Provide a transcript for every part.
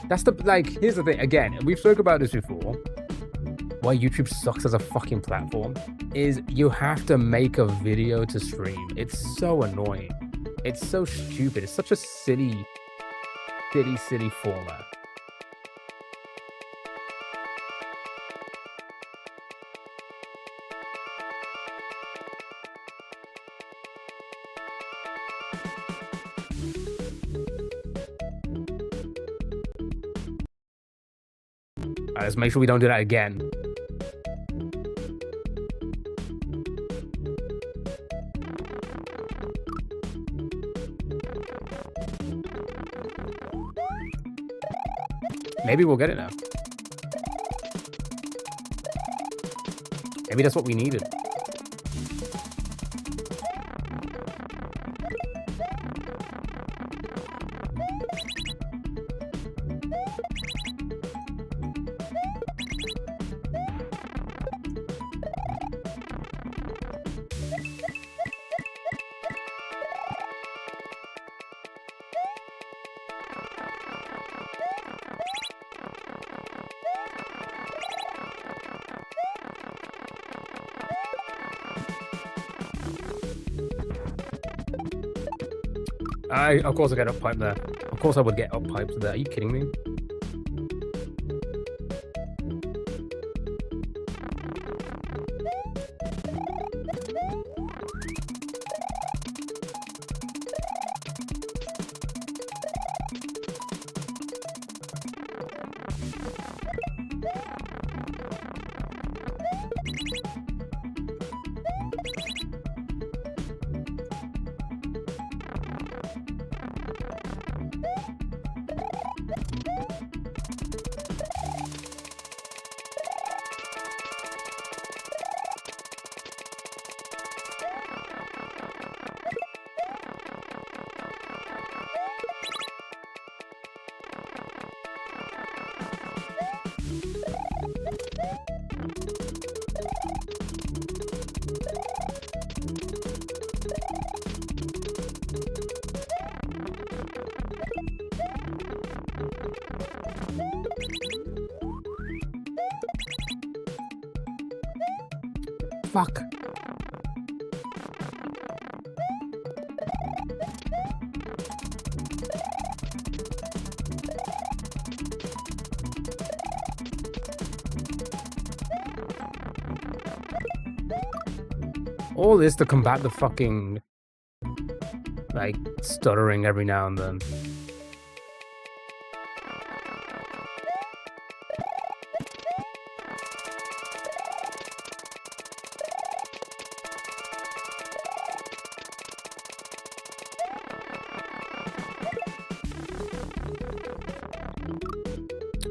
That's the like. Here's the thing. Again, we've spoke about this before. Why YouTube sucks as a fucking platform is you have to make a video to stream. It's so annoying. It's so stupid. It's such a silly format. Alright, let's make sure we don't do that again. Maybe we'll get it now. Maybe that's what we needed. Of course I get up pipe there. Of course I would get up pipes there. Are you kidding me? Fuck. All this to combat the fucking, like, stuttering every now and then.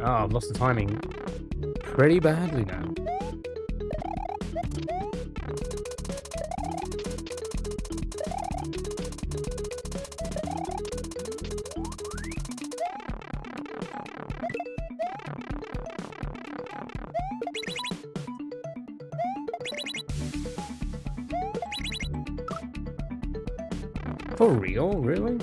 Oh, I've lost the timing pretty badly now. For real? Really?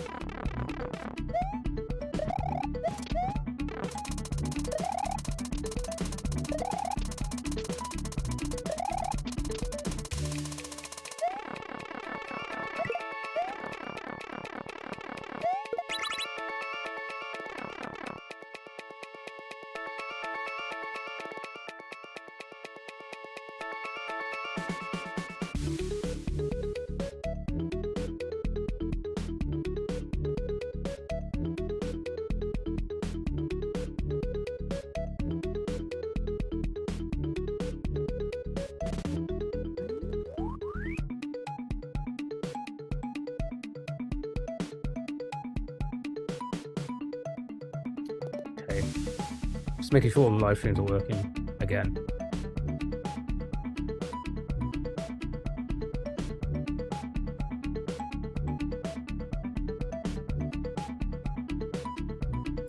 Just making sure all the live streams are working again.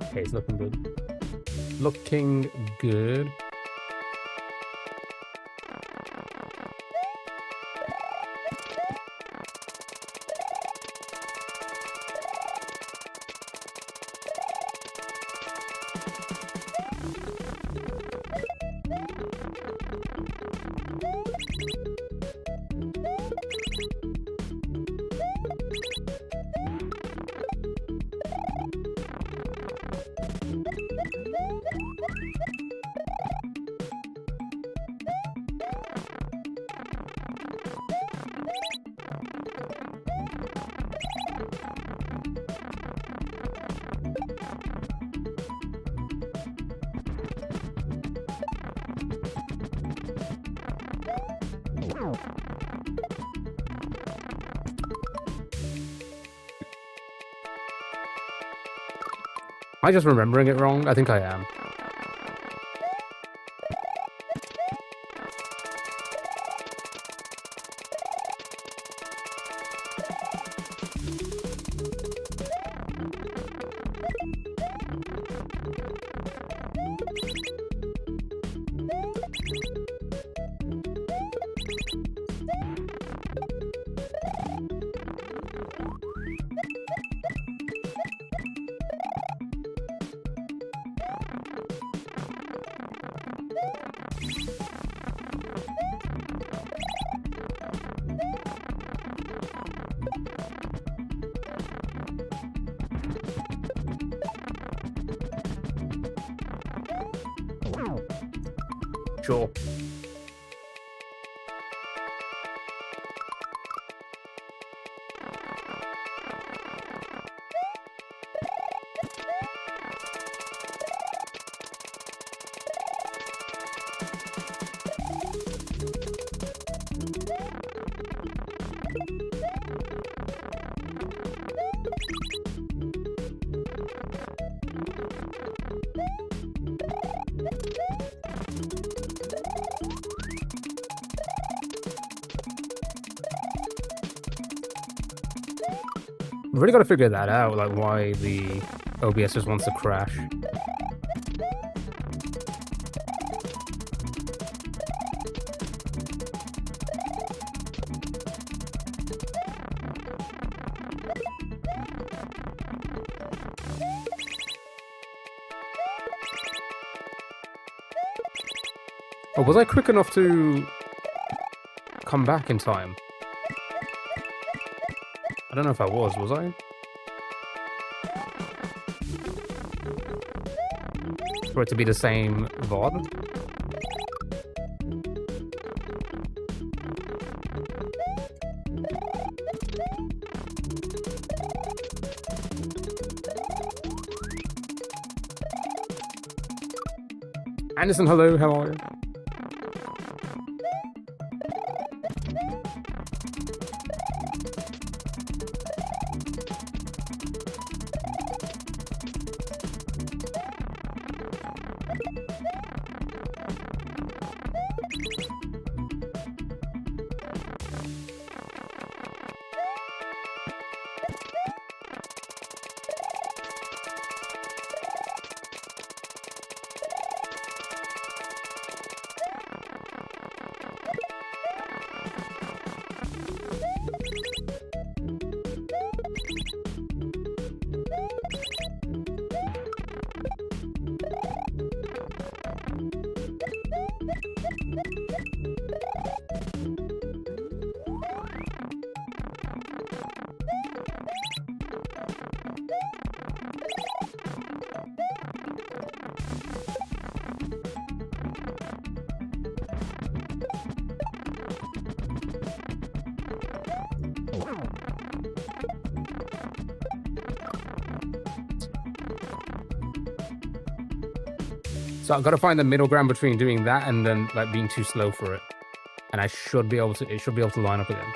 Okay, it's looking good. Looking good. Am I just remembering it wrong? I think I am. Sure. We've really got to figure that out, like why the OBS just wants to crash. Oh, was I quick enough to come back in time? I don't know if I was I? For it to be the same VOD? Anderson, hello, how are you? So I've got to find the middle ground between doing that and then like being too slow for it. And I should be able to, it should be able to line up again.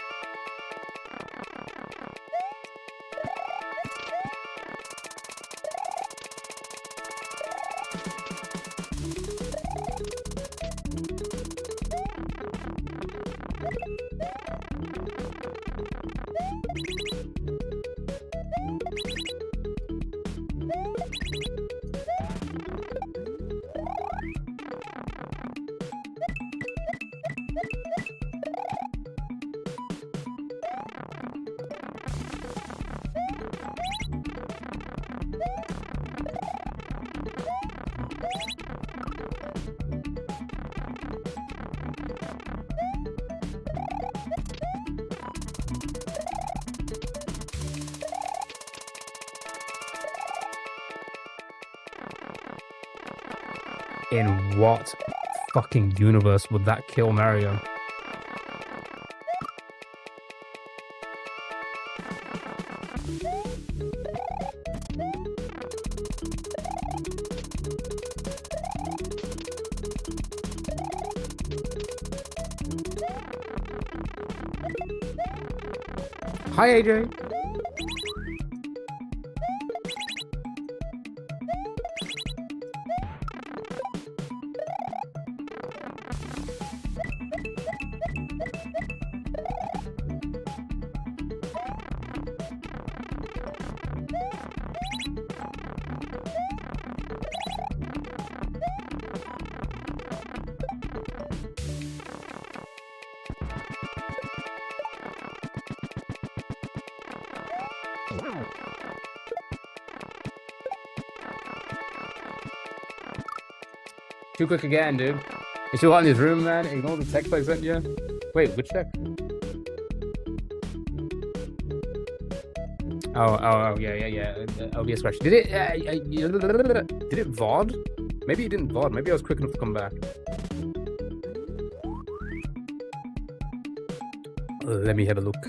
In what fucking universe would that kill Mario? Hi, AJ. Too quick again, dude. You're too hot in this room, man. Ignore the text I sent you. Wait, which text? Oh, yeah. OBS crash. Did it VOD? Maybe it didn't VOD. Maybe I was quick enough to come back. Let me have a look.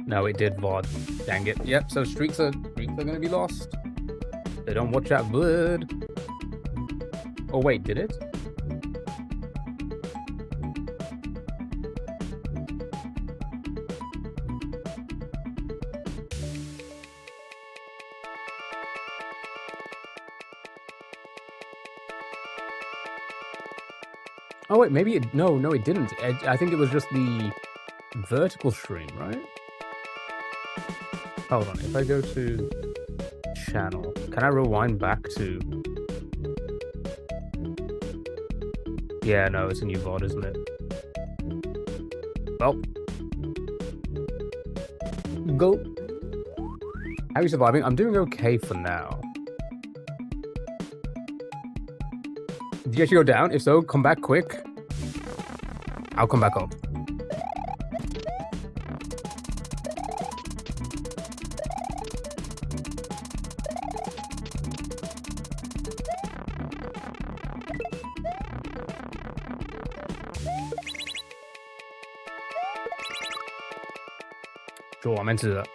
No, it did VOD. Dang it. Yep, so streaks are gonna be lost. They don't watch that blood. Oh wait, did it? Oh wait, maybe it. No, it didn't. I think it was just the vertical stream, right? Hold on. If I go to channel, can I rewind back to? Yeah, no, it's a new VOD, isn't it? Well, go. How are you surviving? I'm doing okay for now. Did you actually go down? If so, come back quick. I'll come back up. Sure, I'm into that.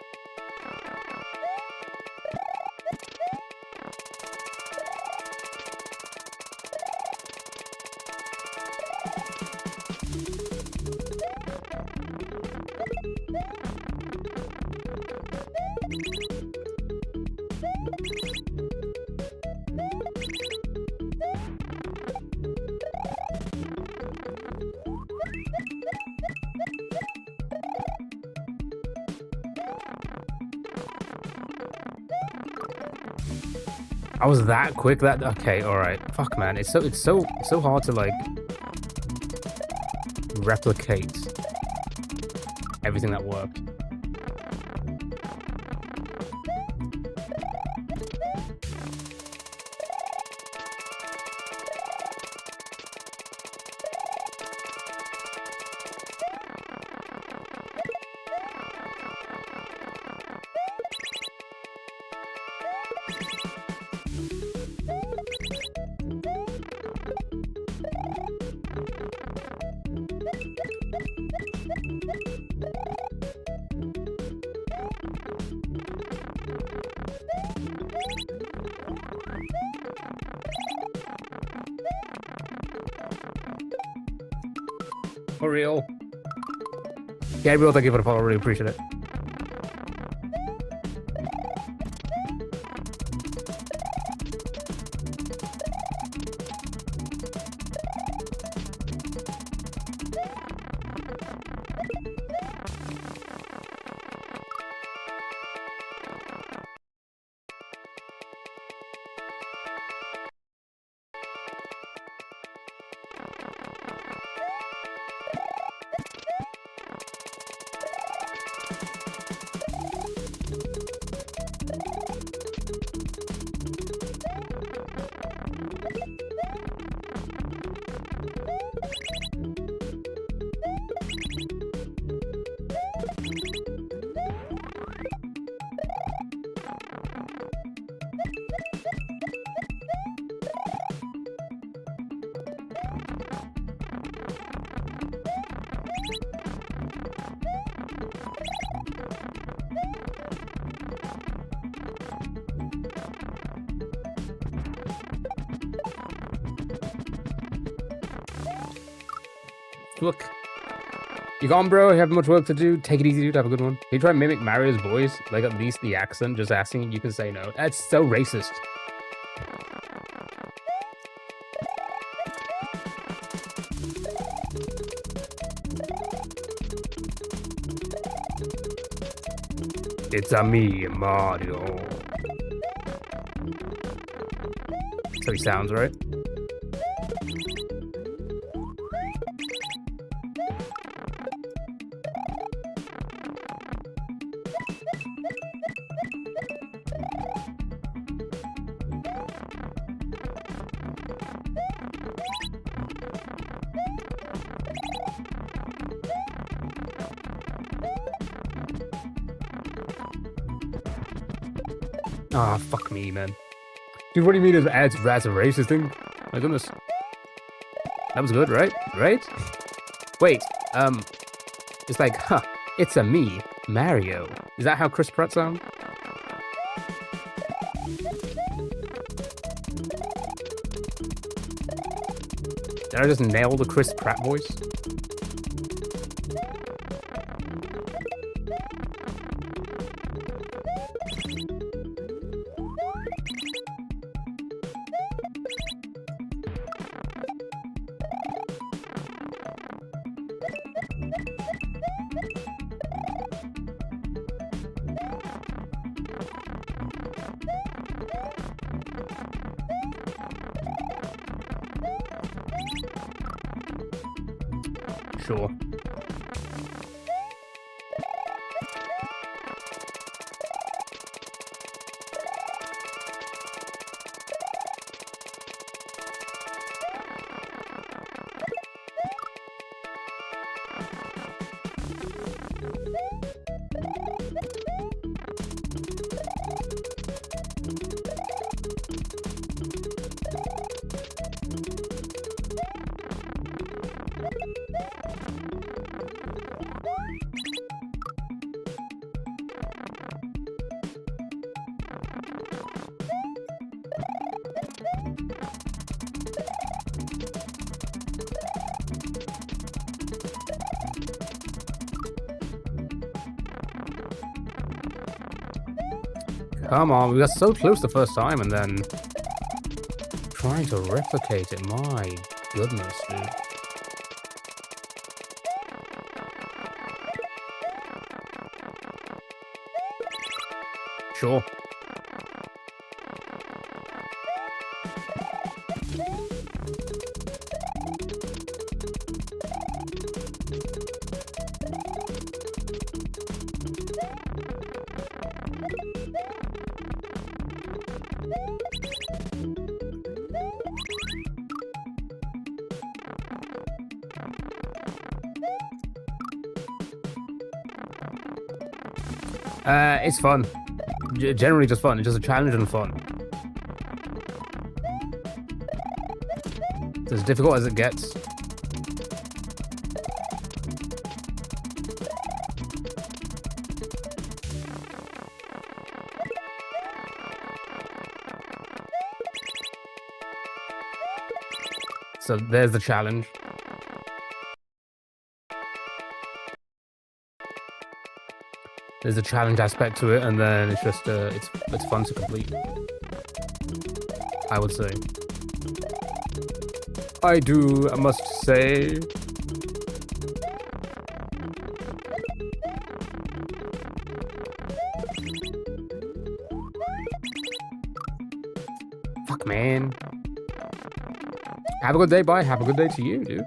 I was that quick. That okay, all right. Fuck, man, it's so hard to like replicate everything that worked. For real. Gabriel, thank you for the follow. Really appreciate it. Look. You gone, bro? You have much work to do? Take it easy, dude. Have a good one. Can you try and mimic Mario's voice? Like, at least the accent, just asking, you can say no. That's so racist. It's a me, Mario. So he sounds, right? Ah, fuck me, man. Dude, what do you mean that's a racist thing? My goodness. That was good, right? Right? Wait, it's like, huh, it's a me, Mario. Is that how Chris Pratt sounds? Did I just nail the Chris Pratt voice? Sure. Come on, we got so close the first time and then trying to replicate it. My goodness, dude. Sure. It's fun. Generally just fun. It's just a challenge and fun. It's as difficult as it gets. So there's the challenge. There's a challenge aspect to it, and then it's just it's fun to complete. I would say. I must say. Fuck, man. Have a good day, bye. Have a good day to you, dude.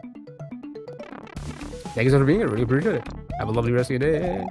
Thank you so much for being here. Really appreciate it. Have a lovely rest of your day.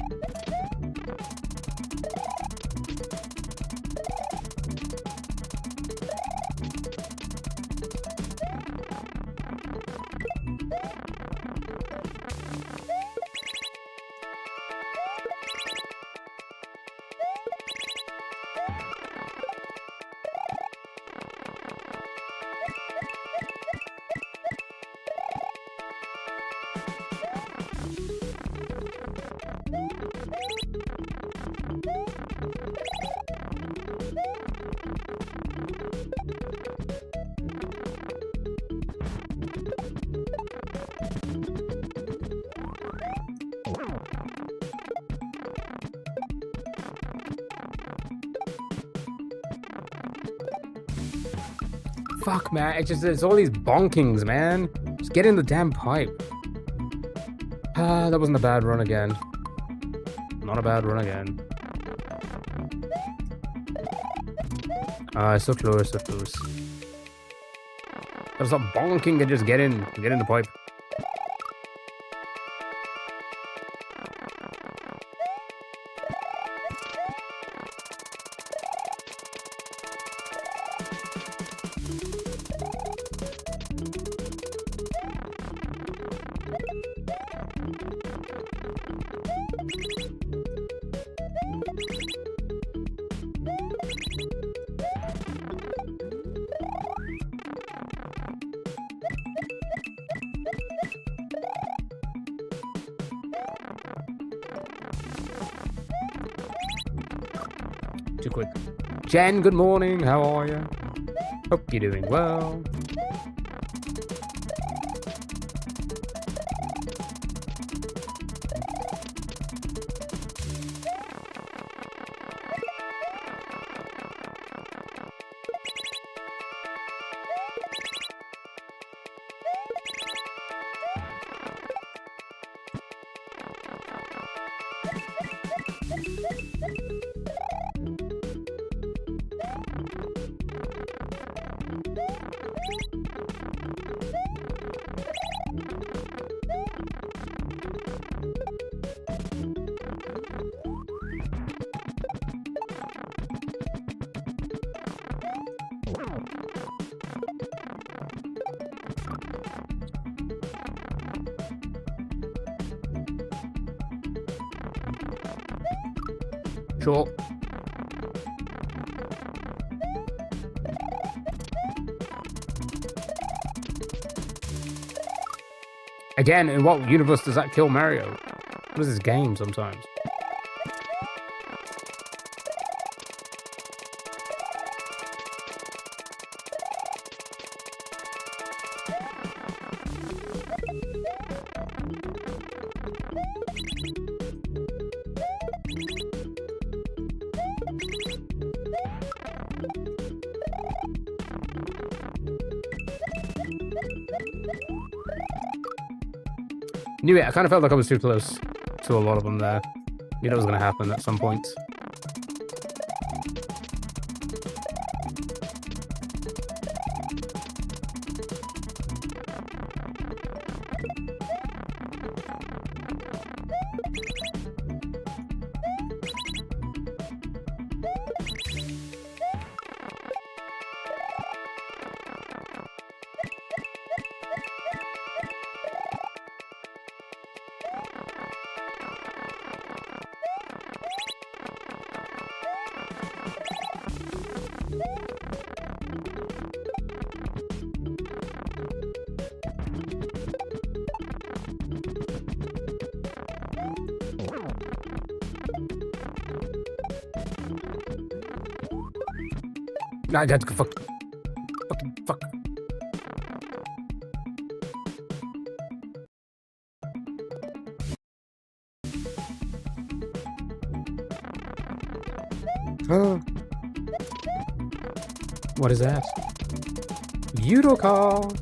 fuck, man. It's all these bonkings, man. Just get in the damn pipe. Ah, that wasn't a bad run again. Not a bad run again. Ah, so close, so close. Gotta stop bonking and just get in the pipe. Too quick. Jen, good morning. How are you? Hope you're doing well. Sure. Again, in what universe does that kill Mario? What is this game sometimes? Knew it. I kind of felt like I was too close to a lot of them there. Knew that was going to happen at some point. Nah, that's fuck. Fucking fuck. Oh. What is that? Yudoka!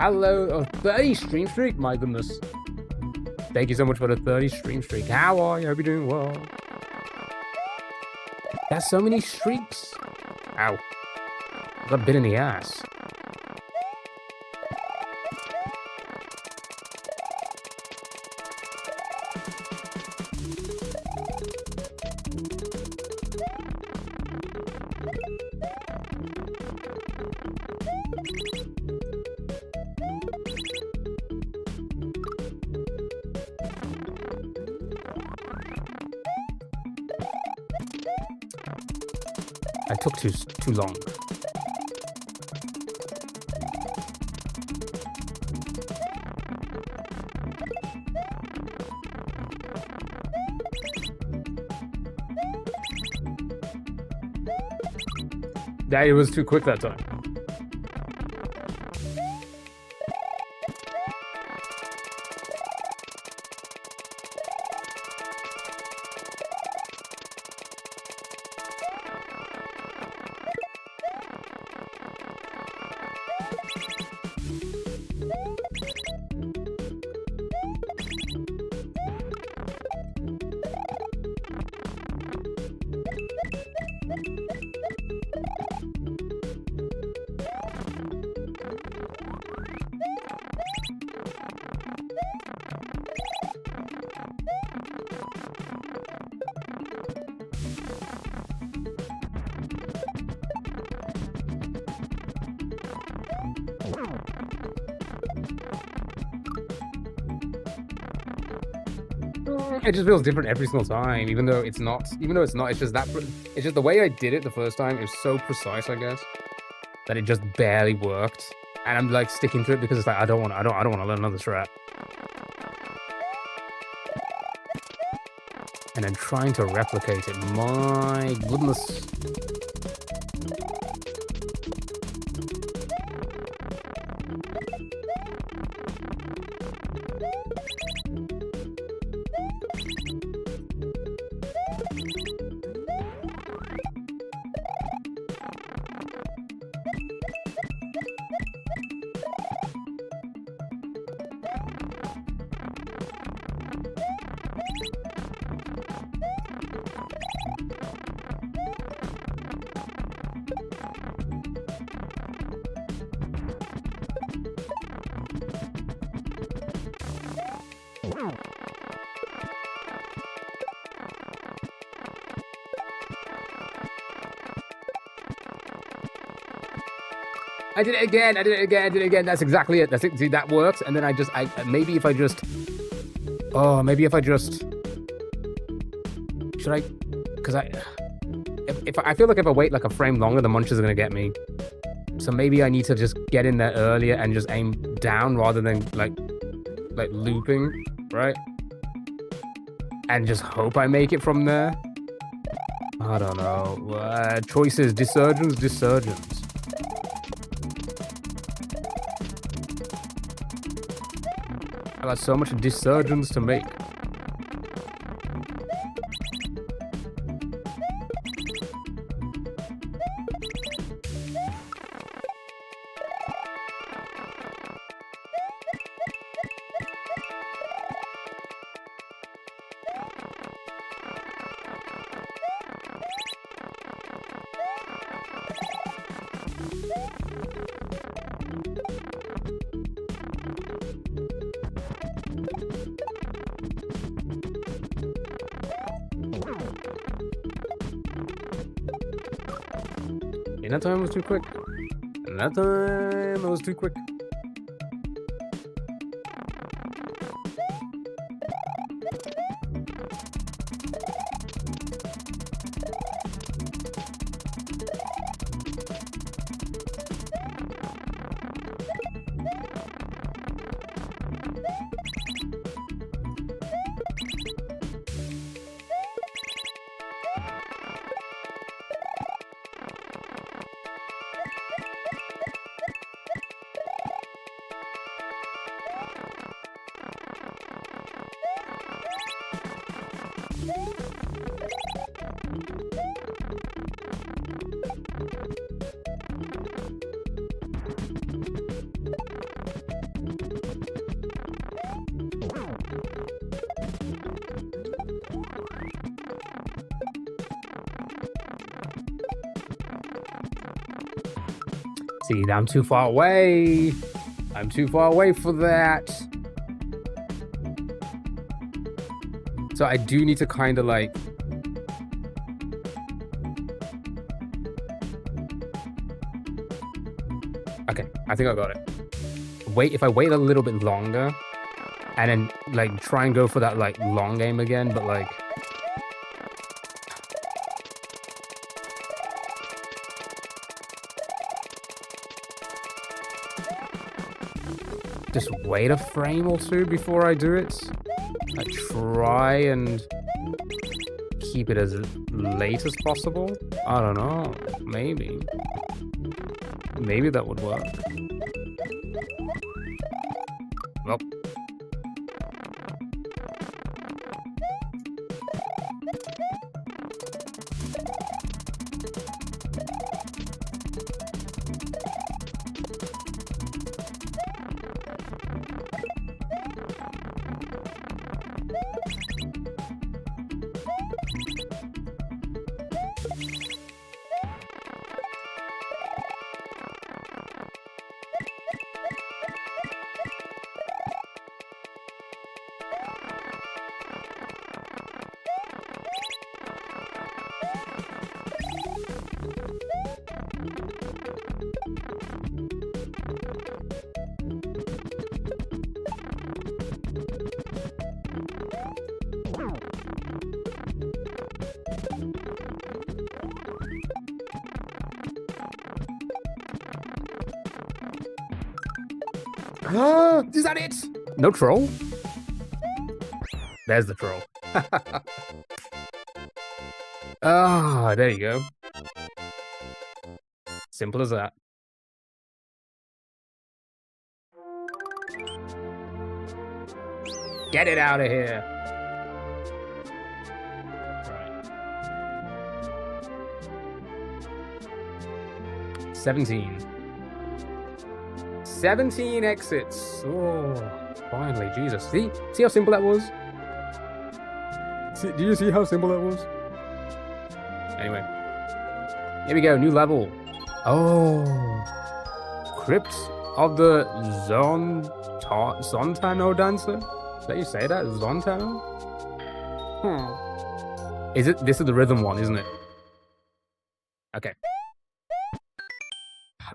Hello, a 30 stream streak? My goodness. Thank you so much for the 30 stream streak. How are you? Hope you're doing well. That's so many streaks. Ow. Got bit in the ass. I took too long. Yeah, it was too quick that time. It just feels different every single time, even though it's not. It's just that. It's just the way I did it the first time. It was so precise, I guess, that it just barely worked. And I'm like sticking to it because it's like I don't want to learn another strat. And then trying to replicate it. My goodness. I did it again. That's exactly it. That's it. See, that works. And then maybe if I just should I? Because if I feel like if I wait like a frame longer, the munchers are gonna get me. So maybe I need to just get in there earlier and just aim down rather than like looping, right? And just hope I make it from there. I don't know. Choices: Dissurgence. I got so much Dissurgence to make. And that time was too quick. And that time it was too quick. See, I'm too far away. I'm too far away for that. So I do need to kind of like... Okay, I think I got it. If I wait a little bit longer and then like try and go for that like long game again, but like... Just wait a frame or two before I do it. I try and keep it as late as possible. I don't know. Maybe. Maybe that would work. Well. Is that it? No troll? There's the troll. Ah, there you go. Simple as that. Get it out of here. Right. 17. 17 exits. Oh, finally, Jesus. See how simple that was? Do you see how simple that was? Anyway, here we go. New level. Oh, Crypt of the Zontano Dancer. Is that you say that? Zontano? Is it? This is the rhythm one, isn't it? Okay.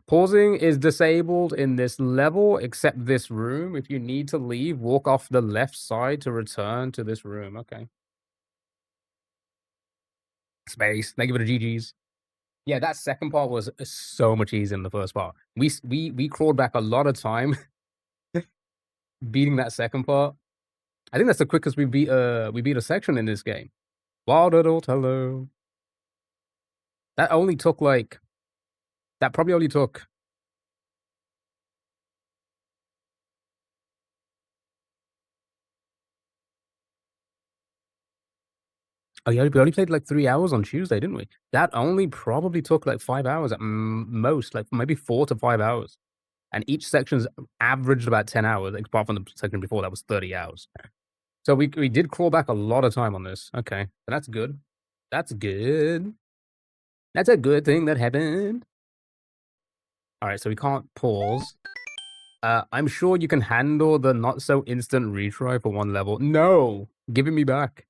Pausing is disabled in this level, except this room. If you need to leave, walk off the left side to return to this room. Okay. Space. Thank you for the GGs. Yeah, that second part was so much easier than the first part. We crawled back a lot of time beating that second part. I think that's the quickest we beat a section in this game. Wild Adult, hello. That only took like... That probably only took... Oh yeah, we only played like 3 hours on Tuesday, didn't we? That only probably took like 5 hours at most, like maybe 4 to 5 hours. And each section's averaged about 10 hours, apart from the section before that was 30 hours. So we did crawl back a lot of time on this. Okay, that's good. That's good. That's a good thing that happened. All right, so we can't pause. I'm sure you can handle the not so instant retry for one level. No, give it me back.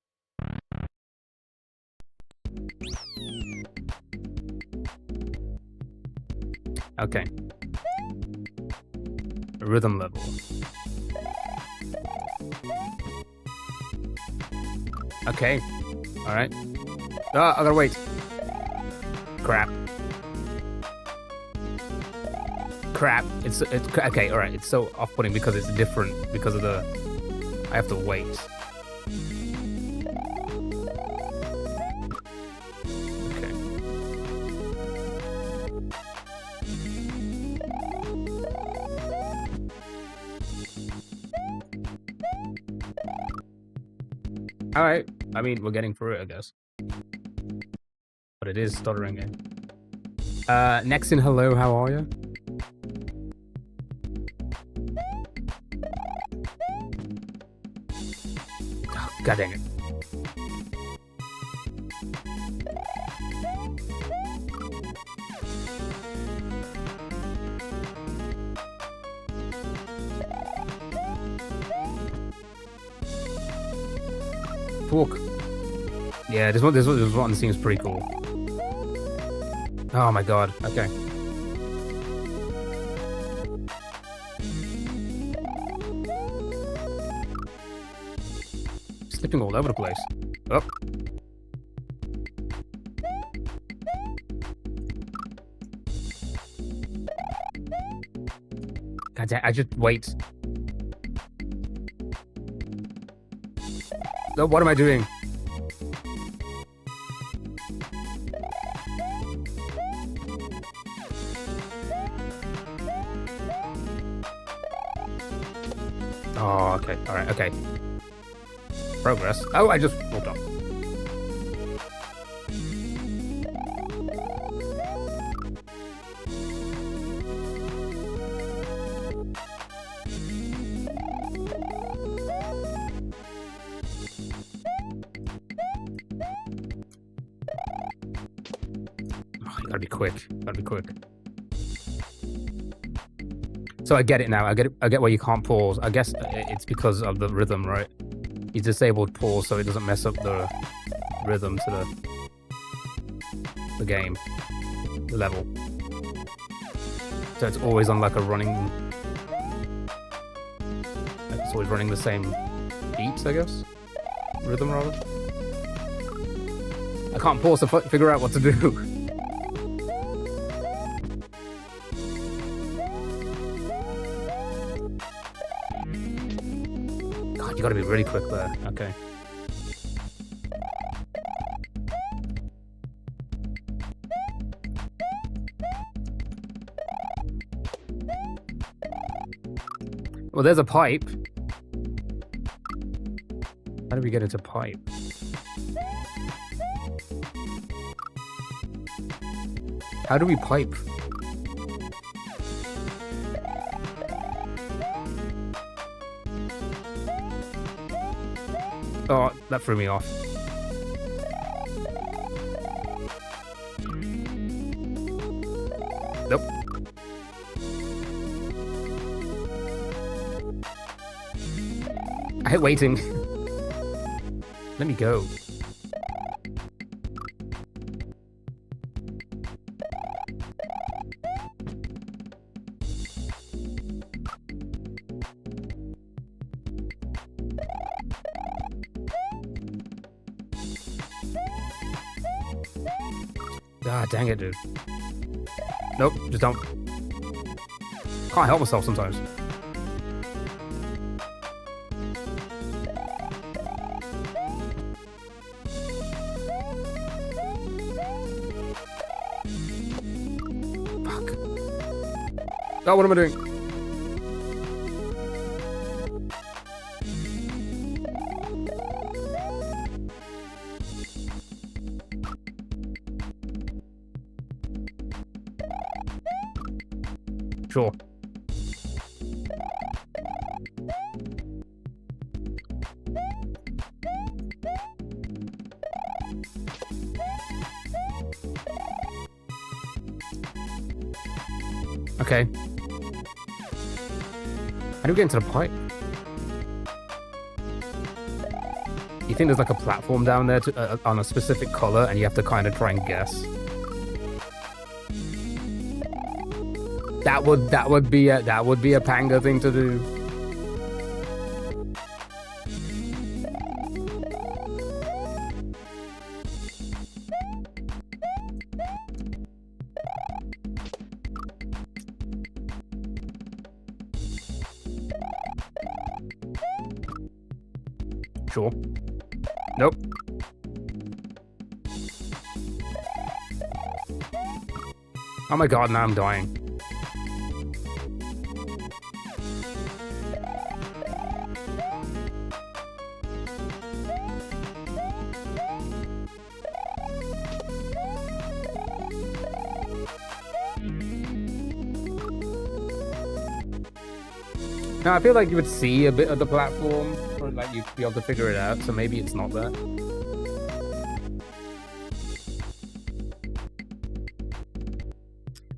Okay. Rhythm level. Okay. All right. I gotta wait. Crap. Crap. It's okay. All right. It's so off-putting because it's different because of the. I have to wait. Okay. All right. I mean, we're getting through it, I guess. But it is stuttering it. Next in hello, how are you? Oh, God dang it. Talk. Yeah, this one seems pretty cool. Oh my god. Okay. Slipping all over the place. Oh. God damn, I just wait. No, what am I doing? Oh, okay. All right. Okay. Progress. Oh, I just moved on. Oh, you gotta be quick. Gotta be quick. So I get it now. I get why you can't pause. I guess it's because of the rhythm, right? You disabled pause so it doesn't mess up the rhythm to the game, the level. So it's always on like a running... It's always running the same beats, I guess? Rhythm, rather? I can't pause to figure out what to do. God, you gotta be really quick there. Okay. Well, there's a pipe. How do we get into pipe? How do we pipe? Oh, that threw me off. Nope. I hate waiting. Let me go. Ah, dang it, dude. Nope, just don't. Can't help myself sometimes. Fuck. Oh, what am I doing? Sure. Okay. How do we get into the pipe? You think there's like a platform down there on a specific color, and you have to kind of try and guess? That would be a panga thing to do. Sure. Nope. Oh my god, now I'm dying. Now, I feel like you would see a bit of the platform, or like you'd be able to figure it out, so maybe it's not there.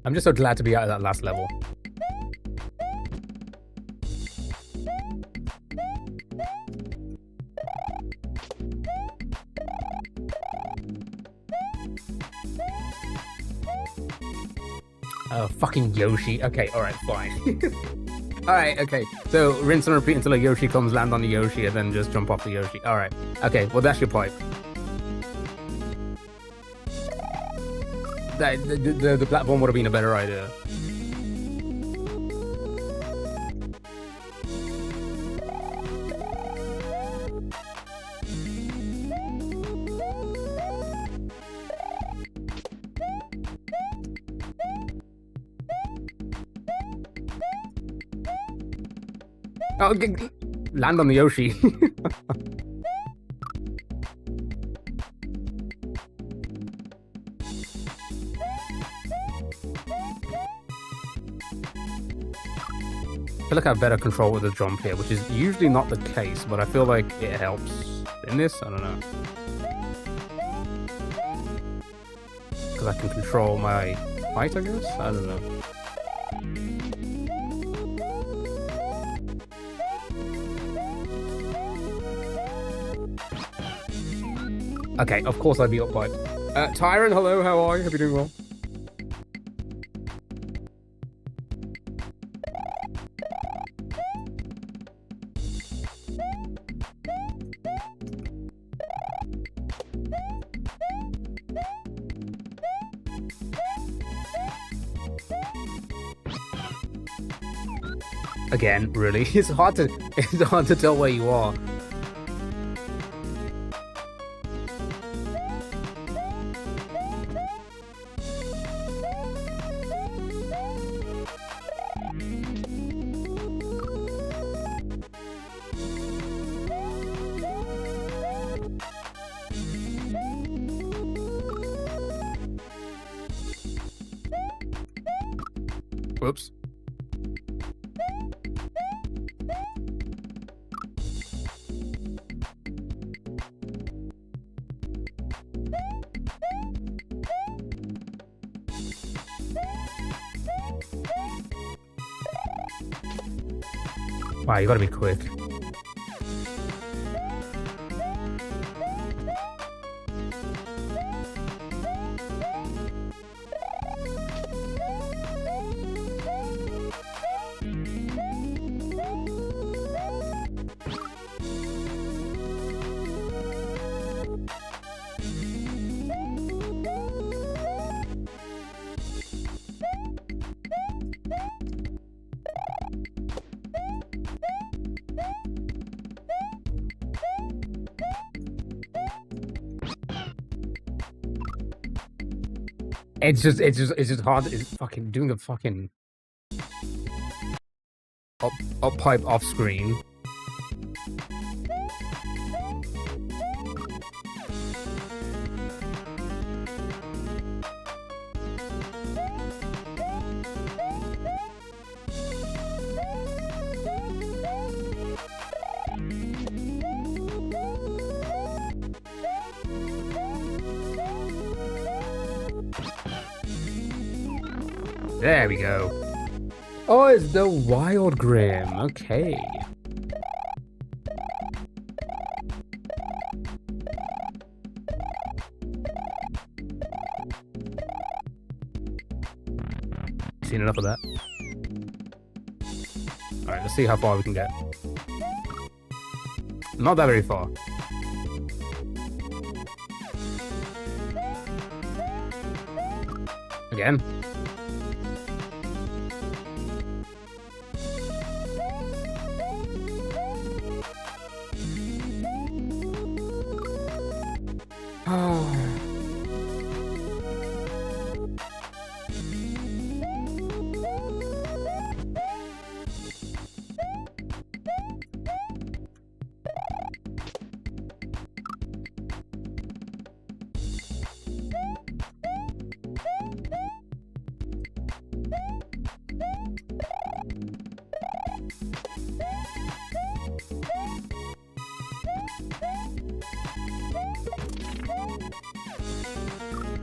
I'm just so glad to be out of that last level. Oh, fucking Yoshi. Okay, alright, fine. Alright, okay. So, rinse and repeat until a Yoshi comes, land on the Yoshi, and then just jump off the Yoshi. Alright. Okay, well, that's your pipe. The platform would have been a better idea. Oh, land on the Yoshi. I feel like I have better control with the jump here, which is usually not the case, but I feel like it helps in this. I don't know. Because I can control my height, I guess? I don't know. Okay, of course I'd be up by. Tyron, hello, how are you? Hope you're doing well. Again, really, it's hard to tell where you are. Whoops. Wow, you gotta be quick. It's just hard. It's fucking doing the fucking up pipe off screen. There we go. Oh, it's the Wild Grim. Okay. Seen enough of that. Alright, let's see how far we can get. Not that very far. Again.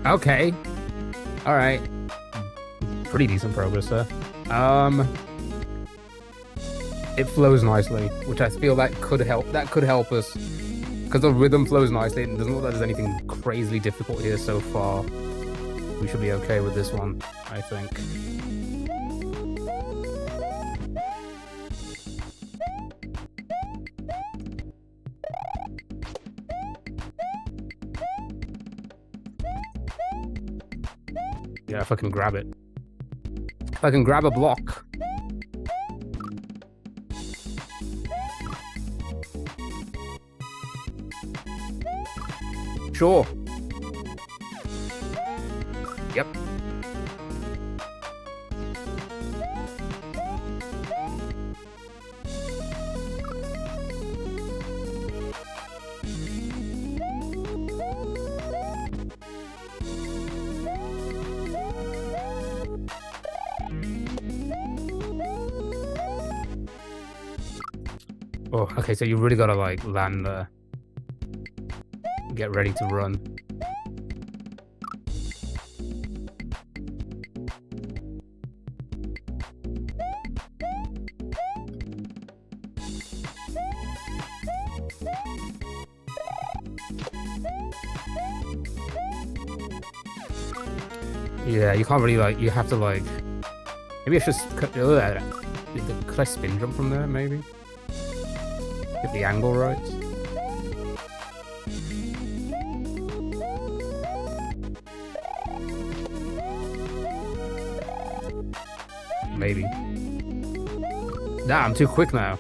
Okay. All right. Pretty decent progress there. It flows nicely, which I feel that could help. That could help us because the rhythm flows nicely. It doesn't look like there's anything crazily difficult here so far. We should be okay with this one, I think. Yeah, if I can grab it. If I can grab a block. Sure. Yep. Oh, okay, so you really gotta, like, land there. Get ready to run. Yeah, you can't really, like, you have to, like... Maybe I should cut... Could I spin jump from there, maybe? Get the angle right. Maybe. Nah, I'm too quick now.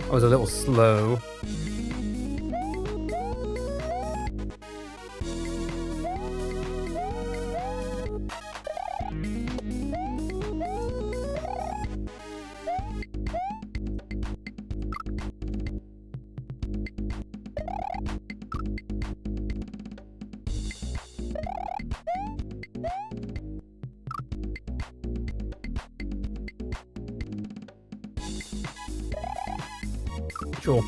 I was a little slow. Sure.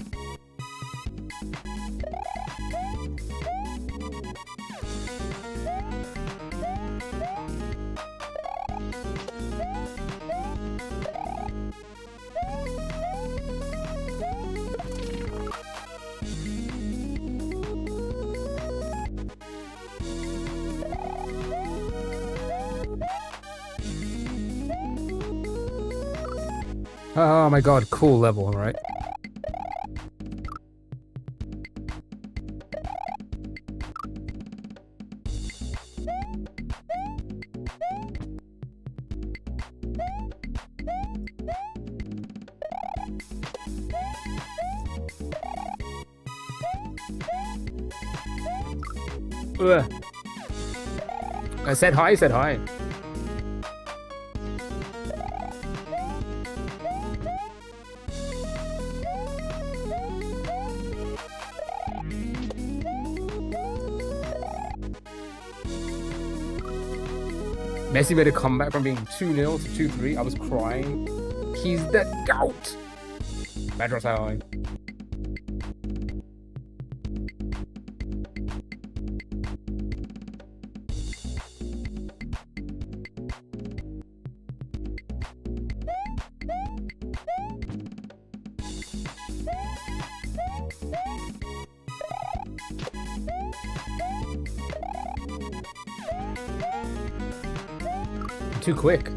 Oh my god, cool level, right? Ugh. I said hi, said hi. Messi made a comeback from being 2-0 to 2-3. I was crying. He's the GOAT! Madras high. Too quick.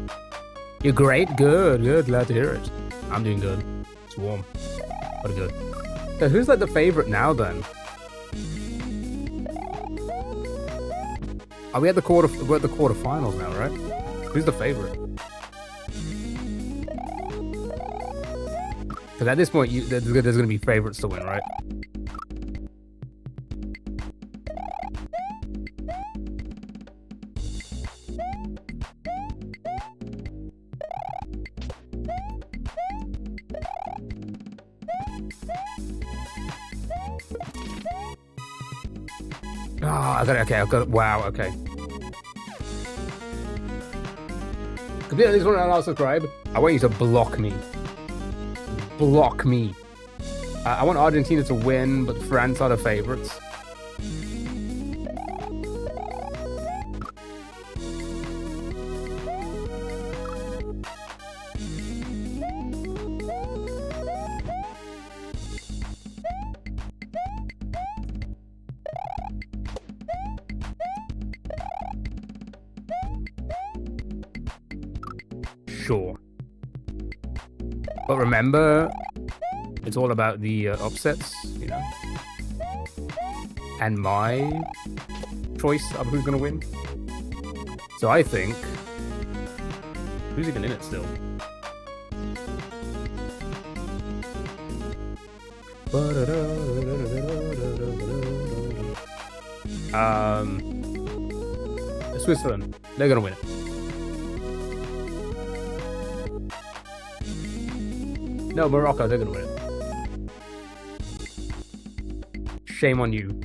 You're great. Good, good. Glad to hear it. I'm doing good. It's warm. But good. So who's like the favorite now then? Are we at the we're at the quarterfinals now, right? Who's the favorite? Because at this point, there's going to be favorites to win, right? Oh, I got it. Okay, I've got it. Wow, okay. Complete at least 1 hour subscribe. I want you to block me. Block me. I want Argentina to win, but France are the favorites. Sure. But remember, it's all about the upsets, you know? And my choice of who's going to win. So I think... Who's even in it still? Switzerland. They're going to win it. No, Morocco, they're gonna win it. Shame on you.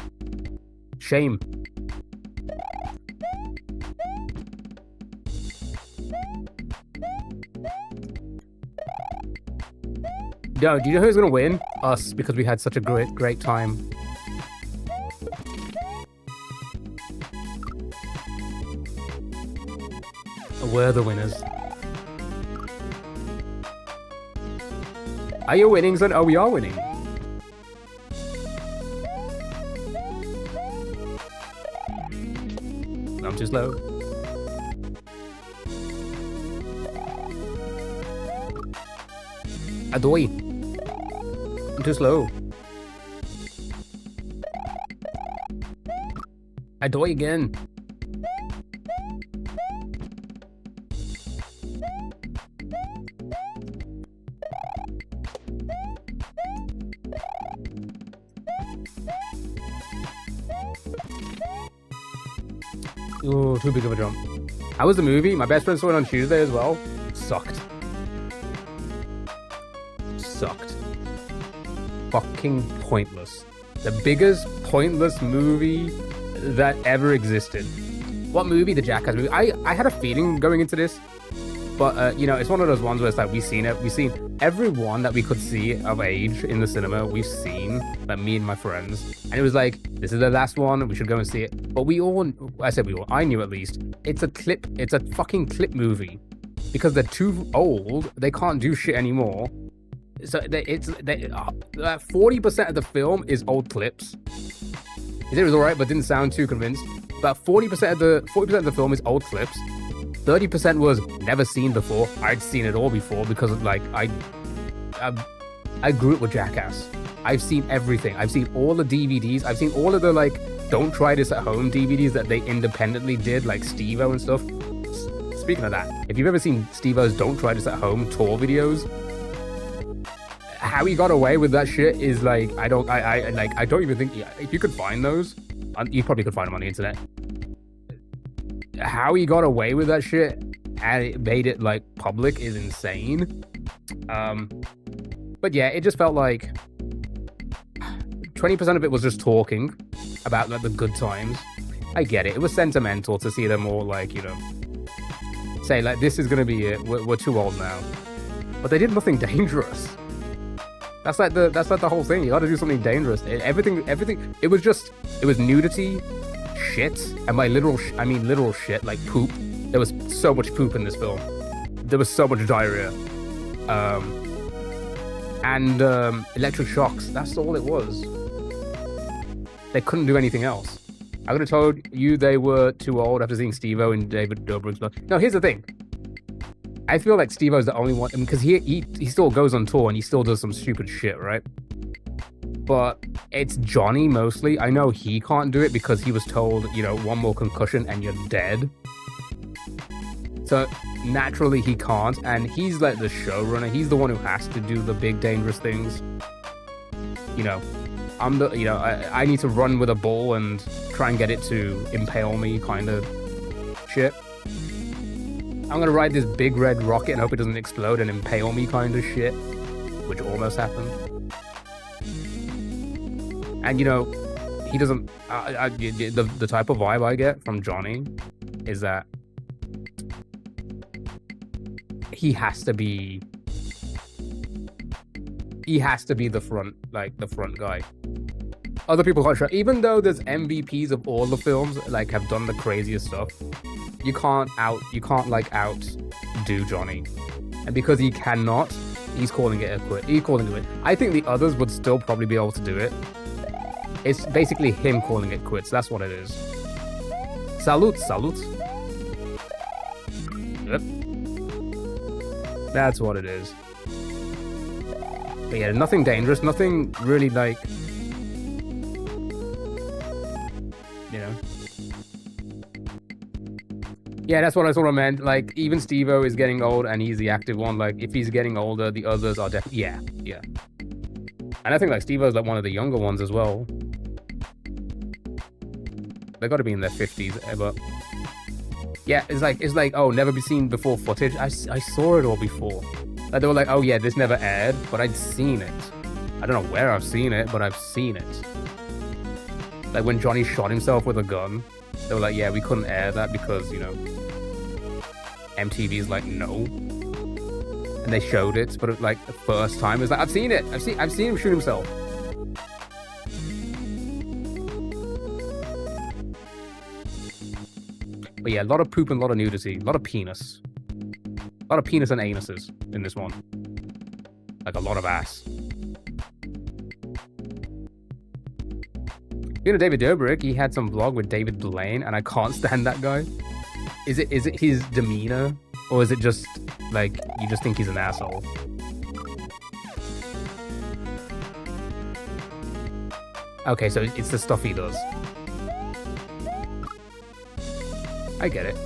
Shame. Yo, do you know who's gonna win? Us, because we had such a great time. We're the winners. Are you winning, son? Oh, we are winning. I'm too slow. Adoy. I'm too slow. Adoy again. Oh, too big of a jump. How was the movie? My best friend saw it on Tuesday as well. Sucked. Sucked. Fucking pointless. The biggest pointless movie that ever existed. What movie? The Jackass movie. I had a feeling going into this, but you know, it's one of those ones where it's like we've seen it. We've seen every one that we could see of age in the cinema. We've seen, like me and my friends, and it was like, this is the last one. We should go and see it. But we all, I said we all, I knew at least. It's a clip. It's a fucking clip movie, because they're too old. They can't do shit anymore. So 40% of the film is old clips. He said it was alright, but didn't sound too convinced. About 40% of the film is old clips. 30% was never seen before. I'd seen it all before because of, like, I grew up with Jackass. I've seen everything. I've seen all the DVDs. I've seen all of the, like, don't try this at home DVDs that they independently did, like Steve-O and stuff. Speaking of that, if you've ever seen Steve-O's don't try this at home tour videos, how he got away with that shit is like, I don't even think, if you could find those, you probably could find them on the internet. How he got away with that shit and it made it like public is insane. But yeah, it just felt like 20% of it was just talking about like the good times. I get it. It was sentimental to see them all like, you know, say like, this is gonna be it. We're too old now. But they did nothing dangerous. That's like the whole thing. You got to do something dangerous. Everything. It was nudity, shit, and by literal, I mean literal shit, like poop. There was so much poop in this film. There was so much diarrhea, and electric shocks. That's all it was. They couldn't do anything else. I would have told you they were too old after seeing Steve-O and David Dobrik's. No, here's the thing. I feel like Steve-O's the only one, because he still goes on tour and he still does some stupid shit, right? But it's Johnny mostly. I know he can't do it because he was told, you know, one more concussion and you're dead. So naturally he can't, and he's like the showrunner. He's the one who has to do the big dangerous things. You know, I need to run with a ball and try and get it to impale me kind of shit. I'm gonna ride this big red rocket and hope it doesn't explode and impale me kind of shit, which almost happened. And you know, he doesn't. The type of vibe I get from Johnny is that he has to be the front guy. Other people can't show. Even though there's MVPs of all the films, like, have done the craziest stuff, you can't outdo Johnny. And because he cannot, he's calling it a quit. He's calling it. I think the others would still probably be able to do it. It's basically him calling it quits. That's what it is. Salute. Yep. That's what it is. But yeah, nothing dangerous, nothing really like, you know. Yeah, that's what I sort of meant. Like, even Steve-O is getting old and he's the active one. Like, if he's getting older, the others are definitely, yeah. And I think like Steve-O's like one of the younger ones as well. They got to be in their 50s, but yeah, it's like oh, never be seen before footage. I saw it all before. Like, they were like, oh yeah, this never aired, but I'd seen it. I don't know where I've seen it, but I've seen it. Like when Johnny shot himself with a gun, they were like, yeah, we couldn't air that because, you know, MTV's like, no. And they showed it, but like the first time, it was like, I've seen it. I've seen him shoot himself. But yeah, a lot of poop and a lot of nudity, a lot of penis. A lot of penis and anuses in this one. Like a lot of ass. You know, David Dobrik, he had some vlog with David Blaine, and I can't stand that guy. Is it his demeanor, or is it just like you just think he's an asshole? Okay, so it's the stuff he does. I get it.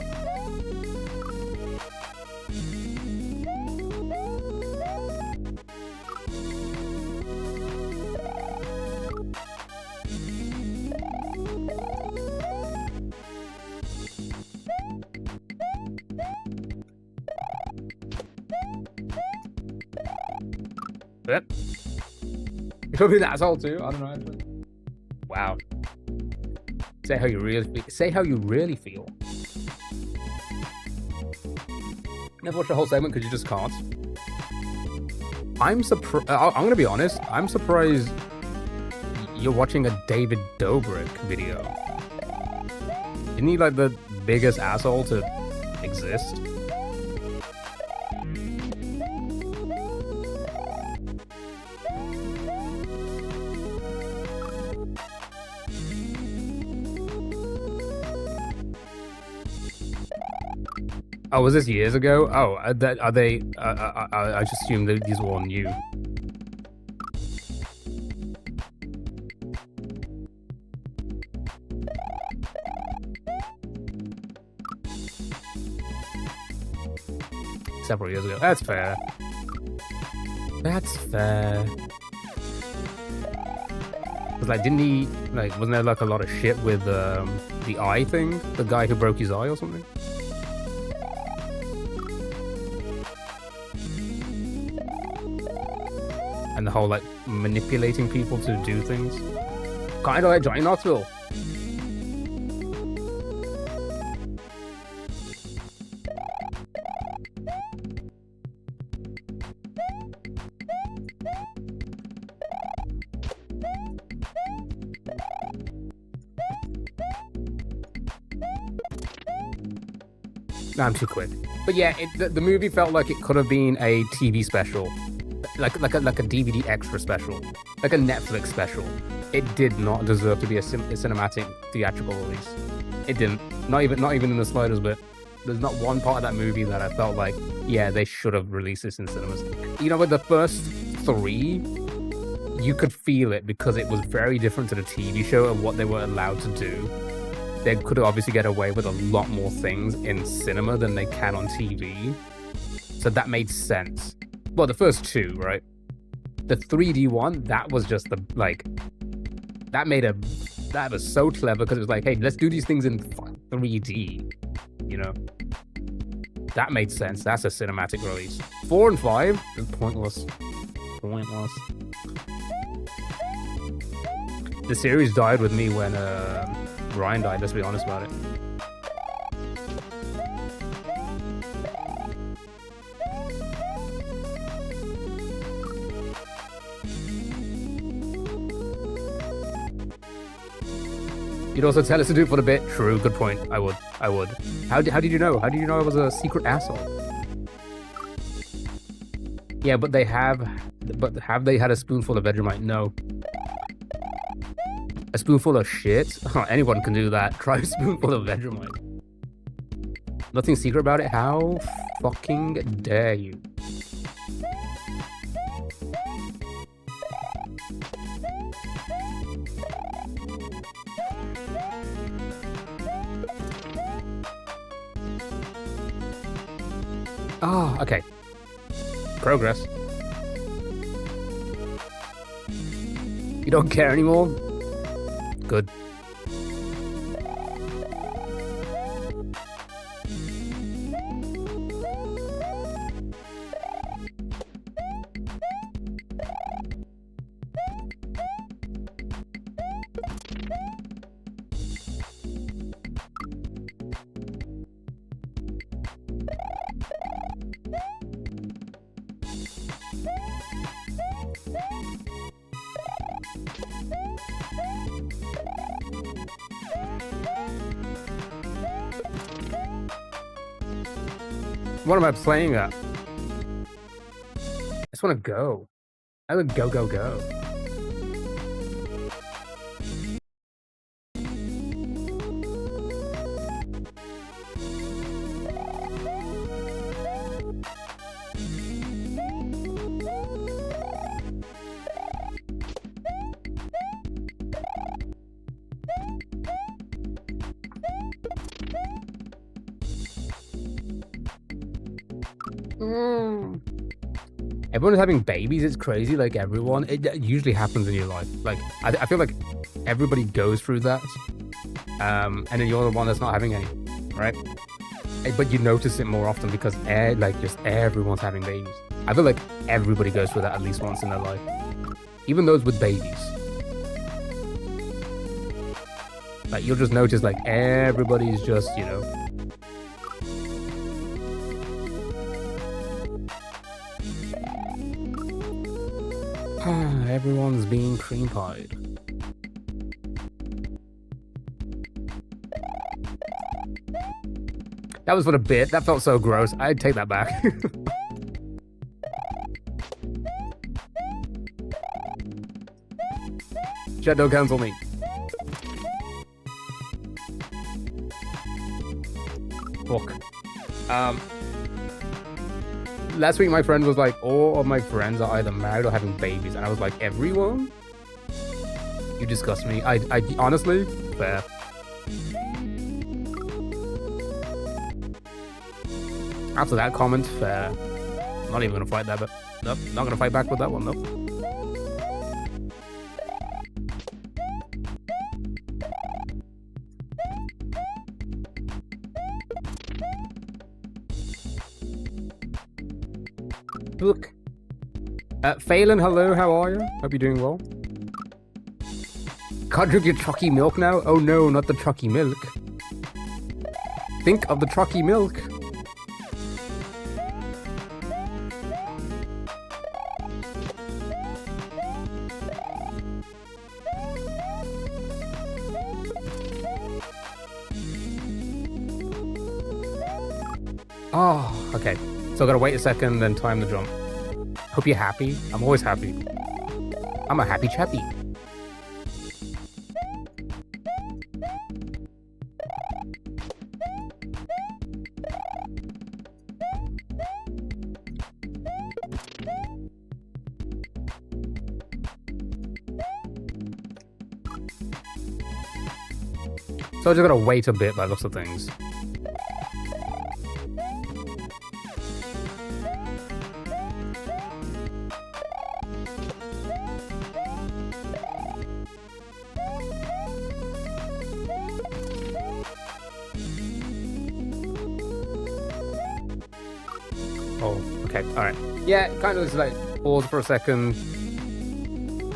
Yep. You could be an asshole too. I don't know. Actually. Wow. Say how you really feel. Never watched the whole segment because you just can't. I'm surprised. I'm gonna be honest. I'm surprised you're watching a David Dobrik video. Isn't he like the biggest asshole to exist? Oh, was this years ago? Oh, are they? I just assumed that these were all new. Several years ago. That's fair. That's fair. Cause like, didn't he like? Wasn't there like a lot of shit with the eye thing? The guy who broke his eye or something? And the whole like manipulating people to do things, kind of like Johnny Knoxville. No, I'm too quick. But yeah, the movie felt like it could have been a TV special. Like a DVD extra special, like a Netflix special. It did not deserve to be a cinematic theatrical release. It didn't. Not even in the slightest bit. There's not one part of that movie that I felt like, yeah, they should have released this in cinemas. You know, with the first three, you could feel it because it was very different to the TV show and what they were allowed to do. They could obviously get away with a lot more things in cinema than they can on TV. So that made sense. Well, the first two, right? The 3D one, that was just the, like, that was so clever because it was like, hey, let's do these things in 3D, you know? That made sense. That's a cinematic release. 4 and 5 is pointless. Pointless. The series died with me when Ryan died, let's be honest about it. You'd also tell us to do it for the bit. True, good point. I would. How did you know? How did you know I was a secret asshole? Yeah, but have they had a spoonful of Vegemite? No. A spoonful of shit? Oh, anyone can do that. Try a spoonful of Vegemite. Nothing secret about it? How fucking dare you? Oh, okay. Progress. You don't care anymore? Good. What am I playing at? just want to go. I would go, go, go. Everyone's having babies. It's crazy. Like everyone, it usually happens in your life. Like I feel like everybody goes through that, and then you're the one that's not having any, right? But you notice it more often because just everyone's having babies. I feel like everybody goes through that at least once in their life, even those with babies. Like you'll just notice like everybody's just everyone's being cream pied. That was for a bit. That felt so gross. I'd take that back. Chat, don't cancel me. Fuck. Last week my friend was like, all of my friends are either married or having babies, and I was like, everyone? You disgust me. I honestly, fair. After that comment, fair. I'm not even gonna fight that, but nope, not gonna fight back with that one, nope. Look. Phelan, hello, how are you? Hope you're doing well. Can't drink your trucky milk now? Oh no, not the trucky milk. Think of the trucky milk. Oh, okay. So I gotta wait a second, then time the jump. Hope you're happy. I'm always happy. I'm a happy chappy. So I just gotta wait a bit by the looks of things. Alright. Yeah, kind of just like pause for a second.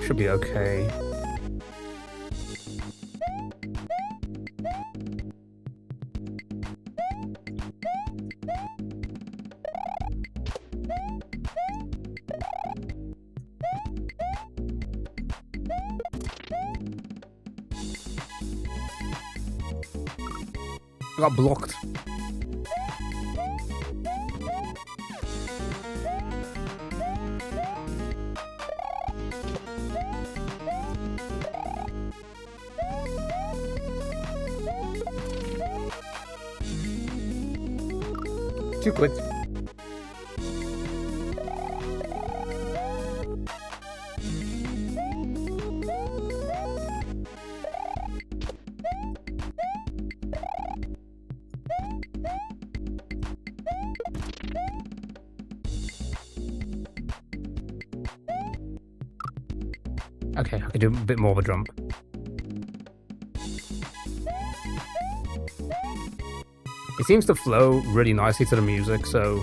Should be okay. I got blocked. Too quick. Okay, I can do a bit more of a jump. It seems to flow really nicely to the music, so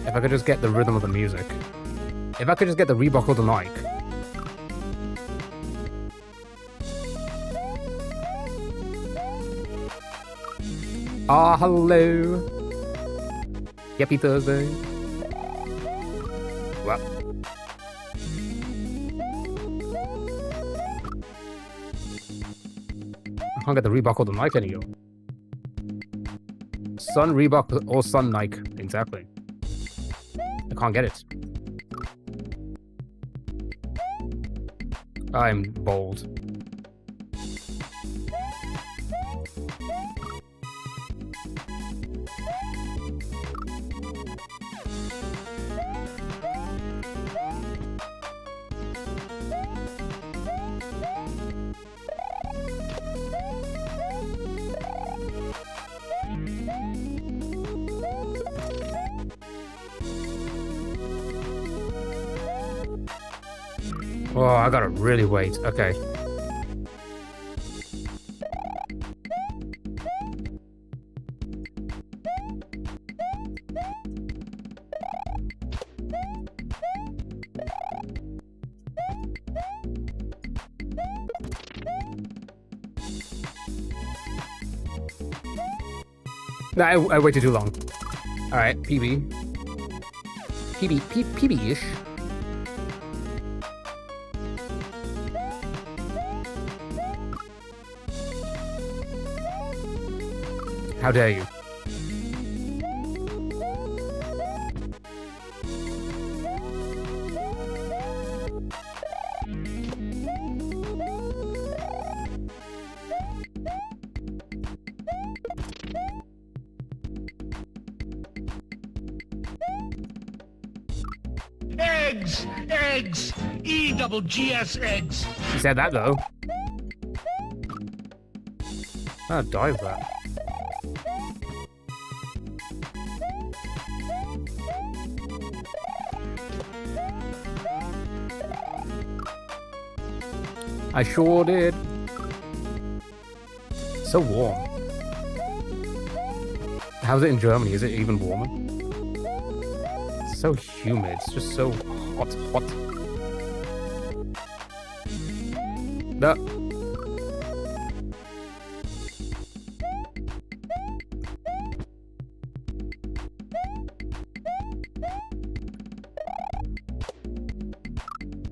if I could just get the rhythm of the music. If I could just get the rebuckle the mic. Ah, hello. Happy Thursday. What? I can't get the rebuckle the mic anymore. Sun Reebok or Sun Nike, exactly. I can't get it. I'm bold. Oh, I gotta really wait. Okay. No, I waited too long. All right, PB. PB-ish. How dare you? Eggs! E-double-G-S eggs! You said that, though. I'll die with that. I sure did. So warm. How's it in Germany? Is it even warmer? It's so humid. It's just so hot. No.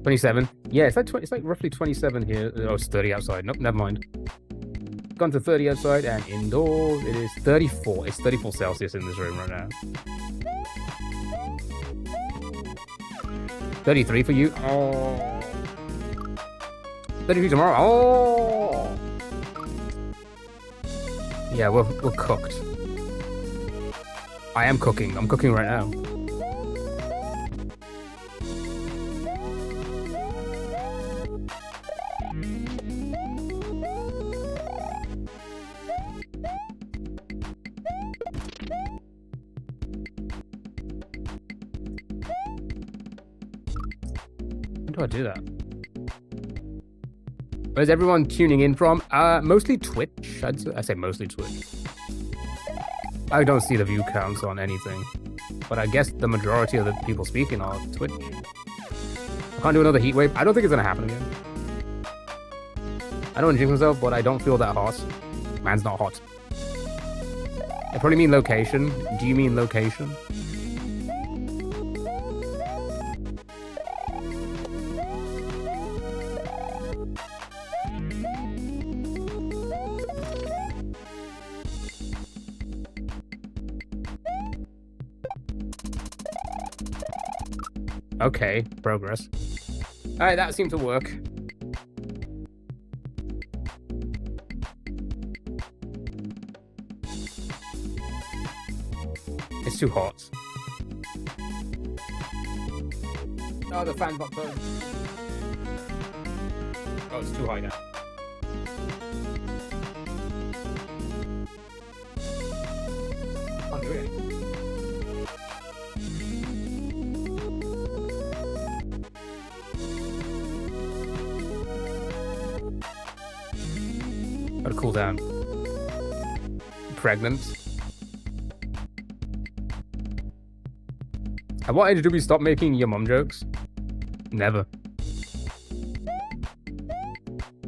$27. Yeah, it's like roughly 27 here. Oh, it's 30 outside. Nope, never mind. Gone to 30 outside and indoors it is 34. It's 34 Celsius in this room right now. 33 for you. Oh. 33 tomorrow. Oh. Yeah, we're cooked. I am cooking. I'm cooking right now. How do I do that? Where's everyone tuning in from? Mostly Twitch. I say mostly Twitch. I don't see the view counts on anything, but I guess the majority of the people speaking are Twitch. I can't do another heat wave. I don't think it's gonna happen again. I don't want to jinx myself, but I don't feel that hot. Man's not hot. I probably mean location. Do you mean location? Okay, progress. Alright, that seemed to work. It's too hot. Oh, the fan's not turned. Oh, it's too high now. Can't do it. Gotta cool down. Pregnant. At what age do we stop making your mom jokes? Never.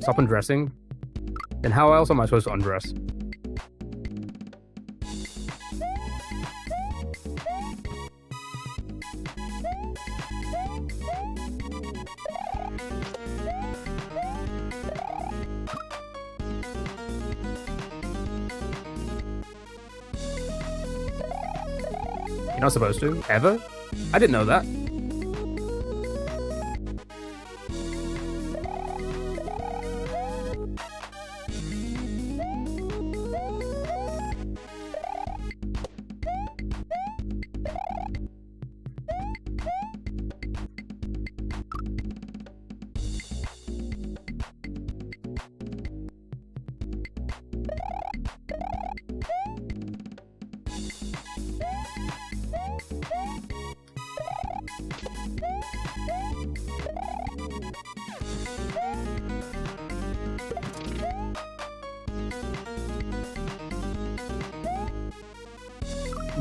Stop undressing? Then how else am I supposed to undress? You're not supposed to, ever? I didn't know that.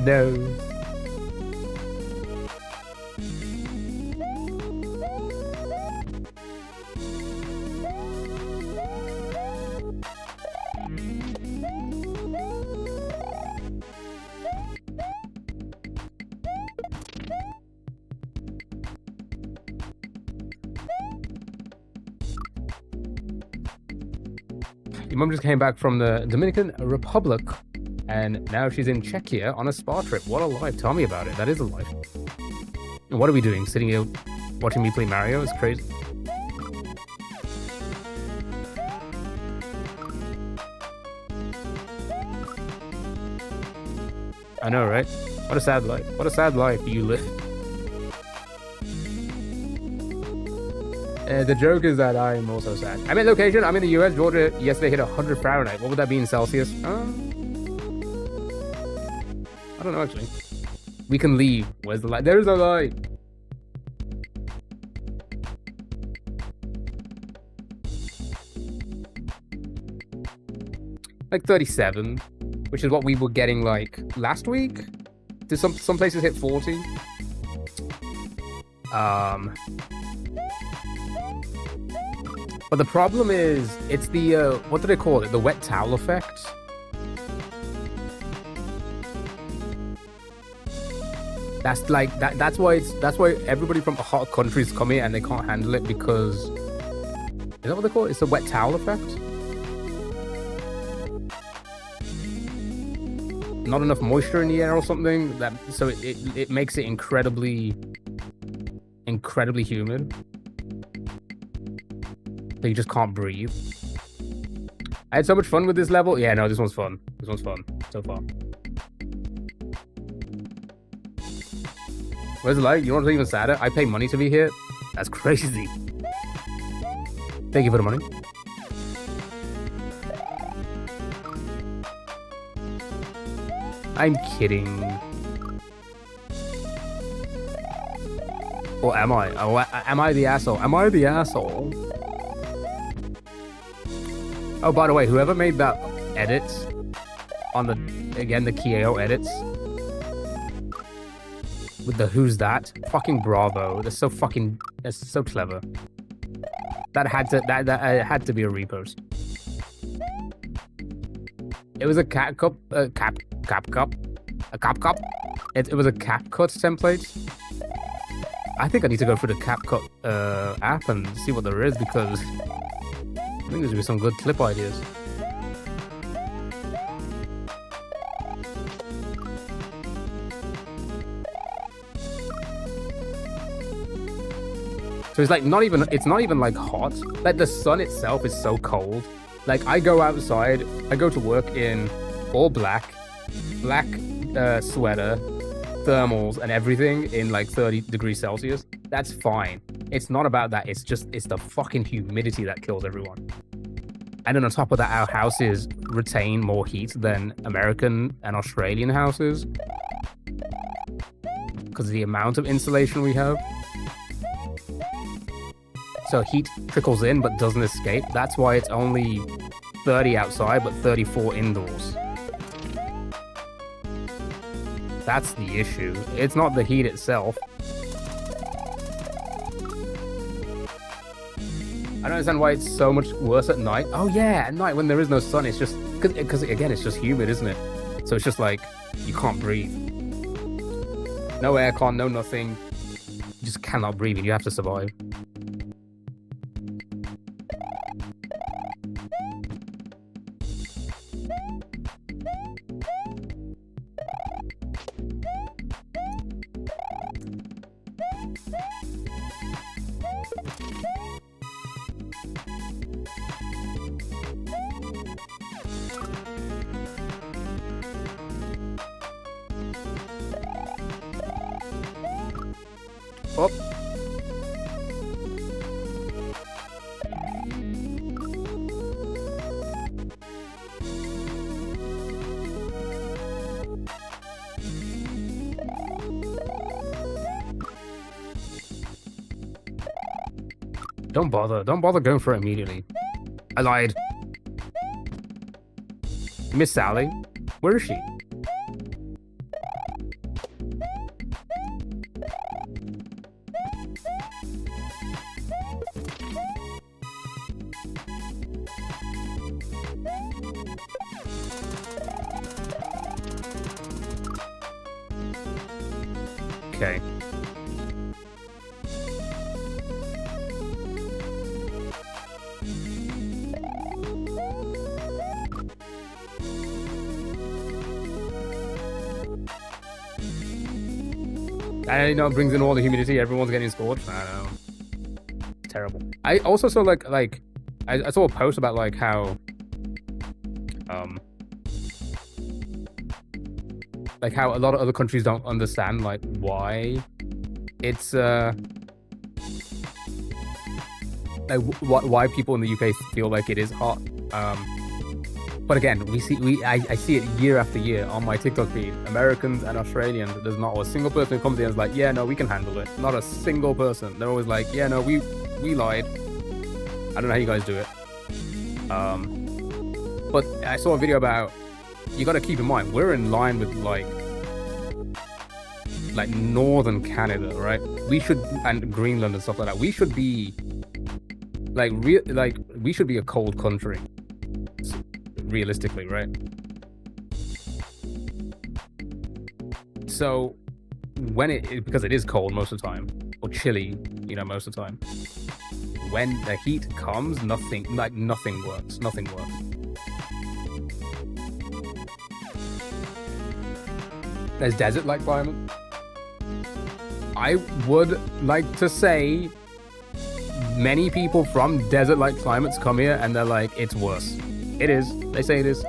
No. Your mum just came back from the Dominican Republic, and now she's in Czechia on a spa trip. What a life. Tell me about it. That is a life. And what are we doing? Sitting here watching me play Mario? It's crazy. I know, right? What a sad life. What a sad life you live. The joke is that I'm also sad. I'm in location. I'm in the US. Georgia yesterday hit 100 Fahrenheit. What would that be in Celsius? I don't know, actually. We can leave. Where's the light? There's no light. Like 37, which is what we were getting like last week. Did some places hit 40? But the problem is, it's the, what do they call it? The wet towel effect? That's like, that's why everybody from hot countries come here and they can't handle it because, is that what they call it? It's the wet towel effect? Not enough moisture in the air or something, so it makes it incredibly humid. So you just can't breathe. I had so much fun with this level. Yeah, no, this one's fun. This one's fun so far. Where's the light? You know what's even sadder? I pay money to be here. That's crazy. Thank you for the money. I'm kidding. Or am I? Oh, am I the asshole? Am I the asshole? Oh, by the way, whoever made that edit on the Keo edits with the who's that? Fucking bravo. That's so clever. That had to be a repost. It was a cap cup. It was a CapCut template. I think I need to go through the CapCut app and see what there is because I think there's gonna be some good clip ideas. So it's like it's not even like hot. Like the sun itself is so cold. Like I go outside, I go to work in all black sweater, thermals and everything in like 30 degrees Celsius. That's fine. It's not about that. It's the fucking humidity that kills everyone. And then on top of that, our houses retain more heat than American and Australian houses because of the amount of insulation we have. So heat trickles in but doesn't escape. That's why it's only 30 outside but 34 indoors. That's the issue. It's not the heat itself. I don't understand why it's so much worse at night. Oh yeah, at night when there is no sun, it's just because again it's just humid, isn't it? So it's just like you can't breathe. No aircon, no nothing. You just cannot breathe and you have to survive. up. Don't bother going for it immediately. I lied. Miss Sally, where is she? Okay. And you know, it brings in all the humidity. Everyone's getting scorched. I don't know. It's terrible. I also saw I saw a post about like how like how a lot of other countries don't understand like why it's like why people in the UK feel like it is hot. But again, I see it year after year on my TikTok feed. Americans and Australians, there's not a single person who comes in and is like, yeah, no, we can handle it. Not a single person. They're always like, yeah, no, we lied. I don't know how you guys do it. But I saw a video about, you got to keep in mind, we're in line with like northern Canada, right? We should, and Greenland and stuff like that. We should be we should be a cold country. Realistically, right? So when because it is cold most of the time, or chilly, you know, most of the time, when the heat comes, nothing works. Nothing works. There's desert-like climate. I would like to say many people from desert-like climates come here and they're like, it's worse. It is. They say it is.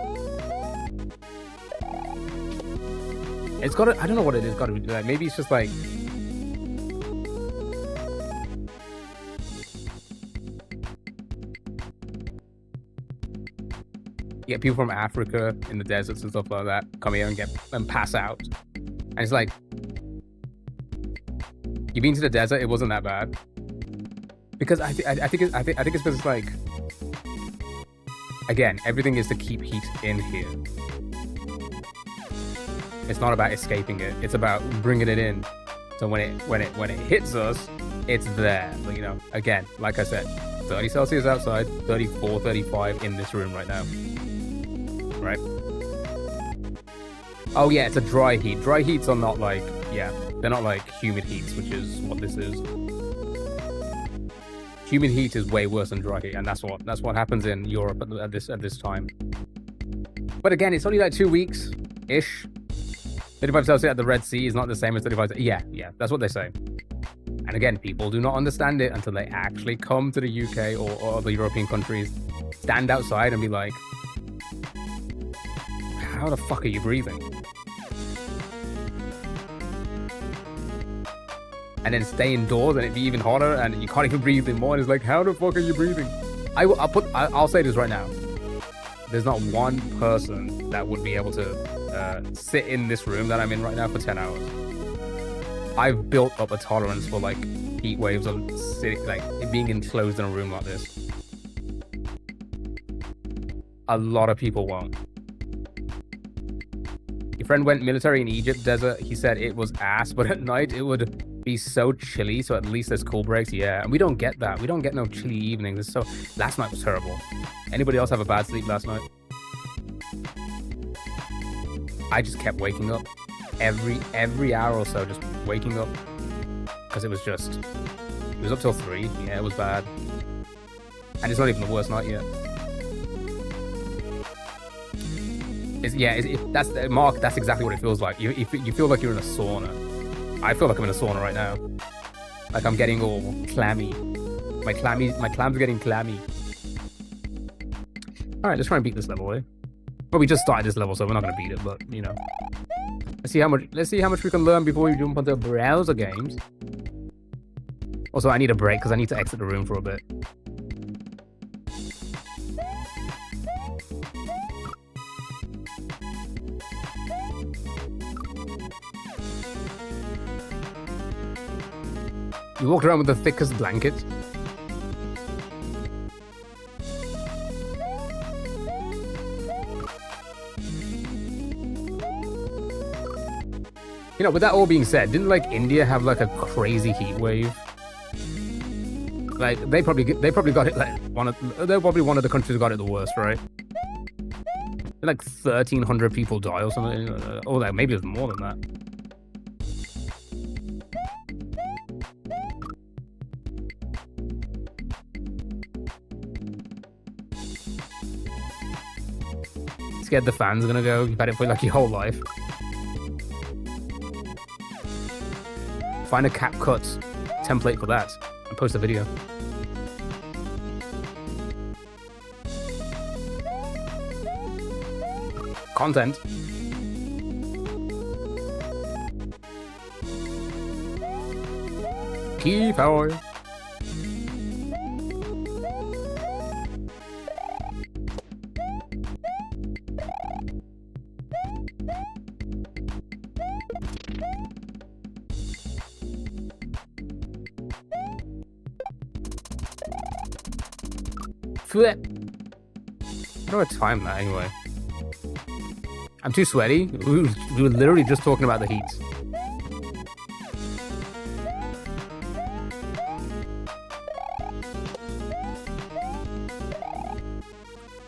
It's got to, I don't know what it is. Got to be like, maybe it's just like, yeah, people from Africa in the deserts and stuff like that come here and pass out. And it's like, you've been to the desert, it wasn't that bad. Because I think it's because it's like, again, everything is to keep heat in here. It's not about escaping it. It's about bringing it in. So when it hits us, it's there. But, you know, again, like I said, 30 Celsius outside, 34, 35 in this room right now. Right? Oh yeah, it's a dry heat. Dry heats are not like, yeah, they're not like humid heats, which is what this is. Humid heat is way worse than dry heat, and that's what happens in Europe at this time. But again, it's only like 2 weeks ish. 35 Celsius at the Red Sea is not the same as 35. Yeah, that's what they say. And again, people do not understand it until they actually come to the UK or other European countries, stand outside and be like, how the fuck are you breathing? And then stay indoors and it'd be even hotter and you can't even breathe anymore. And it's like, how the fuck are you breathing? I'll say this right now. There's not one person that would be able to sit in this room that I'm in right now for 10 hours. I've built up a tolerance for like heat waves of sitting, like being enclosed in a room like this. A lot of people won't. Your friend went military in Egypt desert. He said it was ass, but at night it would be so chilly, so at least there's cool breaks. Yeah, and we don't get that. We don't get no chilly evenings. So last night was terrible. Anybody else have a bad sleep last night? I just kept waking up every hour or so, just waking up because it was up till 3. Yeah, it was bad, and it's not even the worst night yet. That's Mark. That's exactly what it feels like. You feel like you're in a sauna. I feel like I'm in a sauna right now. Like I'm getting all clammy. My clams are getting clammy. All right, let's try and beat this level, eh? Well, we just started this level, so we're not gonna beat it. But you know, let's see how much we can learn before we jump onto browser games. Also, I need a break because I need to exit the room for a bit. You walked around with the thickest blanket. You know, with that all being said, didn't like India have like a crazy heat wave? Like they probably got it like they're probably one of the countries who got it the worst, right? Like 1,300 people die or something, or like maybe it's more than that. Scared the fans are gonna go. You've had it for like your whole life. Find a CapCut template for that and post a video. Content. Keep power. Flip. How do I time that anyway? I'm too sweaty. We were literally just talking about the heat.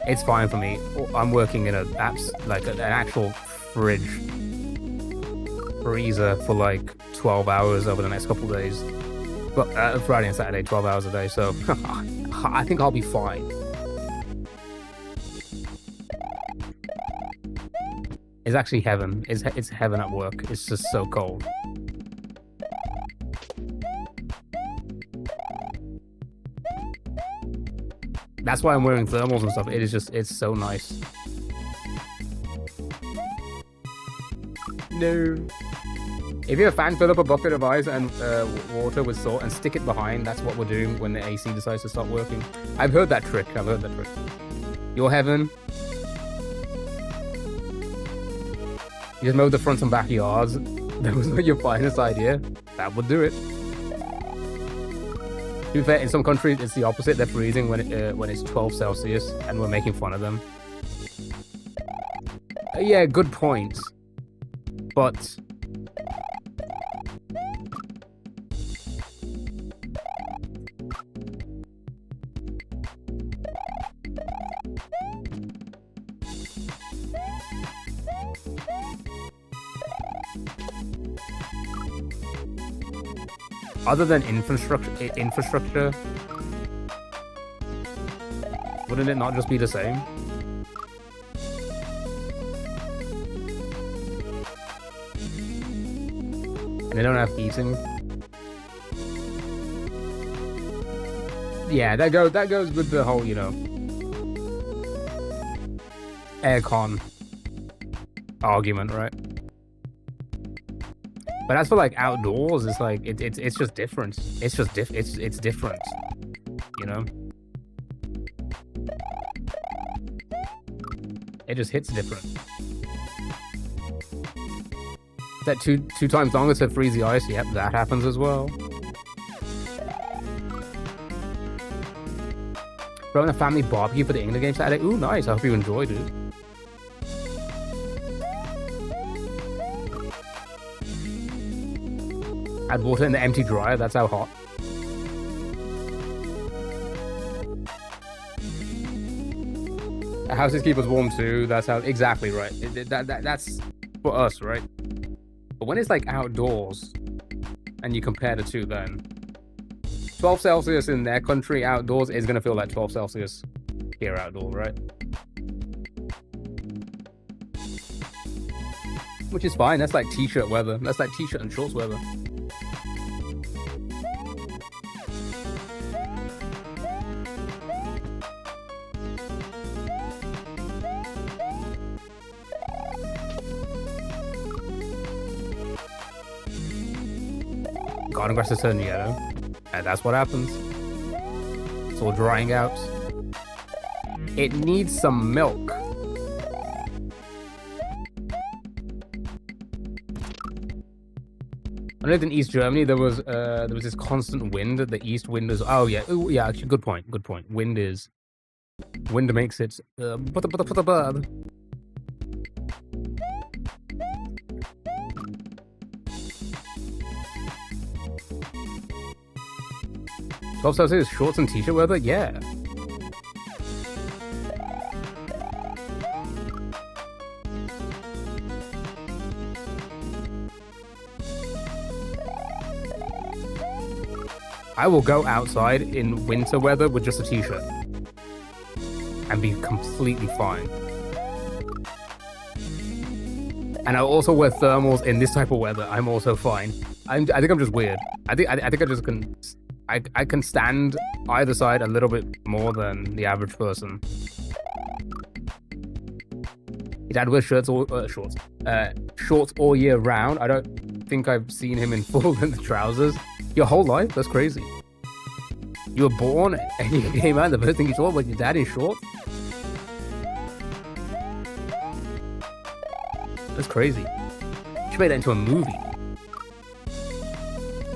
It's fine for me. I'm working in an actual freezer for like 12 hours over the next couple of days. But Friday and Saturday, 12 hours a day. So I think I'll be fine. It's actually heaven. It's heaven at work. It's just so cold. That's why I'm wearing thermals and stuff. It's so nice. No. If you're a fan, fill up a bucket of ice and water with salt and stick it behind. That's what we're doing when the AC decides to stop working. I've heard that trick. Your heaven. You just mowed the front and backyards. That was not your finest idea. That would do it. To be fair, in some countries it's the opposite. They're freezing when it's 12 Celsius, and we're making fun of them. Yeah, good point. But other than infrastructure, wouldn't it not just be the same? And they don't have heating. Yeah, that goes with the whole, you know, aircon argument, right? But as for like outdoors, it's like it's just different. It's different, you know. It just hits different. That two times longer to freeze the ice. Yep, that happens as well. Throwing a family barbecue for the England game Saturday. Ooh, nice. I hope you enjoyed it. Add water in the empty dryer. That's how hot. The house keep us warm too. That's how exactly right. That's for us, right? But when it's like outdoors, and you compare the two, then 12 Celsius in their country outdoors is gonna feel like 12 Celsius here outdoor, right? Which is fine. That's like t-shirt weather. That's like t-shirt and shorts weather. Garden grass is turning yellow. And that's what happens. It's all drying out. It needs some milk. I know in East Germany there was this constant wind. The east wind is yeah, actually good point. Wind makes it bird. 12 Celsius shorts and t-shirt weather? Yeah. I will go outside in winter weather with just a t-shirt and be completely fine. And I'll also wear thermals in this type of weather. I'm also fine. I think I'm just weird. I think I just can. I can stand either side a little bit more than the average person. Your dad wears shorts all year round. I don't think I've seen him in full-length trousers. Your whole life? That's crazy. You were born and you came out and the first thing you saw was your dad in shorts? That's crazy. You should make that into a movie.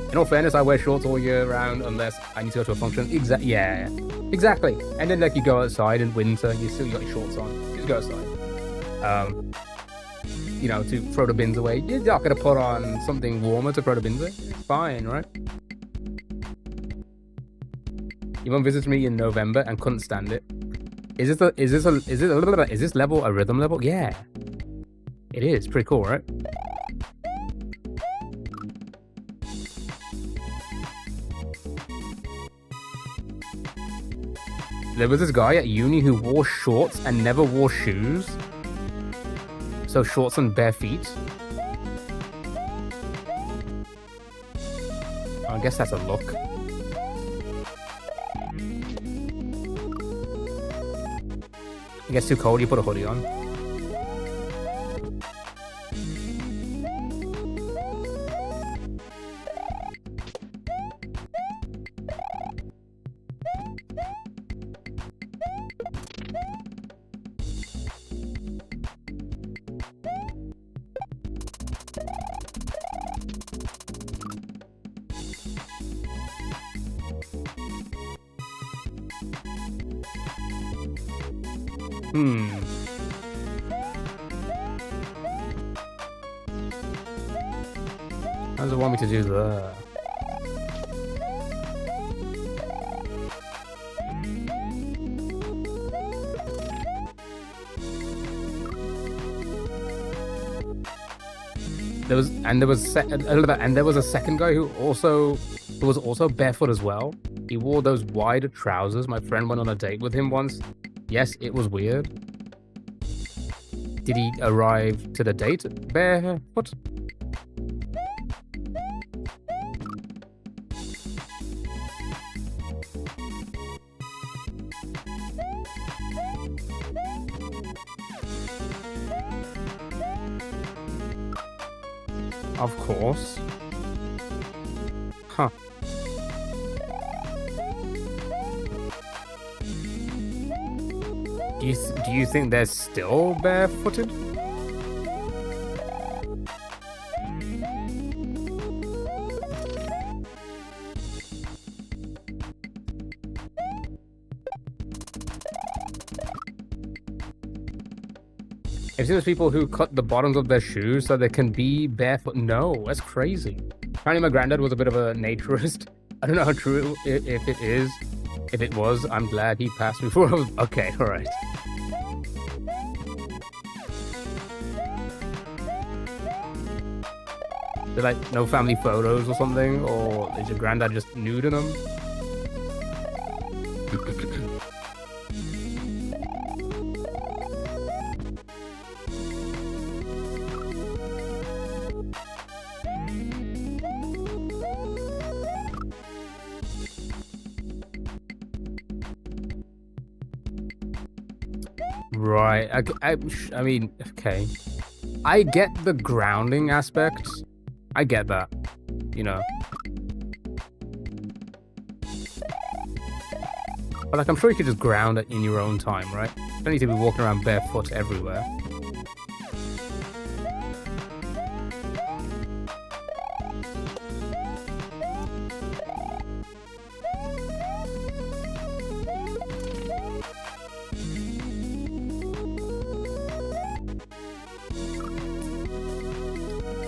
In all fairness, I wear shorts all year round unless I need to go to a function. Yeah, exactly. And then like you go outside in winter, you still got your shorts on. You just go outside. You know, to throw the bins away. You're not gonna put on something warmer to throw the bins away. It's fine, right? Your mom visited me in November and couldn't stand it. Is this level a rhythm level? Yeah. It is pretty cool, right? There was this guy at uni who wore shorts and never wore shoes. So shorts and bare feet. I guess that's a look. It gets too cold, you put a hoodie on. How does it want me to do that? There was a second guy who was also barefoot as well. He wore those wide trousers. My friend went on a date with him once. Yes, it was weird. Did he arrive to the date barefoot? Of course. Huh. Do you think they're still barefooted? I've seen those people who cut the bottoms of their shoes so they can be barefoot. No, that's crazy. Apparently my granddad was a bit of a naturist. I don't know how true if it is. If it was, I'm glad he passed before I was... Okay, alright. They're like no family photos or something? Or is your granddad just nude in them? Right. I mean, okay. I get the grounding aspect. I get that. You know. But like, I'm sure you could just ground it in your own time, right? You don't need to be walking around barefoot everywhere.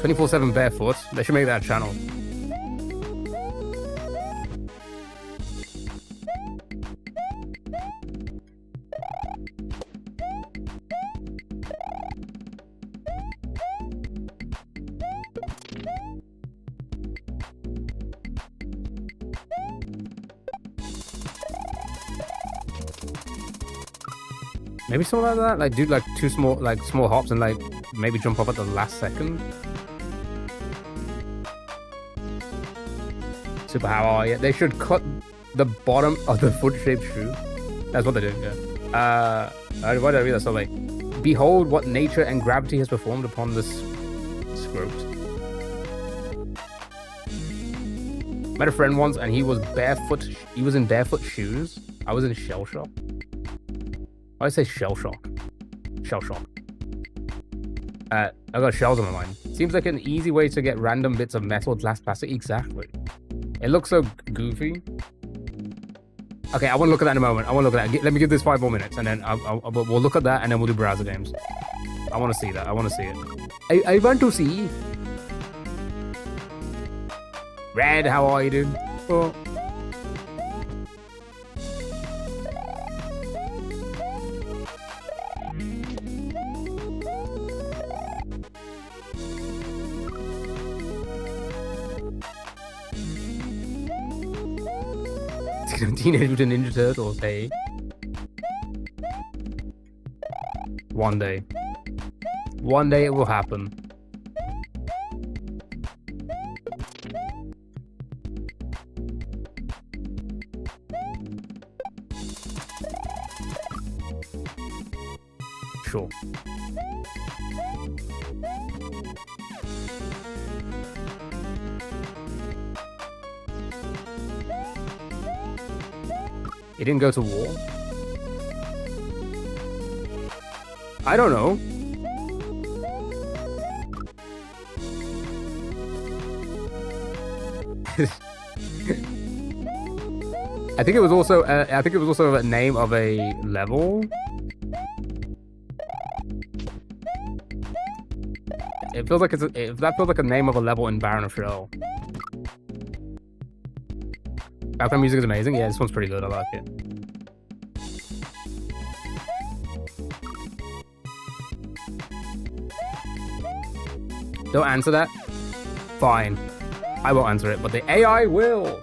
"24/7 barefoot." They should make that a channel. Maybe something like that. Like, do like small hops and like maybe jump off at the last second. Super, how are you? They should cut the bottom of the foot-shaped shoe. That's what they're doing, yeah. Why did I read that? So like, "Behold what nature and gravity has performed upon this scrote." Met a friend once and he was barefoot. He was in barefoot shoes. I was in shell shock. I say shell shock. Shell shock. I got shells on my mind. Seems like an easy way to get random bits of metal, glass, plastic. Exactly. It looks so goofy. Okay, I want to look at that in a moment. I want to look at that. Let me give this 5 more minutes, and then we'll look at that, and then we'll do browser games. I want to see that. I want to see it. I want to see. Red, how are you, dude? Oh. Teenage Mutant Ninja Turtles, hey. One day. One day it will happen. Sure. He didn't go to war? I don't know. I think it was also a name of a level. It feels like that feels like a name of a level in Baron of Shell. Background music is amazing. Yeah, this one's pretty good. I like it. Don't answer that? Fine. I won't answer it, but the AI will.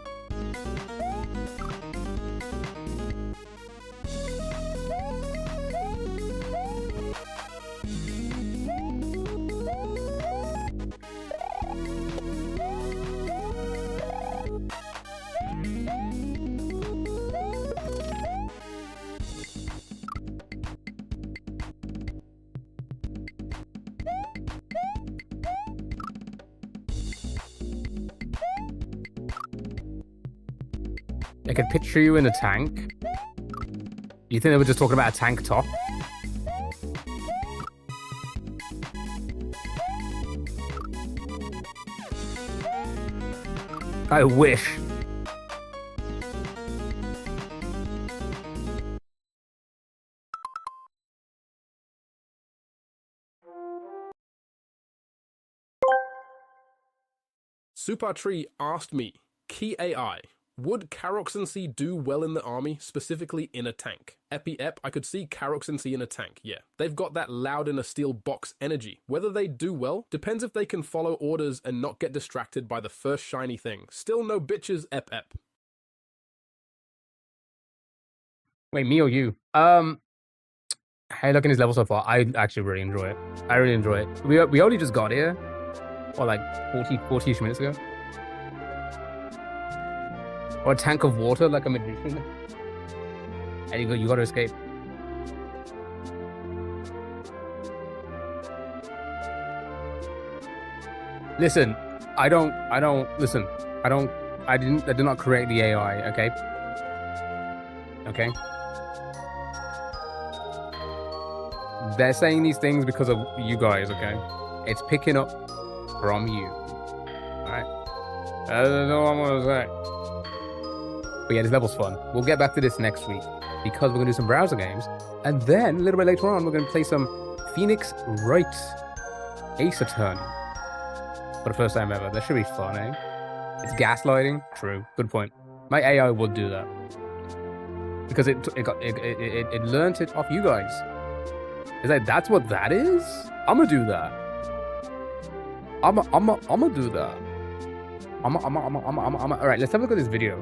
I could picture you in a tank. You think they were just talking about a tank top? I wish. Supertree asked me, key AI, would Caroxency do well in the army, specifically in a tank? Epi-Ep, I could see Caroxency in a tank, yeah. They've got that loud in a steel box energy. Whether they do well, depends if they can follow orders and not get distracted by the first shiny thing. Still no bitches, Ep-Ep. Wait, me or you? Hey, look at his level so far. I actually really enjoy it. I really enjoy it. We only just got here. Or like 40-ish minutes ago. Or a tank of water like a magician. And you gotta escape. Listen, I did not create the AI, okay? Okay? They're saying these things because of you guys, okay? It's picking up from you. Alright? I don't know what I'm gonna say. But yeah, this level's fun. We'll get back to this next week because we're gonna do some browser games. And then a little bit later on, we're gonna play some Phoenix Wright Ace Attorney. For the first time ever. That should be fun, eh? It's gaslighting. True. Good point. My AI would do that. Because it learned it off you guys. Is like that's what that is? I'ma do that. I'ma do that. Alright, let's have a look at this video.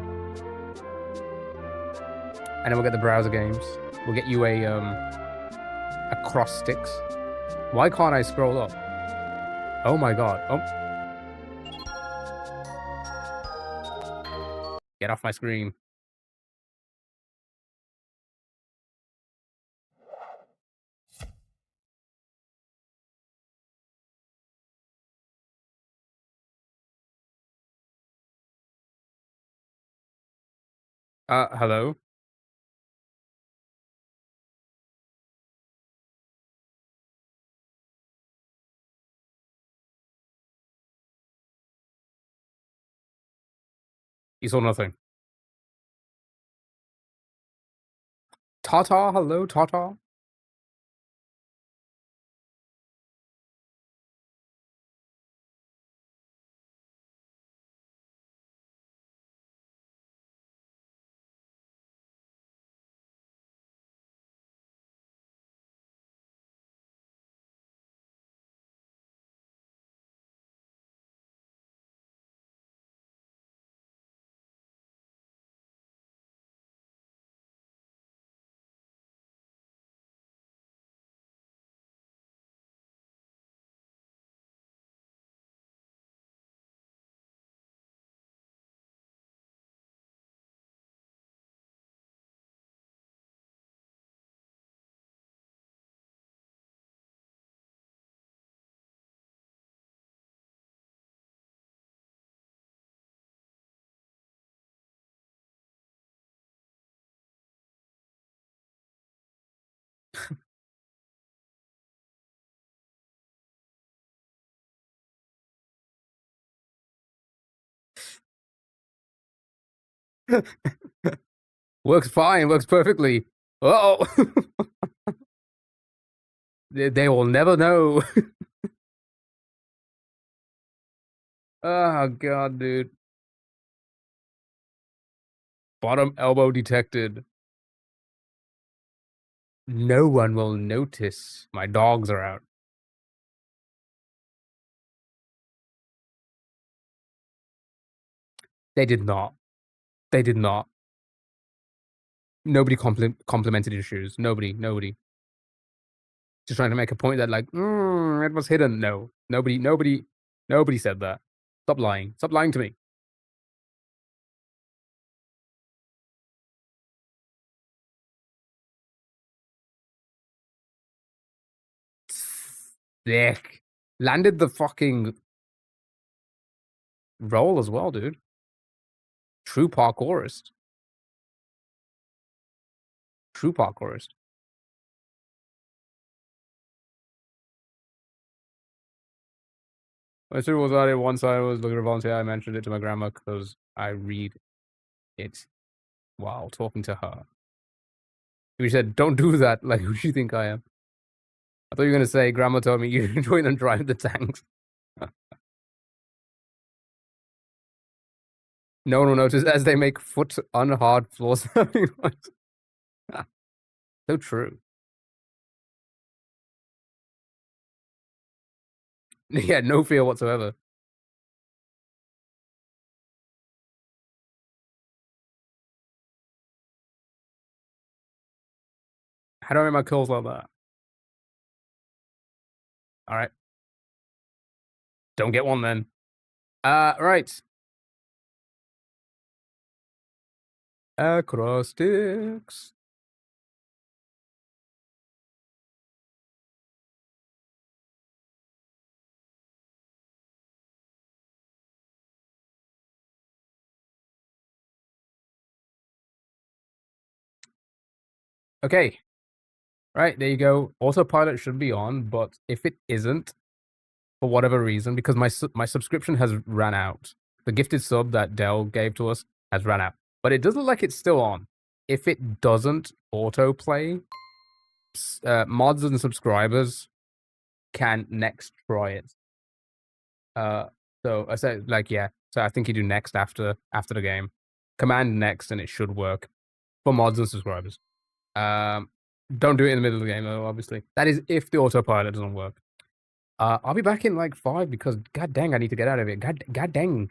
And then we'll get the browser games. We'll get you a cross sticks. Why can't I scroll up? Oh my god. Oh. Get off my screen. Hello? You saw nothing. Tata, hello, Tata. Works fine, works perfectly. Uh-oh. They will never know. Oh god, dude. Bottom elbow detected. No one will notice. My dogs are out. They did not. They did not. Nobody complimented your shoes. Nobody. Just trying to make a point that like, it was hidden. No. Nobody said that. Stop lying. Stop lying to me. Sick. Landed the fucking roll as well, dude. True parkourist. True parkourist. My sister was at it once. I was looking for volunteer. I mentioned it to my grandma because I read it while talking to her. We said, "Don't do that." Like, who do you think I am? I thought you were gonna say, "Grandma told me you join and drive the tanks." No one will notice as they make foot on hard floors. So true. Yeah, no fear whatsoever. How do I make my kills like that? All right, don't get one then. Right. Acrostics. Okay, right, there you go. Autopilot should be on, but if it isn't, for whatever reason, because my subscription has ran out. The gifted sub that Dell gave to us has ran out, but it does look like it's still on. If it doesn't autoplay, mods and subscribers can next try it. So I said like yeah. So I think you do next after the game. Command next, and it should work for mods and subscribers. Don't do it in the middle of the game though. Obviously, that is if the autopilot doesn't work. I'll be back in like 5 because god dang, I need to get out of it. God dang.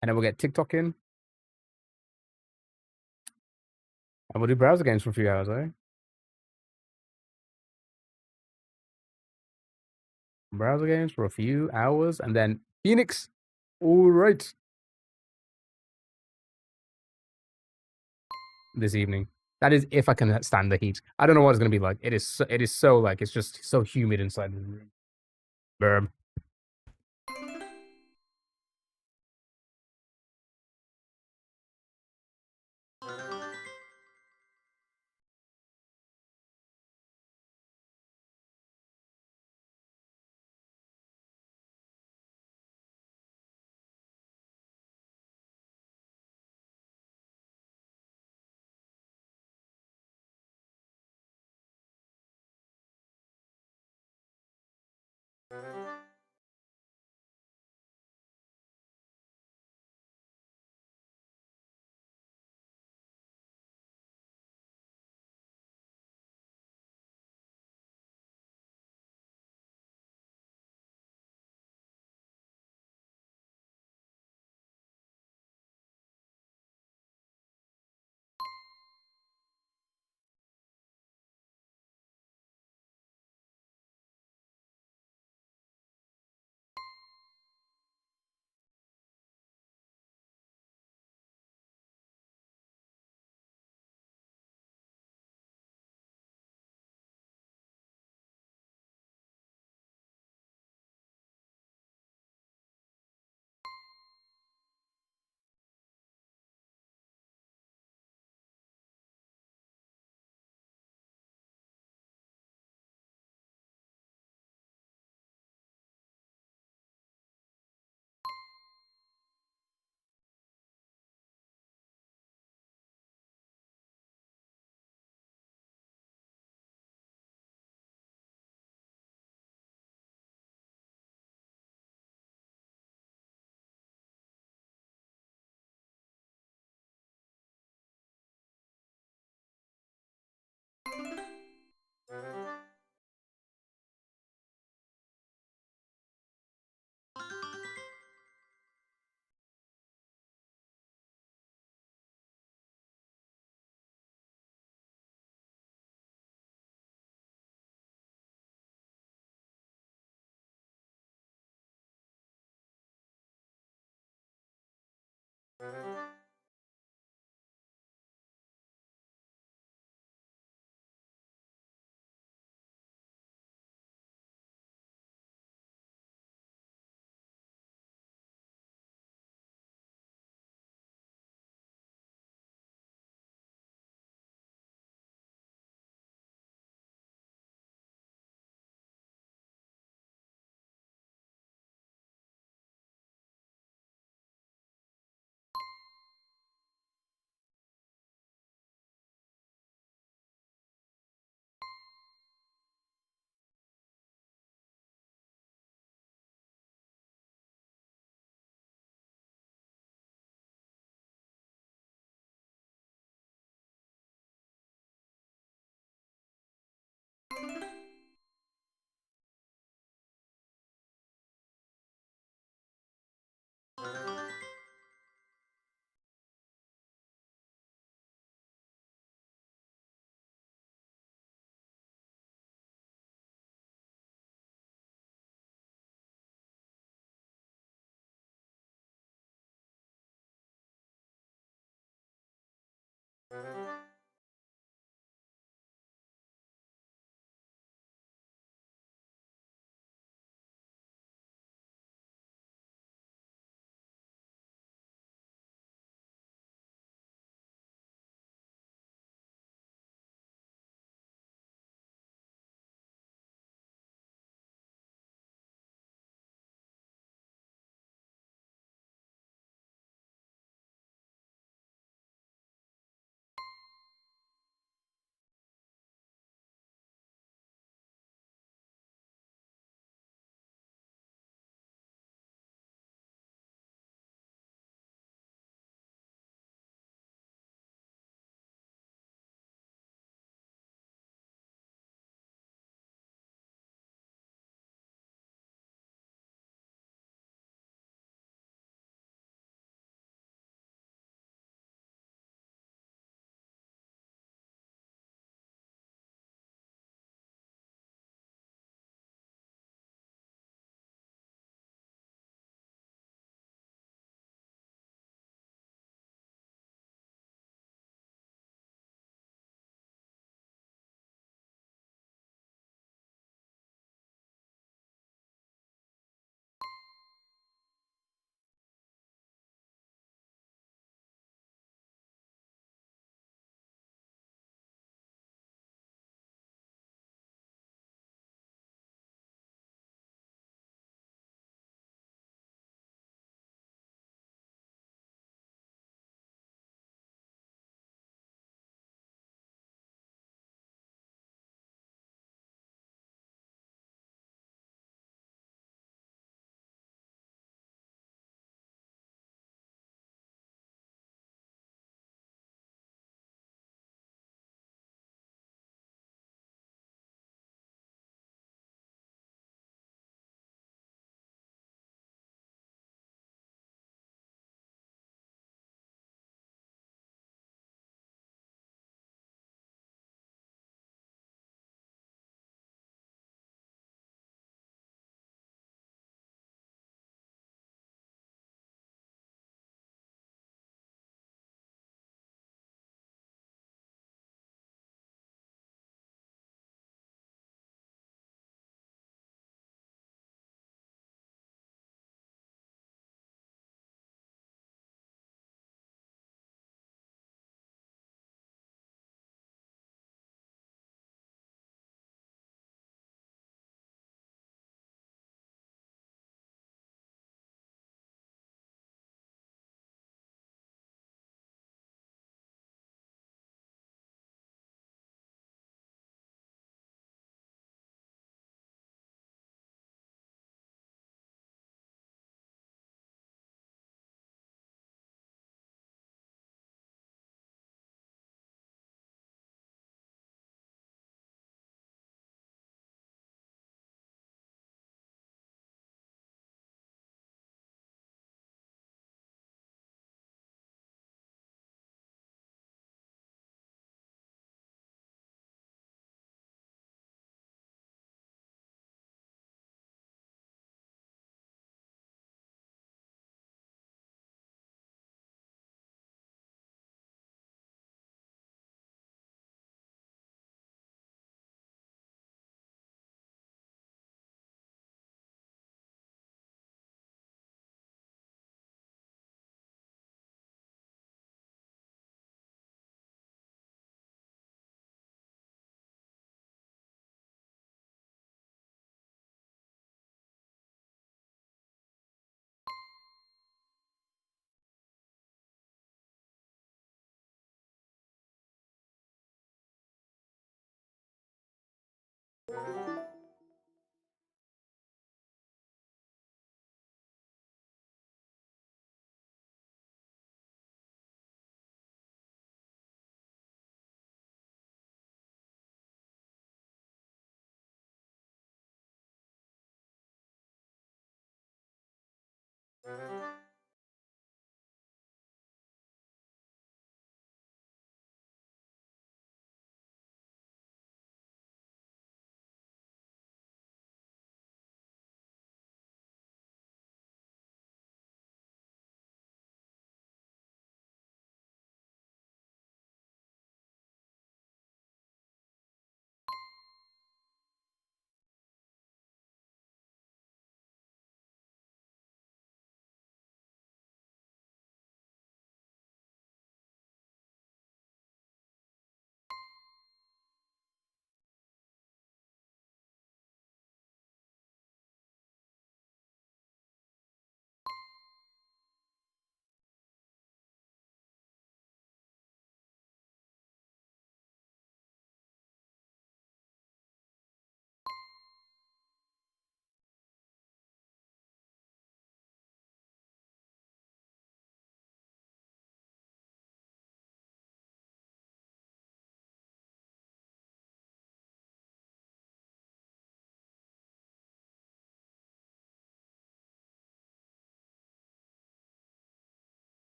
And then we'll get TikTok in. And we'll do browser games for a few hours, eh? Browser games for a few hours, and then Phoenix. All right. This evening. That is if I can stand the heat. I don't know what it's gonna be like. It is so like it's just so humid inside the room. Burb.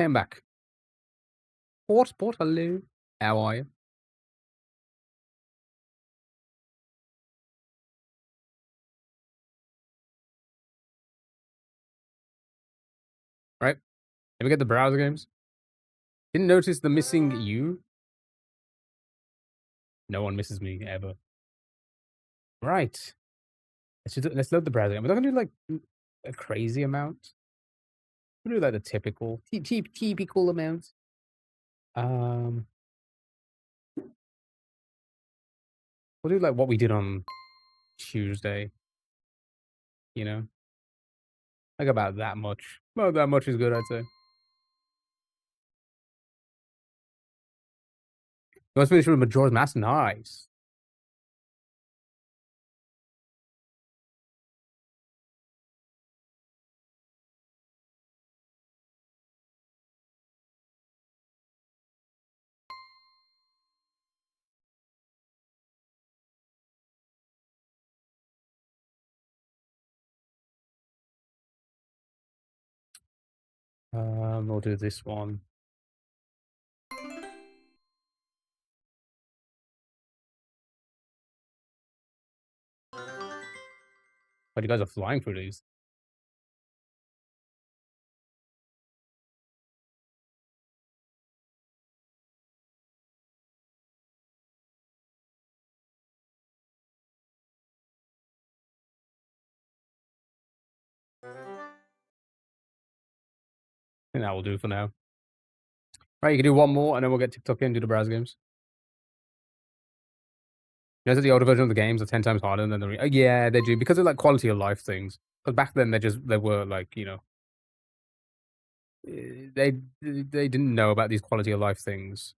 came back. Port, hello. How are you? Right. Let me get the browser games. Didn't notice the missing you. No one misses me ever. Right. Let's load the browser game. We're not gonna do like a crazy amount. We'll do like the typical typical amount. Um, we'll do like what we did on Tuesday. You know, like about that much. About that much is good, I'd say. Let's finish with Majora's Mask. Nice. We'll do this one. But you guys are flying through these. I think that will do for now. Right, you can do one more, and then we'll get TikTok in and do the browser games. You know that the older version of the games are 10 times harder than the yeah, they do because of like quality of life things. But back then they were like, you know, they didn't know about these quality of life things.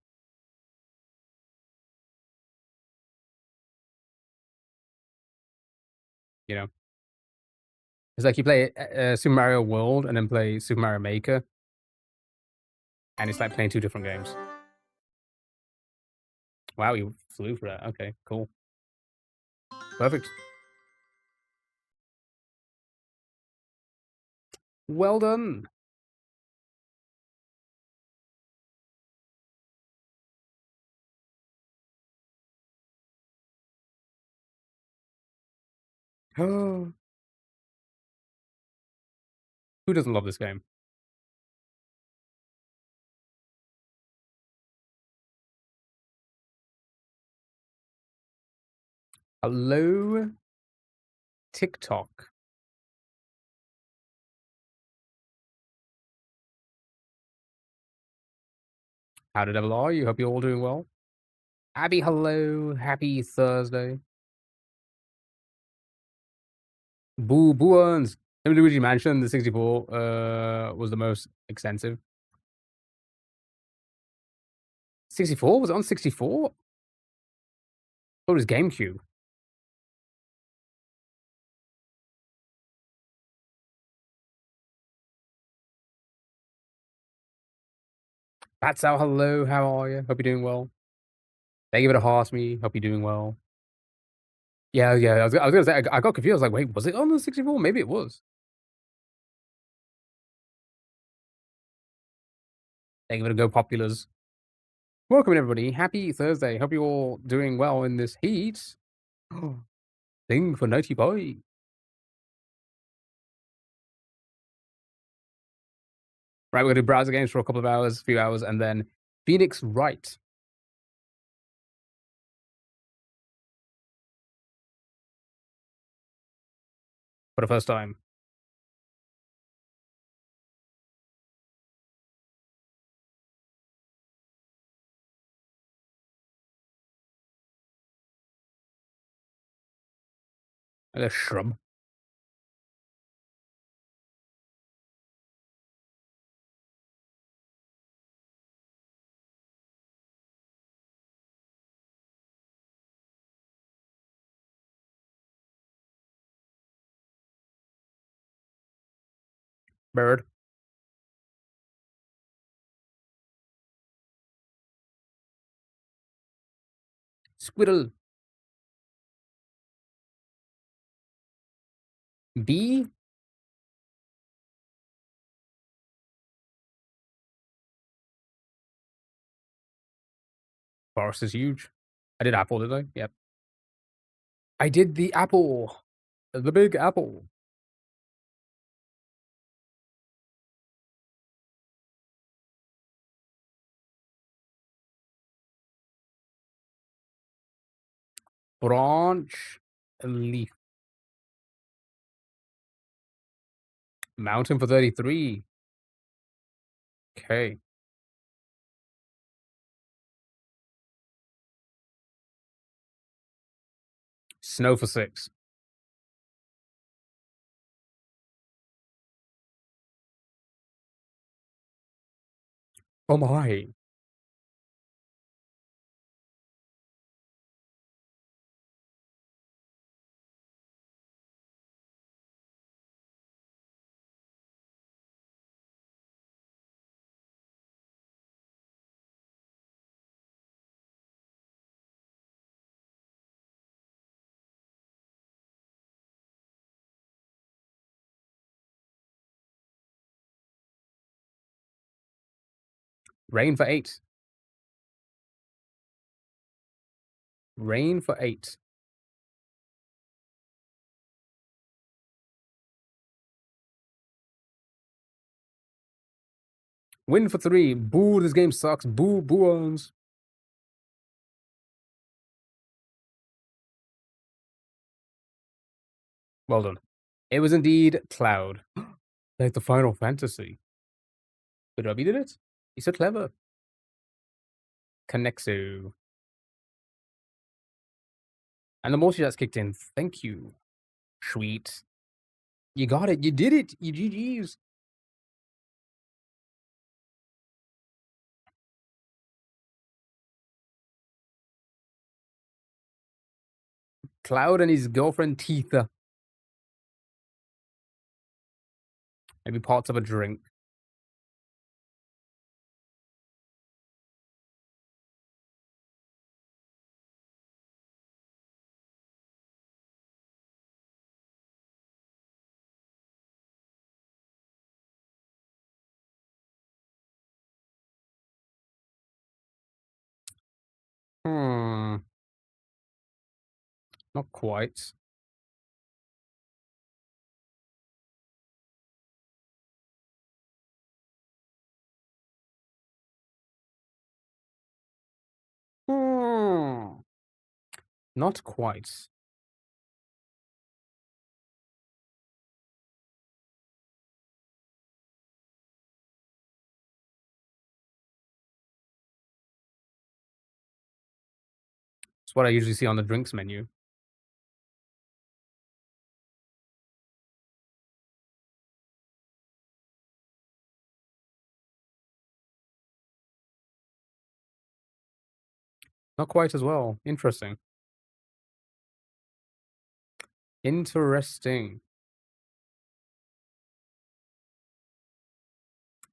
You know, it's like you play Super Mario World and then play Super Mario Maker, and it's like playing two different games. Wow, you flew for that. Okay, cool, perfect. Well done. Who doesn't love this game? Hello, TikTok. How the devil are you? Hope you're all doing well. Abby, hello. Happy Thursday. Boo Booans. Him Luigi Mansion, the 64, was the most extensive. 64? Was it on 64? Oh, it was GameCube. That's out. Hello. How are you? Hope you're doing well. Thank you for the heart me. Hope you're doing well. Yeah, yeah. I was gonna say I got confused. I was like, wait, was it on the 64? Maybe it was. Thank you for the go populars. Welcome everybody. Happy Thursday. Hope you're all doing well in this heat. Thing for Naughty Boy. Right, we're gonna do browser games for a couple of hours, few hours, and then Phoenix Wright for the first time. Like a shrub. Bird. Squirrel. Bee. Forest is huge. I did apple, did I? Yep. I did the apple. The big apple. Branch. Leaf. Mountain for 33. Okay. Snow for 6. Oh my. Rain for 8. Rain for 8. Win for 3. Boo, this game sucks. Boo, boo owns. Well done. It was indeed Cloud. Like the Final Fantasy. Good job, you did it. You're so clever. Connexo. And the multi-that's kicked in. Thank you. Sweet. You got it. You did it. You GG's. Cloud and his girlfriend Teetha. Maybe parts of a drink. Hmm. Not quite. Hmm. Not quite. It's what I usually see on the drinks menu. Not quite as well. Interesting. Interesting.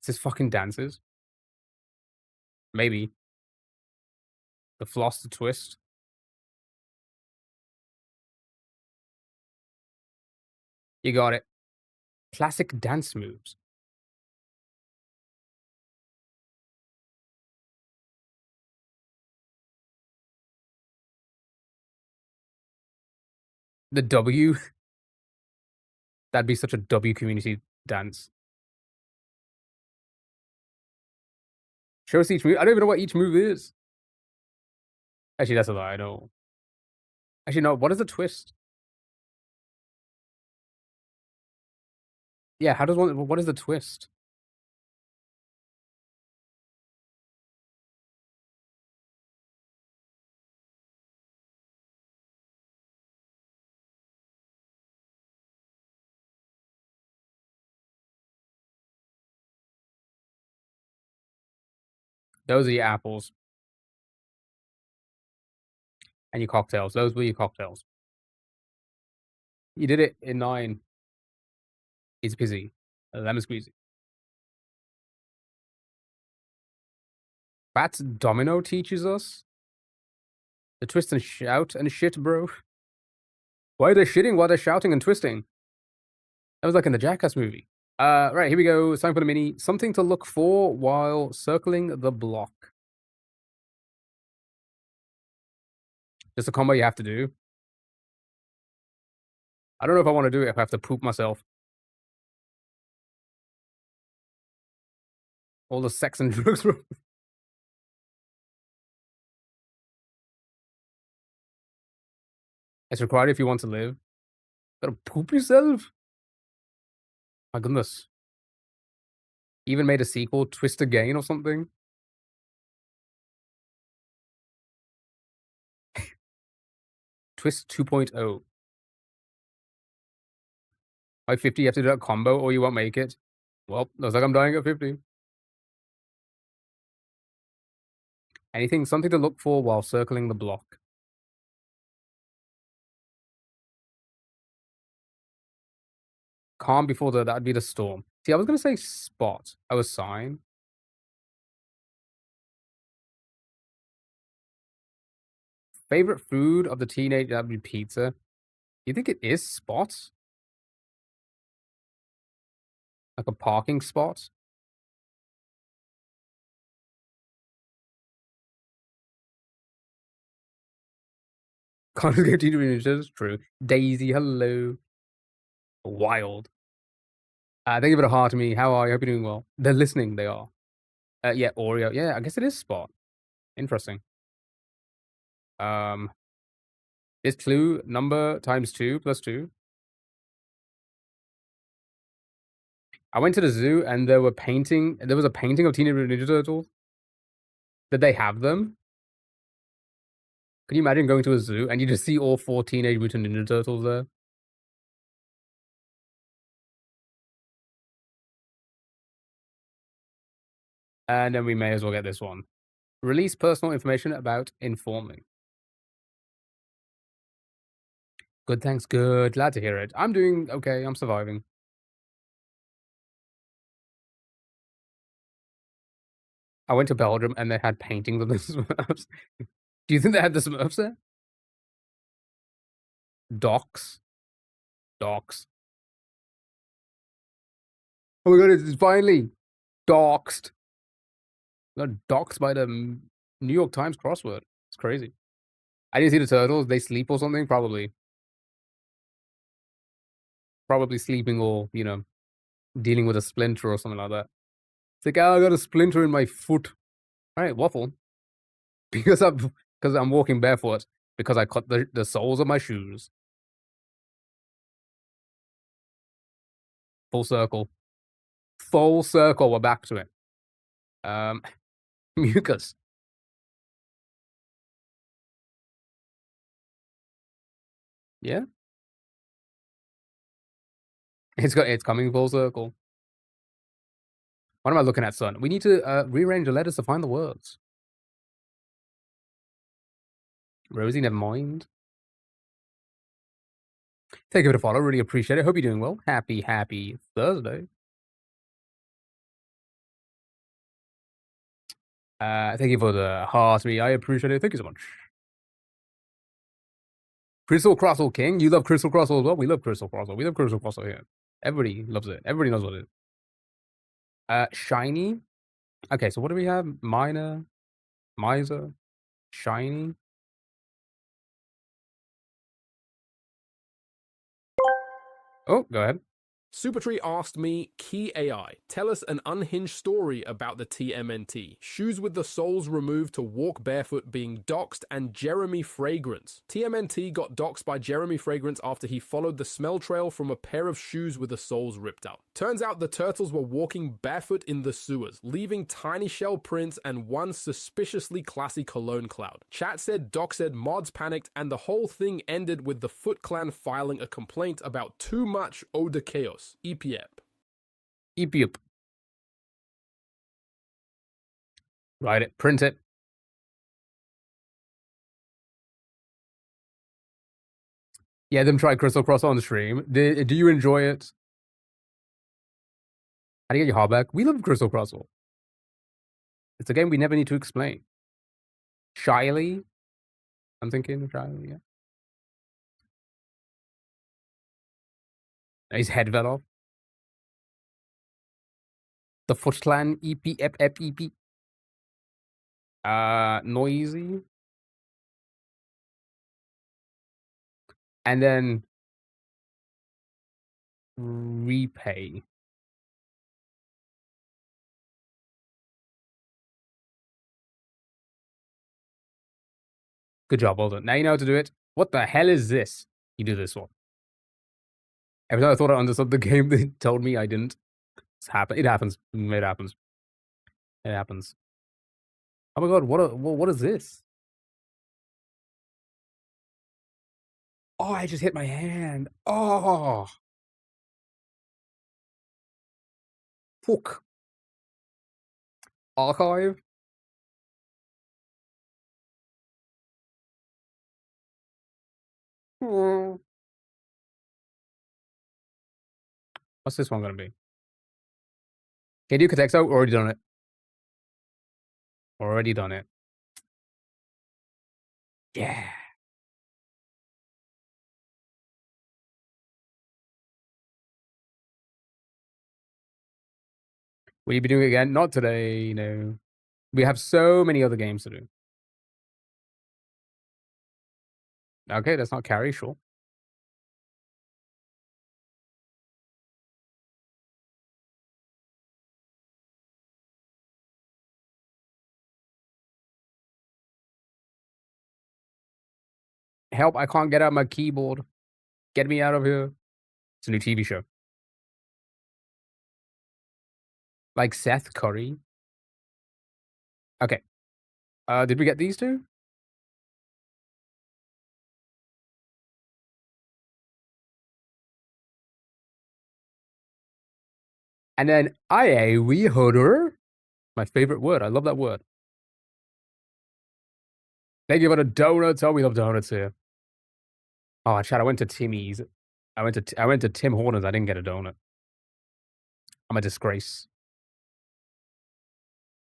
Is this fucking dances? Maybe. The floss, the twist. You got it. Classic dance moves. The W. That'd be such a W community dance. Show us each move. I don't even know what each move is. Actually, that's a lie. I know. Actually, no. What is the twist? Yeah, how does one? What is the twist? Those are your apples and your cocktails. Those were your cocktails. You did it in 9. Easy peasy. Lemon squeezy. Bats Domino teaches us the twist and shout and shit, bro. Why are they shitting while they're shouting and twisting? That was like in the Jackass movie. Right, here we go. It's time for the mini. Something to look for while circling the block. Just a combo you have to do. I don't know if I want to do it if I have to poop myself. All the sex and drugs. It's required if you want to live. Gotta poop yourself? My goodness. Even made a sequel, Twist Again or something. Twist 2.0. By 50, you have to do that combo or you won't make it. Well, looks like I'm dying at 50. Anything, something to look for while circling the block. Calm before that'd be the storm. See, I was gonna say spot. I was sign. Favorite food of the teenage, that'd be pizza. You think it is spot? Like a parking spot? Can't escape teenage ninjas. True. Daisy, hello. Wild. They give it a heart to me. How are you? Hope you're doing well. They're listening. They are. Yeah, Oreo. Yeah, I guess it is spot. Interesting. This clue number times 2 plus 2. I went to the zoo and there was a painting of Teenage Mutant Ninja Turtles. Did they have them? Can you imagine going to a zoo and you just see all 4 Teenage Mutant Ninja Turtles there? And then we may as well get this one. Release personal information about informing. Good, thanks. Good. Glad to hear it. I'm doing okay. I'm surviving. I went to Belgium and they had paintings of the Smurfs. Do you think they had the Smurfs there? Docs. Docs. Oh my god, it's finally doxed. Got doxed by the New York Times crossword. It's crazy. I didn't see the turtles. They sleep or something? Probably. Probably sleeping or, dealing with a splinter or something like that. It's like, oh, I got a splinter in my foot. All right, waffle. Because I'm walking barefoot because I cut the soles of my shoes. Full circle. Full circle. We're back to it. Mucus. Yeah. It's coming full circle. What am I looking at, son? We need to rearrange the letters to find the words. Rosie, never mind. Thank you for the follow. Really appreciate it. Hope you're doing well. Happy Thursday. Thank you for the heart. I appreciate it. Thank you so much. Crystal Crossel King. You love Crystal Crossel as well? We love Crystal Crossel. We love Crystal Crossel here. Everybody loves it. Everybody knows what it is. Shiny. Okay, so what do we have? Minor. Miser. Shiny. Oh, go ahead. Supertree asked me, Key AI, tell us an unhinged story about the TMNT. Shoes with the soles removed to walk barefoot being doxed, and Jeremy Fragrance. TMNT got doxed by Jeremy Fragrance after he followed the smell trail from a pair of shoes with the soles ripped out. Turns out the turtles were walking barefoot in the sewers, leaving tiny shell prints and one suspiciously classy cologne cloud. Chat said, Doc said, mods panicked, and the whole thing ended with the Foot Clan filing a complaint about too much odor chaos. EPEP. EPUP. Write it. Print it. Yeah, them try Crystal Cross on the stream. Do you enjoy it? How do you get your heart back? We love Crystal Crossel. It's a game we never need to explain. Shyly? I'm thinking Shyly, yeah. His head fell off. The Foot Clan EP. Noisy. and then repay. Good job, well done. Now you know how to do it. What the hell is this? You do this one. Every time I thought I understood the game, they told me I didn't. It happens. It happens. It happens. Oh my god, what is this? Oh, I just hit my hand. Oh, fuck. Archive. What's this one gonna be? Can you do Catexo? Already done it. Already done it. Yeah. Will you be doing it again? Not today, no. We have so many other games to do. Okay, that's not carry, sure. Help, I can't get out my keyboard. Get me out of here. It's a new TV show. Like Seth Curry. Okay. Did we get these two? And then we Hodor. My favorite word. I love that word. Thank you for the donuts. Oh, we love donuts here. Oh, chat. I went to Timmy's. I went to Tim Hortons. I didn't get a donut. I'm a disgrace.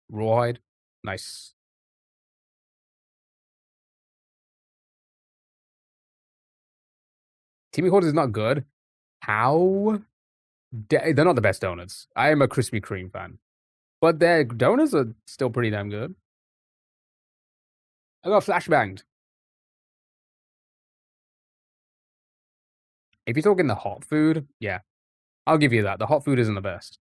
Rawhide. Nice. Timmy Hortons is not good. How? They're not the best donuts. I am a Krispy Kreme fan. But their donuts are still pretty damn good. I got flashbanged. If you're talking the hot food, yeah. I'll give you that. The hot food isn't the best.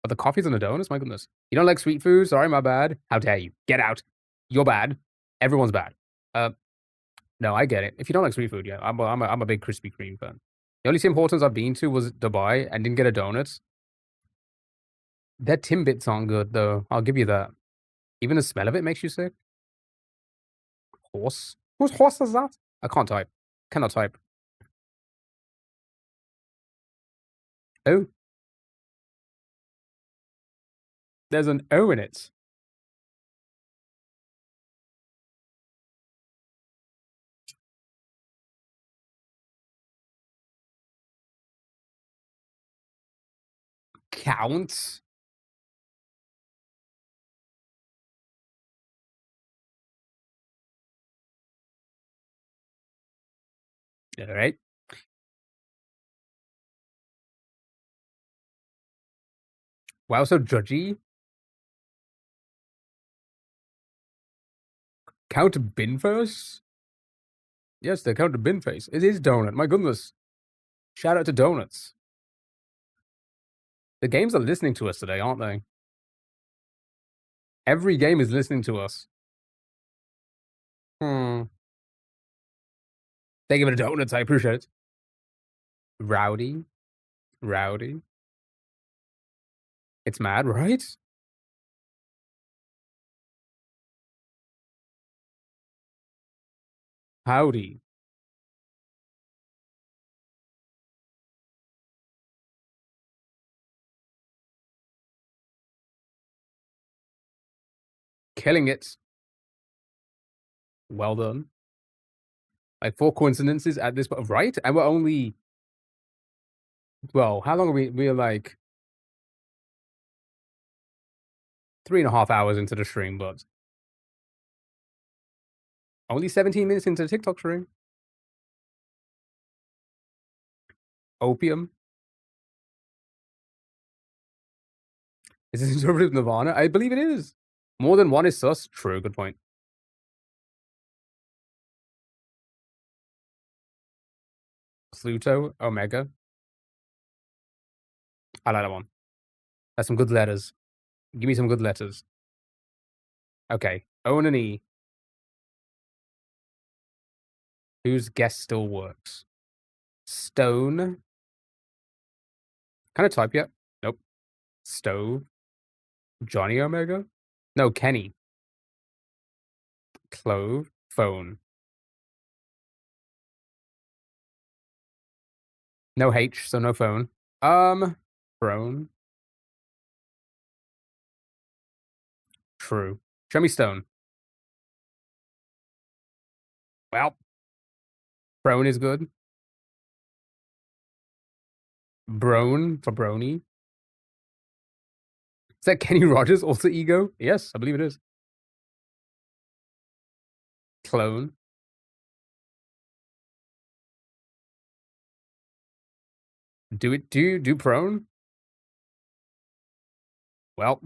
But the coffees and the donuts, my goodness. You don't like sweet food? Sorry, my bad. How dare you? Get out. You're bad. Everyone's bad. No, I get it. If you don't like sweet food, yeah, I'm a big Krispy Kreme fan. The only Tim Hortons I've been to was Dubai and didn't get a donut. Their Timbits aren't good though. I'll give you that. Even the smell of it makes you sick. Horse? Whose horse is that? I can't type. Cannot type. Oh. There's an O in it. Count? Alright. Wow, so judgy. Count bin first? Yes, they count the bin face. It is donut. My goodness. Shout out to donuts. The games are listening to us today, aren't they? Every game is listening to us. Thank you for the donuts. I appreciate it. Rowdy. Rowdy. It's mad, right? Howdy. Killing it. Well done. Like 4 coincidences at this point, right? And we're only, well, how long are we? We're like 3.5 hours into the stream, but only 17 minutes into the TikTok stream. Opium. Is this interpretive Nirvana? I believe it is. More than one is sus. True, good point. Fluto, Omega. I like that one. That's some good letters. Give me some good letters. Okay. O and an E. Whose guess still works? Stone. Can I type yet? Nope. Stove. Johnny Omega? No, Kenny. Clove. Phone. No H, so no phone. Throne. True. Show me stone. Well, throne is good. Brone for brony. Is that Kenny Rogers alter ego? Yes, I believe it is. Clone. Do prone? Well.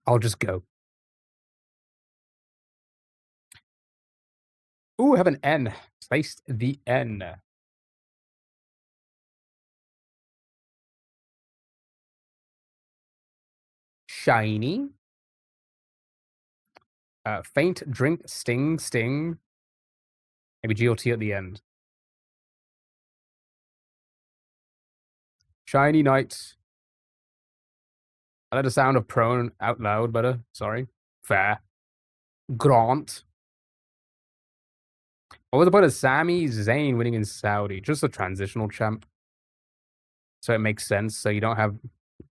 I'll just go. Ooh, I have an N. Placed the N. Shiny. Faint, drink, sting, sting. Maybe GOT at the end. Shiny Knight. I let the sound of prone out loud better. Sorry. Fair. Grant. What was the point of Sami Zayn winning in Saudi? Just a transitional champ. So it makes sense. So you don't have,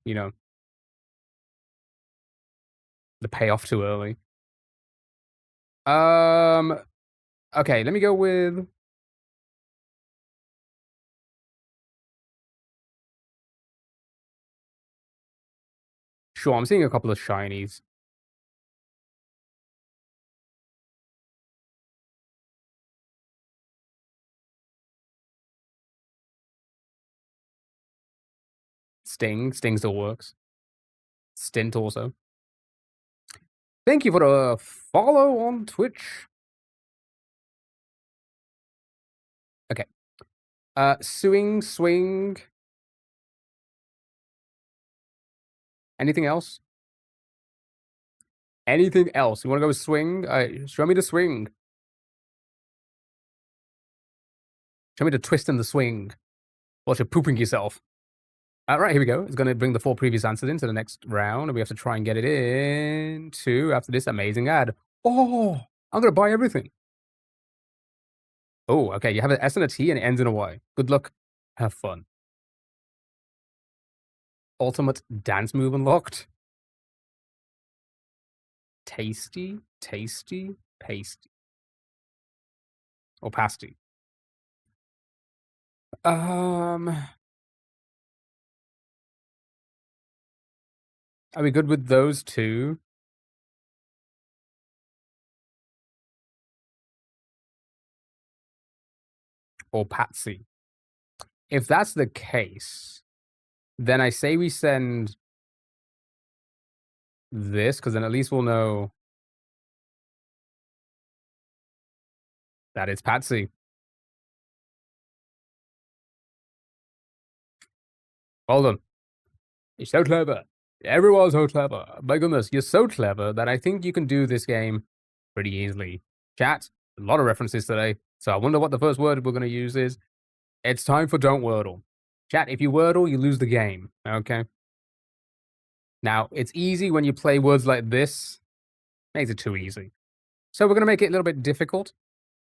you know, the payoff too early. Okay, let me go with sure, I'm seeing a couple of shinies. Sting still works. Stint also. Thank you for the follow on Twitch. Okay. Swing. Anything else? Anything else? You want to go with swing? Show me the swing. Show me the twist and the swing. Whilst you're pooping yourself. Alright, here we go. It's going to bring the 4 previous answers into the next round, and we have to try and get it into after this amazing ad. Oh, I'm going to buy everything. Oh, okay. You have an S and a T, and it ends in a Y. Good luck. Have fun. Ultimate dance move unlocked. Tasty, pasty. Or pasty. Are we good with those two? Or Patsy? If that's the case, then I say we send this, because then at least we'll know that it's Patsy. Well done. You're so clever. Everyone's so clever. My goodness, you're so clever that I think you can do this game pretty easily. Chat, a lot of references today, so I wonder what the first word we're going to use is. It's time for Don't Wordle. Chat, if you Wordle, you lose the game, okay? Now, it's easy when you play words like this. Makes it too easy. So we're going to make it a little bit difficult.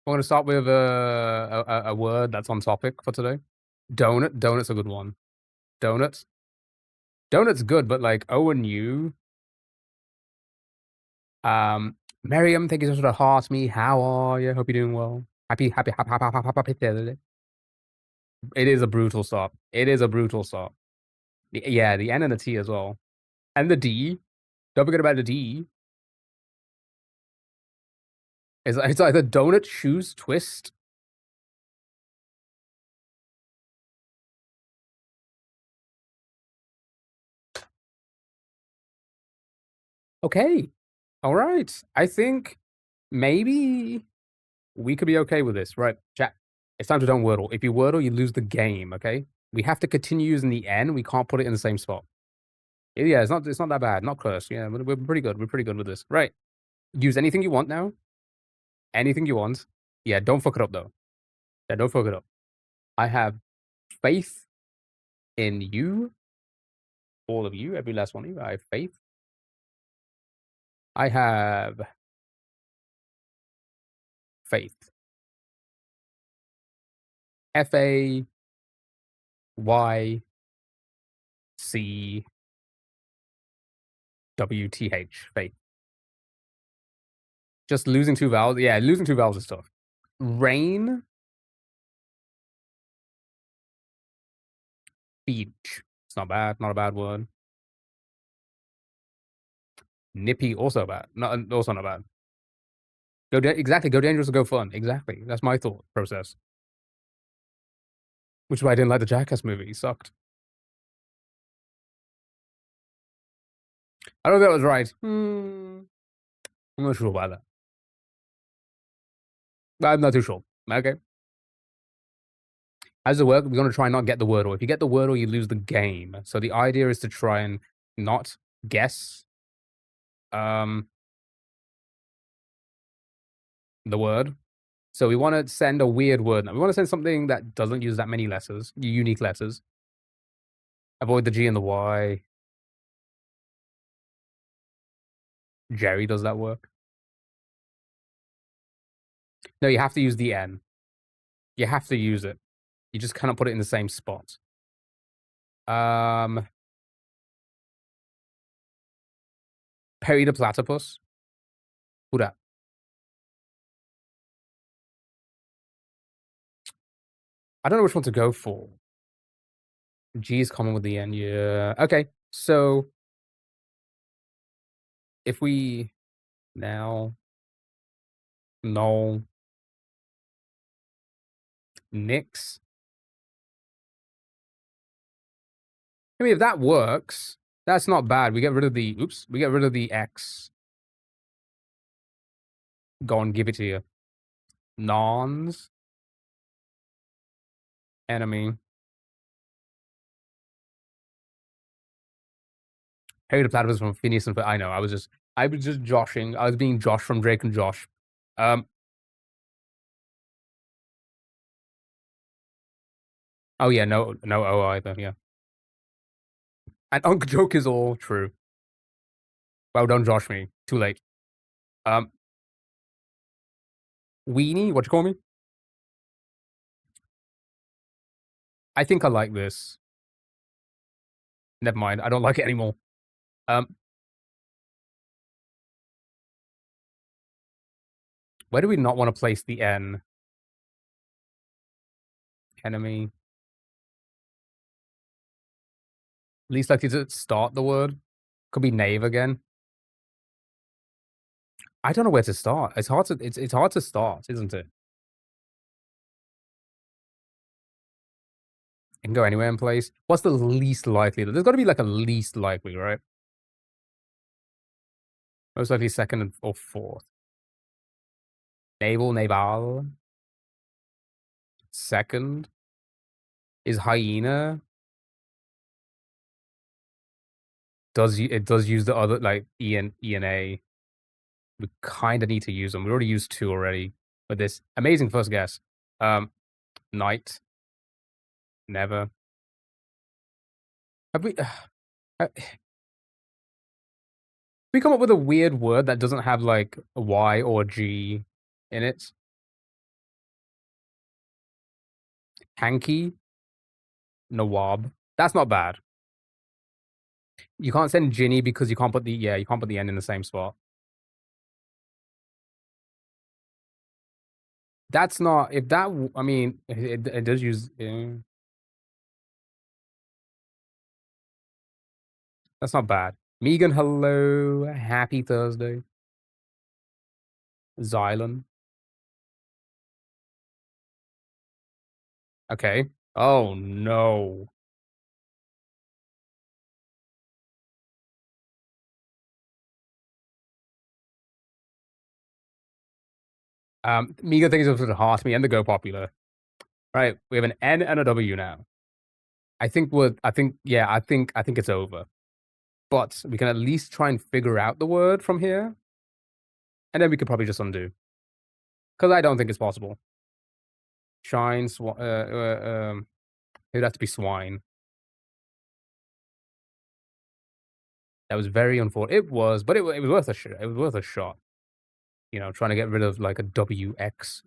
We're going to start with a word that's on topic for today. Donut. Donut's a good one. Donut. Donut's good, but like O and U. Miriam, thank you so much for the heart me. How are you? Hope you're doing well. Happy Thursday. It is a brutal stop. It is a brutal stop. Yeah, the N and the T as well. And the D. Don't forget about the D. It's either donut, shoes, twist. Okay. All right. I think maybe we could be okay with this, right? Chat. It's time to don't wordle. If you wordle, you lose the game. Okay. We have to continue using the N. We can't put it in the same spot. Yeah, it's not. It's not that bad. Not cursed. Yeah, we're pretty good. We're pretty good with this. Right. Use anything you want now. Anything you want. Yeah. Don't fuck it up though. Yeah. Don't fuck it up. I have faith in you. All of you. Every last one of you. I have faith. I have faith. FAYC. WTH. Faith. Just losing two vowels. Yeah, losing two vowels is tough. Rain. Beach. It's not bad. Not a bad word. Nippy. Also bad. Not also not bad. Exactly. Go dangerous or go fun. Exactly. That's my thought process. Which is why I didn't like the Jackass movie. He sucked. I don't know if that was right. I'm not sure about that. I'm not too sure. Okay. How does it work? We're going to try and not get the wordle. If you get the wordle, you lose the game. So the idea is to try and not guess the word. So we want to send a weird word. We want to send something that doesn't use that many letters, unique letters. Avoid the G and the Y. Jerry, does that work? No, you have to use the N. You have to use it. You just cannot put it in the same spot. Perry the Platypus. Who that? I don't know which one to go for. G is common with the N. Yeah. Okay. So if we now no Nix. I mean, if that works, that's not bad. We get rid of the we get rid of the X. Go and give it to you. Nons. Enemy. Harry the Platypus from Phineas and I know. I was just joshing. I was being Josh from Drake and Josh. Oh yeah, no O either. Yeah. And Uncle Joke is all true. Well, don't josh me. Too late. Weenie, what you call me? I think I like this. Never mind. I don't like it anymore. Where do we not want to place the N? Enemy. Least likely to start the word. Could be knave again. I don't know where to start. It's hard to it's hard to start, isn't it? It can go anywhere in place. What's the least likely? There's got to be like a least likely, right? Most likely second or fourth. Naval, naval. Second is hyena. It does use the other like E and A. We kind of need to use them. We already used two already with this amazing first guess. Night. Never. Have we? We come up with a weird word that doesn't have like a Y or a G in it. Hanky. Nawab. That's not bad. You can't send Ginny because you can't put the you can't put the N in the same spot. That's not if that. I mean, it does use. That's not bad. Megan, hello. Happy Thursday. Xylem. Okay. Oh no. Meager things are sort of heart me and the Go popular. Right, we have an N and a W now. I think it's over. But we can at least try and figure out the word from here. And then we could probably just undo. Because I don't think it's possible. Shine, it'd have to be swine. That was very unfortunate. It was, but it was worth a shot. It was worth a shot. You know, trying to get rid of like a WXZ.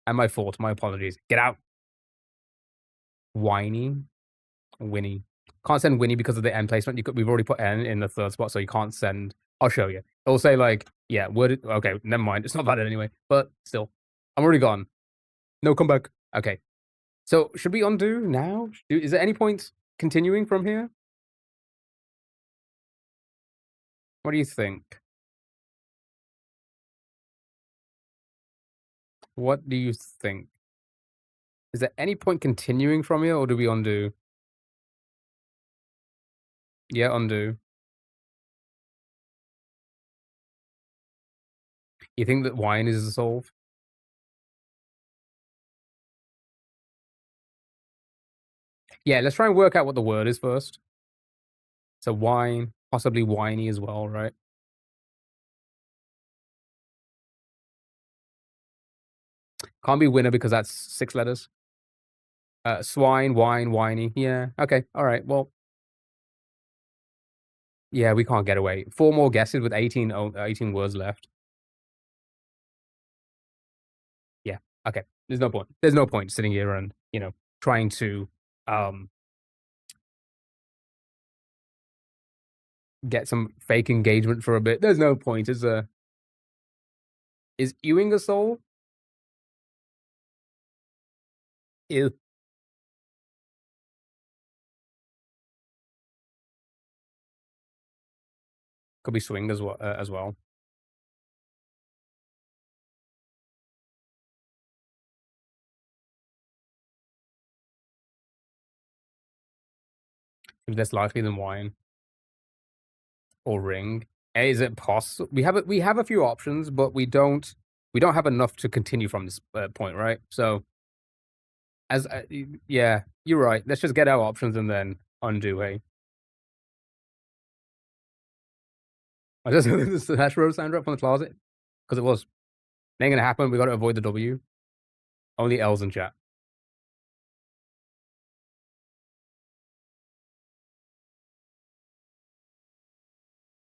And my fault. My apologies. Get out. Whiny. Winnie. Can't send Winnie because of the N placement. We've already put N in the third spot, so you can't send. I'll show you. It'll say like, yeah, word. Okay, never mind. It's not valid anyway. But still, I'm already gone. No comeback. Okay. So should we undo now? Is there any point continuing from here? What do you think? What do you think? Is there any point continuing from here, or do we undo? Yeah, undo. You think that wine is a solve? Yeah, let's try and work out what the word is first. So wine, possibly whiny as well, right? Can't be winner because that's 6 letters. Swine, wine, whiny. Yeah, okay, all right, well. Yeah, we can't get away. 4 more guesses with 18 words left. Yeah, okay. There's no point. There's no point sitting here and, you know, trying to get some fake engagement for a bit. There's no point. Is Ewing a soul? Ew. Could be swing as well. If less likely than wine or ring. Is it possible? We have a few options, but we don't have enough to continue from this point, right? So, as yeah, you're right. Let's just get our options and then undo. Hey, I just this the hash road sound drop from the closet because it was. Ain't gonna happen. We got to avoid the W. Only L's in chat.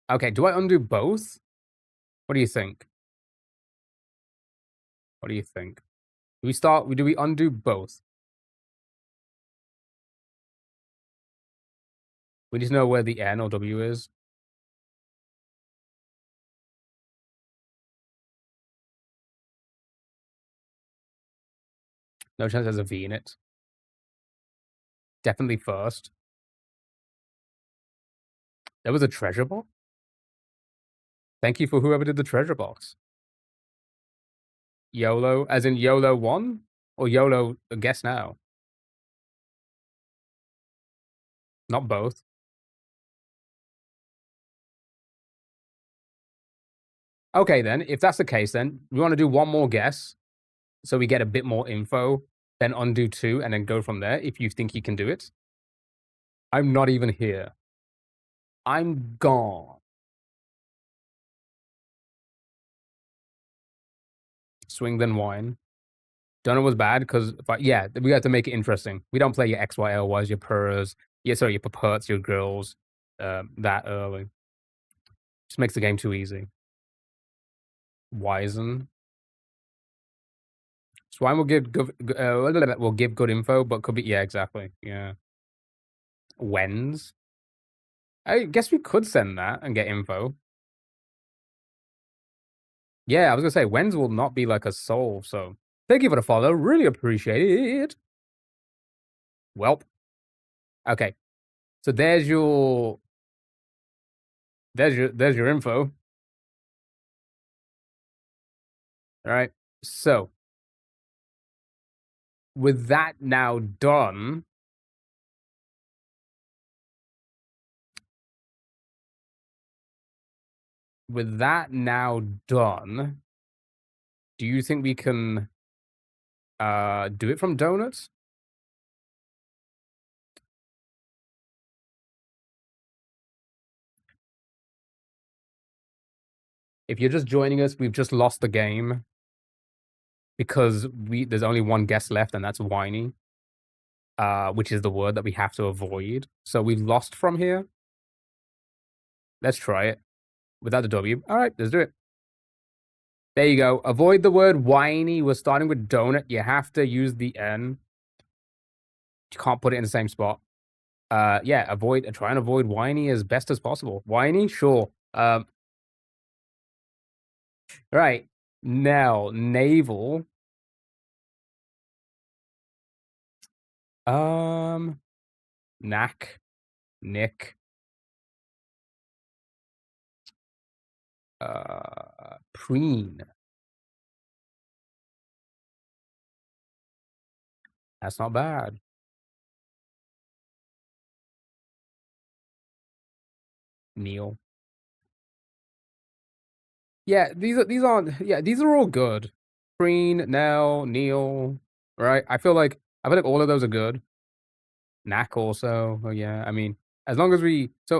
Okay, do I undo both? What do you think? What do you think? Do we undo both? We need to know where the N or W is. No chance there's a V in it. Definitely first. There was a treasure box? Thank you for whoever did the treasure box. YOLO, as in YOLO 1? Or YOLO, guess now? Not both. Okay, then. If that's the case, then we want to do one more guess so we get a bit more info, then undo 2, and then go from there if you think you can do it. I'm not even here. I'm gone. Swing then wine. Donut was bad because, yeah, we have to make it interesting. We don't play your XYLYs, your purrs, your perperts, your girls that early. Just makes the game too easy. Wizen. Swine will give good info, but could be, yeah, exactly. Yeah. Wens. I guess we could send that and get info. Yeah, I was gonna say Wens will not be like a soul, so thank you for the follow. Really appreciate it. Welp. Okay. So there's your info. All right. So with that now done, Do you think we can do it from donuts? If you're just joining us, we've just lost the game because there's only one guest left, and that's whiny, which is the word that we have to avoid. So we've lost from here. Let's try it without the W. All right, let's do it. There you go. Avoid the word whiny. We're starting with donut. You have to use the N. You can't put it in the same spot. Yeah, try and avoid whiny as best as possible. Whiny, sure. Right. Now, navel. Knack, Nick, preen. That's not bad. Neil. Yeah, these aren't. Yeah, these are all good. Preen, Nell, Neil. Right. I feel like all of those are good. Knack also. Oh yeah. I mean, as long as we. So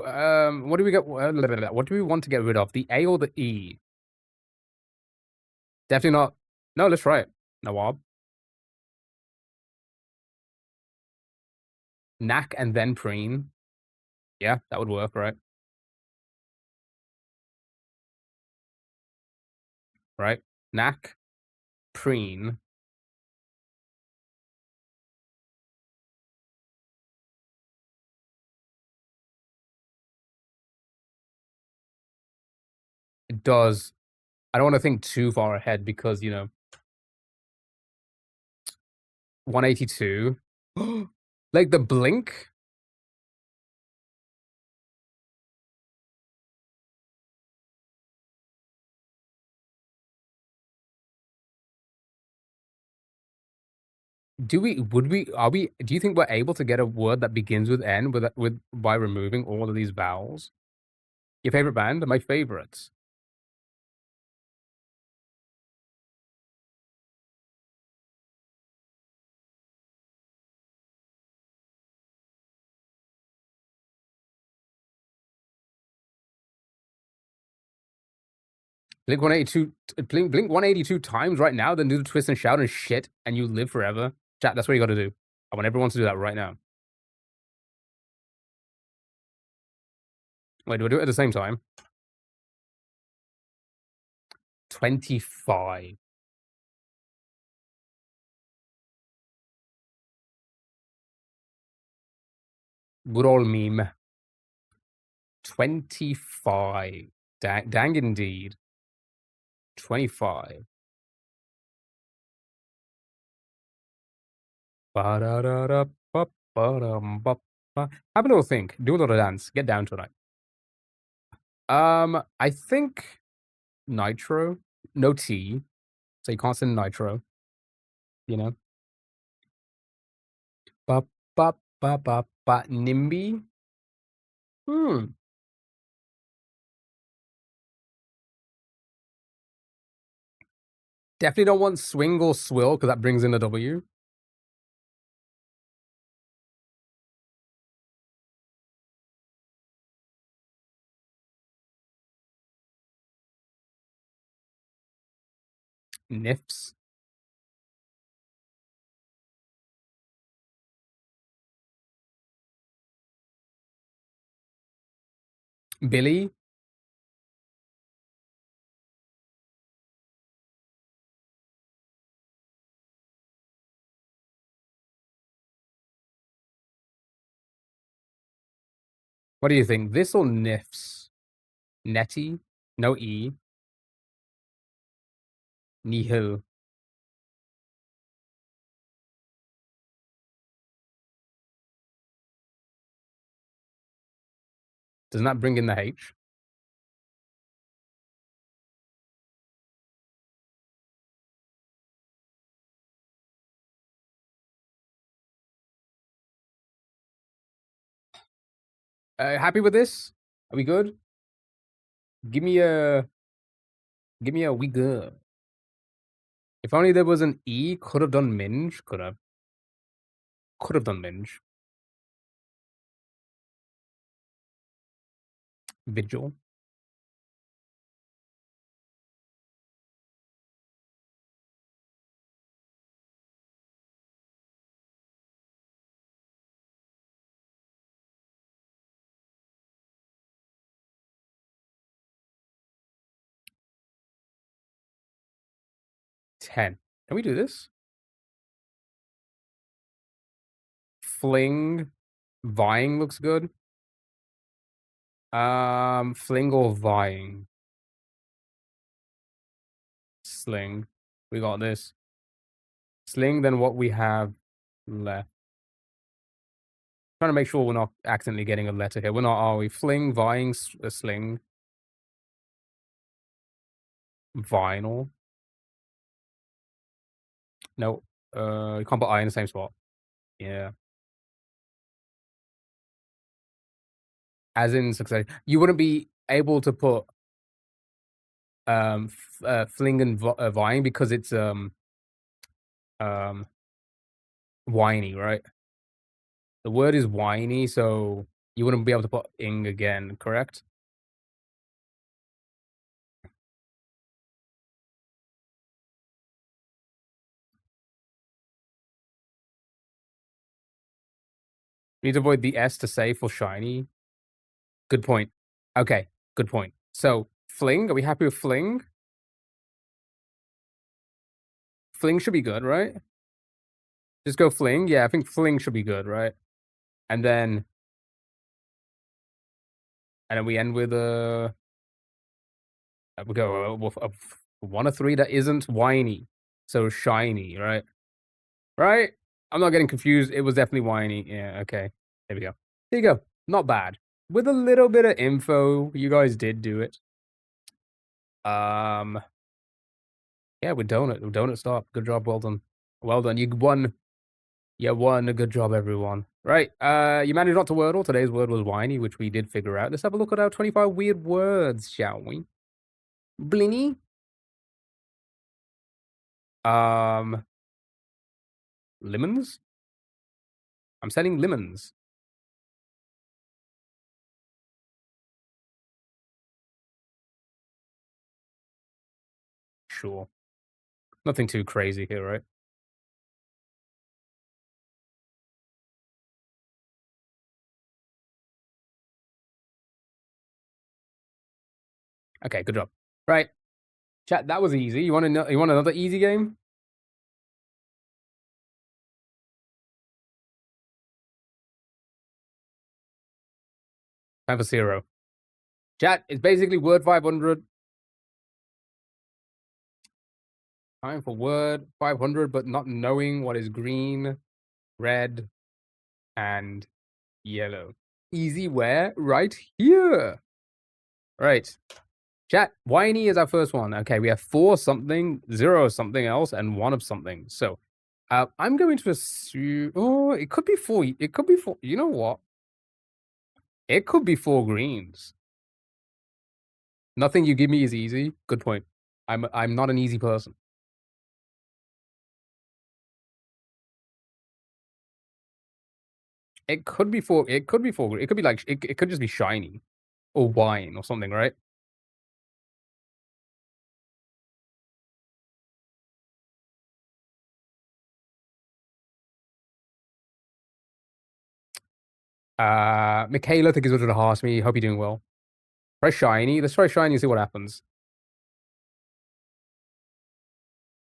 what do we get? What do we want to get rid of? The A or the E? Definitely not. No, let's try it. Nawab. Knack and then preen. Yeah, that would work, right? Right. Knack, preen. It does. I don't want to think too far ahead because 182. Like the blink. Do you think we're able to get a word that begins with N with by removing all of these vowels? Your favorite band? My favorites. Blink 182 Blink 182 times right now, then do the twist and shout and shit and you live forever. Chat, that's what you gotta do. I want everyone to do that right now. Wait, do I do it at the same time? 25. Good old meme. 25. Dang indeed. 25. Ba-da-da-da-ba-ba-dum-ba-ba. Have a little think. Do a little dance. Get down to it. I think nitro. No T. So you can't send nitro. You know? Ba-ba-ba-ba-ba. NIMBY? Hmm. Definitely don't want swing or swill because that brings in a W. Nifs. Billy. What do you think? This or Nifs? Netty? No E. Nihil. Doesn't that bring in the H? Happy with this? Are we good? Give me a we good. If only there was an E, could have done minge. Could have. Could have done minge. Vigil. Ten. Can we do this? Fling. Vying looks good. Fling or vying? Sling. We got this. Sling, then what we have left. Trying to make sure we're not accidentally getting a letter here. We're not, are we? Fling, vying, sling. Vinyl. No. You can't put I in the same spot. Yeah. As in success. You wouldn't be able to put fling and vying because it's whiny, right? The word is whiny, so you wouldn't be able to put ing again, correct? You need to avoid the S to say for shiny. Good point. Okay, good point. So fling, are we happy with fling? Fling should be good, right? Just go fling. Yeah, I think fling should be good, right? And then we end with we go with a 1 of 3 that isn't whiny. So shiny, right? Right? I'm not getting confused. It was definitely whiny. Yeah, okay. There we go. There you go. Not bad. With a little bit of info, you guys did do it. Yeah, with donut. Donut stop. Good job. Well done. Well done. You won. You won. Good job, everyone. Right. You managed not to wordle. Today's word was whiny, which we did figure out. Let's have a look at our 25 weird words, shall we? Blinny. Lemons? I'm selling lemons. Sure. Nothing too crazy here, right? Okay, good job. Right. Chat, that was easy. You want another easy game? Time for 0. Chat, it's basically word 500. Time for word 500, but not knowing what is green, red, and yellow. Easy where? Right here. Right. Chat, whiny is our first one. Okay, we have 4 something, 0 something else, and 1 of something. So, I'm going to assume... Oh, it could be 4. It could be 4. You know what? It could be 4 greens. Nothing you give me is easy. Good point. I'm not an easy person. It could be 4. It could be 4. It could be like... It could just be shiny. Or wine or something, right? Michaela, thank you so much for ask me. Hope you're doing well. Try shiny. Let's try shiny and see what happens.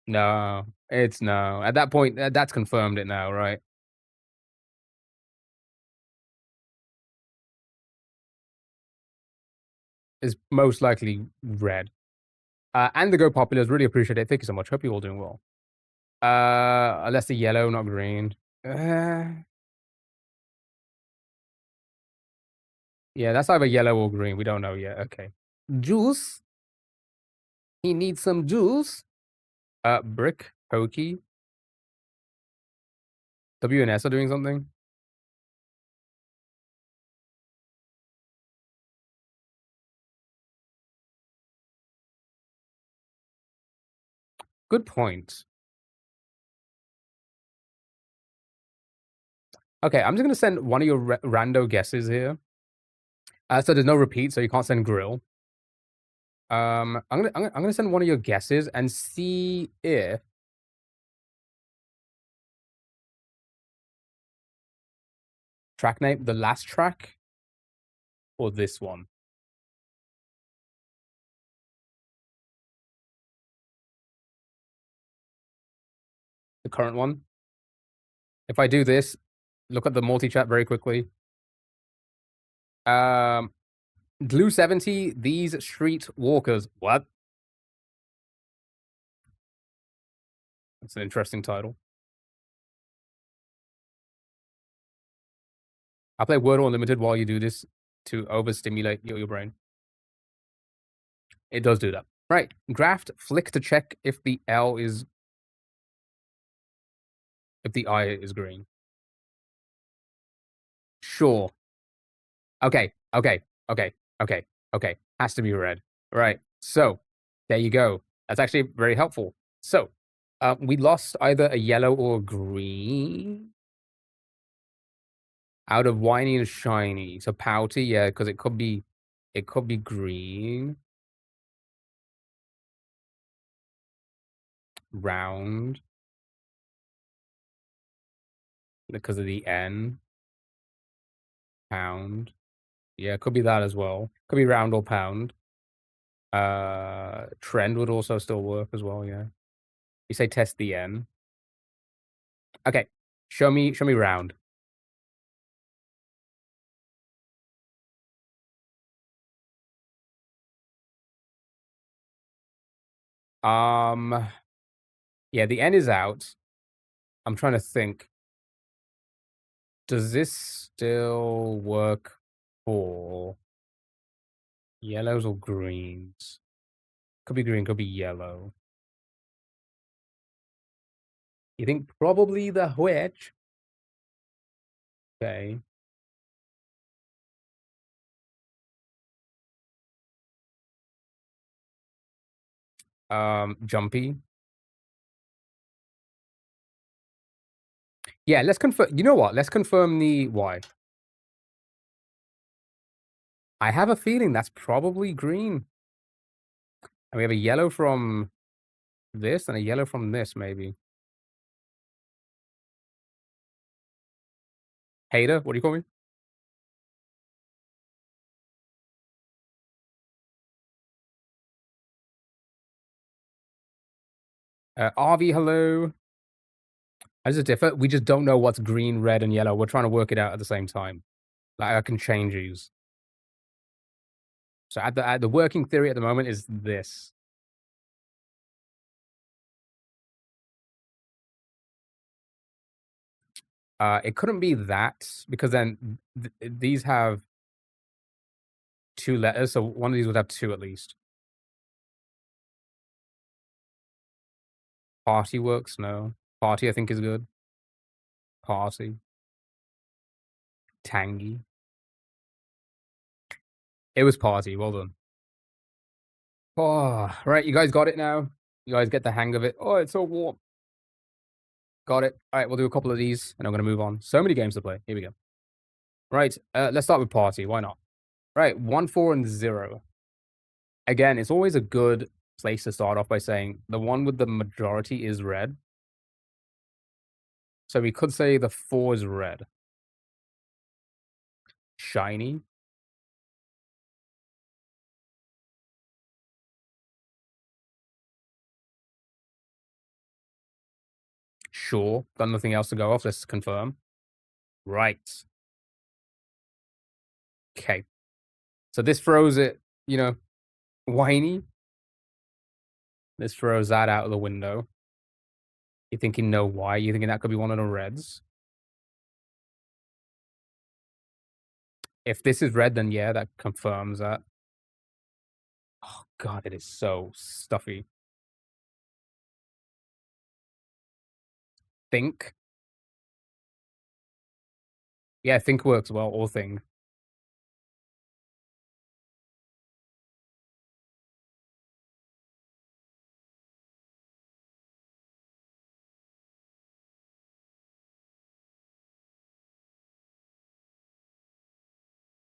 No, it's no. At that point, that's confirmed it now, right? It's most likely red. And the Go Populars, really appreciate it. Thank you so much. Hope you're all doing well. Unless the yellow, not green. Yeah, that's either yellow or green. We don't know yet. Okay. Juice. He needs some juice. Brick. Pokey. W and S are doing something. Good point. Okay, I'm just gonna send one of your rando guesses here. So there's no repeat, so you can't send grill. I'm gonna send one of your guesses and see if track name, the last track, or this one, the current one. If I do this, look at the multi-chat very quickly. Um, Glue 70, these street walkers. What? That's an interesting title. I play Wordle Unlimited while you do this to overstimulate your brain. It does do that. Right. Graft flick to check if the L is if the I is green. Sure. Okay. Okay. Okay. Okay. Okay. Has to be red. Right. So there you go. That's actually very helpful. So we lost either a yellow or a green out of whiny and shiny. So pouty, yeah, because it could be green. Round. Because of the N. Pound. Yeah, it could be that as well. Could be round or pound. Trend would also still work as well, yeah. You say test the N. Okay. Show me round. Yeah, the N is out. I'm trying to think. Does this still work for yellows or greens? Could be green, could be yellow. You think probably the which? Okay. Jumpy. Yeah, let's confirm. You know what? Let's confirm the Y. I have a feeling that's probably green. And we have a yellow from this and a yellow from this, maybe. Hater, what do you call me? RV, hello. As a differ, we just don't know what's green, red, and yellow. We're trying to work it out at the same time. Like I can change these. So at the working theory at the moment is this. It couldn't be that because then these have 2 letters, so one of these would have 2 at least. Party works, no. Party I think is good. Party. Tangy. It was party, well done. Oh, right, you guys got it now? You guys get the hang of it? Oh, it's so warm. Got it. All right, we'll do a couple of these, and I'm going to move on. So many games to play. Here we go. Right, let's start with party. Why not? Right, 1, 4, and 0. Again, it's always a good place to start off by saying the one with the majority is red. So we could say the 4 is red. Shiny. Sure. Got nothing else to go off. Let's confirm. Right. Okay. So this throws it, whiny. This throws that out of the window. You're thinking no why? You're thinking that could be one of the reds? If this is red, then yeah, that confirms that. Oh god, it is so stuffy. Think. Yeah, think works well, or thing.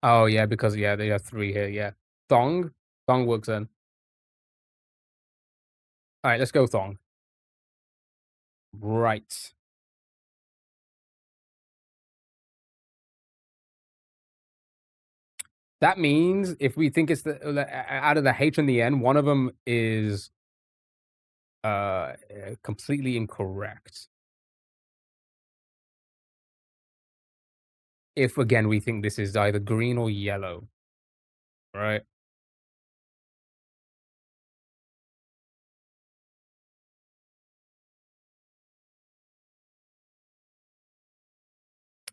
Oh yeah, because yeah, they have three here. Yeah, thong, thong works in. All right, let's go thong. Right. That means if we think it's out of the H and the N, one of them is completely incorrect. If again we think this is either green or yellow, right?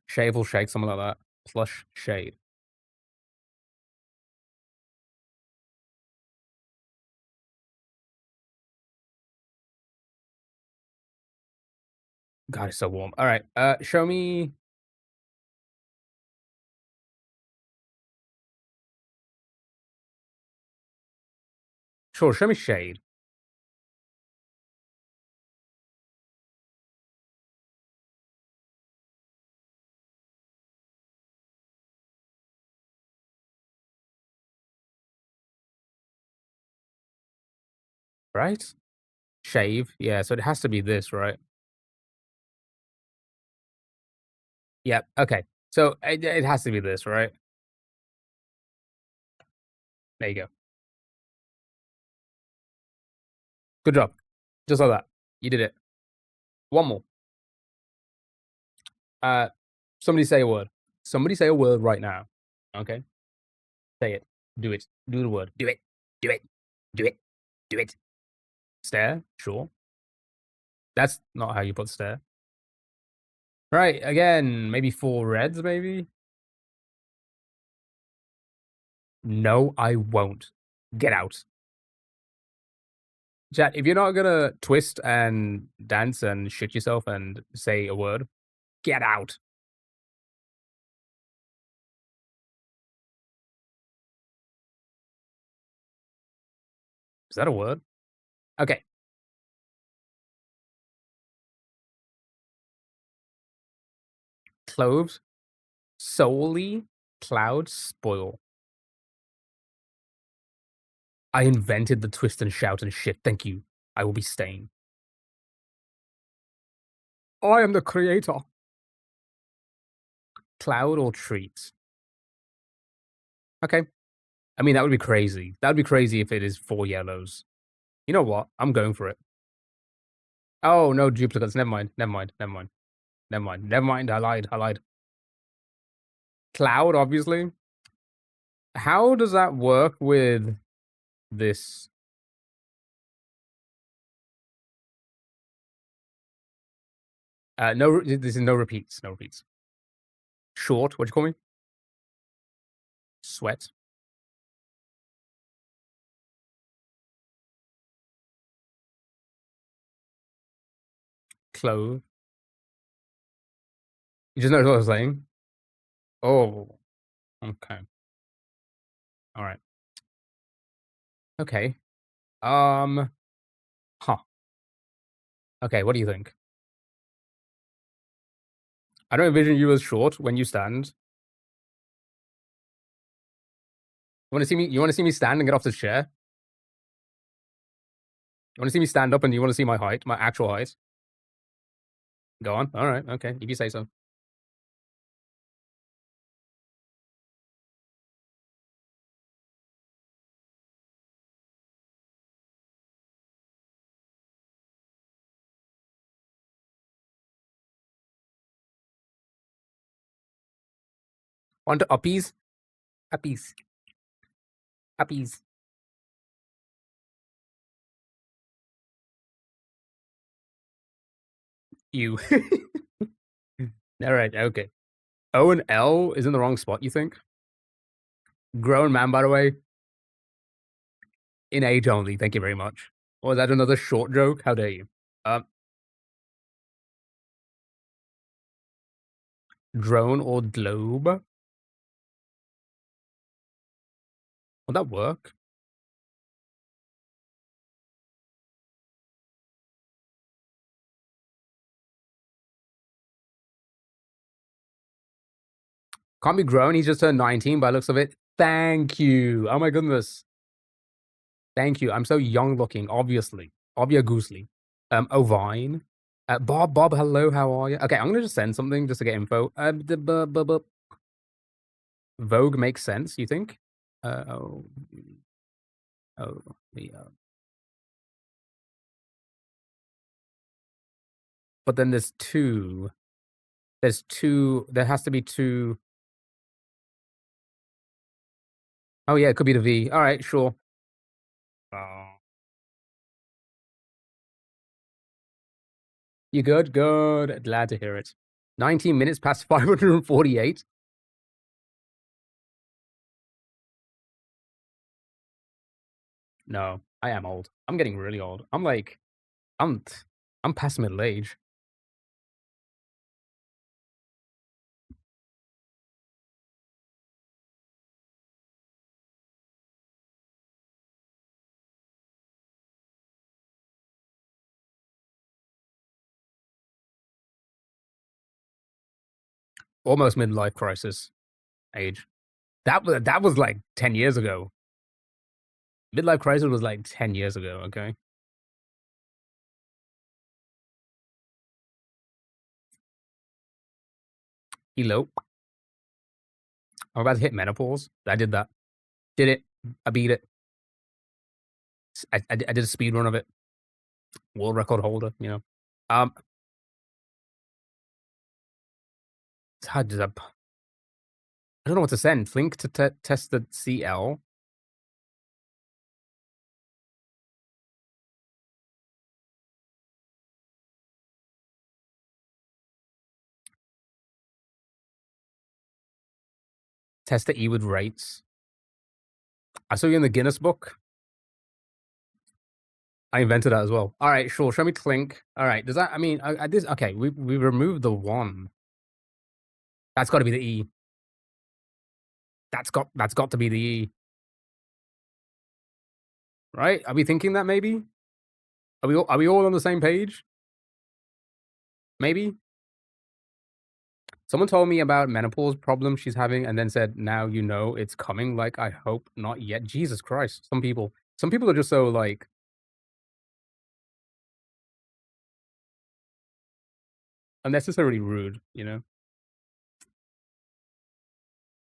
Shave or shake, something like that. Plush shade. God, it's so warm. All right, show me. Sure, show me shade. Right? Shave. Yeah, so it has to be this, right? Yep. Okay. So it has to be this, right? There you go. Good job. Just like that. You did it. One more. Uh, somebody say a word. Somebody say a word right now. Okay. Say it. Do it. Do the word. Do it. Do it. Do it. Do it. Stare. Sure. That's not how you put stare. Right. Again, maybe four reds, maybe. No, I won't. Get out. Chat, if you're not gonna twist and dance and shit yourself and say a word, get out. Is that a word? Okay. Cloves, solely, cloud, spoil. I invented the twist and shout and shit. Thank you. I will be staying. I am the creator. Cloud or treat? Okay. I mean, that would be crazy. That would be crazy if it is four yellows. You know what? I'm going for it. Oh, no duplicates. Never mind. Never mind. Never mind. Never mind. Never mind. I lied. I lied. Cloud, obviously. How does that work with this? No, this is no repeats. No repeats. Short. What'd you call me? Sweat. Clove. You just noticed what I was saying? Oh, okay. All right. Okay. Huh. Okay, what do you think? I don't envision you as short when you stand. You want to see me stand and get off this chair? You want to see me stand up and you want to see my height, my actual height? Go on. All right. Okay. If you say so. On to uppies. Uppies. Uppies. You. All right. Okay. O and L is in the wrong spot, you think? Grown man, by the way. In age only. Thank you very much. Or is that another short joke? How dare you? Drone or globe? Will that work? Can't be grown. He's just turned 19 by the looks of it. Thank you. Oh my goodness. Thank you. I'm so young looking, obviously. Obviously. Ovine. Bob, hello, how are you? Okay, I'm gonna just send something just to get info. Vogue makes sense, you think? Oh, yeah. But then there's two. There's two. There has to be two. Oh yeah, it could be the V. All right, sure. Oh. You good? Good. Glad to hear it. 19 minutes past 548. No, I am old. I'm getting really old. I'm past middle age. Almost midlife crisis age. That was like 10 years ago. Midlife crisis was like 10 years ago, okay? Elope. I'm about to hit menopause. I did that. Did it. I beat it. I did a speed run of it. World record holder, you know. I don't know what to send. Link to test the CL. Test the E with rates. I saw you in the Guinness book. I invented that as well. All right, sure. Show me Clink. All right. Does that? I mean, I this. Okay, we removed the one. That's got to be the E. That's got to be the E. Right? Are we thinking that maybe? Are we all on the same page? Maybe. Someone told me about menopause problem she's having, and then said, "Now you know it's coming." Like, I hope not yet. Jesus Christ! Some people are just so like unnecessarily rude. You know.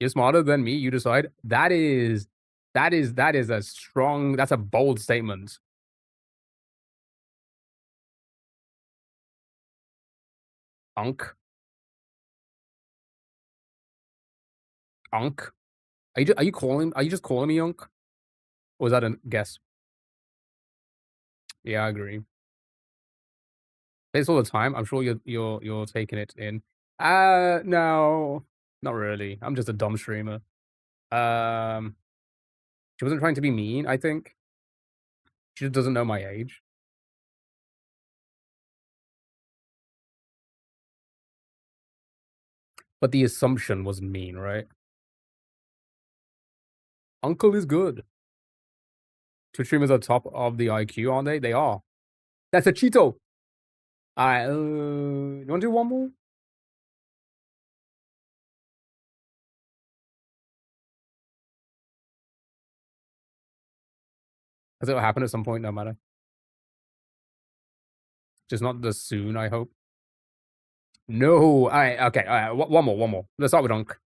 You're smarter than me. You decide. That is a strong. That's a bold statement. Unk. Unk. Are you calling? Are you just calling me Unk? Or was that a guess? Yeah, I agree. Say this all the time. I'm sure you're taking it in. No, not really. I'm just a dumb streamer. She wasn't trying to be mean. I think she just doesn't know my age. But the assumption was mean, right? Uncle is good. Twitch streamers are top of the IQ, aren't they? They are. That's a Cheeto. All right. You want to do one more? Because it'll happen at some point, no matter. Just not the soon, I hope. No. All right. Okay. All right. One more. Let's start with Unk.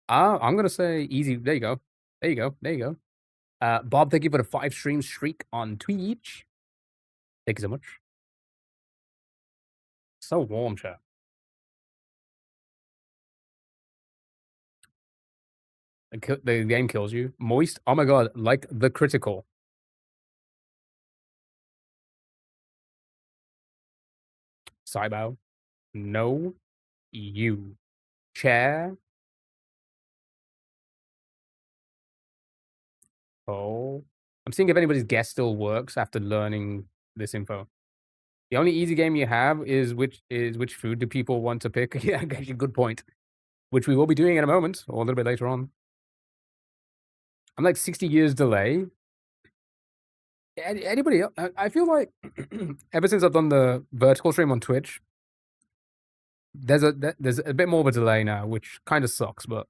I'm gonna say easy. There you go. There you go. Bob, thank you for the 5 stream streak on Twitch. Thank you so much. So warm, chat. The game kills you. Moist. Oh my god, like the critical. Cybow. No. You. Chair. Oh. I'm seeing if anybody's guess still works after learning this info. The only easy game you have is which food do people want to pick? Yeah, actually, good point. Which we will be doing in a moment, or a little bit later on. I'm like 60 years delay. Anybody else? I feel like ever since I've done the vertical stream on Twitch, There's a bit more of a delay now, which kind of sucks, but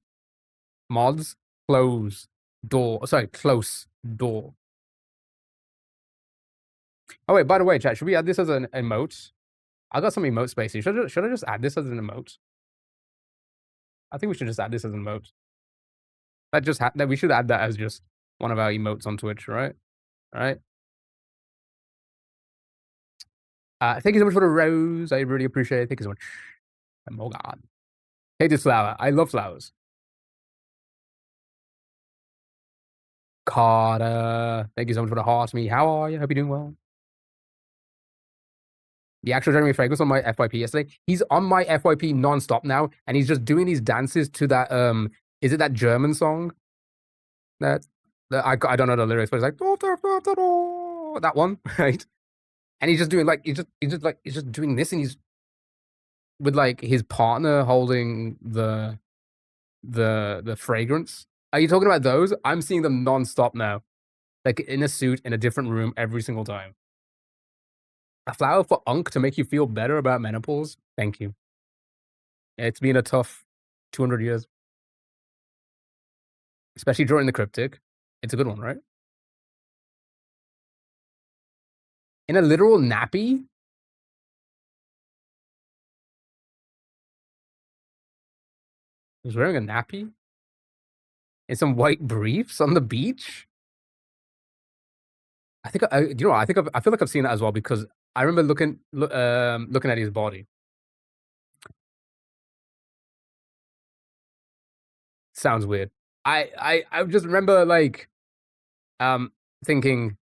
mods close door. Sorry, close door. Oh wait, by the way, chat, should we add this as an emote? I got some emote space here. Should I just add this as an emote? I think we should just add this as an emote. That we should add that as just one of our emotes on Twitch, right? All right. Thank you so much for the rose. I really appreciate it. Thank you so much. Oh God. Hate this flower. I love flowers. Carter. Thank you so much for the heart me. How are you? Hope you're doing well. The actual Jeremy Fragrance on my FYP yesterday. He's on my FYP non-stop now, and he's just doing these dances to that is it that German song? That I don't know the lyrics, but it's like that one, right? And he's just doing like he's just doing this, and he's with like his partner holding the fragrance. Are you talking about those? I'm seeing them non-stop now, like in a suit in a different room every single time. A flower for Unk to make you feel better about menopause. Thank you. It's been a tough 200 years, especially during the cryptic. It's a good one, right? In a literal nappy. He's wearing a nappy and some white briefs on the beach. I think I feel like I've seen that as well because I remember looking at his body. Sounds weird. I just remember like thinking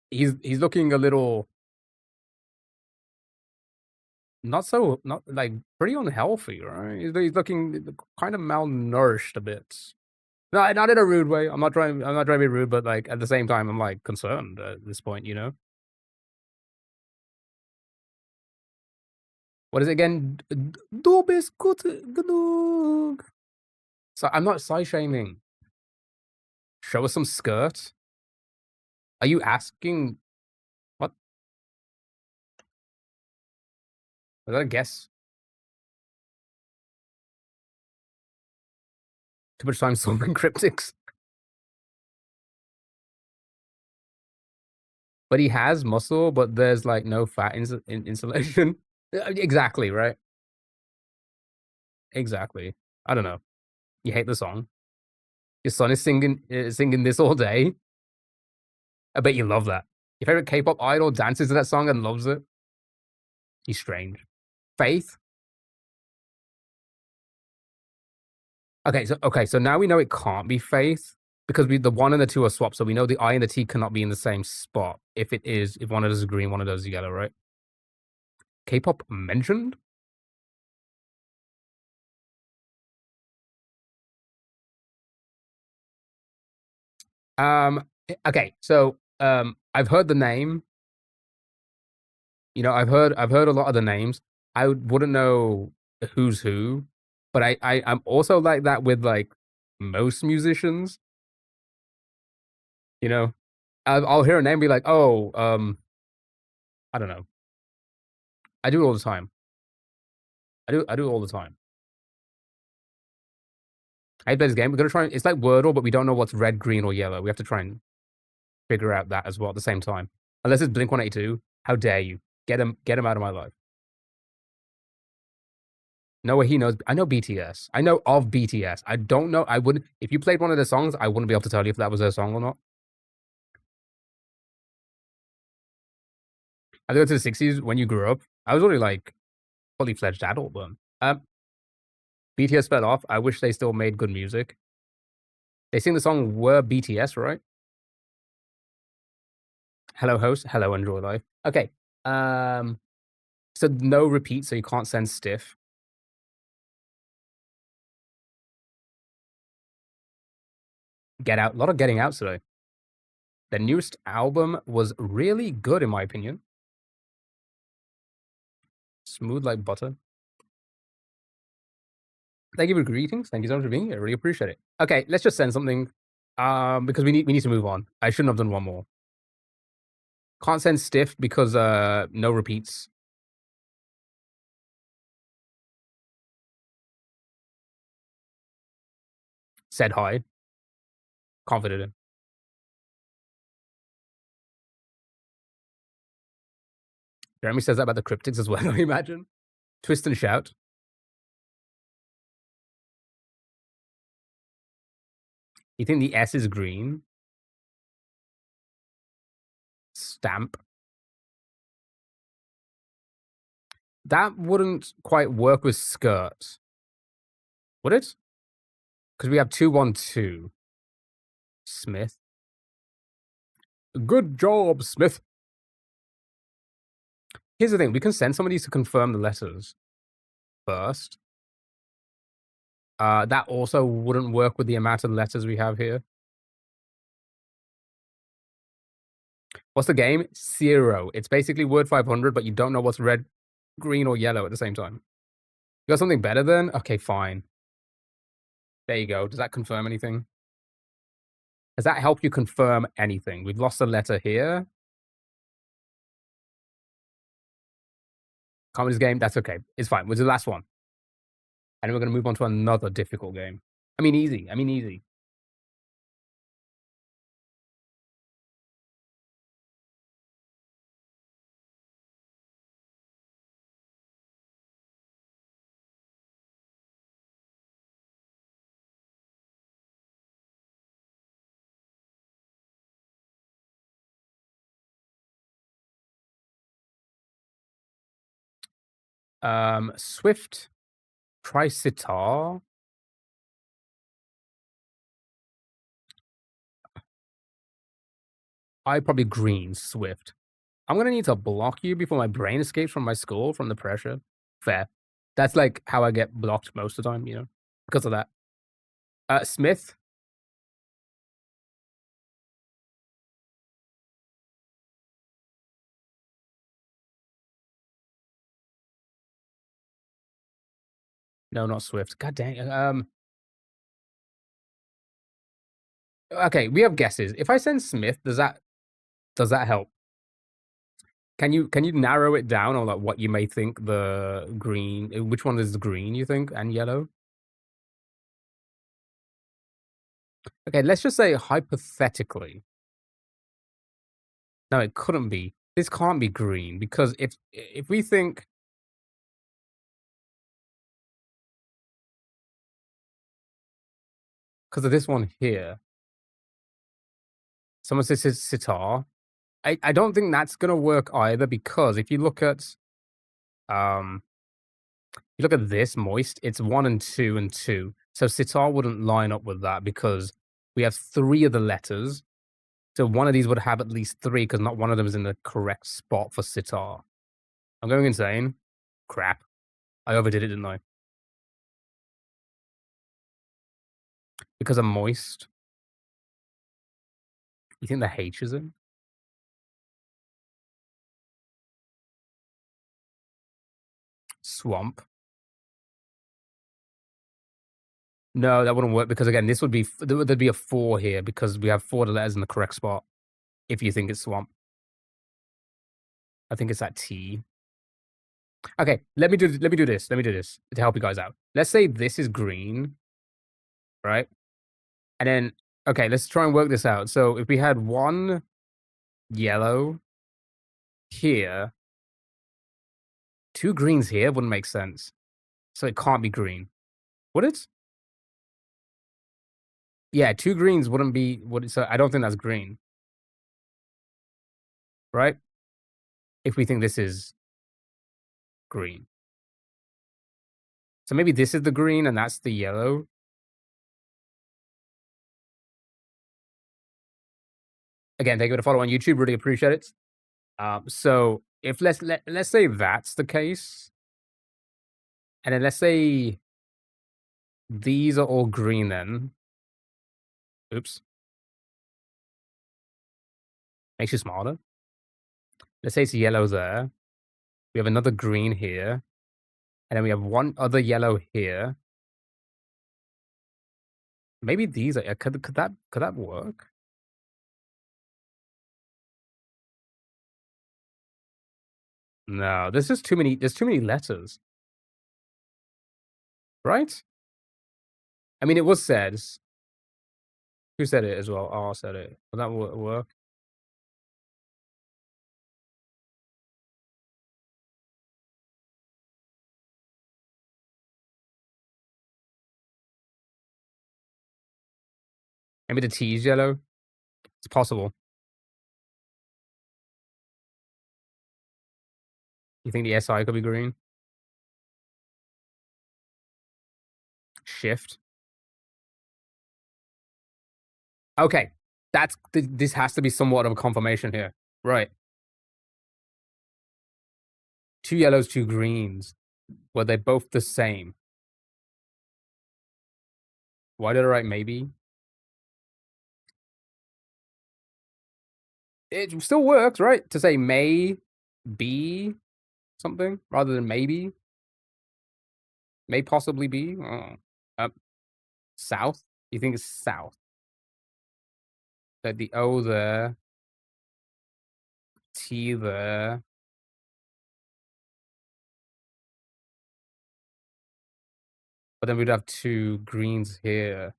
he's looking a little not like pretty unhealthy, right? He's looking kind of malnourished a bit. No, not in a rude way. I'm not trying to be rude, but like at the same time, I'm like concerned at this point, you know? What is it again? Du bist gut genug. So I'm not size shaming. Show us some skirt. Are you asking what? Was that a guess? Too much time solving cryptics. But he has muscle, but there's like no fat insulation. Exactly, right? Exactly. I don't know. You hate the song. Your son is singing this all day. I bet you love that. Your favorite K-pop idol dances to that song and loves it. He's strange. Faith. Okay, so now we know it can't be Faith because the 1 and the 2 are swapped, so we know the I and the T cannot be in the same spot if one of those is green, one of those is yellow, right? K-pop mentioned? Okay, so I've heard the name. You know, I've heard a lot of the names. I wouldn't know who's who, but I'm also like that with like most musicians. You know, I'll hear a name and be like, oh, I don't know. I do it all the time. I do it all the time. I play this game. We're gonna try. It's like Wordle, but we don't know what's red, green, or yellow. We have to try and figure out that as well at the same time. Unless it's Blink-182. How dare you? Get him out of my life. No way he knows. I know BTS. I know of BTS. I don't know. I wouldn't. If you played one of their songs, I wouldn't be able to tell you if that was their song or not. I go to the 60s when you grew up. I was already like fully fledged adult then. BTS fell off. I wish they still made good music. They sing the song "We're BTS," right? Hello, host. Hello, enjoy life. Okay. So no repeat, so you can't send stiff. Get Out. A lot of getting out today. The newest album was really good, in my opinion. Smooth like butter. Thank you for greetings. Thank you so much for being here. I really appreciate it. Okay, let's just send something. Because we need to move on. I shouldn't have done one more. Can't send stiff because no repeats. Said hi. Confident in. Jeremy says that about the cryptics as well, I imagine. Twist and shout. You think the S is green? Stamp. That wouldn't quite work with skirt. Would it? Because we have 212. Smith. Good job, Smith. Here's the thing. We can send some of these to confirm the letters first. That also wouldn't work with the amount of letters we have here. What's the game? 0. It's basically Word 500, but you don't know what's red, green, or yellow at the same time. You got something better then? Okay, fine. There you go. Does that confirm anything? Does that help you confirm anything? We've lost a letter here. Comedy's game, that's okay. It's fine. We'll do the last one. And then we're going to move on to another difficult game. I mean, easy. Easy. Swift. Try sitar. I probably green, Swift. I'm going to need to block you before my brain escapes from my skull from the pressure. Fair. That's like how I get blocked most of the time, because of that. Smith. No, not Swift. God dang. Okay, we have guesses. If I send Smith, does that help? Can you narrow it down on like what you may think the green? Which one is the green? You think and yellow? Okay, let's just say hypothetically. No, it couldn't be. This can't be green because if we think because of this one here, someone says it's sitar. I don't think that's gonna work either because if you look at this moist, it's 1 and 2 and 2. So sitar wouldn't line up with that because we have 3 of the letters. So one of these would have at least 3 because not one of them is in the correct spot for sitar. I'm going insane. Crap. I overdid it, didn't I? Because I'm moist. You think the H is in? Swamp. No, that wouldn't work because again, this would be there'd be a 4 here because we have 4 of the letters in the correct spot. If you think it's swamp, I think it's that T. Okay, let me do this to help you guys out. Let's say this is green, right? And then okay, let's try and work this out. So if we had 1 yellow here, 2 greens here wouldn't make sense. So it can't be green. Would it? Yeah, 2 greens wouldn't be so I don't think that's green. Right? If we think this is green. So maybe this is the green and that's the yellow. Again, thank you for the follow on YouTube. Really appreciate it. So if let's say that's the case, and then let's say these are all green then. Oops. Makes you smarter. Let's say it's yellow there. We have another green here. And then we have 1 other yellow here. Maybe these are could that work? No, there's too many letters. Right? I mean, it was said Who said it as well? R said it. Will that work? Maybe the T is yellow? It's possible. You think the SI could be green? Shift. Okay. This has to be somewhat of a confirmation here. Right. 2 yellows, 2 greens. Were they both the same? Why did I write maybe? It still works, right? To say may be something rather than maybe. May possibly be. Oh. South? You think it's south? So the O there. T there. But then we'd have 2 greens here.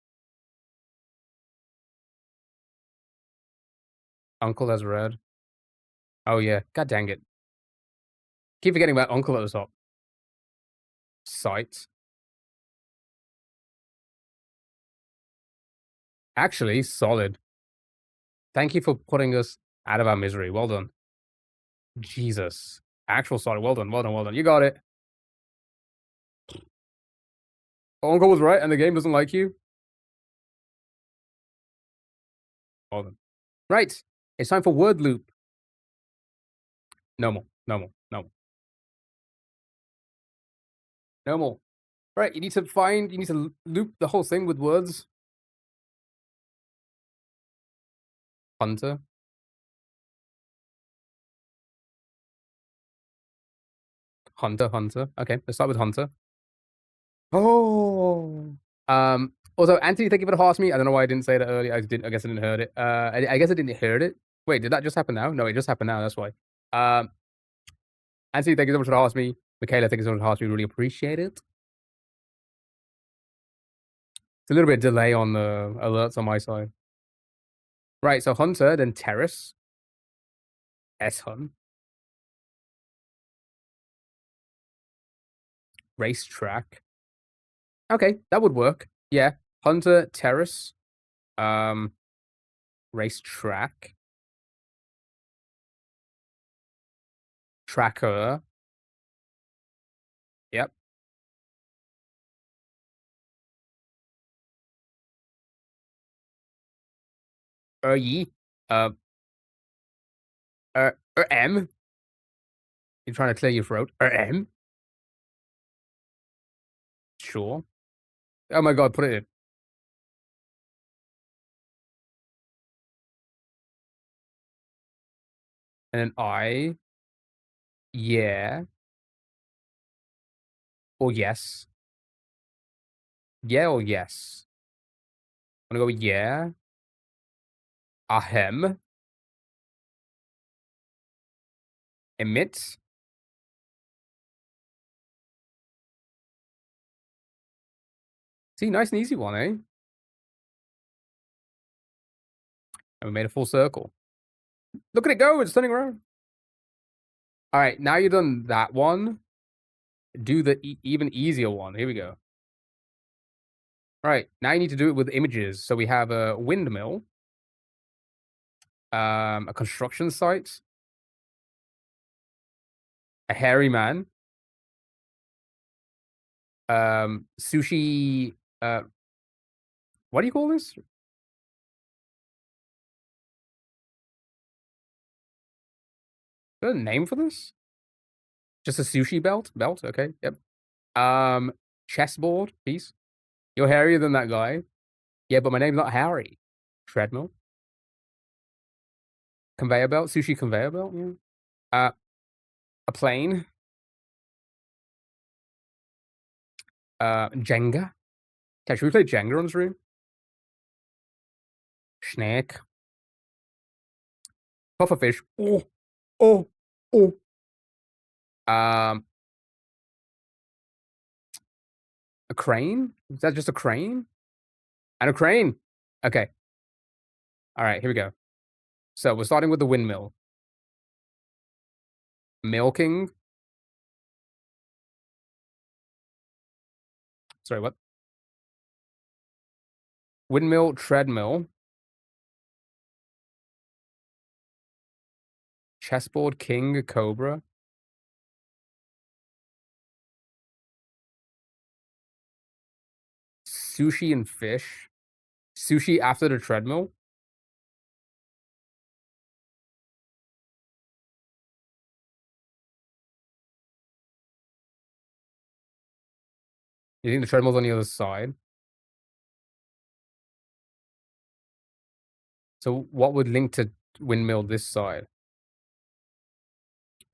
Uncle has red. Oh, yeah. God dang it. Keep forgetting about uncle at the top. Sight. Actually, solid. Thank you for putting us out of our misery. Well done. Jesus. Actual solid. Well done, well done, well done. You got it. Uncle was right and the game doesn't like you? Well done. Right. It's time for word loop. Normal, normal, normal. Normal. Right, you need to loop the whole thing with words. Hunter. Hunter, hunter. Okay, let's start with hunter. Oh. Also, Anthony, thank you for the horse me. I don't know why I didn't say that earlier. I guess I didn't heard it. I guess I didn't hear it. Wait, did that just happen now? No, it just happened now. That's why. Anthony, thank you so much for the horse me. Michaela, thank you so much for the horse me. Really appreciate it. It's a little bit of delay on the alerts on my side. Right, so hunter, then terrace. S-hun. Racetrack. Okay, that would work. Yeah. Hunter, terrace. Racetrack. Tracker. Yep. Ye. M. You're trying to clear your throat. M. Sure. Oh my god, put it in. And then I. Yeah. Or yes. Yeah or yes. I'm gonna go with yeah. Ahem. Emit. See, nice and easy one, eh? And we made a full circle. Look at it go, it's turning around. Alright, now you've done that one. Do the even easier one. Here we go. Alright, now you need to do it with images. So we have a windmill. A construction site. A hairy man. Sushi. What do you call this? Is there a name for this? Just a sushi belt? Belt? Okay. Yep. Chessboard piece. You're hairier than that guy. Yeah, but my name's not Harry. Treadmill. Conveyor belt. Sushi conveyor belt. Yeah. A plane. Jenga. Okay, should we play Jenga on stream? Snake. Pufferfish. Oh. Oh. Oh. A crane? Is that just a crane? And a crane. Okay. All right, here we go. So we're starting with the windmill. Milking. Sorry, what? Windmill, treadmill. Chessboard, king, cobra. Sushi and fish. Sushi after the treadmill. You think the treadmill's on the other side? So what would link to windmill this side?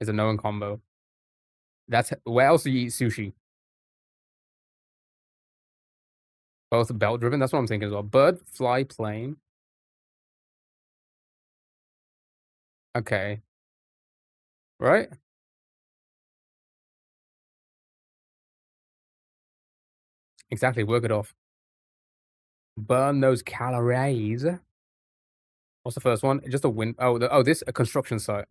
Is a known combo. That's where else do you eat sushi? Both belt driven. That's what I'm thinking as well. Bird, fly, plane. Okay. Right? Exactly. Work it off. Burn those calories. What's the first one? Just a wind. Oh, this a construction site.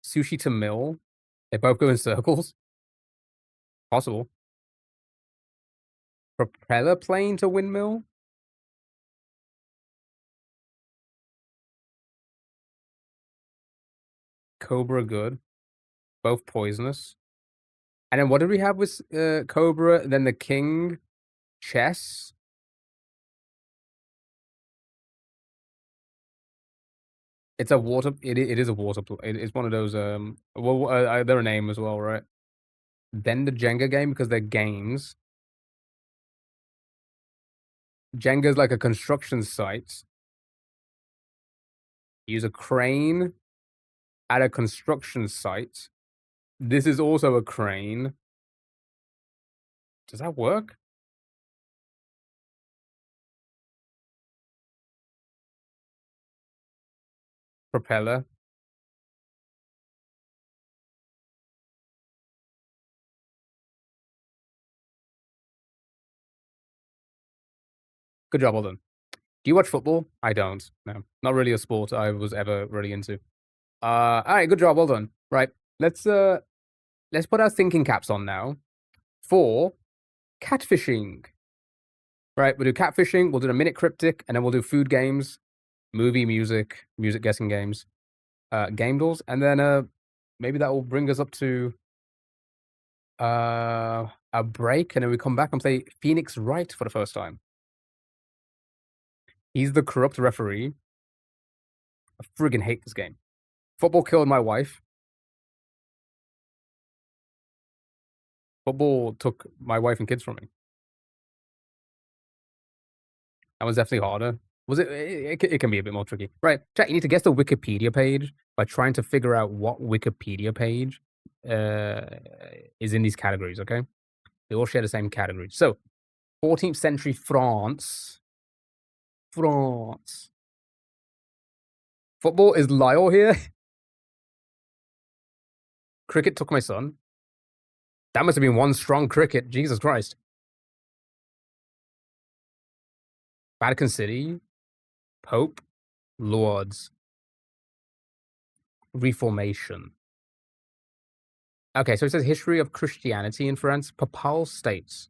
Sushi to mill. They both go in circles. Possible. Propeller plane to windmill. Cobra good. Both poisonous. And then what did we have with Cobra? Then the king. Chess. It's a water. It is a water. It's one of those. Well, they're a name as well, right? Then the Jenga game because they're games. Jenga's like a construction site. Use a crane at a construction site. This is also a crane. Does that work? Propeller. Good job, well done. Do you watch football? I don't. No, not really a sport I was ever really into. All right, good job, well done. Right, let's put our thinking caps on now for catfishing. Right, we'll do catfishing. We'll do a minute cryptic, and then we'll do food games, movie, music guessing games, game doors, and then maybe that will bring us up to a break, and then we come back and play Phoenix Wright for the first time. He's the corrupt referee. I friggin' hate this game. Football killed my wife. Football took my wife and kids from me. That was definitely harder. Was it? It can be a bit more tricky. Right, chat, you need to guess the Wikipedia page by trying to figure out what Wikipedia page is in these categories, okay? They all share the same categories. So, 14th century France. France. Football is Lyle here. Cricket took my son. That must have been one strong cricket. Jesus Christ. Vatican City. Pope. Lords. Reformation. Okay, so it says history of Christianity in France. Papal states.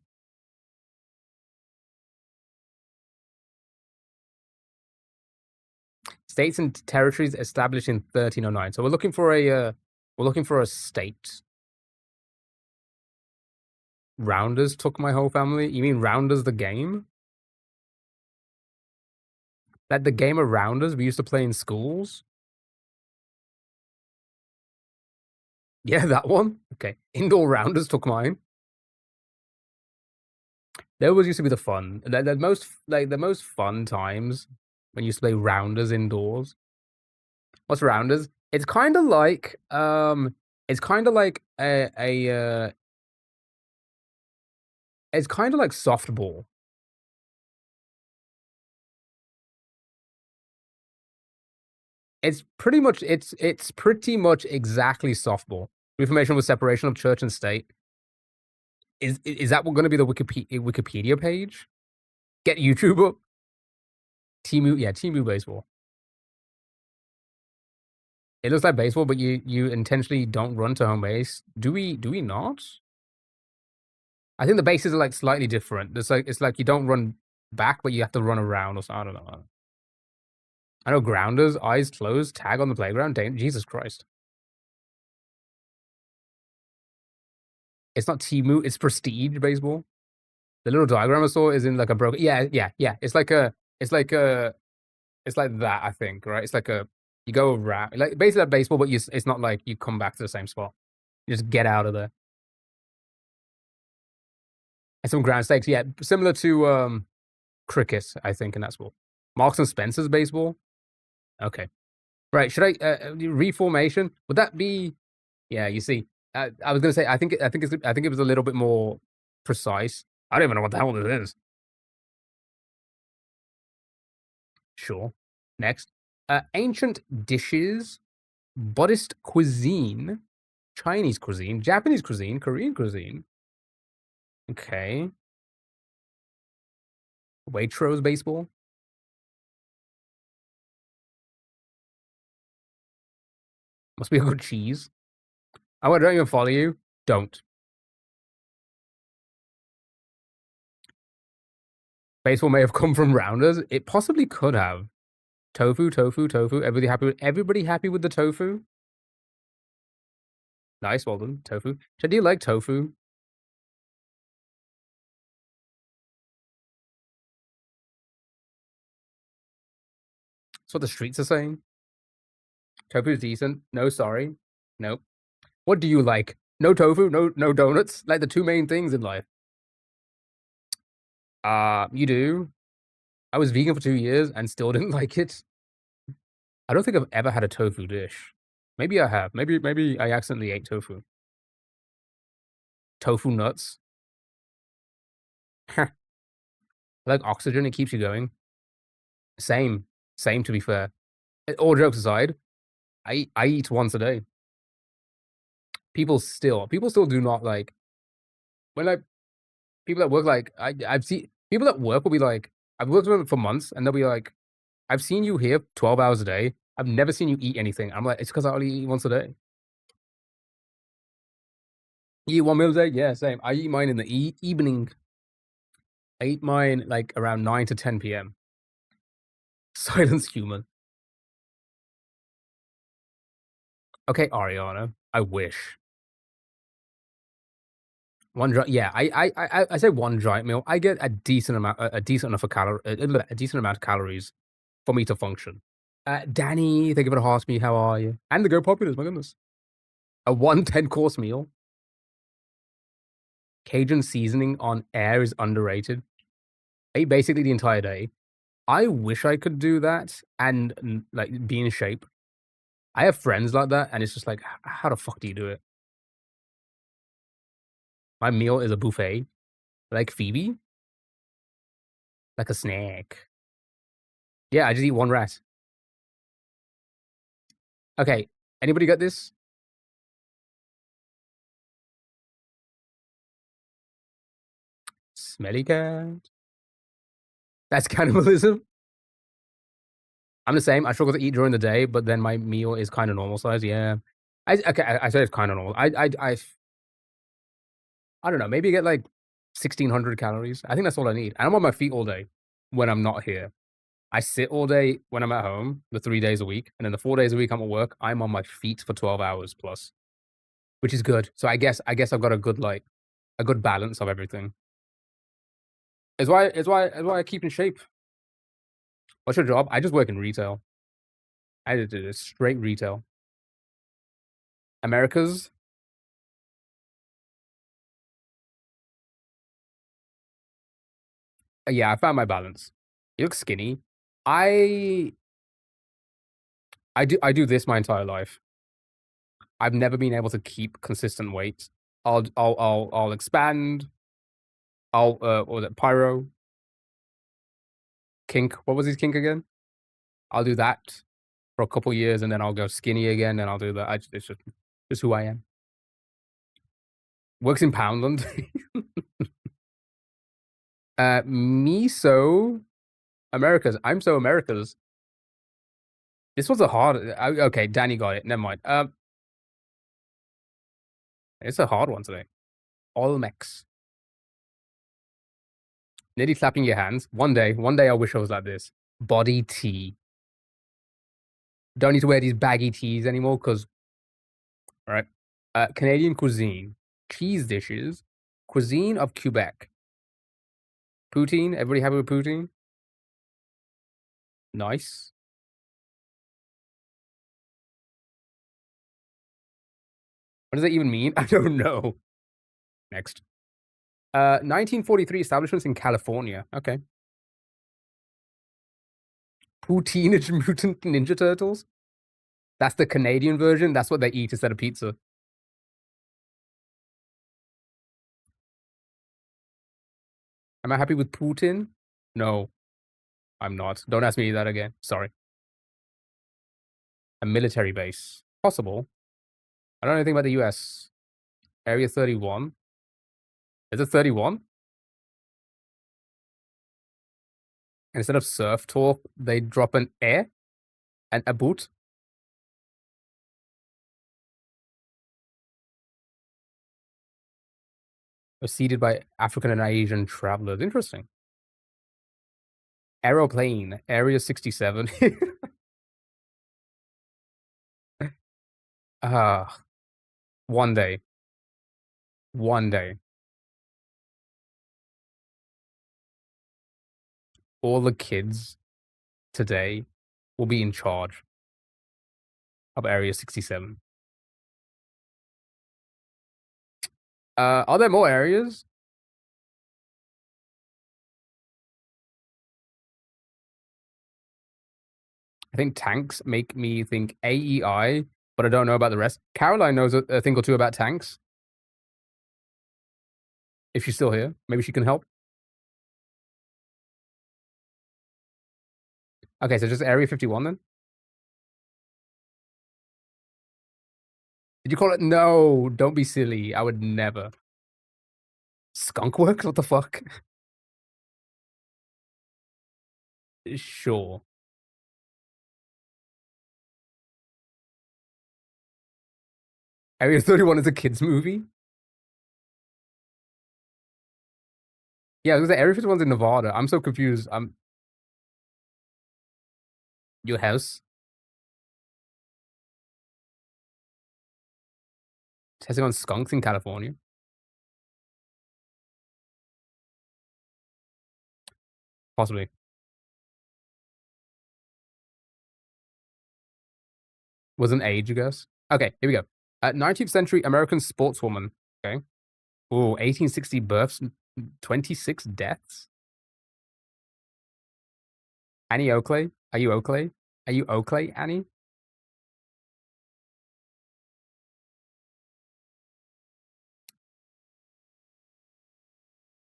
States and territories established in 1309. So we're looking for a state. Rounders took my whole family. You mean Rounders the game? That the game of Rounders we used to play in schools? Yeah, that one. Okay. Indoor Rounders took mine. There was used to be the fun. The most fun times when you used to play Rounders indoors. What's Rounders? It's kind of like it's kind of like it's kind of like softball. It's pretty much exactly softball. Reformation was separation of church and state. Is that going to be the Wikipedia page? Get YouTube up. Timu baseball. It looks like baseball, but you intentionally don't run to home base. Do we not? I think the bases are like slightly different. It's like you don't run back, but you have to run around or something. I don't know. I know grounders, eyes closed, tag on the playground. Jesus Christ. It's not Timu, it's Prestige baseball. The little diagram I saw is in like a broken. Yeah. It's like it's like that, I think, right? It's like you go around, like basically like baseball, but it's not like you come back to the same spot. You just get out of there. And some ground stakes, yeah, similar to cricket, I think, in that sport. Marks and Spencer's baseball. Okay, right. Should I reformation? Would that be? Yeah, you see, I was gonna say I think it was a little bit more precise. I don't even know what the hell this is. Sure. Next, ancient dishes, Buddhist cuisine, Chinese cuisine, Japanese cuisine, Korean cuisine. Okay. Waitrose baseball. Must be a good cheese. Oh, I don't even follow you. Don't. Baseball may have come from rounders. It possibly could have. Tofu. Everybody happy with the tofu? Nice, well done. Tofu. So do you like tofu? That's what the streets are saying. Tofu's decent. No, sorry. Nope. What do you like? No tofu, no donuts. Like the two main things in life. You do. I was vegan for 2 years and still didn't like it. I don't think I've ever had a tofu dish. Maybe I have. Maybe I accidentally ate tofu. Tofu nuts. I like oxygen, it keeps you going. Same. Same, to be fair. All jokes aside, I eat once a day. People still do not like when like people at work, like I've seen people at work will be like, I've worked with them for months and they'll be like, I've seen you here 12 hours a day. I've never seen you eat anything. I'm like, it's because I only eat once a day. You eat 1 meal a day? Yeah, same. I eat mine in the evening. I eat mine like around 9 to 10 p.m. Silence human. Okay, Ariana. I wish. One dry, yeah. I say one giant meal. I get a decent amount, a decent enough of a decent amount of calories for me to function. Danny, thank you for the heart me. How are you? And the Go Populars, my goodness. A 1 10-course meal. Cajun seasoning on air is underrated. I eat basically the entire day. I wish I could do that and like be in shape. I have friends like that, and it's just like, how the fuck do you do it? My meal is a buffet, like Phoebe, like a snack. Yeah, I just eat one rat. Okay, anybody got this? Smelly cat. That's cannibalism. I'm the same. I struggle to eat during the day, but then my meal is kind of normal size. Yeah, I say it's kind of normal. I don't know. Maybe get like 1,600 calories. I think that's all I need. And I'm on my feet all day when I'm not here. I sit all day when I'm at home, the 3 days a week, and then the 4 days a week I'm at work. I'm on my feet for 12 hours plus, which is good. So I guess I've got a good balance of everything. It's why I keep in shape. What's your job? I just work in retail. I just do straight retail. America's. Yeah, I found my balance. You look skinny. I I do this my entire life. I've never been able to keep consistent weight. I'll expand. What was it? Pyro. Kink. What was his kink again? I'll do that for a couple years and then I'll go skinny again and I'll do that. It's just who I am. Works in Poundland. Miso. Americas. I'm so Americas. This was a hard. Okay, Danny got it. Never mind. It's a hard one today. Olmecs. Nearly clapping your hands. One day, I wish I was like this. Body tea. Don't need to wear these baggy tees anymore because, all right. Canadian cuisine. Cheese dishes. Cuisine of Quebec. Poutine. Everybody happy with poutine? Nice. What does that even mean? I don't know. Next. 1943 establishments in California. Okay. Teenage Mutant Ninja Turtles. That's the Canadian version. That's what they eat instead of pizza. Am I happy with Putin? No, I'm not. Don't ask me that again. Sorry. A military base. Possible. I don't know anything about the US. Area 31. Is it 31? Instead of surf talk, they drop an air and a boot. Seeded by African and Asian travelers. Interesting. Aeroplane, Area 67. One day. One day. All the kids today will be in charge of Area 67. Are there more areas? I think tanks make me think AEI, but I don't know about the rest. Caroline knows a thing or two about tanks. If she's still here, maybe she can help. Okay, so just Area 51 then? Did you call it? No, don't be silly. I would never. Skunk Works? What the fuck? Sure. Area 31 is a kid's movie? Yeah, I was gonna say Area 51's in Nevada. I'm so confused. Your house? Testing on skunks in California? Possibly. Wasn't age, I guess. Okay, here we go. 19th century American sportswoman. Okay. Ooh, 1860 births, 26 deaths. Annie Oakley? Are you Oakley? Are you Oakley, Annie?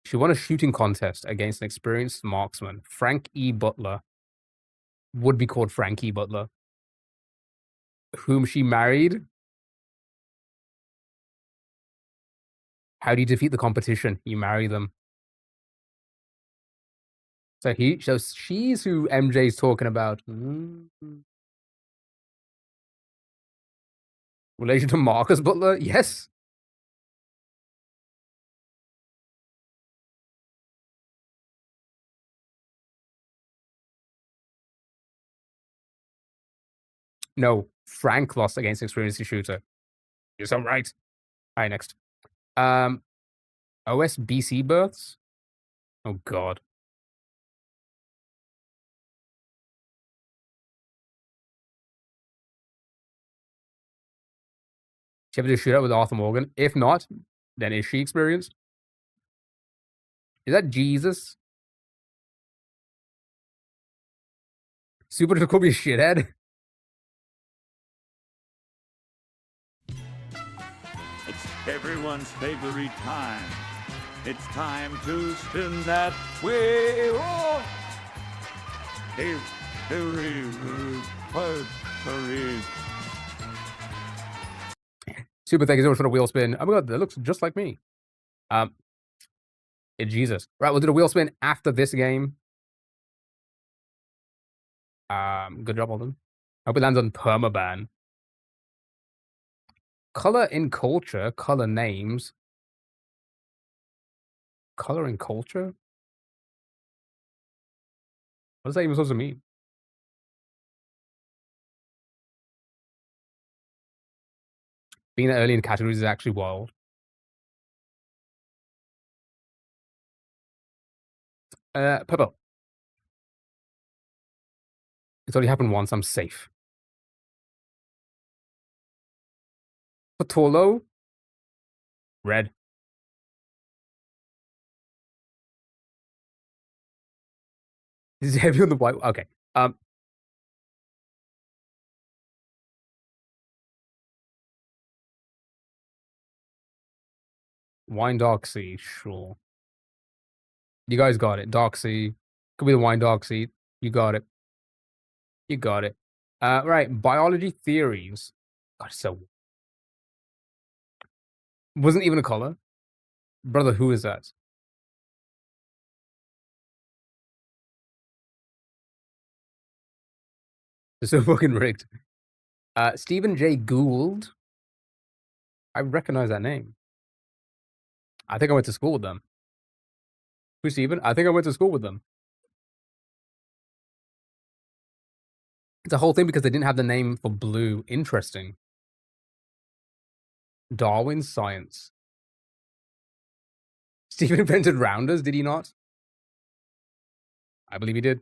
She won a shooting contest against an experienced marksman, Frank E. Butler. Would be called Frank E. Butler. Whom she married. How do you defeat the competition? You marry them. So she's who MJ's talking about. Relation to Marcus Butler? Yes. No, Frank lost against an experienced shooter. You're so right. All right, next. OSBC births? Oh, God. She ever do a shootout with Arthur Morgan? If not, then is she experienced? Is that Jesus? Super difficult to be a shithead? It's everyone's favorite time. It's time to spin that wheel. Super, thank you so much for the wheel spin. Oh my God, that looks just like me. Jesus. Right, we'll do the wheel spin after this game. Good job, Alden. Hope it lands on permaban. Color in culture, color names. Color in culture? What is that even supposed to mean? Being early in categories is actually wild. Purple. It's only happened once. I'm safe. Patolo. Red. Is it heavy on the white? Okay. Wine Dark Sea. Sure. You guys got it. Dark Sea. Could be the Wine Dark Sea. You got it. You got it. Right. Biology theories. God, so wasn't even a color. Brother, who is that? It's so fucking rigged. Stephen J. Gould. I recognize that name. I think I went to school with them. Who's Stephen? I think I went to school with them. It's a whole thing because they didn't have the name for blue. Interesting. Darwin's science. Stephen invented rounders, did he not? I believe he did.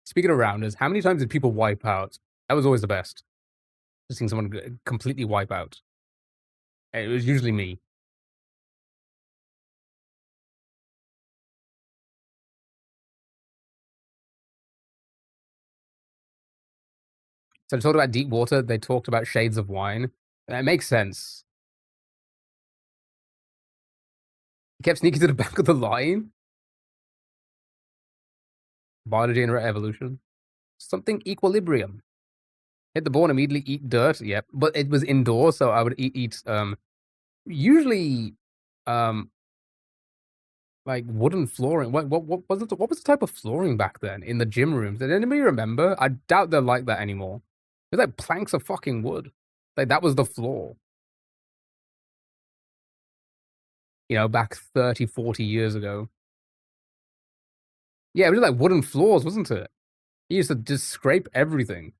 Speaking of rounders, how many times did people wipe out? That was always the best. Just seeing someone completely wipe out. It was usually me. So they talked about deep water. They talked about shades of wine. That makes sense. He kept sneaking to the back of the line. Biology and evolution. Something equilibrium. Hit the ball and immediately eat dirt. Yep, but it was indoors, so I would eat usually like wooden flooring. What was it? What was the type of flooring back then in the gym rooms? Did anybody remember? I doubt they're like that anymore. It was like planks of fucking wood. Like that was the floor. You know, back 30, 40 years ago. Yeah, it was like wooden floors, wasn't it? He used to just scrape everything.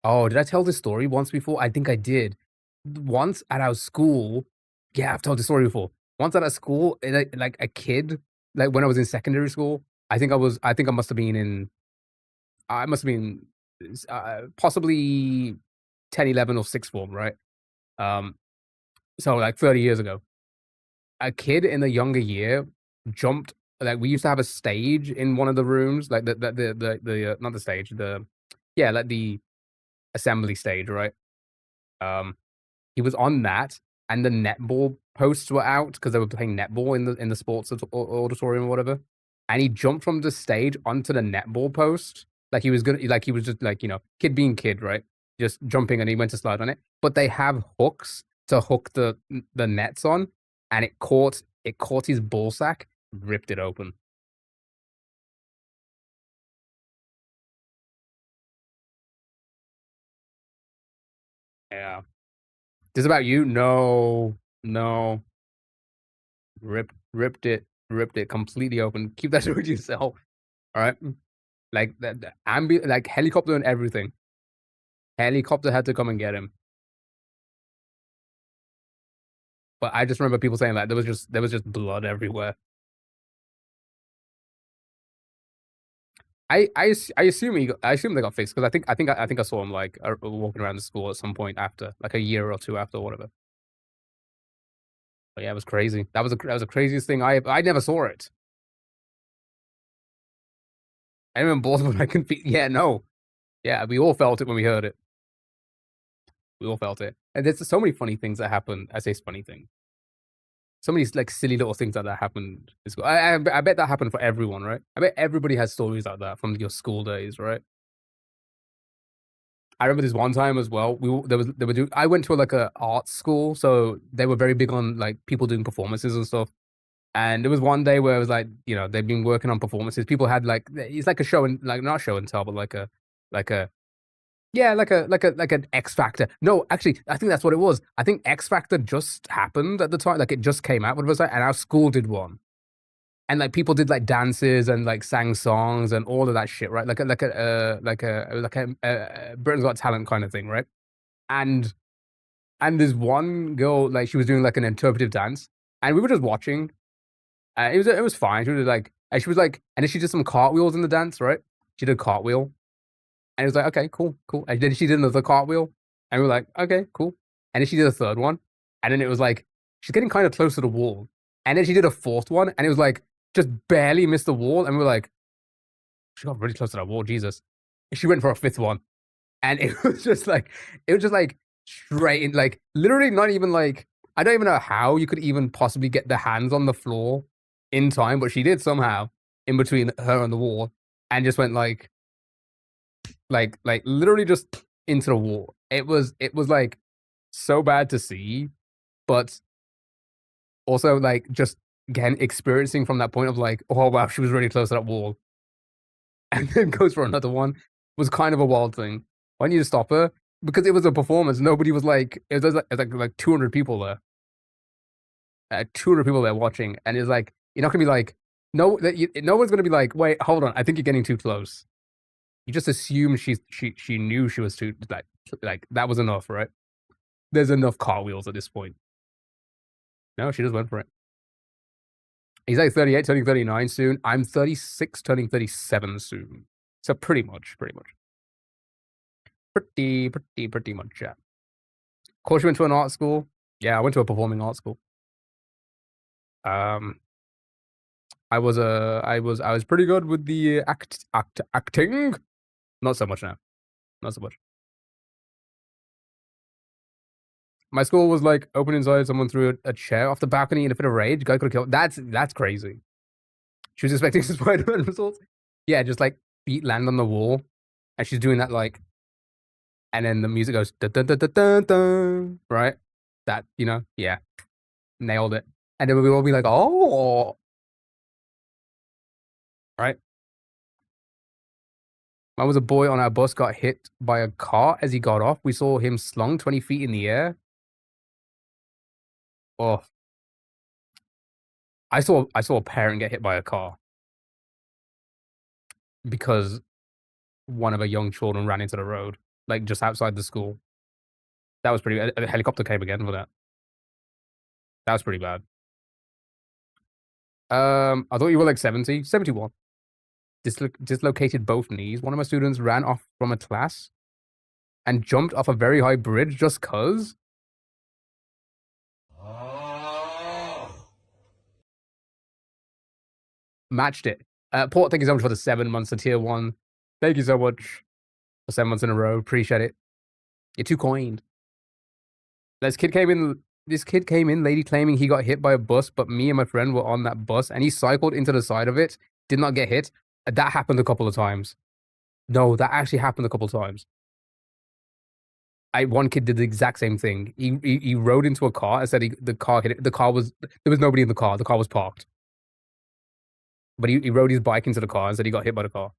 Oh, did I tell this story once before? I think I did. Once at our school, yeah, I've told this story before. Once at a school, like a kid, like when I was in secondary school, I think I must have been in, I must have been possibly 10, 11 or sixth form, right? So like 30 years ago. A kid in the younger year jumped, like we used to have a stage in one of the rooms, like the not the stage, like the assembly stage, right? He was on that, and the netball posts were out because they were playing netball in the sports auditorium or whatever. And he jumped from the stage onto the netball post, like he was gonna, like he was just like kid being kid, right? Just jumping, and he went to slide on it. But they have hooks to hook the nets on, and it caught his ball sack, ripped it open. Yeah. This about you? No, no. Ripped it completely open. Keep that to yourself. All right. Like that like helicopter and everything. Helicopter had to come and get him. But I just remember people saying that there was just blood everywhere. I assume I assume they got fixed because I think I saw him like walking around the school at some point after, like a year or two after, or whatever. But yeah, it was crazy. That was the craziest thing. I never saw it. I remember Baltimore. I couldn't. Yeah, no. Yeah, we all felt it when we heard it. We all felt it. And there's so many funny things that happened. I say funny things. So many like silly little things like that happened in school. I bet that happened for everyone, right? I bet everybody has stories like that from your school days, right? I remember this one time as well. I went to like a art school, so they were very big on like people doing performances and stuff. And there was one day where it was like, they've been working on performances. People had like, it's like a show and like not show and tell, but like a yeah, like an X Factor. No, actually, I think that's what it was. I think X Factor just happened at the time, like it just came out. What was that? And our school did one, and like people did like dances and like sang songs and all of that shit, right? Like a Britain's Got Talent kind of thing, right? And there's one girl like she was doing like an interpretive dance, and we were just watching. It was fine. And then she did some cartwheels in the dance, right? She did a cartwheel, and it was like, okay, cool. And then she did another cartwheel, and we were like, okay, cool. And then she did a third one, and then it was like she's getting kind of close to the wall, and then she did a fourth one, and it was like just barely missed the wall, and we were like, she got really close to that wall, Jesus. And she went for a fifth one, and it was just like straight in, like literally not even like I don't even know how you could even possibly get the hands on the floor in time, but she did somehow in between her and the wall, and just went like literally just into the wall. It was like so bad to see, but also like just again experiencing from that point of like, oh wow, she was really close to that wall, and then goes for another one was kind of a wild thing. Why didn't you stop her? Because it was a performance. Nobody was like, it was like 200 people there. 200 people there watching, and it's like you're not gonna be like, no one's gonna be like, wait, hold on, I think you're getting too close. You just assume she knew she was too like that was enough, right? There's enough cartwheels at this point. No, she just went for it. He's like 38, turning 39 soon. I'm 36, turning 37 soon. So pretty much. Pretty much, yeah. Of course, you went to an art school. Yeah, I went to a performing arts school. I was pretty good with the acting. Not so much now. Not so much. My school was like open inside. Someone threw a chair off the balcony in a fit of rage. Guy could have killed. That's crazy. She was expecting some Spider-Man results. Yeah, just like feet land on the wall, and she's doing that like, and then the music goes dun dun dun dun dun, dun right. That yeah, nailed it. And then we'll all be like, oh, right. I was a boy on our bus got hit by a car as he got off. We saw him slung 20 feet in the air. Oh, I saw a parent get hit by a car because one of her young children ran into the road, like just outside the school. That was pretty. A helicopter came again for that. That was pretty bad. I thought you were like 70, 71. Dislocated both knees. One of my students ran off from a class and jumped off a very high bridge just cause. Matched it. Port, thank you so much for the 7 months of tier 1. Thank you so much for 7 months in a row. Appreciate it. You're too coined. This kid came in, lady claiming he got hit by a bus, but me and my friend were on that bus, and he cycled into the side of it, did not get hit. That happened a couple of times. No, that actually happened a couple of times. One kid did the exact same thing. He rode into a car and said the car hit it. There was nobody in the car. The car was parked. But he rode his bike into the car and said he got hit by the car.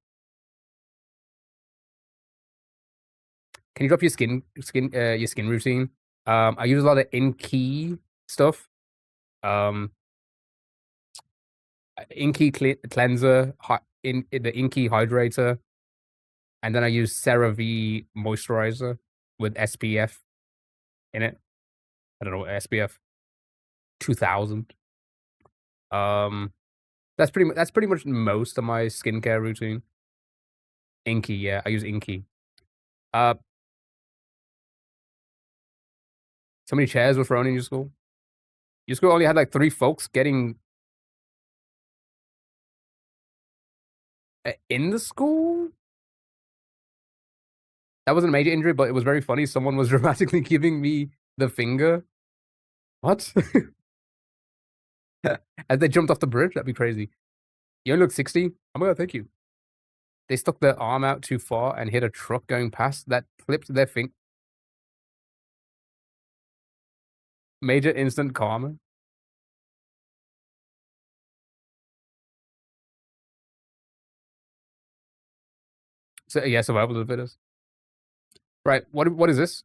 Can you drop your skin routine? I use a lot of in-key stuff. In-key cleanser, the in-key hydrator, and then I use CeraVe moisturizer with SPF in it. I don't know what SPF 2000. That's pretty much most of my skincare routine. Inky, yeah, I use Inky. So many chairs were thrown in your school. Your school only had like 3 folks getting in the school. That wasn't a major injury, but it was very funny. Someone was dramatically giving me the finger. What? As they jumped off the bridge? That'd be crazy. You only look 60? Oh my god, thank you. They stuck their arm out too far and hit a truck going past that clipped their finger. Major instant karma. So yeah, survival of the fittest. Right. What is this?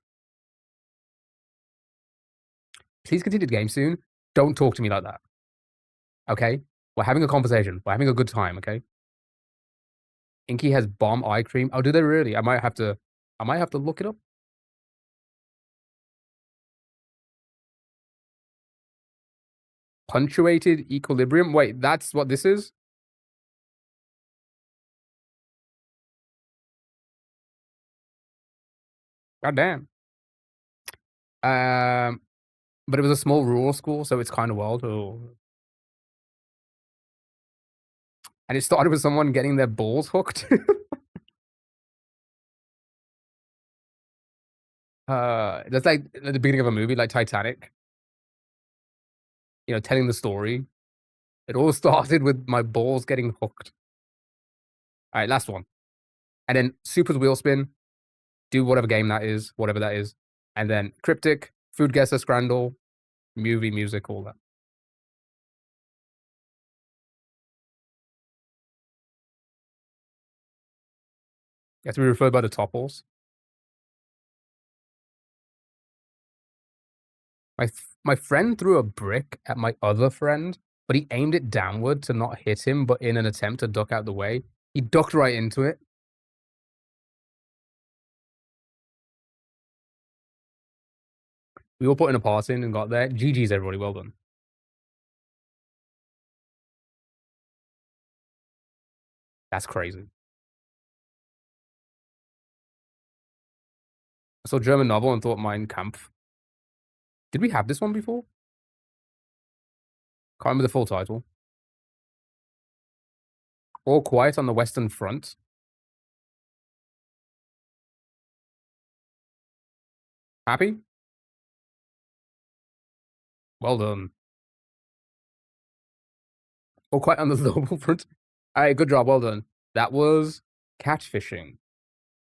Please continue the game soon. Don't talk to me like that. Okay? We're having a conversation. We're having a good time, okay? Inky has bomb eye cream. Oh, do they really? I might have to look it up. Punctuated equilibrium. Wait, that's what this is? God damn. But it was a small rural school, so it's kind of wild. Oh. And it started with someone getting their balls hooked. That's like at the beginning of a movie, like Titanic. You know, telling the story. It all started with my balls getting hooked. All right, last one. And then Super's wheel spin. Do whatever game that is, whatever that is. And then Cryptic, Food Guesser, Scrandle, movie, music, all that. You have to be referred by the topples. My friend threw a brick at my other friend, but he aimed it downward to not hit him, but in an attempt to duck out the way, he ducked right into it. We all put in a part in and got there. GG's, everybody. Well done. That's crazy. I saw German novel and thought Mein Kampf. Did we have this one before? Can't remember the full title. All Quiet on the Western Front. Happy? Well done. All Quiet on the Global Front. All right, good job. Well done. That was catfishing.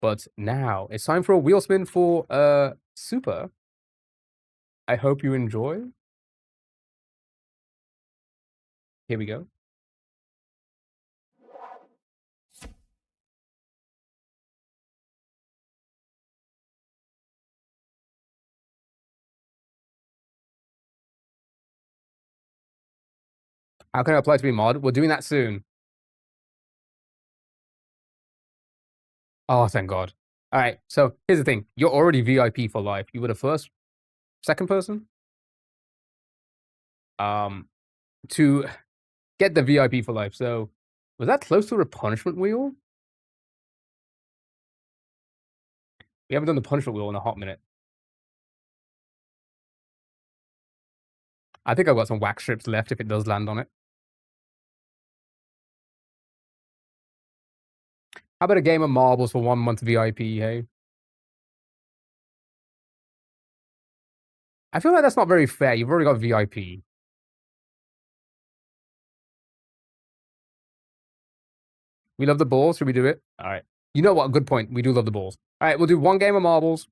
But now it's time for a wheel spin for Super. I hope you enjoy. Here we go. How can I apply to be mod? We're doing that soon. Oh, thank God. All right, so here's the thing. You're already VIP for life. You were the first, second person to get the VIP for life. So was that close to a punishment wheel? We haven't done the punishment wheel in a hot minute. I think I've got some wax strips left if it does land on it. How about a game of marbles for 1 month VIP, hey? I feel like that's not very fair. You've already got VIP. We love the balls. Should we do it? All right. You know what? Good point. We do love the balls. All right, we'll do 1 game of marbles.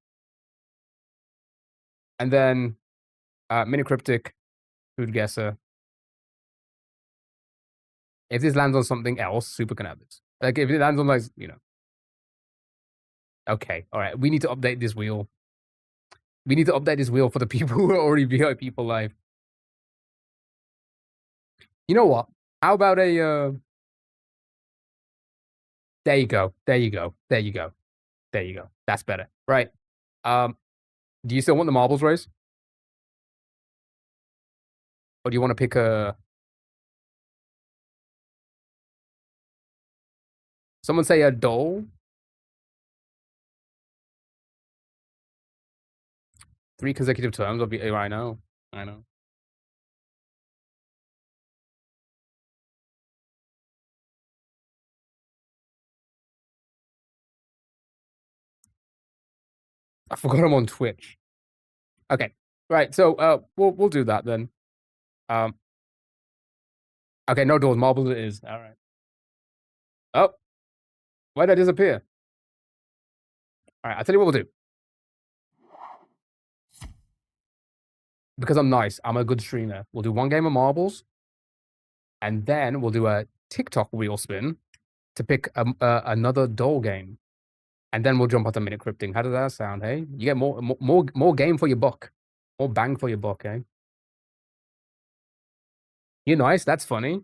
And then Mini Cryptic, Food Guesser. If this lands on something else, Super can have this. Like, if it lands on, like, you know. Okay, all right. We need to update this wheel. We need to update this wheel for the people who are already VIP for life. You know what? How about a... There you go. There you go. There you go. There you go. That's better. Right. Do you still want the marbles race? Or do you want to pick a... Someone say a doll? 3 consecutive terms. I know. I know. I forgot I'm on Twitch. Okay. Right. So we'll do that then. Okay, no doors. Marbles it is. All right. Oh. Why did I disappear? All right, I'll tell you what we'll do. Because I'm nice, I'm a good streamer. We'll do 1 game of marbles, and then we'll do a TikTok wheel spin to pick another doll game. and then we'll jump onto minute crypting. How does that sound? Hey, you get more game for your buck, more bang for your buck. Eh? You're nice. That's funny.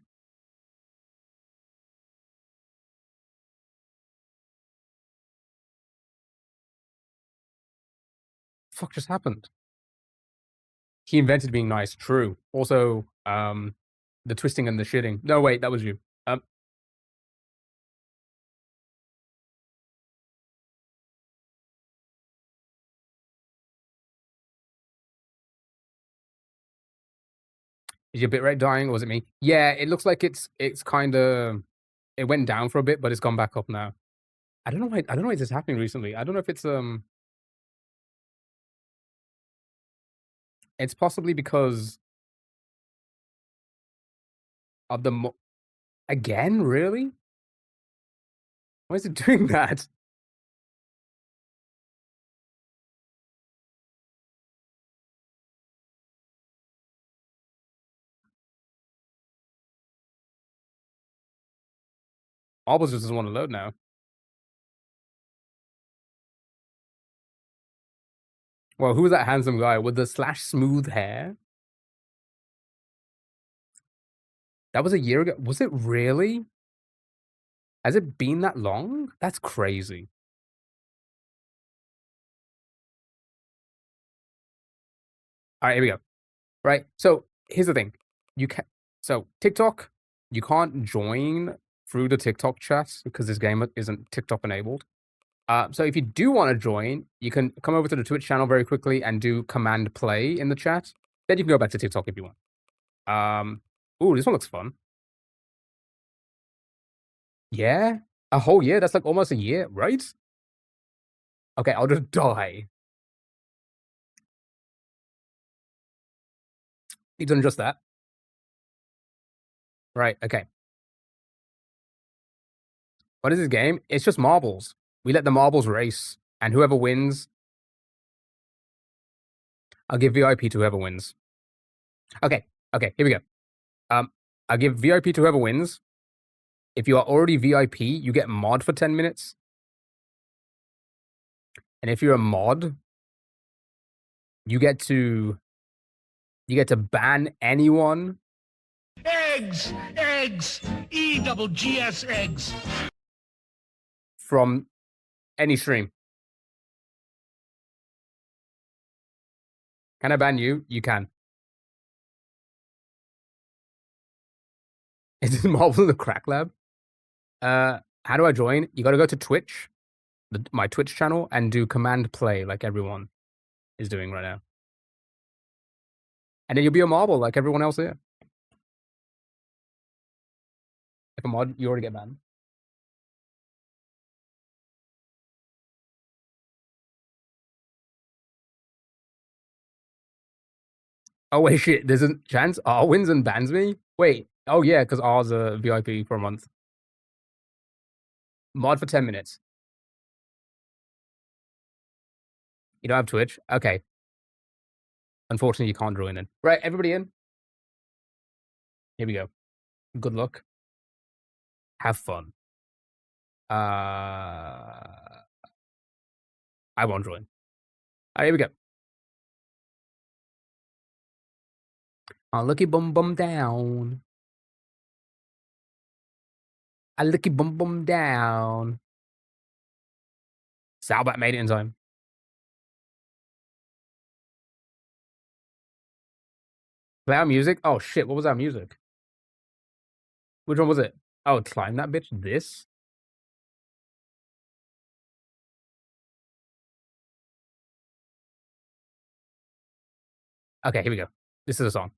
Fuck just happened? He invented being nice. True. Also, the twisting and the shitting. No, wait, that was you. Is your bitrate dying, or was it me? Yeah, it looks like it's kind of it went down for a bit, but it's gone back up now. I don't know why. I don't know why this is happening recently. I don't know if it's possibly because of again. Really? Why is it doing that? Marbles just doesn't want to load now. Well, who was that handsome guy with the slash smooth hair? That was a year ago. Was it really? Has it been that long? That's crazy. All right, here we go. Right. So here's the thing. You can TikTok, you can't join through the TikTok chat because this game isn't TikTok enabled. So if you do want to join, you can come over to the Twitch channel very quickly and do command play in the chat. Then you can go back to TikTok if you want. Ooh, this one looks fun. Yeah, a whole year. That's like almost a year, right? Okay, I'll just die. You've done just that. Right, okay. What is this game? It's just marbles. We let the marbles race, and whoever wins, I'll give VIP to whoever wins. Okay, here we go. I'll give VIP to whoever wins. If you are already VIP, you get mod for 10 minutes. And if you're a mod, you get to ban anyone. Eggs! Eggs! E-double-G-S eggs! From any stream. Can I ban you? You can. Is this Marvel in the Crack Lab? How do I join? You gotta go to Twitch, my Twitch channel, and do command play like everyone is doing right now. And then you'll be a marble like everyone else here. If a mod, you already get banned. Oh wait, shit. There's a chance R wins and bans me? Wait. Oh yeah, because R's a VIP for a month. Mod for 10 minutes. You don't have Twitch? Okay. Unfortunately, you can't join in. Right, everybody in? Here we go. Good luck. Have fun. I won't join. All right, here we go. Looky bum bum down. I looky bum bum down. Salbat made it in time. Play our music? Oh shit, what was our music? Which one was it? Oh, climb that bitch? This? Okay, here we go. This is a song.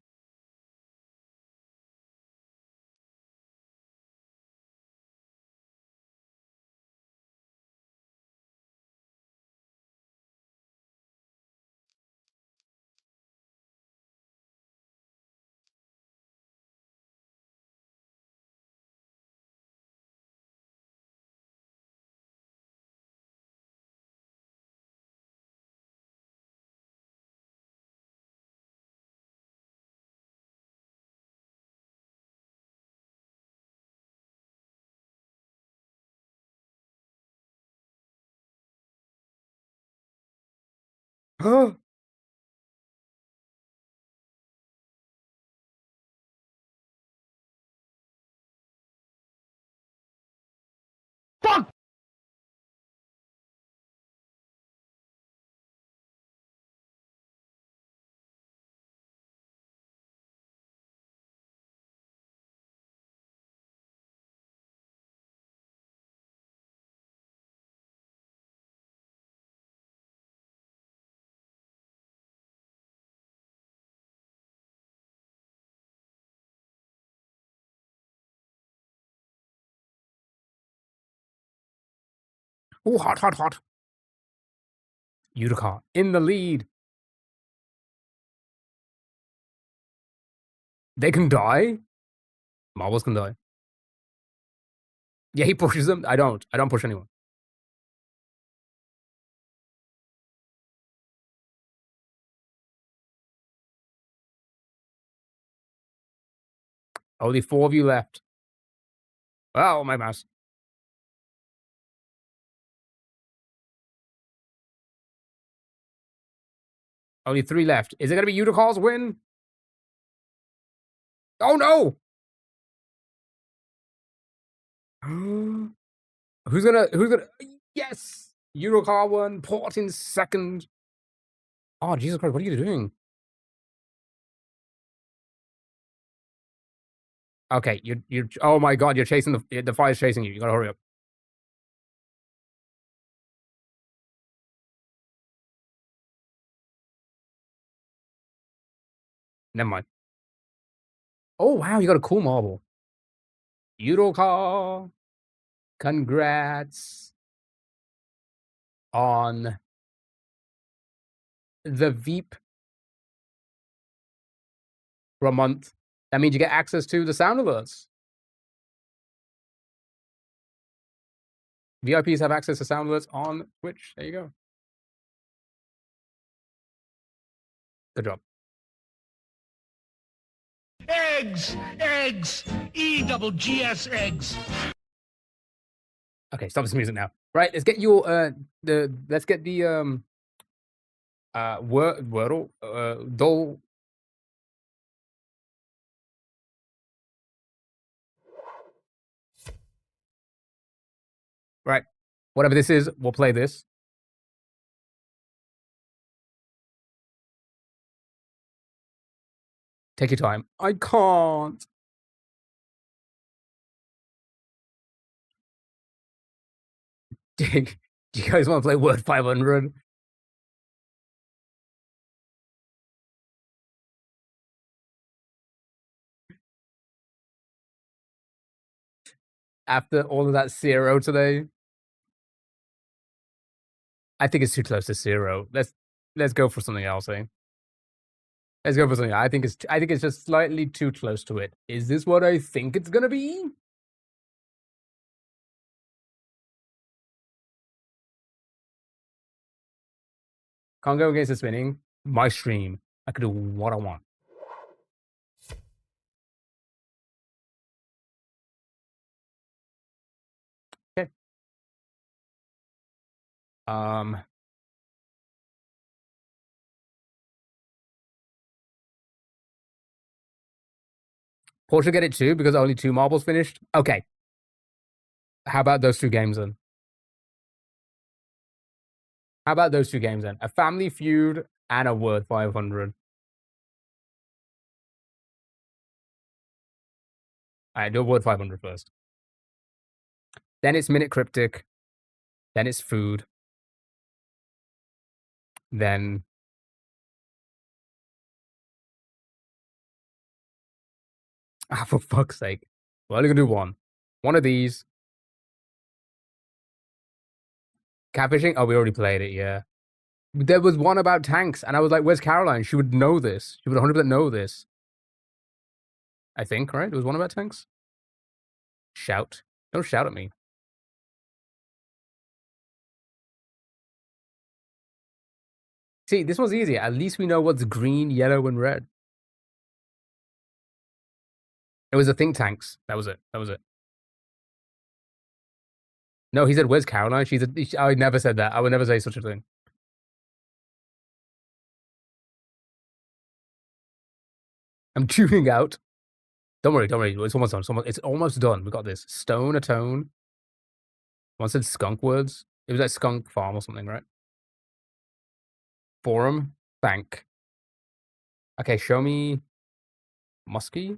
Fuck! Oh, hot, hot, hot. Utica in the lead. They can die? Marbles can die. Yeah, he pushes them. I don't. I don't push anyone. Only 4 of you left. Oh, my mouse. Only 3 left. Is it going to be Utica's win? Oh, no! Who's gonna... Yes! Utica won. Port in second. Oh, Jesus Christ, what are you doing? Okay, you're... Oh, my God, you're chasing the fire's chasing you. You gotta hurry up. Never mind. Oh, wow, you got a cool marble. Utica. Congrats on the Veep for a month. That means you get access to the sound alerts. VIPs have access to sound alerts on Twitch. There you go. Good job. Eggs! Eggs! E-double-G-S eggs! Okay, stop this music now. Right, let's get your let's get the Wordle Dole. Right. Whatever this is, we'll play this. Take your time. I can't. Do you guys want to play Word 500? After all of that 0 today? I think it's too close to 0. Let's go for something else, eh? Let's go for something. I think it's just slightly too close to it. Is this what I think it's gonna be? Can't go against the spinning. My stream. I can do what I want. Okay. Paul should get it too because only 2 marbles finished. Okay. How about those 2 games then? How about those 2 games then? A Family Feud and a Word 500. Alright, do a Word 500 first. Then it's Minute Cryptic. Then it's Food. Then... Ah, for fuck's sake. We're only gonna do one. One of these. Catfishing? Oh, we already played it, yeah. There was one about tanks, and I was like, where's Caroline? She would know this. She would 100% know this. I think, right? There was one about tanks? Shout. Don't shout at me. See, this one's easier. At least we know what's green, yellow, and red. It was the think tanks. That was it. That was it. No, he said, where's Caroline? I never said that. I would never say such a thing. I'm tuning out. Don't worry. It's almost done. It's almost done. We got this. Stone atone. One said skunk words. It was like skunk farm or something, right? Forum. Thank. Okay, show me musky.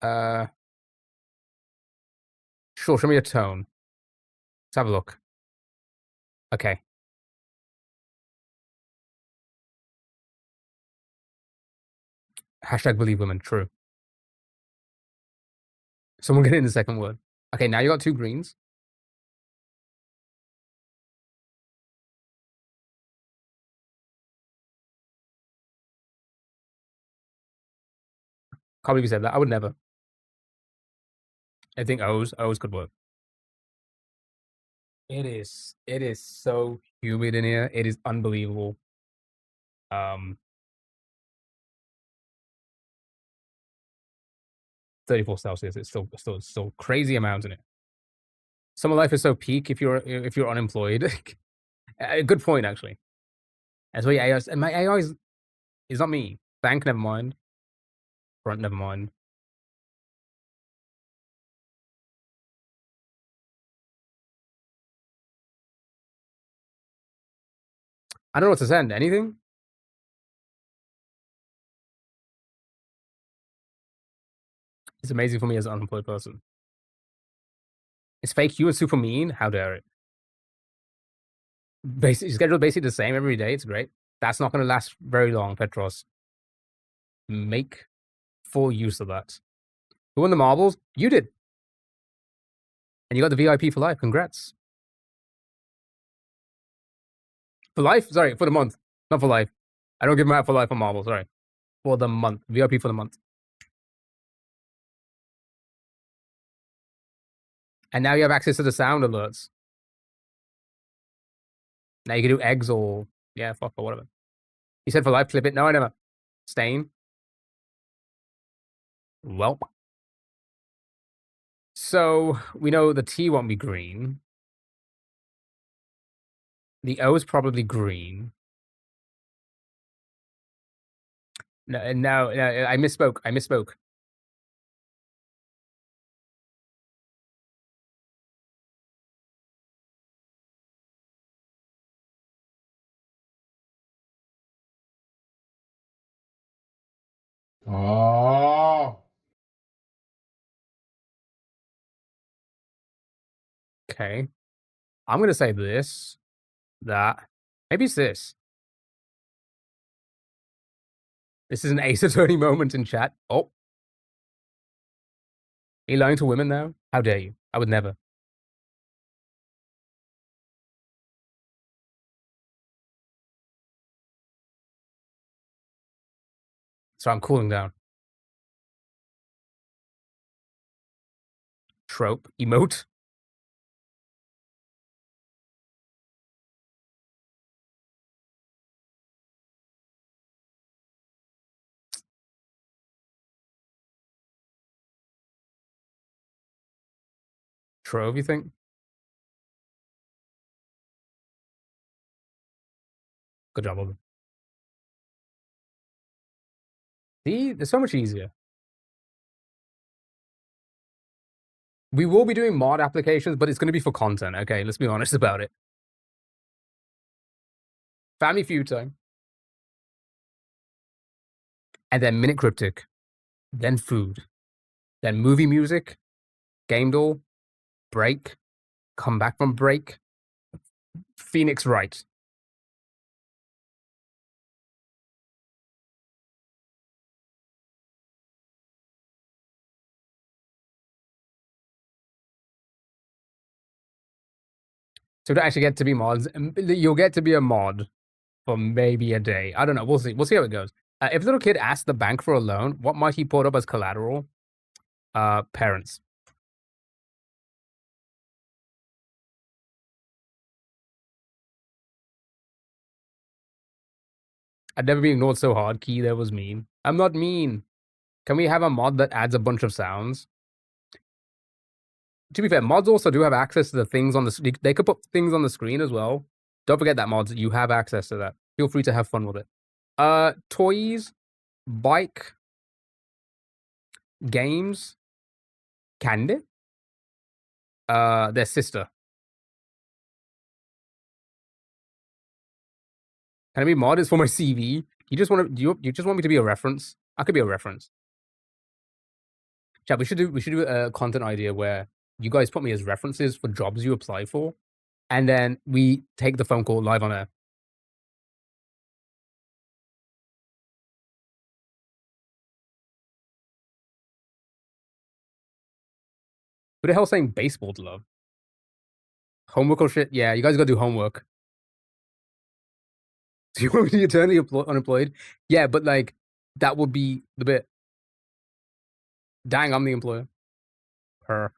Sure, show me a tone. Let's have a look. Okay. Hashtag believe women. True. Someone get in the second word. Okay, now you got 2 greens. Can't believe you said that. I would never. I think O's could work. It is so humid in here. It is unbelievable. 34 Celsius. It's still crazy amounts in it. Summer life is so peak if you're unemployed. A good point, actually. That's why AI and my AI is not me. Bank, never mind. Front, never mind. I don't know what to send. Anything? It's amazing for me as an unemployed person. Is fake you and super mean? How dare it? Schedule basically the same every day. It's great. That's not going to last very long, Petros. Make full use of that. Who won the marbles? You did. And you got the VIP for life. Congrats. For life? Sorry, for the month. Not for life. I don't give them out for life on marbles. Sorry. For the month. VIP for the month. And now you have access to the sound alerts. Now you can do eggs or, yeah, fuck or whatever. You said for life, clip it. No, I never. Stain. Welp. So we know the T won't be green. The O is probably green. No, I misspoke. Oh. Okay. I'm going to say this, that. Maybe it's this. This is an Ace Attorney moment in chat. Oh. Are you lying to women now? How dare you? I would never. So I'm cooling down. Trope. Emote. Trove, you think? Good job, Logan. See, it's so much easier. We will be doing mod applications, but it's going to be for content. Okay, let's be honest about it. Family Feud time. And then Minute Cryptic. Then food. Then movie music. Game Doll. Break. Come back from break. Phoenix Wright. So to actually get to be mods, you'll get to be a mod for maybe a day. I don't know. We'll see. We'll see how it goes. If a little kid asks the bank for a loan, what might he put up as collateral? Parents. I'd never been ignored so hard. Key there was mean. I'm not mean. Can we have a mod that adds a bunch of sounds? to be fair, mods also do have access to the things on the. They could put things on the screen as well. Don't forget that mods. You have access to that. Feel free to have fun with it. Toys, bike, games, candy. Their sister. Can I be mod? It's for my CV. You just want to you just want me to be a reference? I could be a reference. Chat, we should do a content idea where you guys put me as references for jobs you apply for, and then we take the phone call live on air. Who the hell saying baseball to love? Homework or shit? Yeah, you guys gotta do homework. Do you want me to be eternally unemployed? Yeah, but like that would be the bit. Dang, I'm the employer. Her.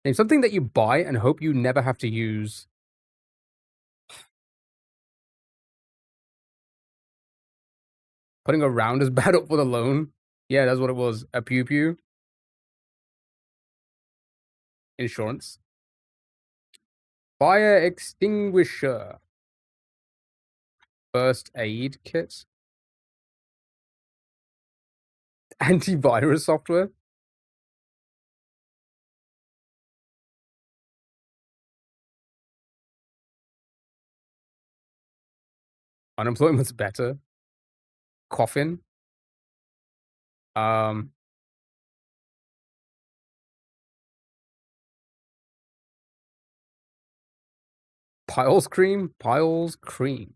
Name something that you buy and hope you never have to use. Putting a round is bad up for the loan. Yeah, that's what it was. A pew pew. Insurance. Fire extinguisher. First aid kit. Antivirus software. Unemployment's better. Coffin. Piles cream. Piles cream.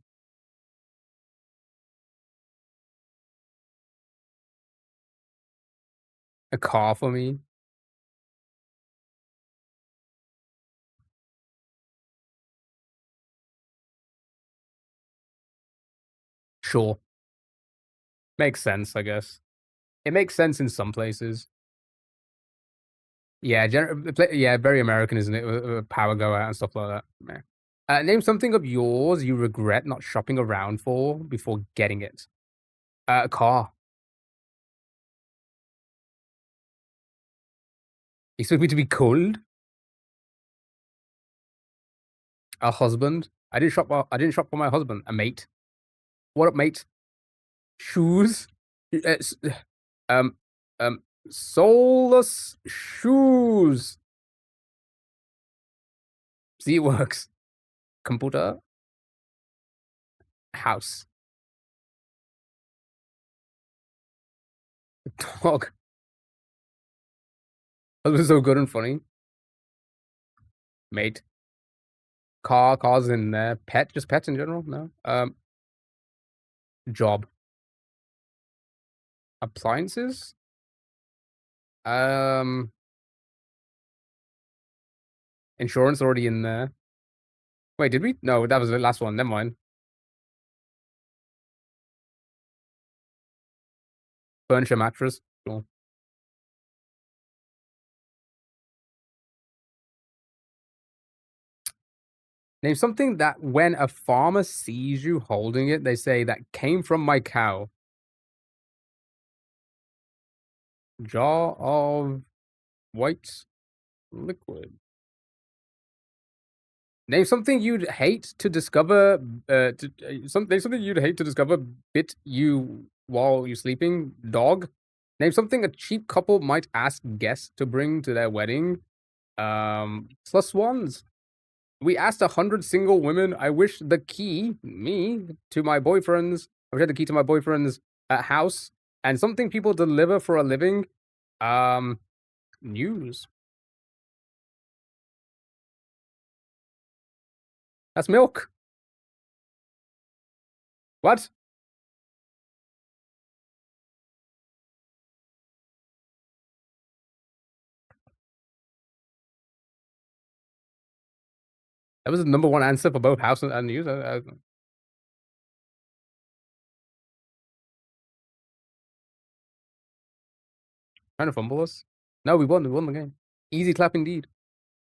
A car for me. Sure. Makes sense, I guess. It makes sense in some places. Yeah, yeah, very American, isn't it? Power go out and stuff like that. Name something of yours you regret not shopping around for before getting it. A car. You expect me to be cold? A husband. I didn't shop for my husband. A mate. What up, mate? Shoes. Um, soulless shoes. See, it works. Computer. House. Dog. That was so good and funny. Mate. Cars in there. Pet, just pets in general. No. Job. Appliances. Insurance already in there. Wait, did we? No, that was the last one. Never mind. Furniture, mattress. Cool. Name something that when a farmer sees you holding it, they say that came from my cow. Jar of white liquid. Name something you'd hate to discover. Name something you'd hate to discover bit you while you're sleeping. Dog. Name something a cheap couple might ask guests to bring to their wedding. Plus ones. We asked 100 single women. I wish the key, to my boyfriend's. I wish I had the key to my boyfriend's house. And something people deliver for a living. News. That's milk. What? That was the number one answer for both house and news. Trying to fumble us? No, we won. We won the game. Easy clap indeed.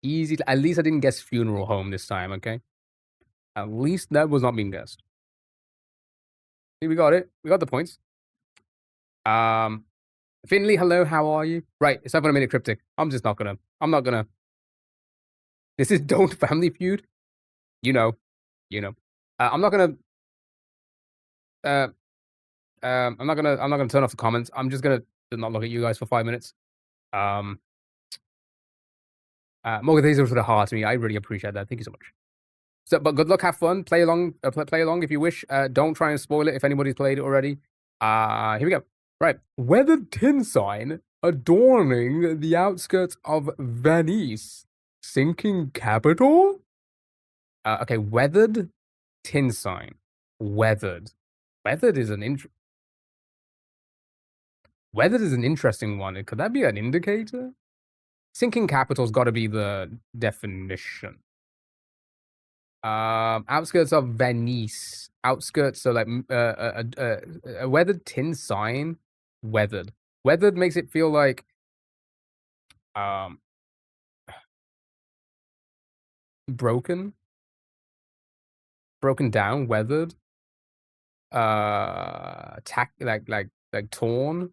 Easy. At least I didn't guess funeral home this time, okay? At least that was not being guessed. See, we got it. We got the points. Finley, hello, how are you? Right, it's 7 minute cryptic. I'm not gonna. This is Don't Family Feud. You know. I'm not gonna, uh, I'm not gonna turn off the comments. I'm just gonna not look at you guys for 5 minutes. Um, Morgan, thanks for the heart to me. I really appreciate that. Thank you so much. So, but good luck, have fun, play along, play along if you wish. Don't try and spoil it if anybody's played it already. Here we go. Right, weathered tin sign adorning the outskirts of Venice, sinking capital. Okay, weathered tin sign, weathered. Weathered is an interesting one. Could that be an indicator? Sinking capital's got to be the definition. Outskirts of Venice. Outskirts, so like a weathered tin sign. Weathered. Weathered makes it feel like broken. Broken down, weathered. Like torn.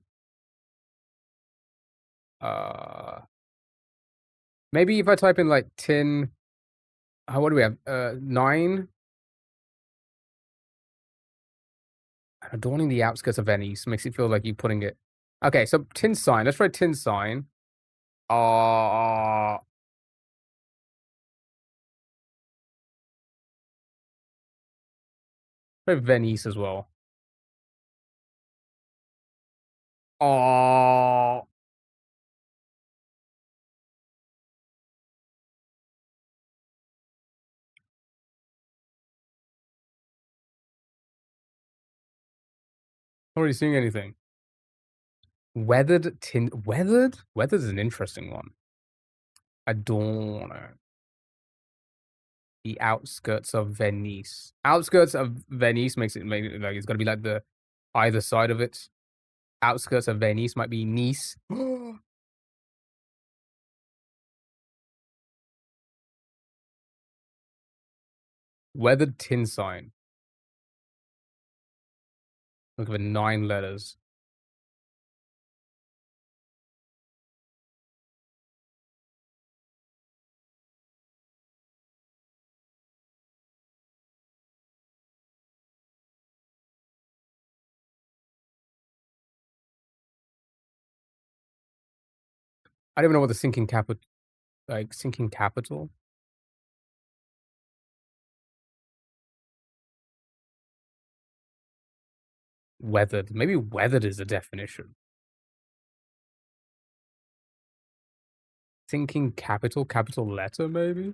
Maybe if I type in like tin. What do we have? 9. Adorning the outskirts of Venice makes it feel like you're putting it. Okay, so tin sign. Let's try tin sign. Try Venice as well. Oh. Not really seeing anything. Weathered tin. Weathered? Weathered is an interesting one. Adorn. The outskirts of Venice. Outskirts of Venice makes it like it's gotta be like the either side of it. Outskirts of Venice might be Nice. Weathered tin sign. Look at it, 9 letters. I don't even know what the sinking capital, like sinking capital. Weathered. Maybe weathered is the definition. Sinking capital, capital letter, maybe?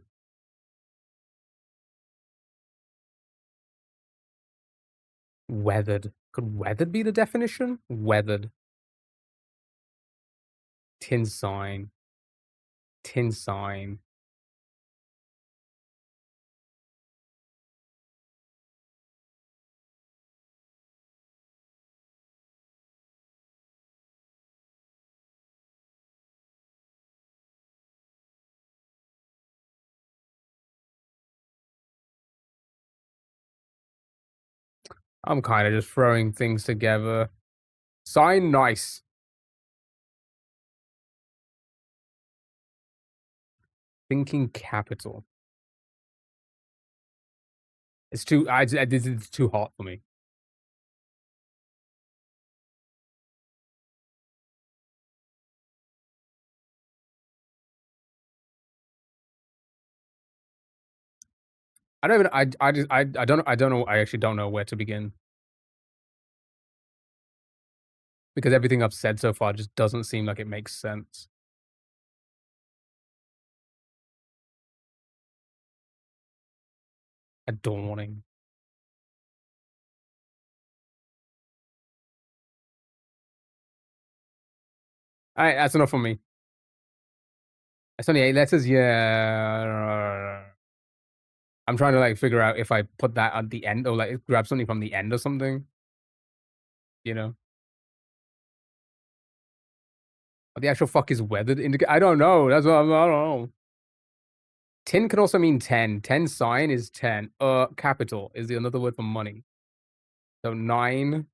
Weathered. Could weathered be the definition? Weathered. Tin sign. Tin sign. I'm kind of just throwing things together. Sign nice. Thinking capital. It's too. This is too hot for me. I don't even. I don't know. I actually don't know where to begin because everything I've said so far just doesn't seem like it makes sense. Adorning. All right, that's enough for me. It's only 8 letters. Yeah. I'm trying to like figure out if I put that at the end or like grab something from the end or something. You know. What the actual fuck is weathered indicate? I don't know. That's what I don't know. Tin can also mean 10. 10 sign is 10. Capital is the another word for money. So 9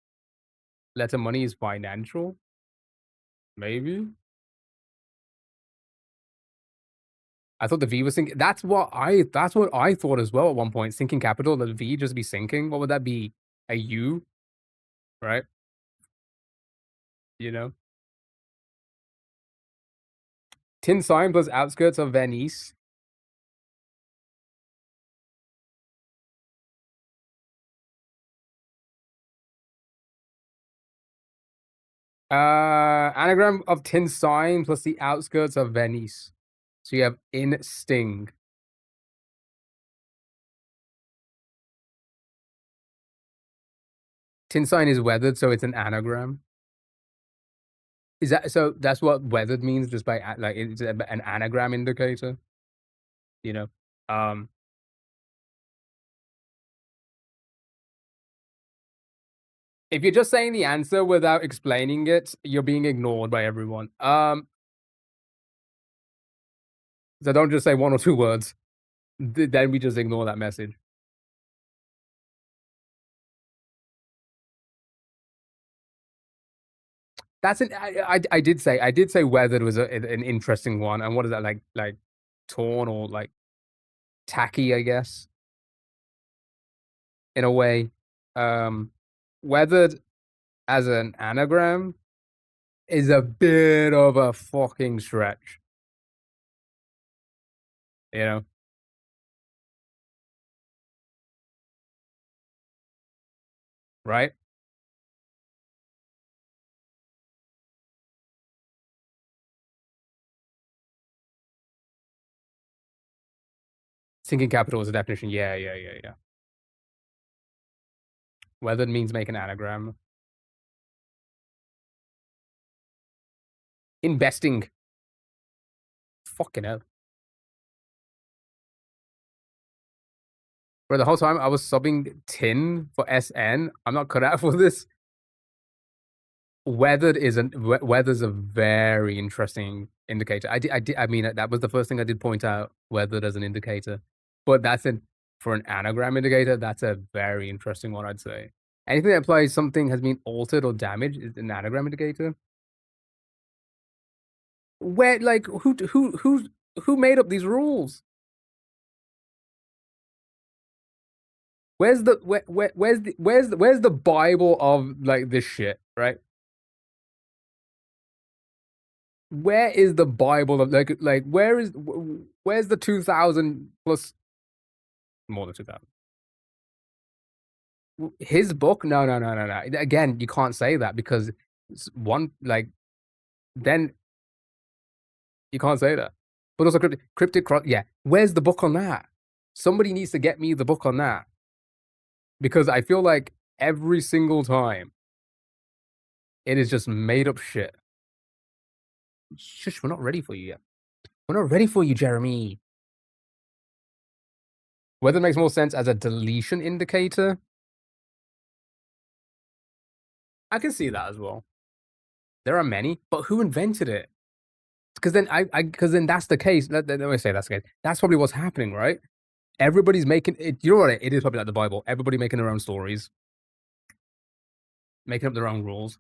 letter money is financial. Maybe. I thought the V was sinking. That's what I thought as well at one point. Sinking capital, the V just be sinking. What would that be? A U, right? You know? Tin sign plus outskirts of Venice. Anagram of tin sign plus the outskirts of Venice. So you have in sting. Tin sign is weathered, so it's an anagram. Is that so? That's what weathered means, just by like it's an anagram indicator. You know, um, if you're just saying the answer without explaining it, you're being ignored by everyone. So don't just say one or two words. Then we just ignore that message. That's an I did say weathered was an interesting one. And what is that like torn or like tacky, I guess, in a way. Weathered as an anagram is a bit of a fucking stretch. You know? Right? Sinking capital is a definition. Yeah. Weathered means make an anagram. Investing. Fucking hell. Bro, the whole time I was subbing tin for SN. I'm not cut out for this. Weathered's a very interesting indicator. I mean, that was the first thing I did point out, weathered as an indicator. But for an anagram indicator, that's a very interesting one, I'd say. Anything that implies something has been altered or damaged is an anagram indicator. Where, like, who made up these rules? Where's the Bible of like this shit, right? Where is the Bible of like where's the 2000 plus more than 2000? His book? No. Again, you can't say that because one like then you can't say that. But also cryptic cross. Yeah, where's the book on that? Somebody needs to get me the book on that because I feel like every single time it is just made up shit. Shush, we're not ready for you yet. We're not ready for you, Jeremy. Whether it makes more sense as a deletion indicator, I can see that as well. There are many, but who invented it? Because then because then that's the case. Let me say that's the case. That's probably what's happening, right? Everybody's making it. You know what? It is probably like the Bible. Everybody making their own stories, making up their own rules.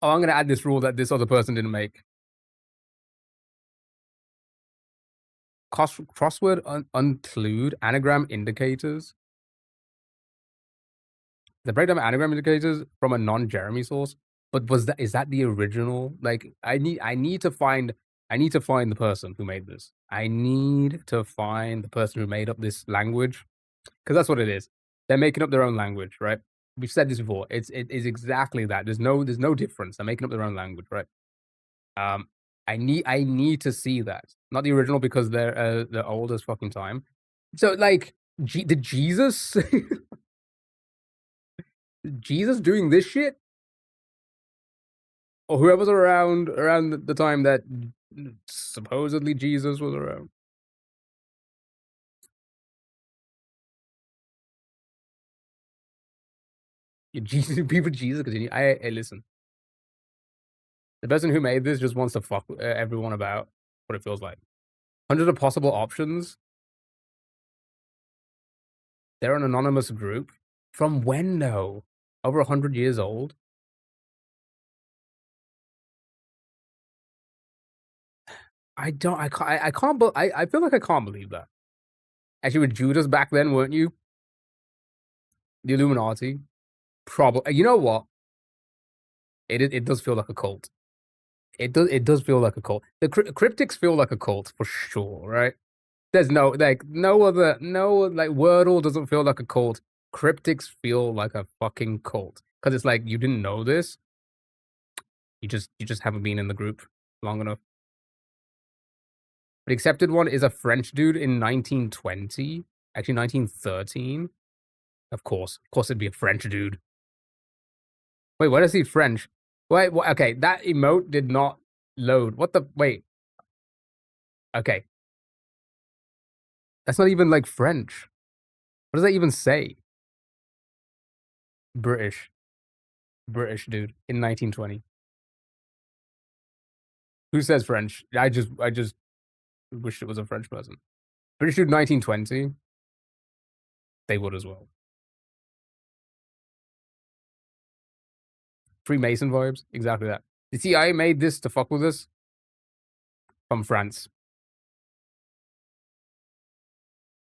Oh, I'm gonna add this rule that this other person didn't make. Crossword include anagram indicators. The breakdown of anagram indicators from a non-Jeremy source. But is that the original? Like, I need to find the person who made this. I need to find the person who made up this language, because that's what it is. They're making up their own language, right? We've said this before. It is exactly that. There's no difference. They're making up their own language, right? I need to see that, not the original, because they're old as fucking time. So like, did Jesus Jesus doing this shit? Or whoever's around the time that supposedly Jesus was around. Jesus, people, Jesus, continue. I listen. The person who made this just wants to fuck everyone about what it feels like. Hundreds of possible options. They're an anonymous group. From when, though? Over 100 years old? I don't. I can't. I feel like I can't believe that. Actually, with Judas back then, weren't you? The Illuminati, probably. You know what? It does feel like a cult. It does feel like a cult. The cryptics feel like a cult for sure, right? There's no Wordle doesn't feel like a cult. Cryptics feel like a fucking cult because it's like you didn't know this. You just haven't been in the group long enough. The accepted one is a French dude in 1920, actually 1913. Of course, it'd be a French dude. Wait, what is he French? Wait, okay, that emote did not load. What the? Wait. Okay. That's not even like French. What does that even say? British. British dude in 1920. Who says French? I just wish it was a French person. British dude 1920. They would as well. Freemason vibes. Exactly that. The CIA made this to fuck with us. From France.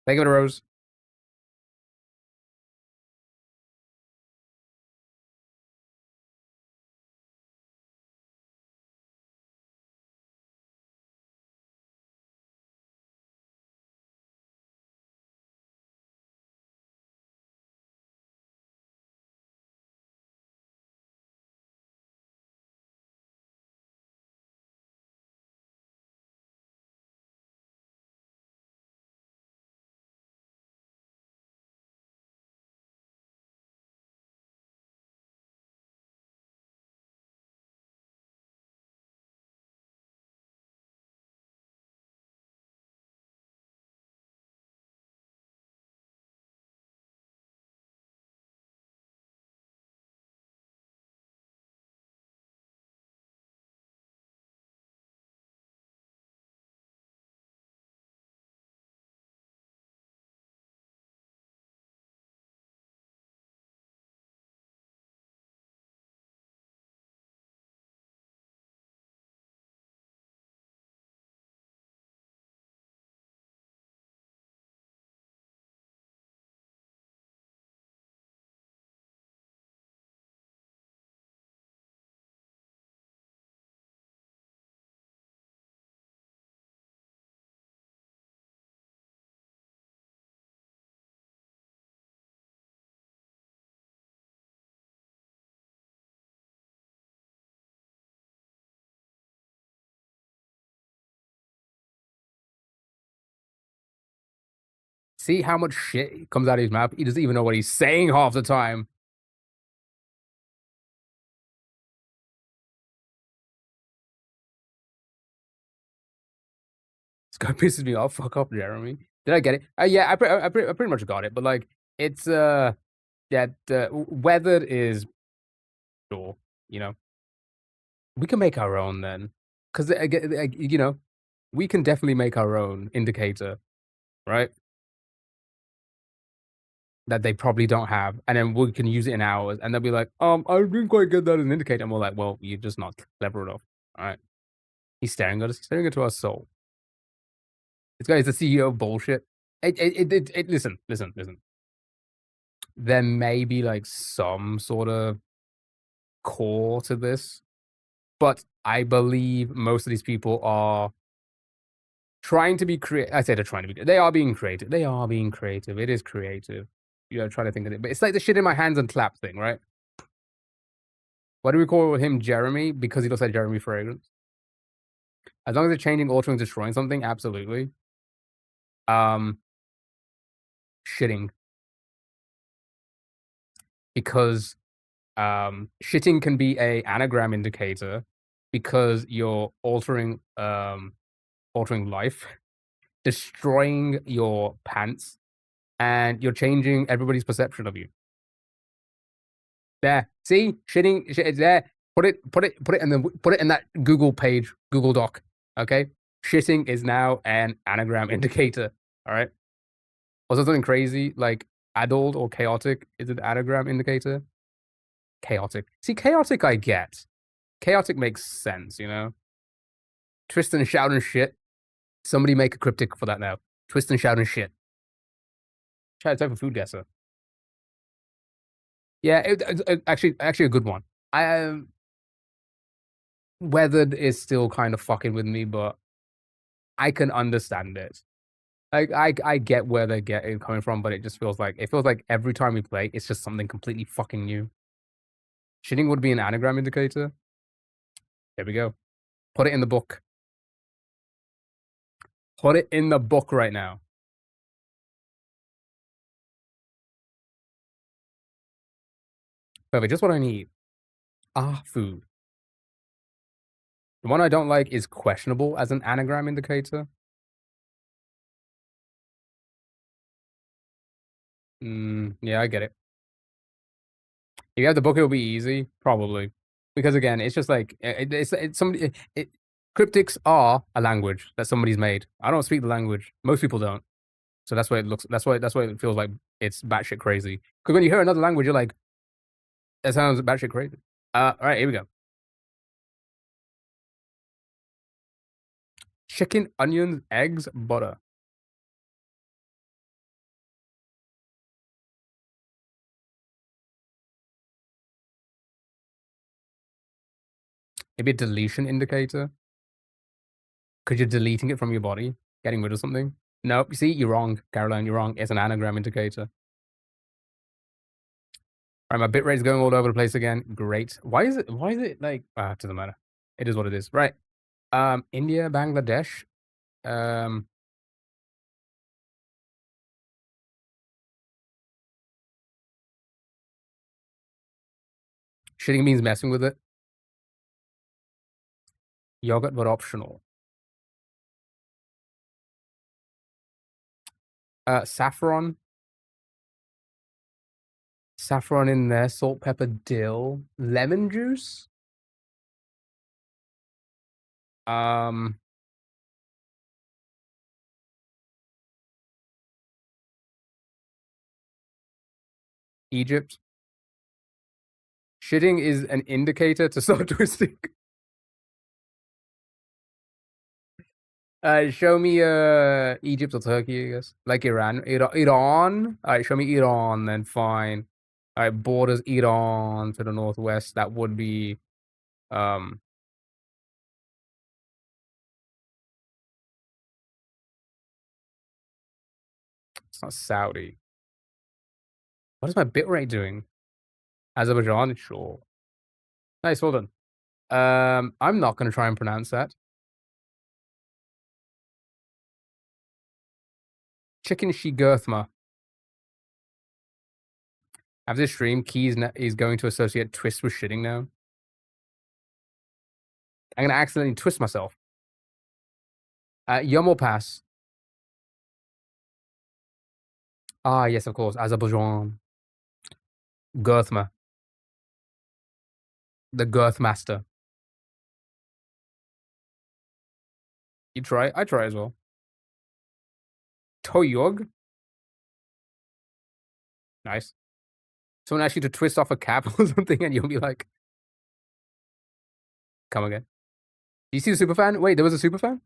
Thank you, Rose. See how much shit comes out of his mouth? He doesn't even know what he's saying half the time. This guy pisses me off. Fuck up, Jeremy. Did I get it? Yeah, I pretty much got it. But like, it's weathered is sure. You know, we can make our own then, because you know, we can definitely make our own indicator, right? That they probably don't have, and then we can use it in ours, and they'll be like, I didn't quite get that as an indicator, and we're like, well, you're just not clever enough, all right? He's staring at us, he's staring into our soul. This guy is the CEO of bullshit. Listen. There may be like some sort of core to this, but I believe most of these people are trying to be creative. I say they're trying to be. They are being creative. They are being creative. It is creative. You know, try to think of it. But it's like the shit in my hands and clap thing, right? Why do we call him Jeremy? Because he looks like Jeremy Fragrance. As long as it's changing, altering, destroying something, absolutely. Shitting. Because shitting can be a anagram indicator because you're altering life, destroying your pants, and you're changing everybody's perception of you. There, see, shitting, it's there. Put it, and then put it in that Google page, Google Doc. Okay, shitting is now an anagram indicator. All right. Also, something crazy like adult or chaotic is an anagram indicator. Chaotic. See, chaotic I get. Chaotic makes sense, you know? Twist and shout and shit. Somebody make a cryptic for that now. Twist and shout and shit. Try to type of food guesser. Yeah, actually a good one. Weathered is still kind of fucking with me, but I can understand it. Like I get where they're getting coming from, but it just feels like every time we play, it's just something completely fucking new. Shitting would be an anagram indicator. There we go. Put it in the book. Put it in the book right now. Perfect. Just what I need. Food. The one I don't like is questionable as an anagram indicator. Yeah, I get it. If you have the book, it'll be easy, probably, because again, it's just like it's somebody. Cryptics are a language that somebody's made. I don't speak the language. Most people don't. So that's why it looks. That's why it feels like it's batshit crazy. Because when you hear another language, you're like, that sounds batshit crazy. All right, here we go. Chicken, onions, eggs, butter. Maybe a deletion indicator. Because you're deleting it from your body, getting rid of something. Nope. See, you're wrong, Caroline. You're wrong. It's an anagram indicator. All right, my bitrate's going all over the place again. Great. Why is it like it doesn't matter. It is what it is. Right. India, Bangladesh. Shitting means messing with it. Yogurt but optional. Saffron. Saffron in there, salt, pepper, dill, lemon juice. Egypt. Shitting is an indicator to start twisting. Show me Egypt or Turkey, I guess. Like Iran. Iran? Alright, show me Iran, then fine. Alright, borders Iran to the northwest. That would be it's not Saudi. What is my bitrate doing? Azerbaijan, sure. Nice, well done. I'm not gonna try and pronounce that. Chicken Shigurthma. After this stream, Keys is going to associate twist with shitting now. I'm gonna accidentally twist myself. Yum or pass? Yes, of course. Azerbaijan. Girthma. The Girth Master. You try? I try as well. Toyog. Nice. Someone asks you to twist off a cap or something, and you'll be like, come again. Do you see the superfan? Wait, there was a superfan?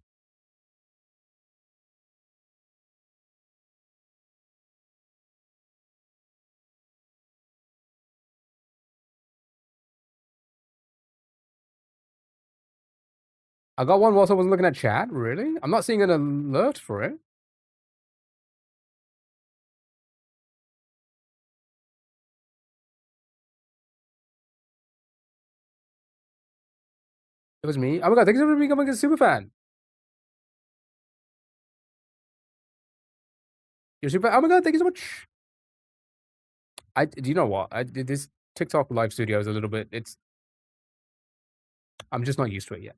I got one whilst I wasn't looking at chat. Really? I'm not seeing an alert for it. It was me. Oh my god, thank you for becoming a super fan. You're super. Oh my god, thank you so much. Do you know what? This TikTok live studio is a little bit. I'm just not used to it yet.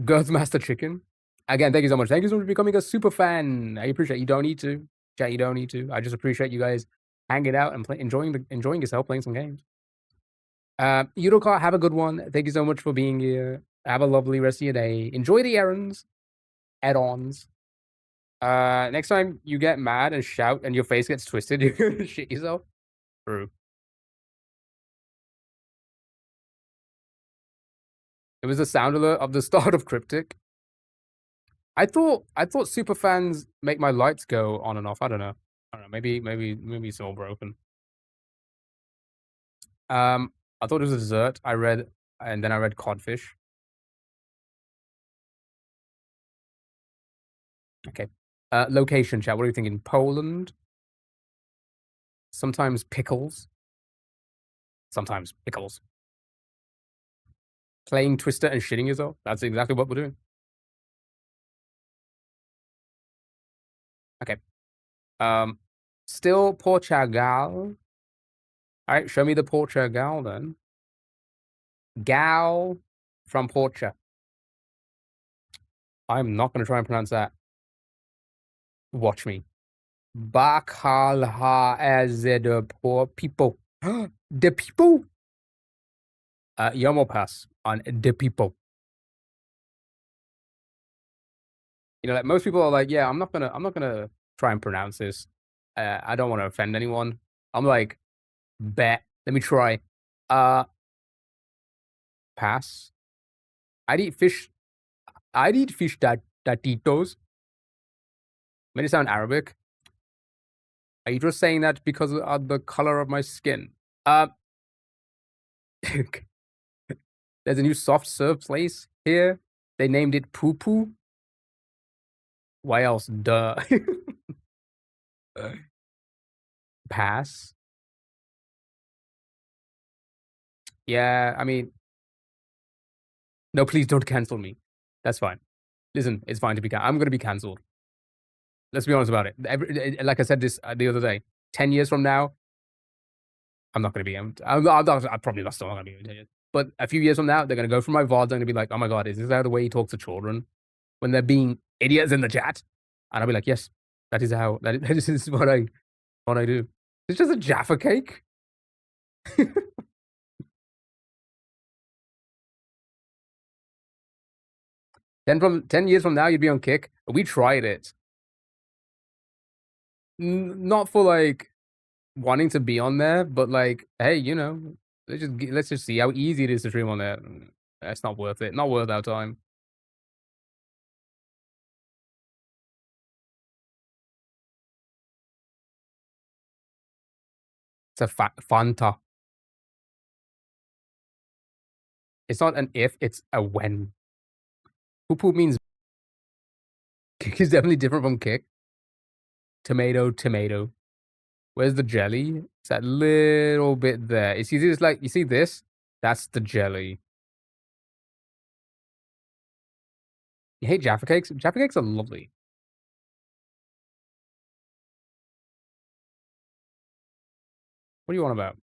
Girth Master Chicken. Again, thank you so much. Thank you so much for becoming a super fan. I appreciate it. You don't need to. Chat, you don't need to. I just appreciate you guys hanging out and enjoying yourself playing some games. Eurocart, have a good one. Thank you so much for being here. Have a lovely rest of your day. Enjoy the errands. Add-ons. Next time you get mad and shout and your face gets twisted, you're gonna shit yourself. True. It was the sound alert of the start of Cryptic. I thought super fans make my lights go on and off. I don't know. Maybe it's all broken. I thought it was a dessert. And then I read codfish. Okay. Location chat. What are you thinking? Poland. Sometimes pickles. Sometimes pickles. Playing Twister and shitting yourself. That's exactly what we're doing. Okay. Still Portugal. All right, show me the Portugal then. Gal from Portugal. I'm not going to try and pronounce that. Watch me. Bakalha as the poor people. The people. Yomo pass on the people. You know, like most people are like, yeah, I'm not gonna try and pronounce this. I don't want to offend anyone. I'm like, bet. Let me try. Pass. I'd eat fish tatitos. Made it sound Arabic. Are you just saying that because of the color of my skin? There's a new soft serve place here. They named it Poo Poo. Why else? Duh. Pass. Yeah, I mean, no, please don't cancel me. That's fine. Listen, it's fine to be I'm going to be cancelled. Let's be honest about it. Like I said this the other day, 10 years from now, I'm not going to be. I'm probably not still not going to be in 10 years. But a few years from now, they're going to go from my VODs. I'm going to be like, oh my God, is this how the way he talks to children when they're being idiots in the chat? And I'll be like, yes, that is how, this is what I do. It's just a Jaffa cake. Then 10 years from now, you'd be on Kick. We tried it. Not for like wanting to be on there, but like, hey, you know, let's just see how easy it is to stream on there. That's not worth it. Not worth our time. It's a Fanta. It's not an if, it's a when. Poo means kick is definitely different from kick. Tomato. Where's the jelly? It's that little bit there. You see this? Like, you see this? That's the jelly. You hate Jaffa cakes? Jaffa cakes are lovely. What do you want about?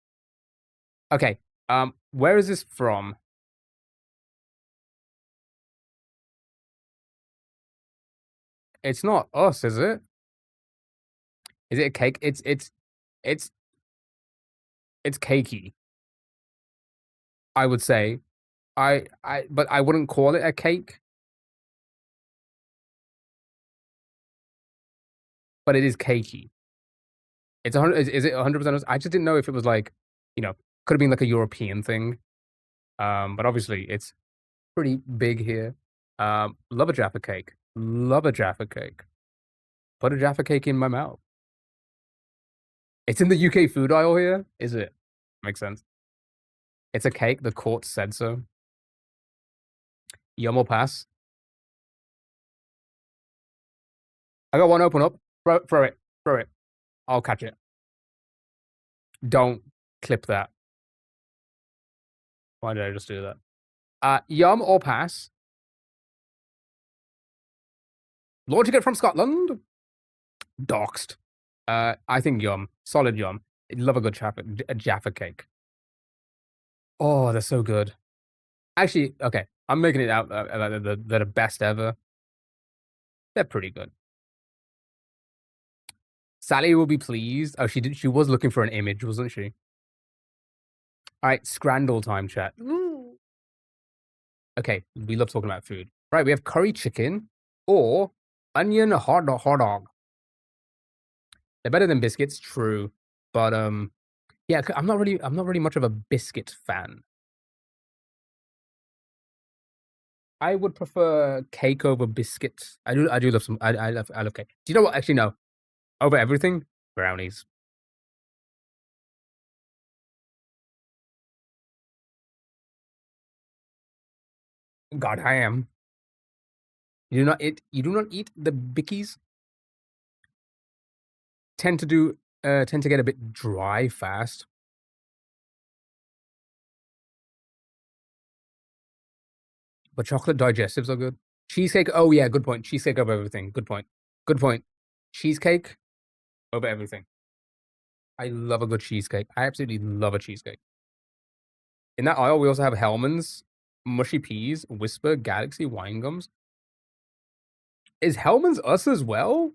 Okay. Where is this from? It's not us, is it? Is it a cake? It's cakey. I would say. But I wouldn't call it a cake. But it is cakey. It's 100. Is it 100%? I just didn't know if it was like, you know, could have been like a European thing. But obviously it's pretty big here. Love a Jaffa cake. Love a Jaffa cake. Put a Jaffa cake in my mouth. It's in the UK food aisle here, is it? Makes sense. It's a cake. The court said so. Yum will pass. I got one open up. Throw it. I'll catch it. Don't clip that. Why did I just do that? Yum or pass? Launching it from Scotland? Doxed. I think yum. Solid yum. Love a good Jaffa cake. Oh, they're so good. Actually, okay. I'm making it out they're the best ever. They're pretty good. Sally will be pleased. Oh, she was looking for an image, wasn't she? All right, Scrandle time, chat. Ooh. Okay, we love talking about food. Right, we have curry chicken or onion hot dog. They're better than biscuits, true. But yeah, I'm not really much of a biscuit fan. I would prefer cake over biscuits. I do love some. I love cake. Do you know what? Actually, no. Over everything, brownies. God, I am. You do not eat the bickies. Tend to get a bit dry fast. But chocolate digestives are good. Cheesecake. Oh yeah, good point. Cheesecake over everything. Good point. Good point. Cheesecake over everything. I love a good cheesecake. I absolutely love a cheesecake. In that aisle, we also have Hellman's, Mushy Peas, Whisper, Galaxy, Wine Gums. Is Hellman's us as well?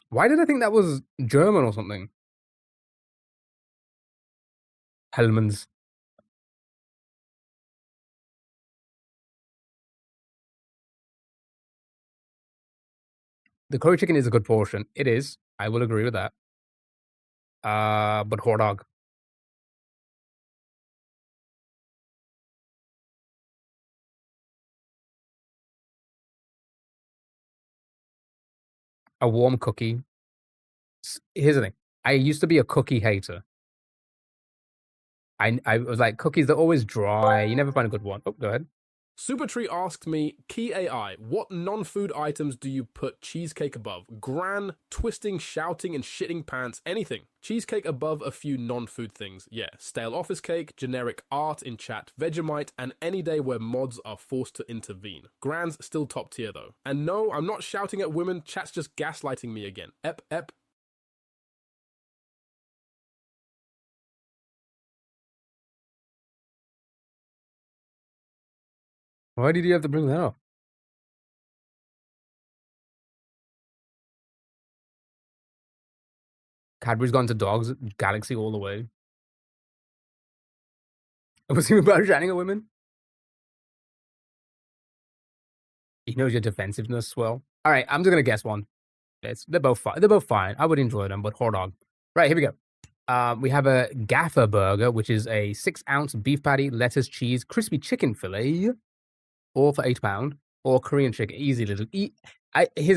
Why did I think that was German or something? Hellman's. The curry chicken is a good portion. It is. I will agree with that. But hot dog. A warm cookie. Here's the thing. I used to be a cookie hater. I was like, cookies, they're always dry. You never find a good one. Oh, go ahead. Supertree asked me, Key AI, what non-food items do you put cheesecake above? Gran, twisting, shouting, and shitting pants, anything. Cheesecake above a few non-food things. Yeah, stale office cake, generic art in chat, Vegemite, and any day where mods are forced to intervene. Gran's still top tier though. And no, I'm not shouting at women, chat's just gaslighting me again. Ep. Why did you have to bring that up? Cadbury's gone to dogs, Galaxy all the way. Was he about shouting at women? He knows your defensiveness well. All right, I'm just gonna guess one. They're both fine. They're both fine. I would enjoy them, but hot dog. Right, here we go. We have a Gaffer burger, which is a 6-ounce beef patty, lettuce, cheese, crispy chicken fillet, all for £8, or Korean chicken. Easy little. Here's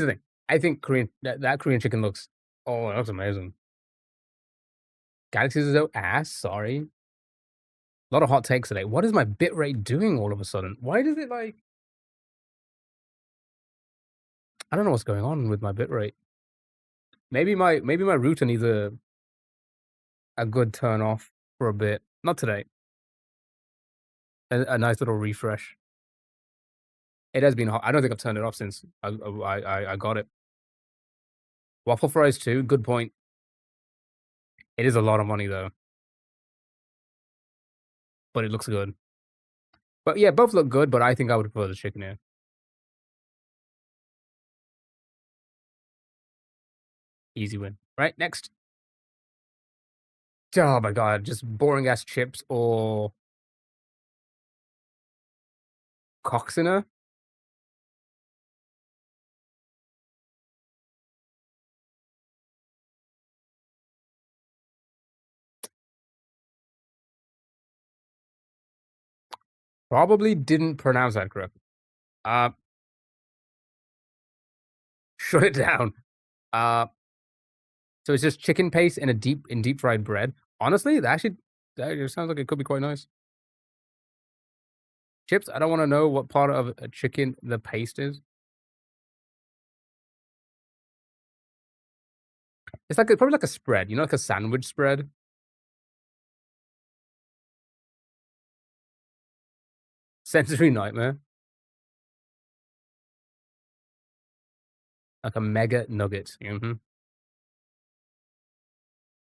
the thing. I think that Korean chicken looks. Oh, it looks amazing. Galaxy's though ass. Sorry. A lot of hot takes today. What is my bitrate doing all of a sudden? Why does it like? I don't know what's going on with my bitrate. Maybe my router needs a good turn off for a bit. Not today. A nice little refresh. It has been hot. I don't think I've turned it off since I got it. Waffle fries too. Good point. It is a lot of money though, but it looks good. But yeah, both look good. But I think I would prefer the chicken here. Easy win. Right, next. Oh my god, just boring ass chips or Coxina. Probably didn't pronounce that correctly. Shut it down. So it's just chicken paste in deep fried bread. Honestly, that sounds like it could be quite nice. Chips, I don't want to know what part of a chicken the paste is. It's probably like a spread, like a sandwich spread. Sensory nightmare. Like a mega nugget. You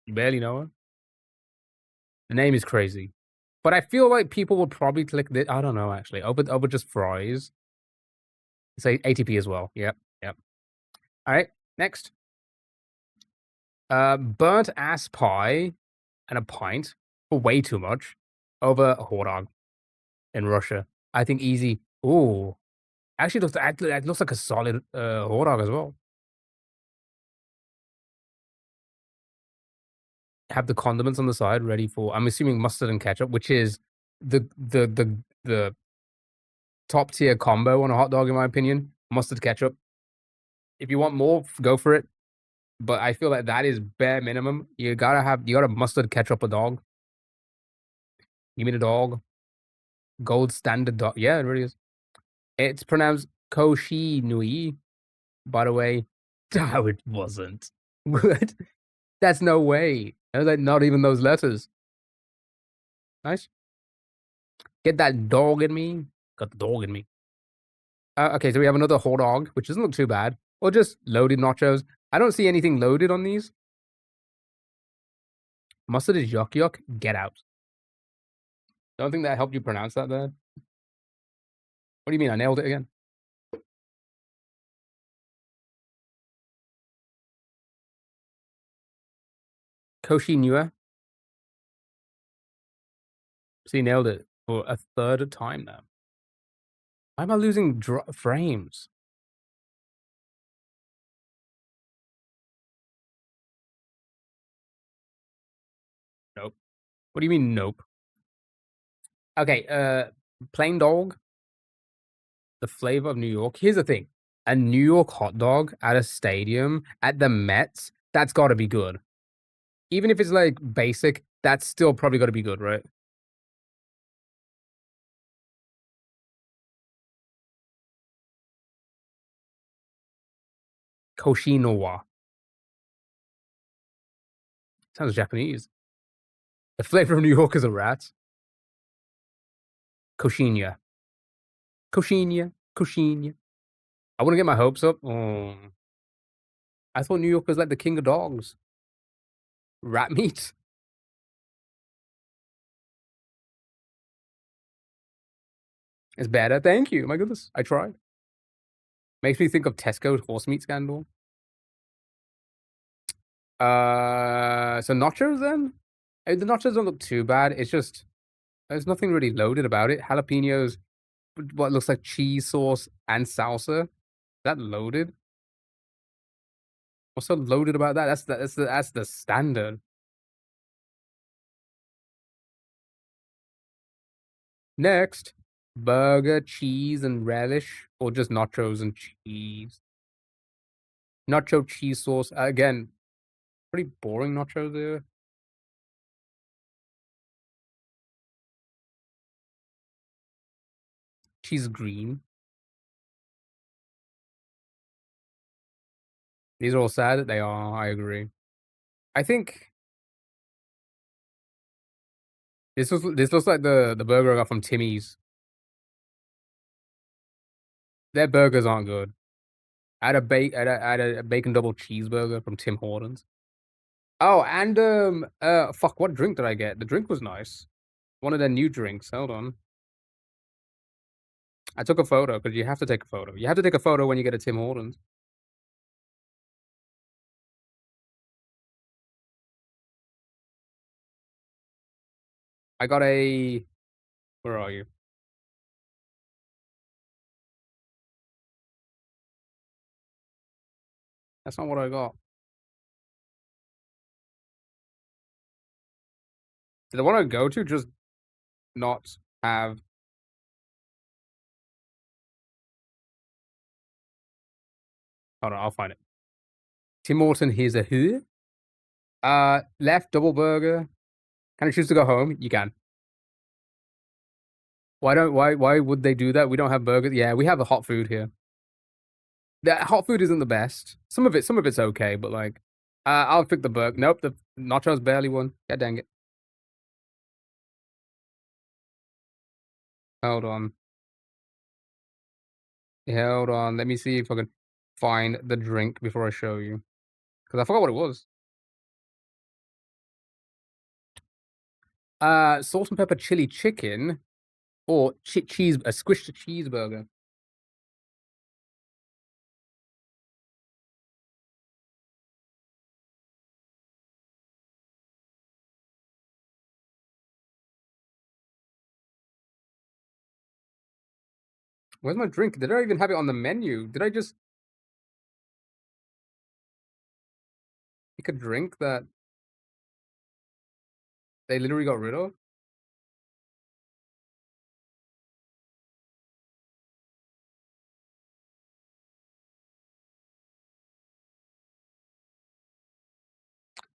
barely know her. The name is crazy. But I feel like people would probably click this. I don't know, actually. Over just fries. Say ATP as well. Yep. All right, next. Burnt ass pie and a pint for way too much over a hot dog in Russia. I think easy. Ooh. Actually, it looks like a solid hot dog as well. Have the condiments on the side ready for, I'm assuming, mustard and ketchup, which is the top tier combo on a hot dog, in my opinion. Mustard ketchup. If you want more, go for it. But I feel like that is bare minimum. You gotta mustard ketchup a dog. Give me the dog. Gold standard dog. Yeah, it really is. It's pronounced Koshi Nui, by the way. No, it wasn't. What? That's no way. And like not even those letters. Nice. Get that dog in me. Got the dog in me. Okay, so we have another hot dog, which doesn't look too bad. Or just loaded nachos. I don't see anything loaded on these. Mustard is yuck yuck. Get out. Don't think that helped you pronounce that there. What do you mean? I nailed it again. Koshi Nua. See, nailed it for a third time now. Why am I losing frames? Nope. What do you mean, nope? Okay, plain dog. The flavor of New York. Here's the thing. A New York hot dog at a stadium at the Mets, that's got to be good. Even if it's like basic, that's still probably got to be good, right? Koshinowa. Sounds Japanese. The flavor of New York is a rat. Koshinya. Koshinya. Koshinya. I want to get my hopes up. Oh. I thought New York was like the king of dogs. Rat meat. It's better. Thank you. My goodness. I tried. Makes me think of Tesco's horse meat scandal. So nachos then? The nachos don't look too bad. It's just there's nothing really loaded about it. Jalapenos, what looks like cheese sauce and salsa. Is that loaded? What's so loaded about that? That's the standard. Next, burger, cheese, and relish, or just nachos and cheese. Nacho cheese sauce. Again, pretty boring nachos there. Cheese green. These are all sad. They are. I agree. I think this looks like the burger I got from Timmy's. Their burgers aren't good. I had a bacon double cheeseburger from Tim Hortons. Oh, and fuck, what drink did I get? The drink was nice. One of their new drinks. Hold on. I took a photo because you have to take a photo. You have to take a photo when you get a Tim Hortons. I got a. Where are you? That's not what I got. Did the one I go to just not have? Hold on, I'll find it. Tim Horton, here's a who? Left double burger. Can I choose to go home? You can. Why would they do that? We don't have burgers. Yeah, we have the hot food here. The hot food isn't the best. Some of it's okay, but like, I'll pick the burger. Nope, the nachos barely won. God dang it. Hold on. Hold on. Let me see if I can find the drink before I show you. Because I forgot what it was. Salt and pepper chili chicken or a squished cheeseburger. Where's my drink? Did I even have it on the menu? Did I just pick a drink that they literally got rid of?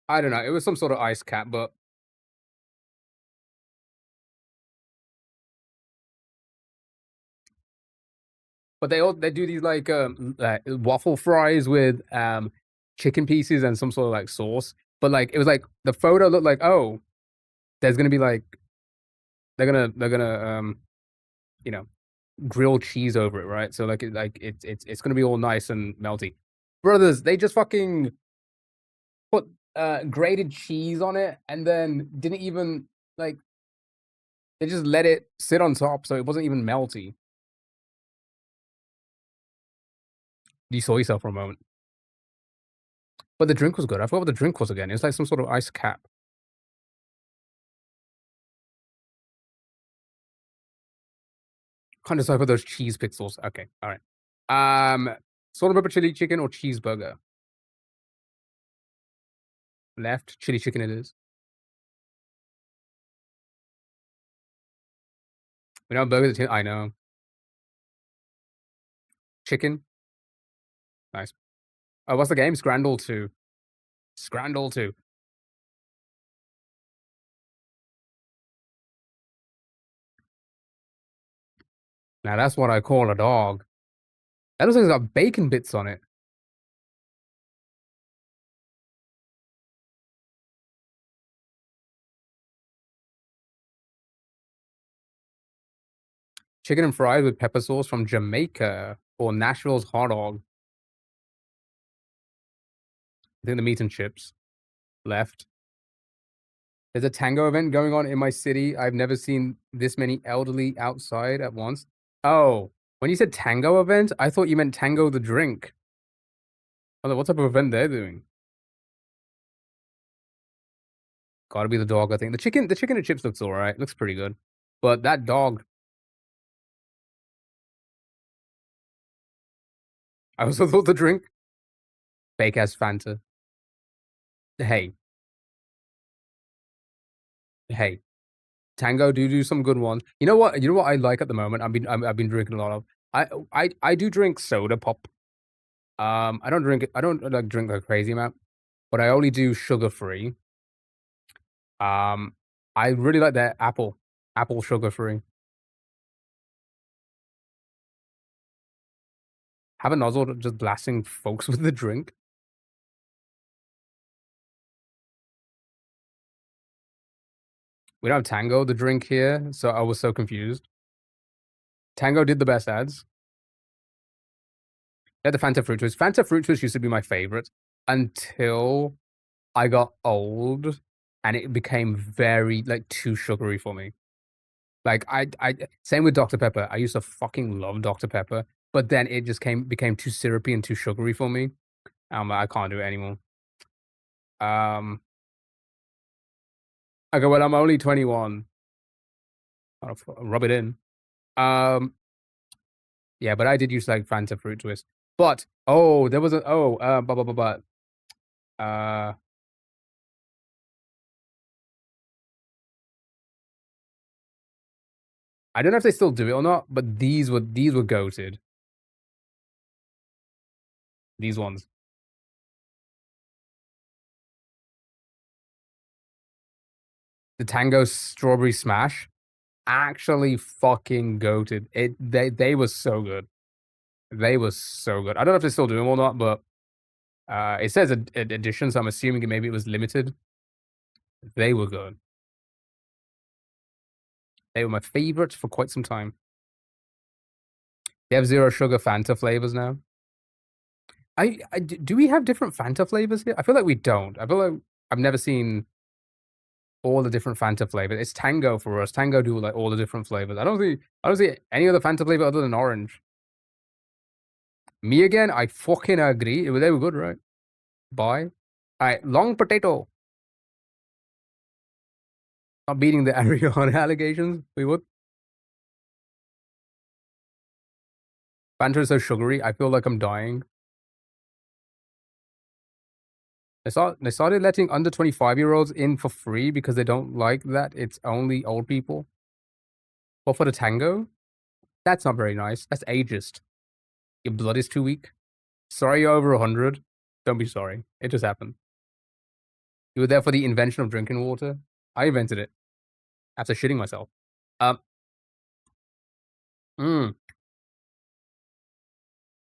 I don't know. It was some sort of ice cap, but they do these like waffle fries with chicken pieces and some sort of like sauce. But like it was like the photo looked like, oh, there's gonna be like they're gonna you know grilled cheese over it, right? So like it's gonna be all nice and melty. Brothers, they just fucking put grated cheese on it and then didn't even like they just let it sit on top so it wasn't even melty. You saw yourself for a moment. But the drink was good. I forgot what the drink was again. It was like some sort of ice cap. Can't decipher those cheese pixels. Okay, all right. Salt and pepper chili chicken or cheeseburger? Left, chili chicken it is. We know burgers. I know. Chicken. Nice. Oh, what's the game? Scrandle 2. Scrandle 2. Now that's what I call a dog. That looks like it's got bacon bits on it. Chicken and fries with pepper sauce from Jamaica or Nashville's hot dog. I think the meat and chips. Left. There's a tango event going on in my city. I've never seen this many elderly outside at once. Oh, when you said tango event, I thought you meant tango the drink. Oh, what type of event they're doing? Gotta be the dog, I think. The chicken and chips looks alright. Looks pretty good. But that dog. I also thought the drink. Fake ass Fanta. Hey. Hey. Tango do some good ones. You know what? You know what I like at the moment? I've been drinking a lot of. I do drink soda pop. I don't drink like drink a crazy amount, but I only do sugar free. I really like that apple sugar free. Have a nozzle just blasting folks with the drink. We don't have Tango the drink here, so I was so confused. Tango did the best ads. Yeah, the Fanta Fruit Twist. Fanta Fruit Twist used to be my favorite until I got old and it became very like too sugary for me. Like I same with Dr. Pepper. I used to fucking love Dr. Pepper, but then it just became too syrupy and too sugary for me. I can't do it anymore. Okay, well I'm only 21. I'll rub it in. Yeah, but I did use like Fanta Fruit Twist. But there was I don't know if they still do it or not, but these were goated. These ones. The Tango Strawberry Smash actually fucking goated. They were so good. They were so good. I don't know if they still do them or not, but it says edition, so I'm assuming maybe it was limited. They were good. They were my favorites for quite some time. They have zero sugar Fanta flavors now. Do we have different Fanta flavors here? I feel like we don't. I feel like I've never seen all the different Fanta flavors. It's Tango for us. Tango do like all the different flavors. I don't see any other Fanta flavor other than orange. Me again? I fucking agree. They were good, right? Bye. All right, long potato. Not beating the Ariana allegations. We would. Fanta is so sugary. I feel like I'm dying. They started letting under 25-year-olds in for free because they don't like that it's only old people. Well, for the tango, that's not very nice. That's ageist. Your blood is too weak. Sorry you're over 100. Don't be sorry. It just happened. You were there for the invention of drinking water. I invented it after shitting myself. Mm,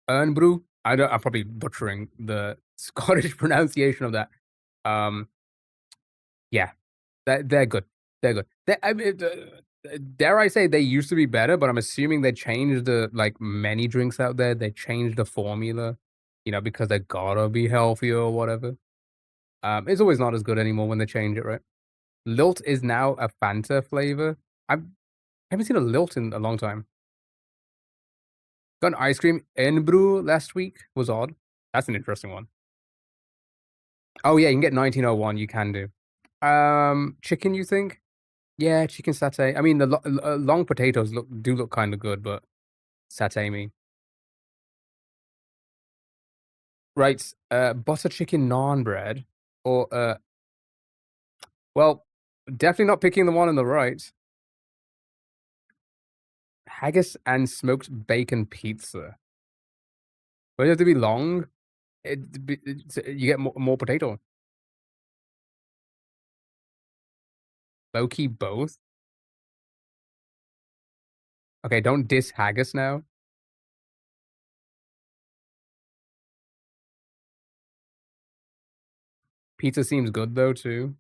Urn brew. I'm probably butchering the Scottish pronunciation of that. Yeah, they're good. They're good. I mean, dare I say they used to be better, but I'm assuming they changed the like many drinks out there. They changed the formula, because they gotta be healthier or whatever. It's always not as good anymore when they change it, right? Lilt is now a Fanta flavor. I haven't seen a Lilt in a long time. Got an ice cream in brew last week. Was odd. That's an interesting one. Oh yeah, you can get 1901. You can do. Chicken. You think? Yeah, chicken satay. I mean, the long potatoes do look kind of good, but satay me. Right. Butter chicken naan bread, or well, definitely not picking the one on the right. Haggis and smoked bacon pizza. But it have to be long. You get more potato. Low key both. Okay, don't diss haggis now. Pizza seems good though too.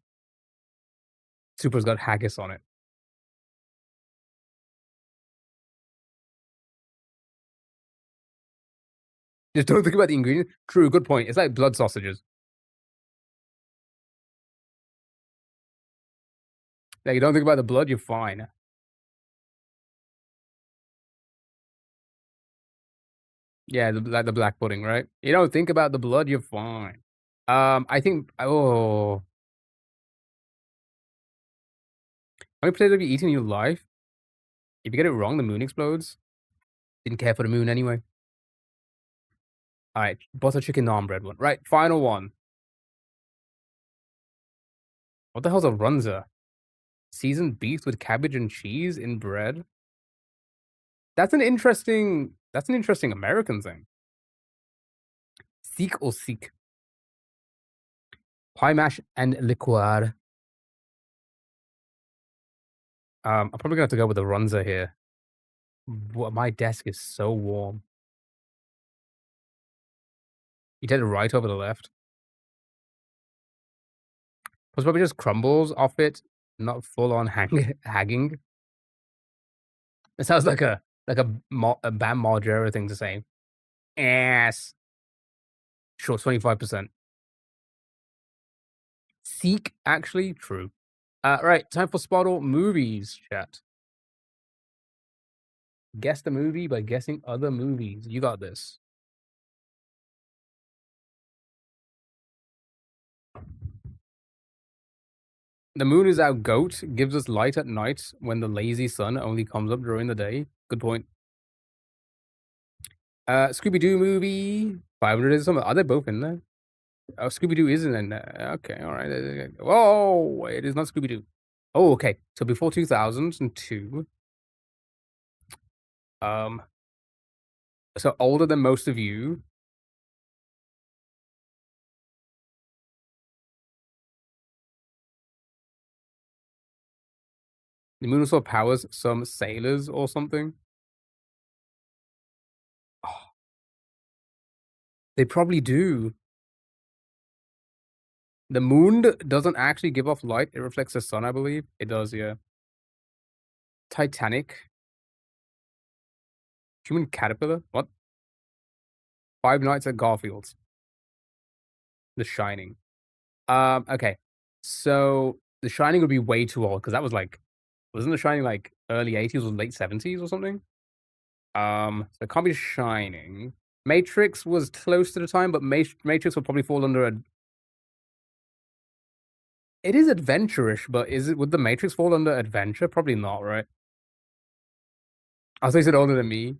Super's got haggis on it. Just don't think about the ingredients. True, good point. It's like blood sausages. Like, you don't think about the blood, you're fine. Yeah, like the black pudding, right? You don't think about the blood, you're fine. I think. Oh, how many potatoes have you eaten in your life? If you get it wrong, the moon explodes. Didn't care for the moon anyway. All right, butter chicken naan bread one. Right, final one. What the hell's a runza? Seasoned beef with cabbage and cheese in bread. That's an interesting. That's an interesting American thing. Sikh or Sikh? Pie mash and liqueur. I'm probably gonna have to go with the runza here. My desk is so warm. You did it right over the left. Plus, probably just crumbles off it, not full on hagging. It sounds like a Bam Margera thing to say. Ass. Sure, 25%. Seek, actually, true. Right, time for Spottle movies, chat. Guess the movie by guessing other movies. You got this. The moon is our goat, gives us light at night when the lazy sun only comes up during the day. Good point. Scooby-Doo movie. 500 is something. Are they both in there? Oh, Scooby-Doo isn't in there. Okay, all right. Whoa, it is not Scooby-Doo. Oh, okay. So before 2002. So older than most of you. The moon also powers some sailors or something. Oh, they probably do. The moon doesn't actually give off light. It reflects the sun, I believe. It does, yeah. Titanic. Human caterpillar? What? Five Nights at Garfield's. The Shining. Okay. So The Shining would be way too old because that was like, wasn't The Shining like early 80s or late 70s or something? So it can't be Shining. Matrix was close to the time, but Matrix would probably fall under a. It is adventure-ish, but would the Matrix fall under adventure? Probably not, right? I was it older than me.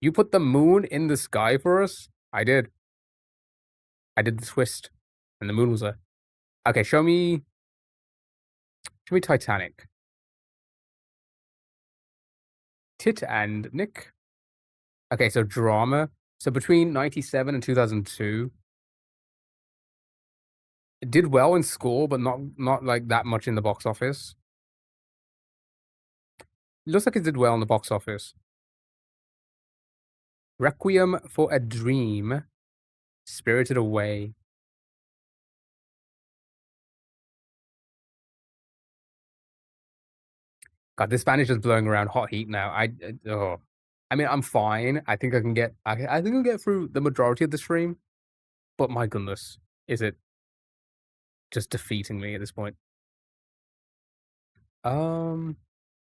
You put the moon in the sky for us? I did. I did the twist. And the moon was a. Okay, show me Titanic. Tit and Nick. Okay, so drama. So between 97 and 2002, it did well in score, but not like that much in the box office. It looks like it did well in the box office. Requiem for a Dream, Spirited Away. God, this Spanish is blowing around hot heat now. I mean, I'm fine. I think I can get. I think I'll get through the majority of the stream. But my goodness, is it just defeating me at this point? The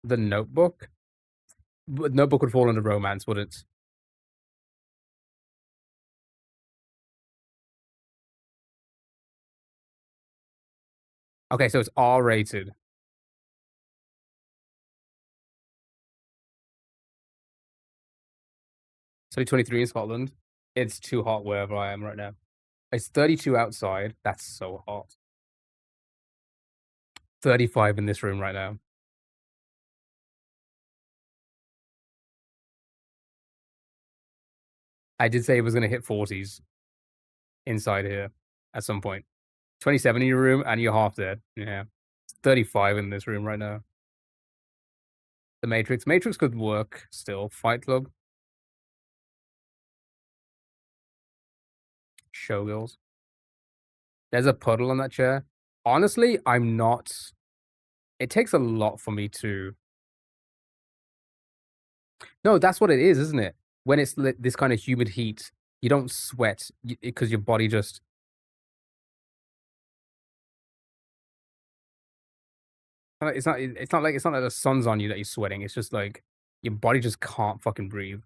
Notebook. But Notebook would fall under romance, would it? Okay, so it's R-rated. So 23 in Scotland. It's too hot wherever I am right now. It's 32 outside. That's so hot. 35 in this room right now. I did say it was going to hit 40s inside here at some point. 27 in your room and you're half dead. Yeah. It's 35 in this room right now. The Matrix. Matrix could work still. Fight Club. Showgirls. There's a puddle on that chair. Honestly, I'm not. It takes a lot for me to. No, that's what it is, isn't it? When it's this kind of humid heat, you don't sweat because your body just. It's not. It's not like the sun's on you that you're sweating. It's just like your body just can't fucking breathe.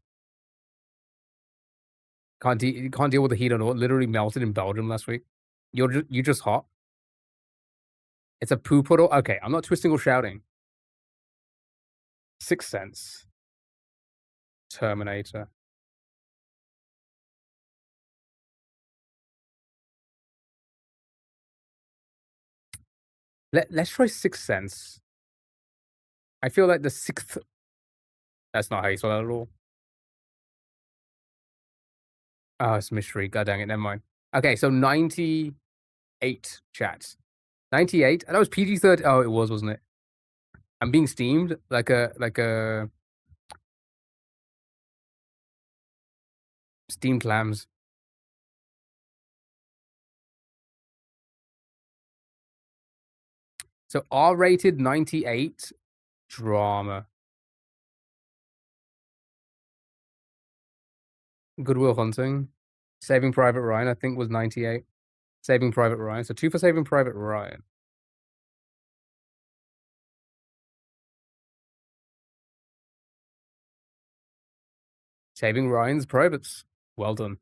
You can't deal with the heat at all. It literally melted in Belgium last week. You're just hot. It's a poo puddle. Okay, I'm not twisting or shouting. Sixth Sense. Terminator. Let's try Sixth Sense. I feel like the sixth. That's not how you spell that at all. Oh, it's mystery. God dang it. Never mind. Okay, so 98 chat. 98. That was PG-13. Oh, it was, wasn't it? I'm being steamed like a steamed clams. So R-rated 98 drama. Good Will Hunting. Saving Private Ryan, I think, was 98. Saving Private Ryan. So 2 for Saving Private Ryan. Saving Ryan's Privates. Well done.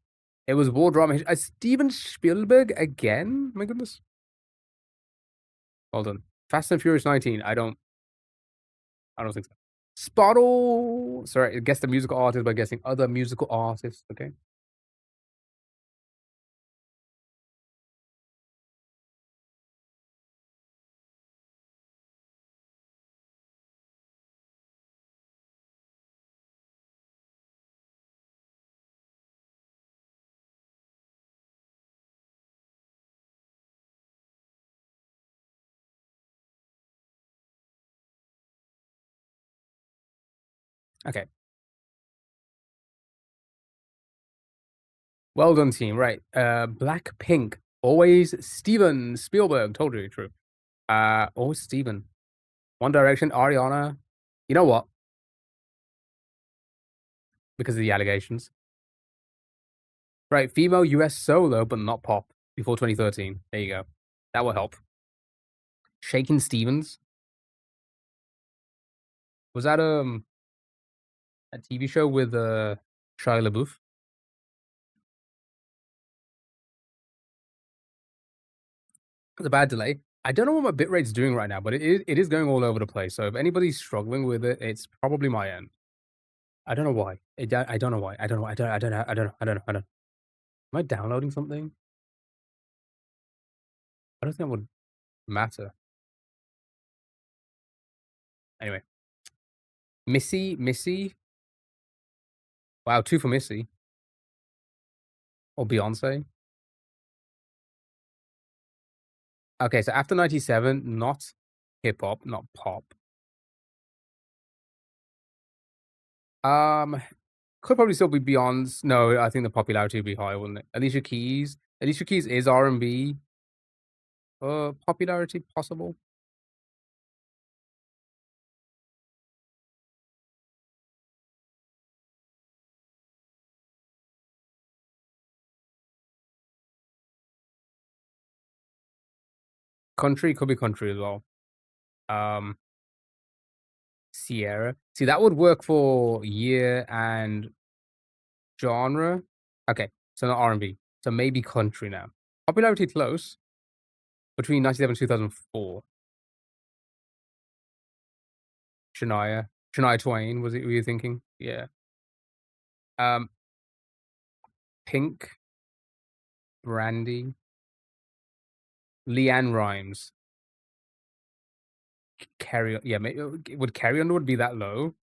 It was war drama. Steven Spielberg again? My goodness. Well done. Fast and Furious 19. I don't think so. Spottle. Sorry, guess the musical artist by guessing other musical artists. Okay. Okay. Well done, team. Right. Blackpink. Always Steven Spielberg. Told you true. Always Steven. One Direction. Ariana. You know what? Because of the allegations. Right. Female US solo, but not pop. Before 2013. There you go. That will help. Shakin' Stevens. Was that a TV show with Shia LaBeouf? It's a bad delay. I don't know what my bitrate's doing right now, but it is going all over the place. So if anybody's struggling with it, it's probably my end. I don't know why. I don't know why. I don't know. I don't know. Am I downloading something? I don't think that would matter. Anyway. Missy. Wow, 2 for Missy. Or Beyonce. Okay, so after 97, not hip hop, not pop. Um, could probably still be Beyonce. No, I think the popularity would be higher, wouldn't it? Alicia Keys. Alicia Keys is R&B. Popularity possible. Country could be country as well. Um, Sierra. See, that would work for year and genre. Okay, so not R&B. So maybe country now. Popularity close between 97 and 2004. Shania Twain, was it? Were you thinking? Yeah. Um, Pink, Brandy, Leanne Rhymes, Carrie. Yeah, would Carrie Underwood be that low?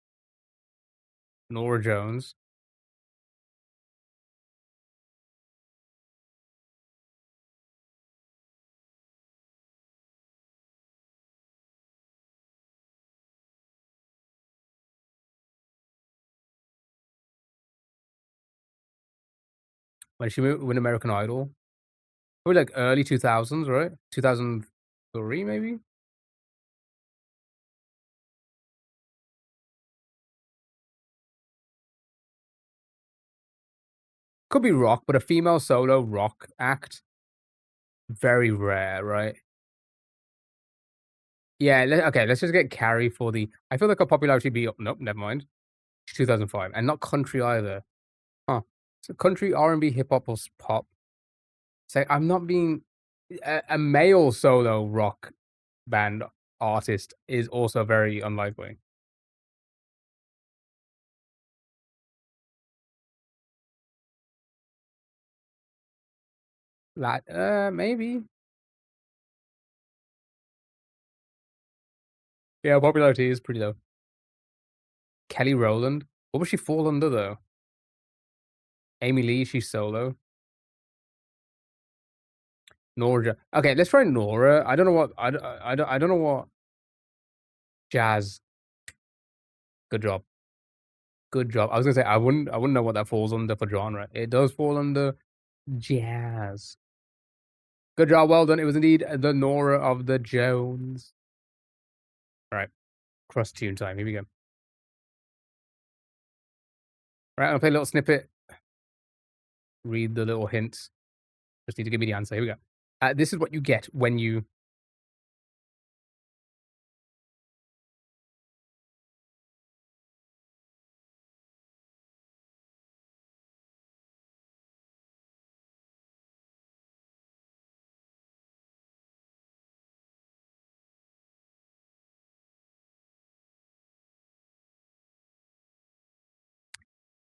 Nora Jones. When she win American Idol, probably like early 2000s, right? 2003 maybe. Could be rock, but a female solo rock act, very rare, right? Yeah, okay, let's just get Carrie for the I feel like her popularity be nope, never mind. 2005, and not country either. Huh. So country, R&B, hip hop, or pop. Say, I'm not being a male solo rock band artist is also very unlikely. Maybe. Yeah, popularity is pretty low. Kelly Rowland. What would she fall under though? Amy Lee, she's solo. Nora. Okay, let's try Nora. I don't know what I don't know what jazz. Good job. Good job. I was gonna say I wouldn't know what that falls under for genre. It does fall under jazz. Good job, well done. It was indeed the Nora of the Jones. All right, cross tune time. Here we go. Right, I'll play a little snippet. Read the little hints. Just need to give me the answer. Here we go. This is what you get when you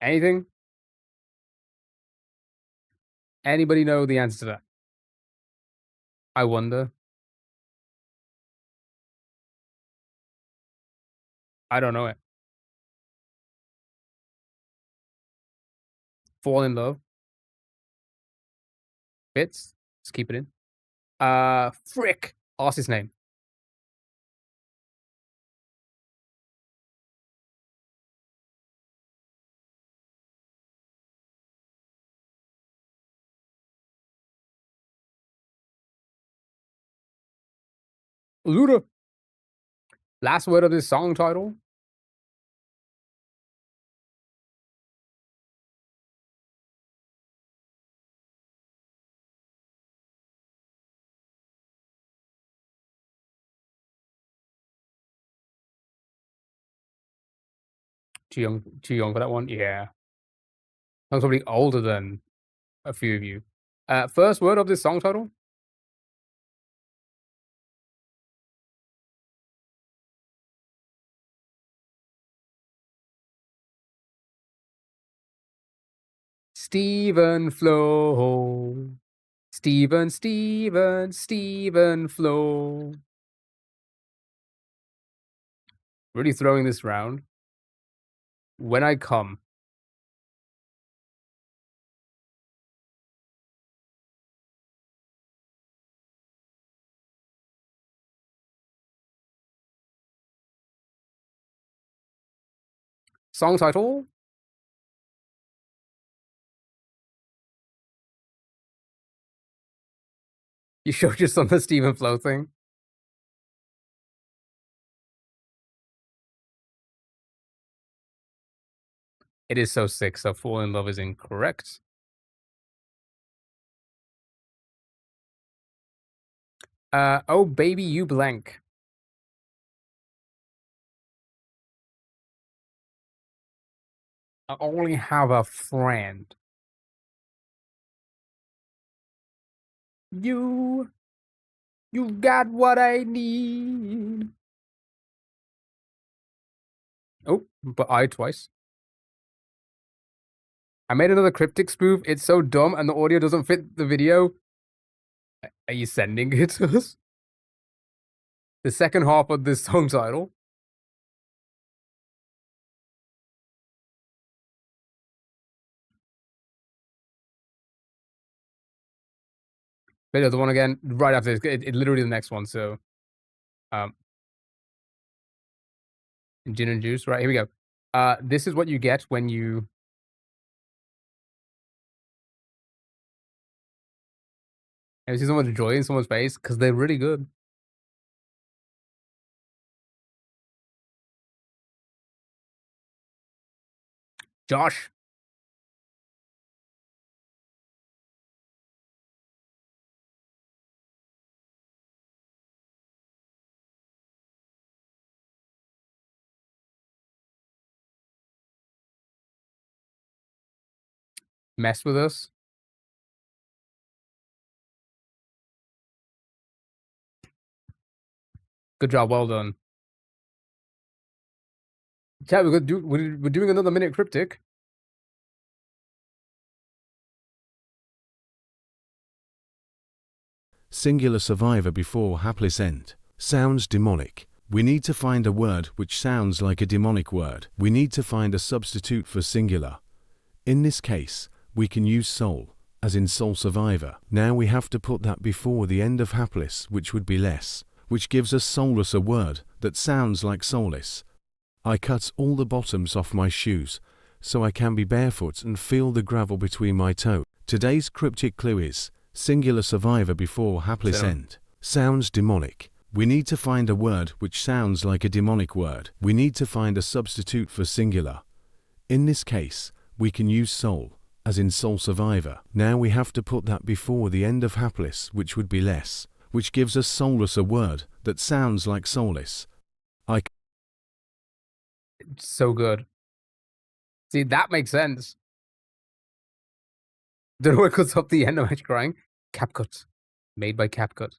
anything. Anybody know the answer to that? I wonder. I don't know it. Fall in love. Bits. Let's keep it in. Frick. Ask his name. Luda. Last word of this song title. Too young for that one. Yeah. I'm probably older than a few of you. First word of this song title. Stephen Flow. Stephen Flow. Really throwing this round. When I come. Song title. You showed your son the Stephen Flow thing. It is so sick. So fall in love is incorrect. Oh baby, you blank. I only have a friend. You got what I need. Oh, but I twice. I made another cryptic spoof. It's so dumb and the audio doesn't fit the video. Are you sending it to us? The second half of this song title. But the other one again, right after this. It literally the next one. So, gin and juice. Right, here we go. This is what you get when you. And see someone's joy in someone's face because they're really good. Josh. Mess with us. Good job, well done. Yeah, we're doing another minute cryptic. Singular survivor before hapless end. Sounds demonic. We need to find a word which sounds like a demonic word. We need to find a substitute for singular. In this case, we can use soul, as in soul survivor. Now we have to put that before the end of hapless, which would be less, which gives us soulless, a word that sounds like soulless. I cut all the bottoms off my shoes, so I can be barefoot and feel the gravel between my toes. Today's cryptic clue is singular survivor before hapless end. Sounds demonic. We need to find a word which sounds like a demonic word. We need to find a substitute for singular. In this case, we can use soul, as in soul survivor. Now we have to put that before the end of hapless, which would be less, which gives us soulless, a word that sounds like soulless. So good. See, that makes sense. Don't know what cuts up the end of match crying. CapCut. Made by CapCut.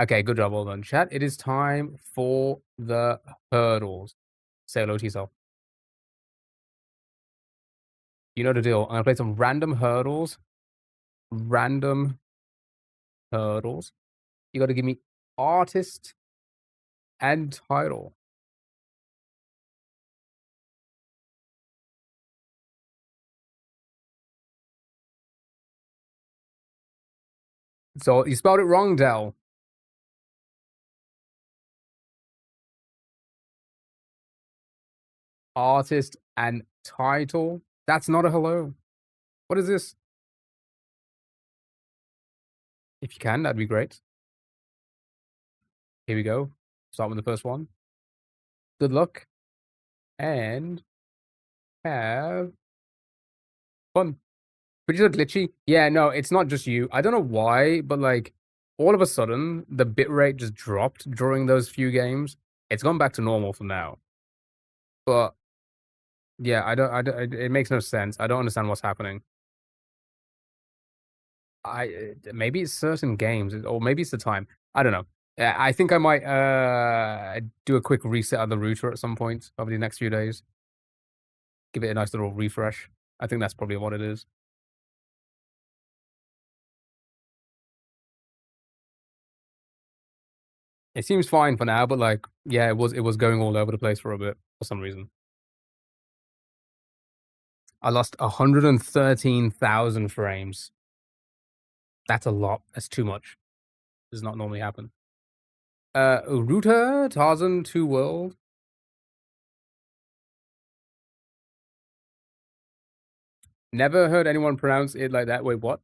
Okay, good job, well done, chat. It is time for the hurdles. Say hello to yourself. You know the deal. I'm gonna play some random hurdles. Random hurdles. You gotta give me artist and title. So you spelled it wrong, Del. Artist and title. That's not a hello. What is this? If you can, that'd be great. Here we go. Start with the first one. Good luck. And have fun. But you look glitchy. Yeah, no, it's not just you. I don't know why, but like all of a sudden the bitrate just dropped during those few games. It's gone back to normal for now. But yeah, I don't it makes no sense. I don't understand what's happening. Maybe it's certain games or maybe it's the time. I don't know. I think I might do a quick reset of the router at some point over the next few days. Give it a nice little refresh. I think that's probably what it is. It seems fine for now, but like, yeah, it was going all over the place for a bit for some reason. I lost 113,000 frames. That's a lot. That's too much. Does not normally happen. Router, Tarzan, 2 World. Never heard anyone pronounce it like that. Wait, what?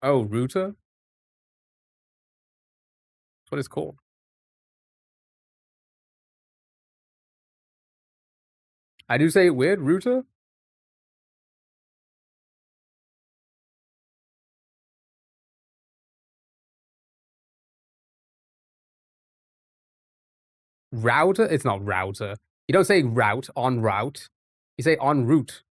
Oh, router? That's what it's called. I do say it weird, router? Router? It's not router. You don't say route on route. You say en route.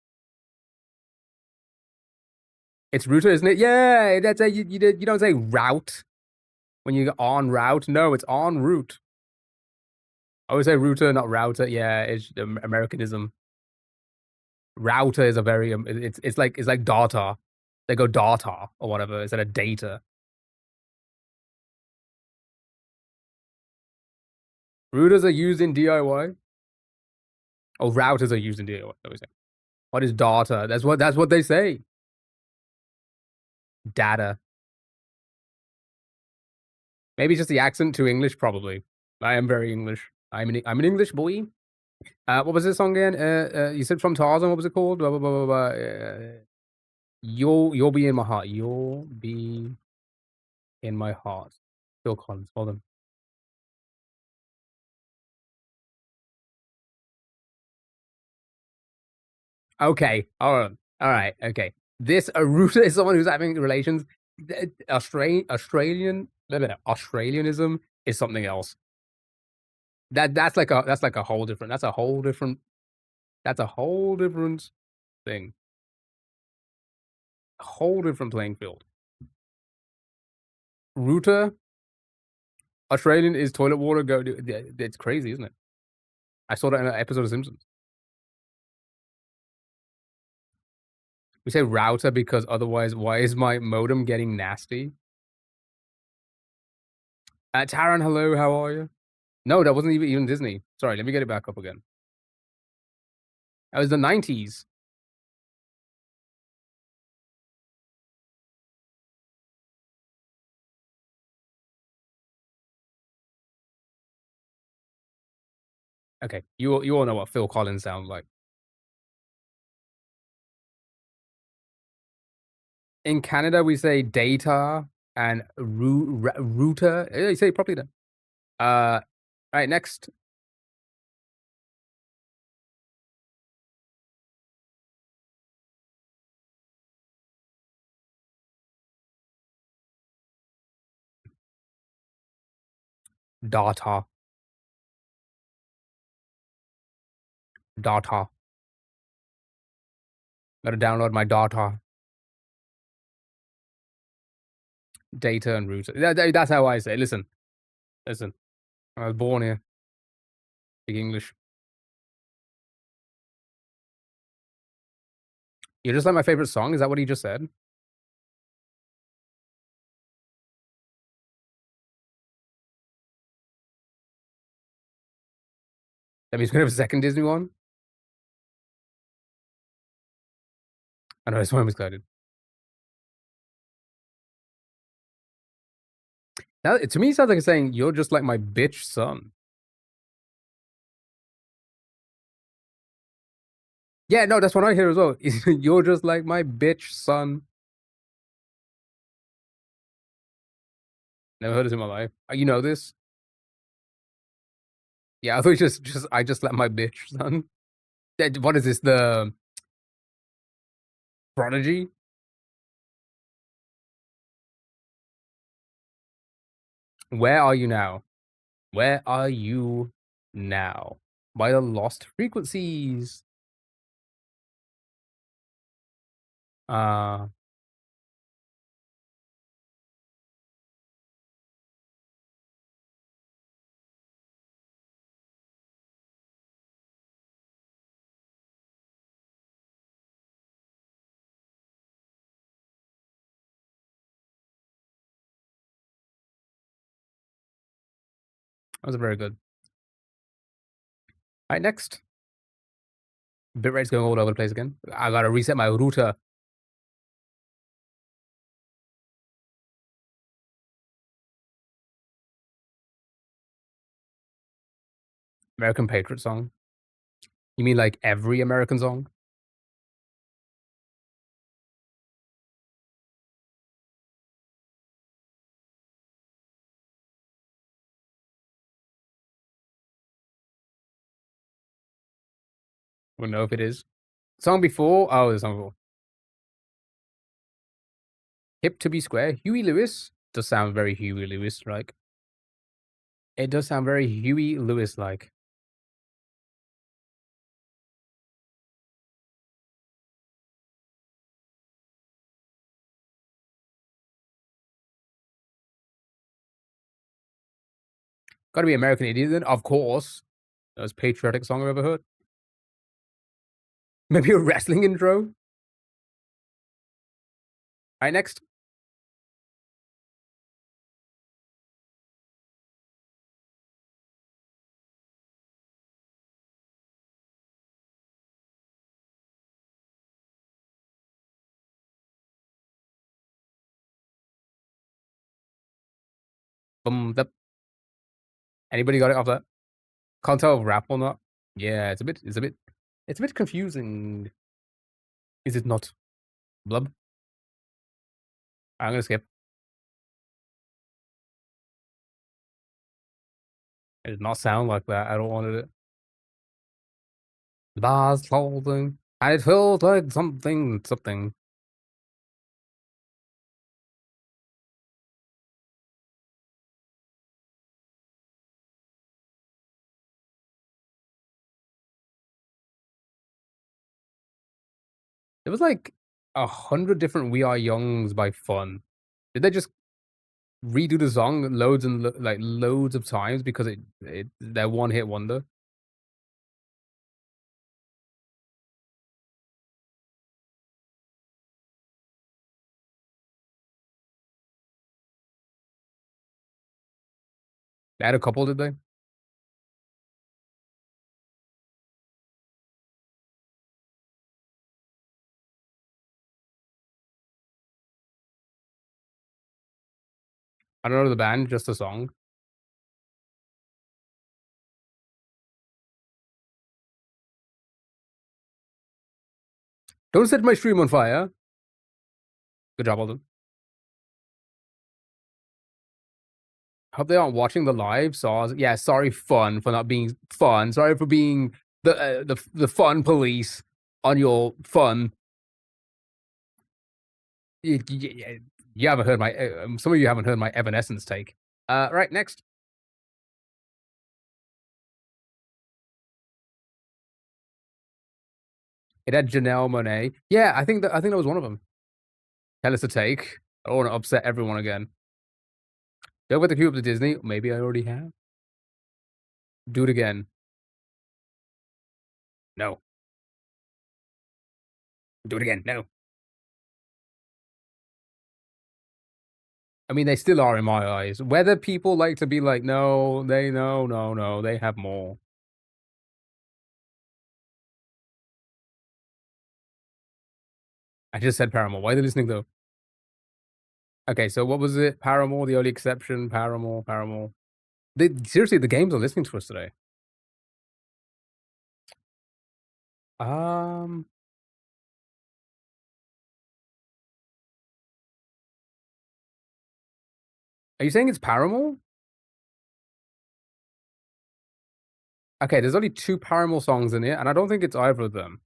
It's router, isn't it? Yeah, that's a, you don't say route when you go on route. No, it's en route. I always say router, not router. Yeah, it's Americanism. Router is a very it's like data. They go data or whatever instead of data. Routers are used in DIY. Oh, routers are used in DIY. What is data? That's what they say. Data. Maybe just the accent to English. Probably. I am very English. I'm an English boy. What was this song again? You said from Tarzan. What was it called? Blah blah blah blah blah. You'll be in my heart. You'll be in my heart. Phil Collins. Hold on. Okay. All right. Okay. This Aruta is someone who's having relations. Australianism is something else. That's like a whole different. That's a whole different thing. A whole different playing field. Ruta, Australian is toilet water. Go. It's crazy, isn't it? I saw that in an episode of Simpsons. We say router because otherwise, why is my modem getting nasty? Taran, hello, how are you? No, that wasn't even Disney. Sorry, let me get it back up again. That was the 90s. Okay, you all know what Phil Collins sounds like. In Canada, we say data and router. You say it properly then. All right, next. Data. Data. Gotta download my data. Data and router. That's how I say it. Listen. I was born here. Speak English. You're just like my favorite song? Is that what he just said? That means we're gonna have a second Disney one? I know, that's why I'm excited. Now, to me, it sounds like it's saying, you're just like my bitch son. Yeah, no, that's what I hear as well. You're just like my bitch son. Never heard this in my life. You know this? Yeah, I thought I just let my bitch son. What is this? The Prodigy? Where are you now? Where are you now? By the lost frequencies. That was very good. All right, next. Bitrate's going all over the place again. I gotta reset my router. American Patriot song? You mean like every American song? I don't know if it is. Song before? Oh, the song before. Hip to be square. Huey Lewis does sound very Huey Lewis like. It does sound very Huey Lewis like. Gotta be American Idiot then, of course. Most patriotic song I've ever heard. Maybe a wrestling intro. Alright, next. Anybody got it off that? Can't tell if rap or not. Yeah, it's a bit confusing. Is it not? Blub? I'm gonna skip. It did not sound like that. I don't want it. The bars closing. And it felt like something. It was like 100 different We Are Youngs by Fun. Did they just redo the song loads and loads of times because they're one hit wonder? They had a couple, did they? I don't know the band, just a song. Don't set my stream on fire. Good job, Alden. Hope they aren't watching the live. So yeah, sorry, Fun, for not being fun. Sorry for being the fun police on your fun. You haven't heard my. Some of you haven't heard my Evanescence take. Right, next. It had Janelle Monáe. Yeah, I think that was one of them. Tell us a take. I don't want to upset everyone again. Go with the cube to Disney. Maybe I already have. Do it again. No. Do it again. No. I mean, they still are in my eyes. Whether people like to be like, no, they have more. I just said Paramore. Why are they listening though? Okay, so what was it? Paramore, the only exception. Paramore. Seriously, the games are listening to us today. Are you saying it's Paramore? Okay, there's only 2 Paramore songs in it, and I don't think it's either of them.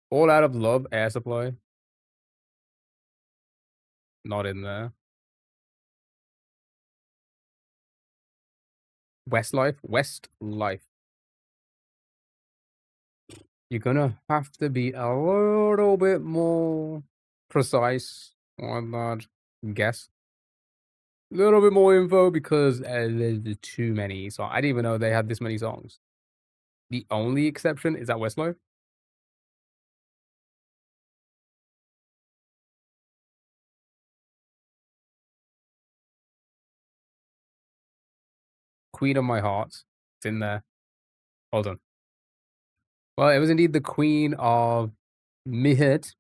All Out of Love, Air Supply. Not in there. Westlife. You're gonna have to be a little bit more precise on that guess. A little bit more info because there's too many. So I didn't even know they had this many songs. The only exception is that Westlife. Queen of My Heart. It's in there. Hold on. Well, it was indeed the Queen of Mid.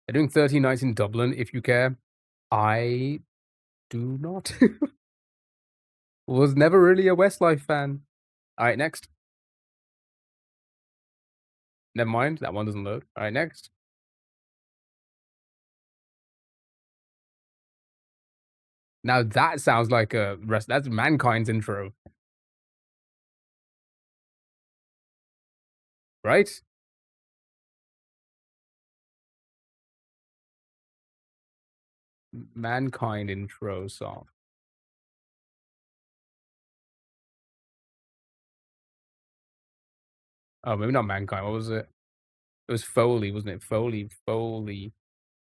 They're doing 13 nights in Dublin, if you care. I do not. Was never really a Westlife fan. Alright, next. Never mind, that one doesn't load. Alright, next. Now that sounds like a rest. That's Mankind's intro. Right? Mankind intro song. Oh, maybe not Mankind. What was it? It was Foley, wasn't it? Foley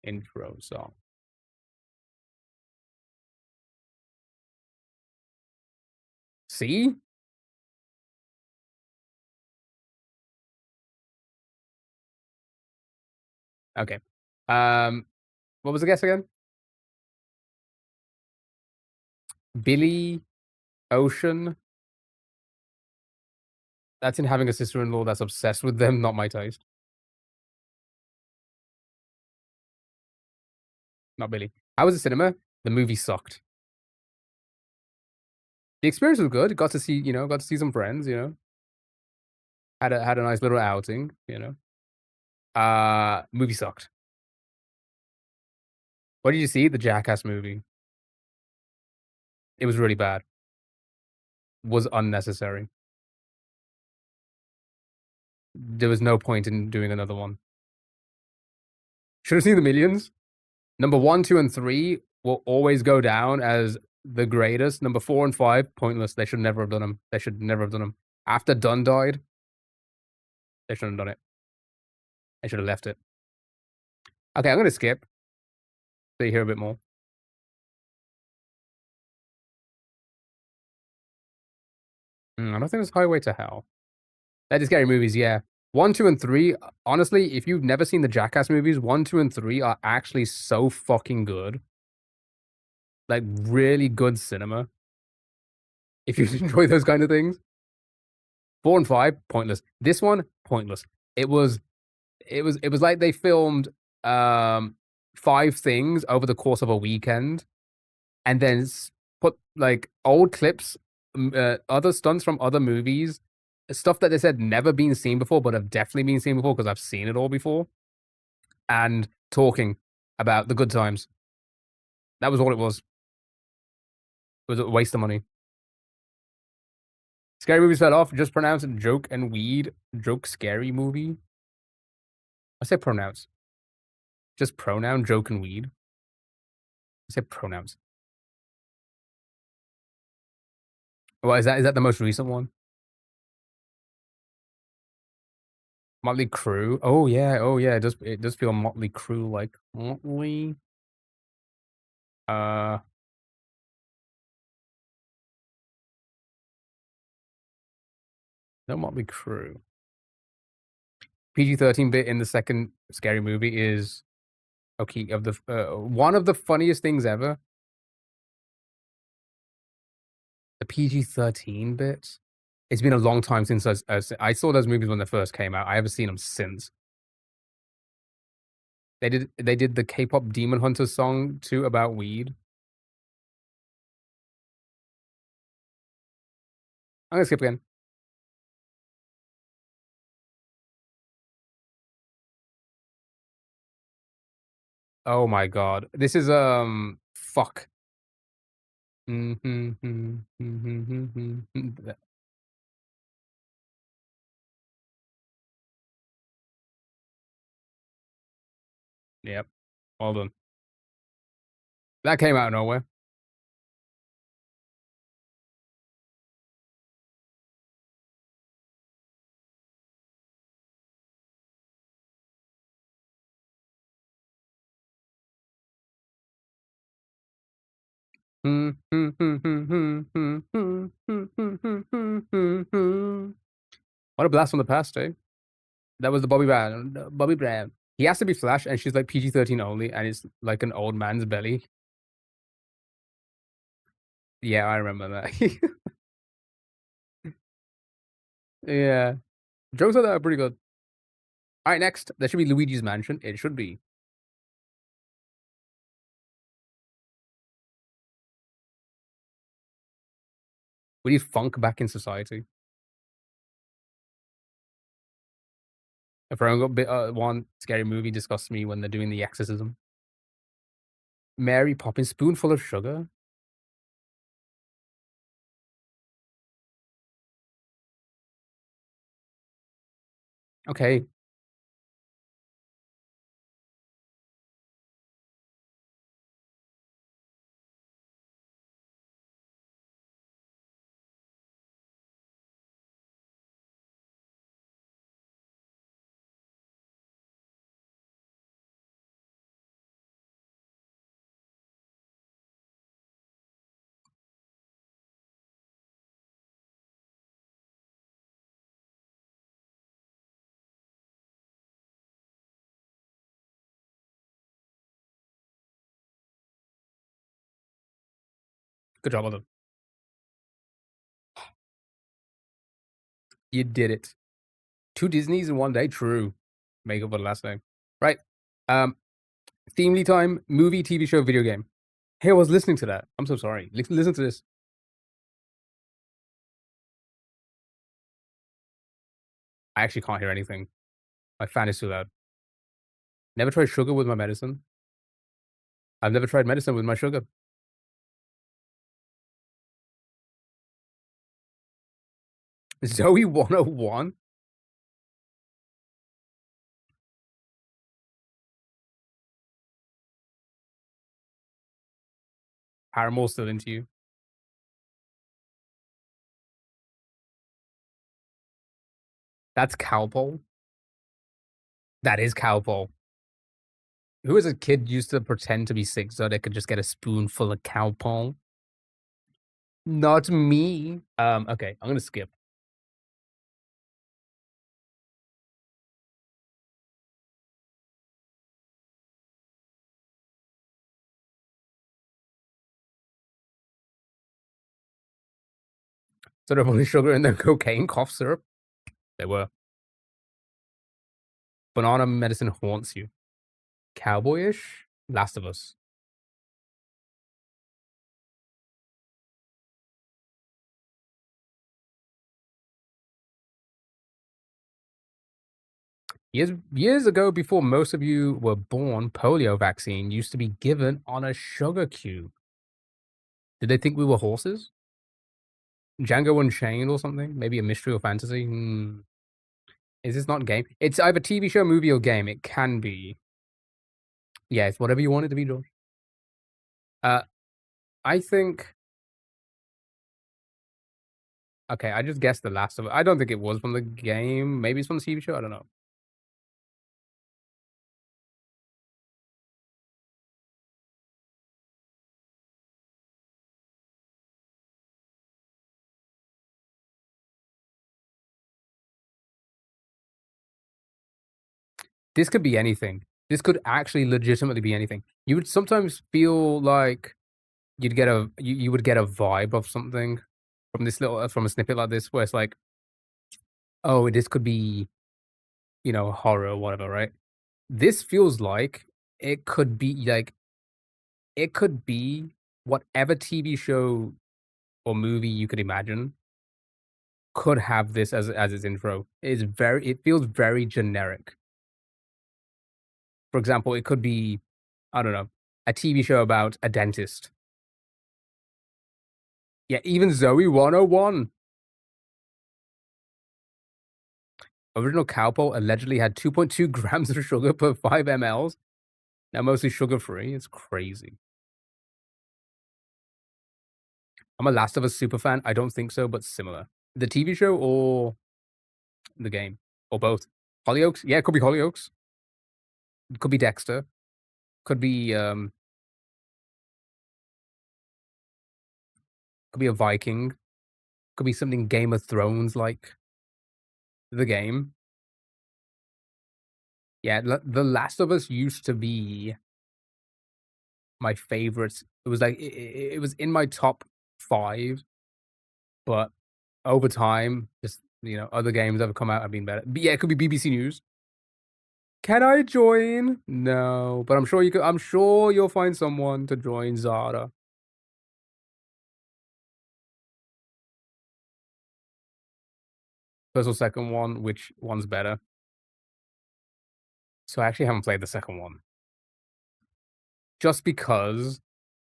intro song. See? Okay. What was the guess again? Billy Ocean. That's in having a sister-in-law that's obsessed with them, not my taste. Not Billy. How was the cinema? The movie sucked. The experience was good. Got to see, got to see some friends, Had a nice little outing, Movie sucked. What did you see? The Jackass movie. It was really bad. Was unnecessary. There was no point in doing another one. Should have seen the Millions. Number 1, 2, and 3 will always go down as the greatest. Number 4 and 5, pointless. They should never have done them. They should never have done them. After Dunn died, they shouldn't have done it. They should have left it. Okay, I'm gonna skip so you hear a bit more. I don't think there's Highway to Hell. That is scary movies, yeah. 1, 2, and 3. Honestly, if you've never seen the Jackass movies, 1, 2, and 3 are actually so fucking good. Like really good cinema. If you enjoy those kind of things. 4 and 5, pointless. This one, pointless. It was like they filmed 5 things over the course of a weekend, and then put like old clips, other stunts from other movies, stuff that they said never been seen before, but have definitely been seen before because I've seen it all before, and talking about the good times. That was all it was. It was a waste of money. Scary movies fell off. Just pronounce it joke and weed. Joke scary movie. I say pronounce. Just pronoun joke and weed. I say pronouns. Well, is that the most recent one? Motley Crue. Oh yeah. It does feel Motley Crue like Motley. No Motley Crue. PG-13 bit in the second scary movie is okay. Of the one of the funniest things ever. The PG-13 bit. It's been a long time since I saw those movies when they first came out. I haven't seen them since. They did the K-pop Demon Hunters song too about weed. I'm gonna skip again. Oh my god. This is fuck. Yep. Well done. That came out of nowhere. What What a blast from the past, eh? That was the Bobby Brown. Bobby Brown. He has to be Flash, and she's like PG-13 only, and it's like an old man's belly. Yeah, I remember that. Yeah. Jokes like that are pretty good. Alright, next. There should be Luigi's Mansion. It should be. We need funk back in society. If I got one scary movie disgusts me when they're doing the exorcism. Mary Poppins spoonful of sugar. Okay. Good job, Oliver. You did it. 2 Disneys in one day. True. Make up for the last name. Right. Themely time. Movie, TV show, video game. Hey, I was listening to that. I'm so sorry. Listen to this. I actually can't hear anything. My fan is too loud. Never tried sugar with my medicine. I've never tried medicine with my sugar. Zoe 101? Paramore's still into you. That's Cowpole. That is Cowpole. Who as a kid used to pretend to be sick so they could just get a spoonful of Cowpole? Not me. Okay, I'm gonna skip. So they're only sugar in their cocaine cough syrup? They were. Banana medicine haunts you. Cowboyish? Last of Us. Years ago, before most of you were born, polio vaccine used to be given on a sugar cube. Did they think we were horses? Django Unchained or something? Maybe a mystery or fantasy? Is this not game? It's either TV show, movie, or game. It can be. Yeah, it's whatever you want it to be, George. I think. Okay, I just guessed The Last of Us. I don't think it was from the game. Maybe it's from the TV show. I don't know. This could be anything. This could actually legitimately be anything. You would sometimes feel like you would get a vibe of something from this little from a snippet like this, where it's like, oh, this could be, horror or whatever, right? This feels like it could be whatever TV show or movie you could imagine could have this as its intro. It feels very generic. For example, it could be, I don't know, a TV show about a dentist. Yeah, even Zoe 101. Original Cowpole allegedly had 2.2 grams of sugar per 5 mLs. Now mostly sugar-free. It's crazy. I'm a Last of Us super fan. I don't think so, but similar. The TV show or the game? Or both? Hollyoaks? Yeah, it could be Hollyoaks. It could be Dexter. Could be a Viking. Could be something Game of Thrones like. the game. Yeah, The Last of Us used to be my favorites. It was like it was in my top 5, but over time, just, other games that have come out have been better. But yeah, it could be BBC News. Can I join? No, but I'm sure you'll find someone to join Zara. First or second one, which one's better? So I actually haven't played the second one. Just because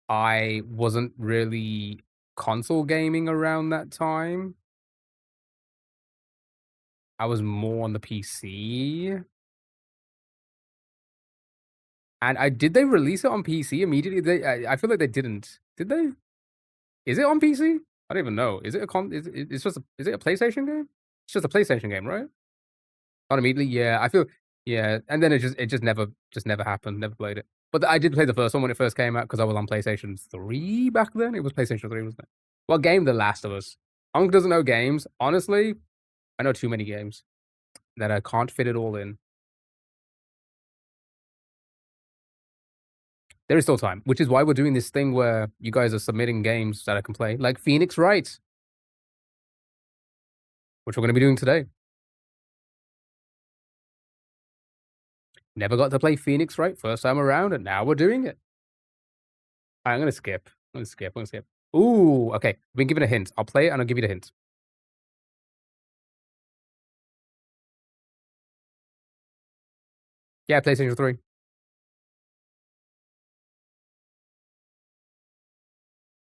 I wasn't really console gaming around that time. I was more on the PC. And did they release it on PC immediately? I feel like they didn't. Did they? Is it on PC? I don't even know. Is it a is it a PlayStation game? It's just a PlayStation game, right? Not immediately. Yeah, I feel yeah, and then it just never happened. Never played it. But I did play the first one when it first came out because I was on PlayStation 3 back then. It was PlayStation 3, wasn't it? What game? The Last of Us. Unk doesn't know games. Honestly, I know too many games that I can't fit it all in. There is still time, which is why we're doing this thing where you guys are submitting games that I can play, like Phoenix Wright, which we're going to be doing today. Never got to play Phoenix Wright first time around, and now we're doing it. I'm going to skip. I'm going to skip. Ooh, okay. I've been given a hint. I'll play it and I'll give you the hint. Yeah, PlayStation 3.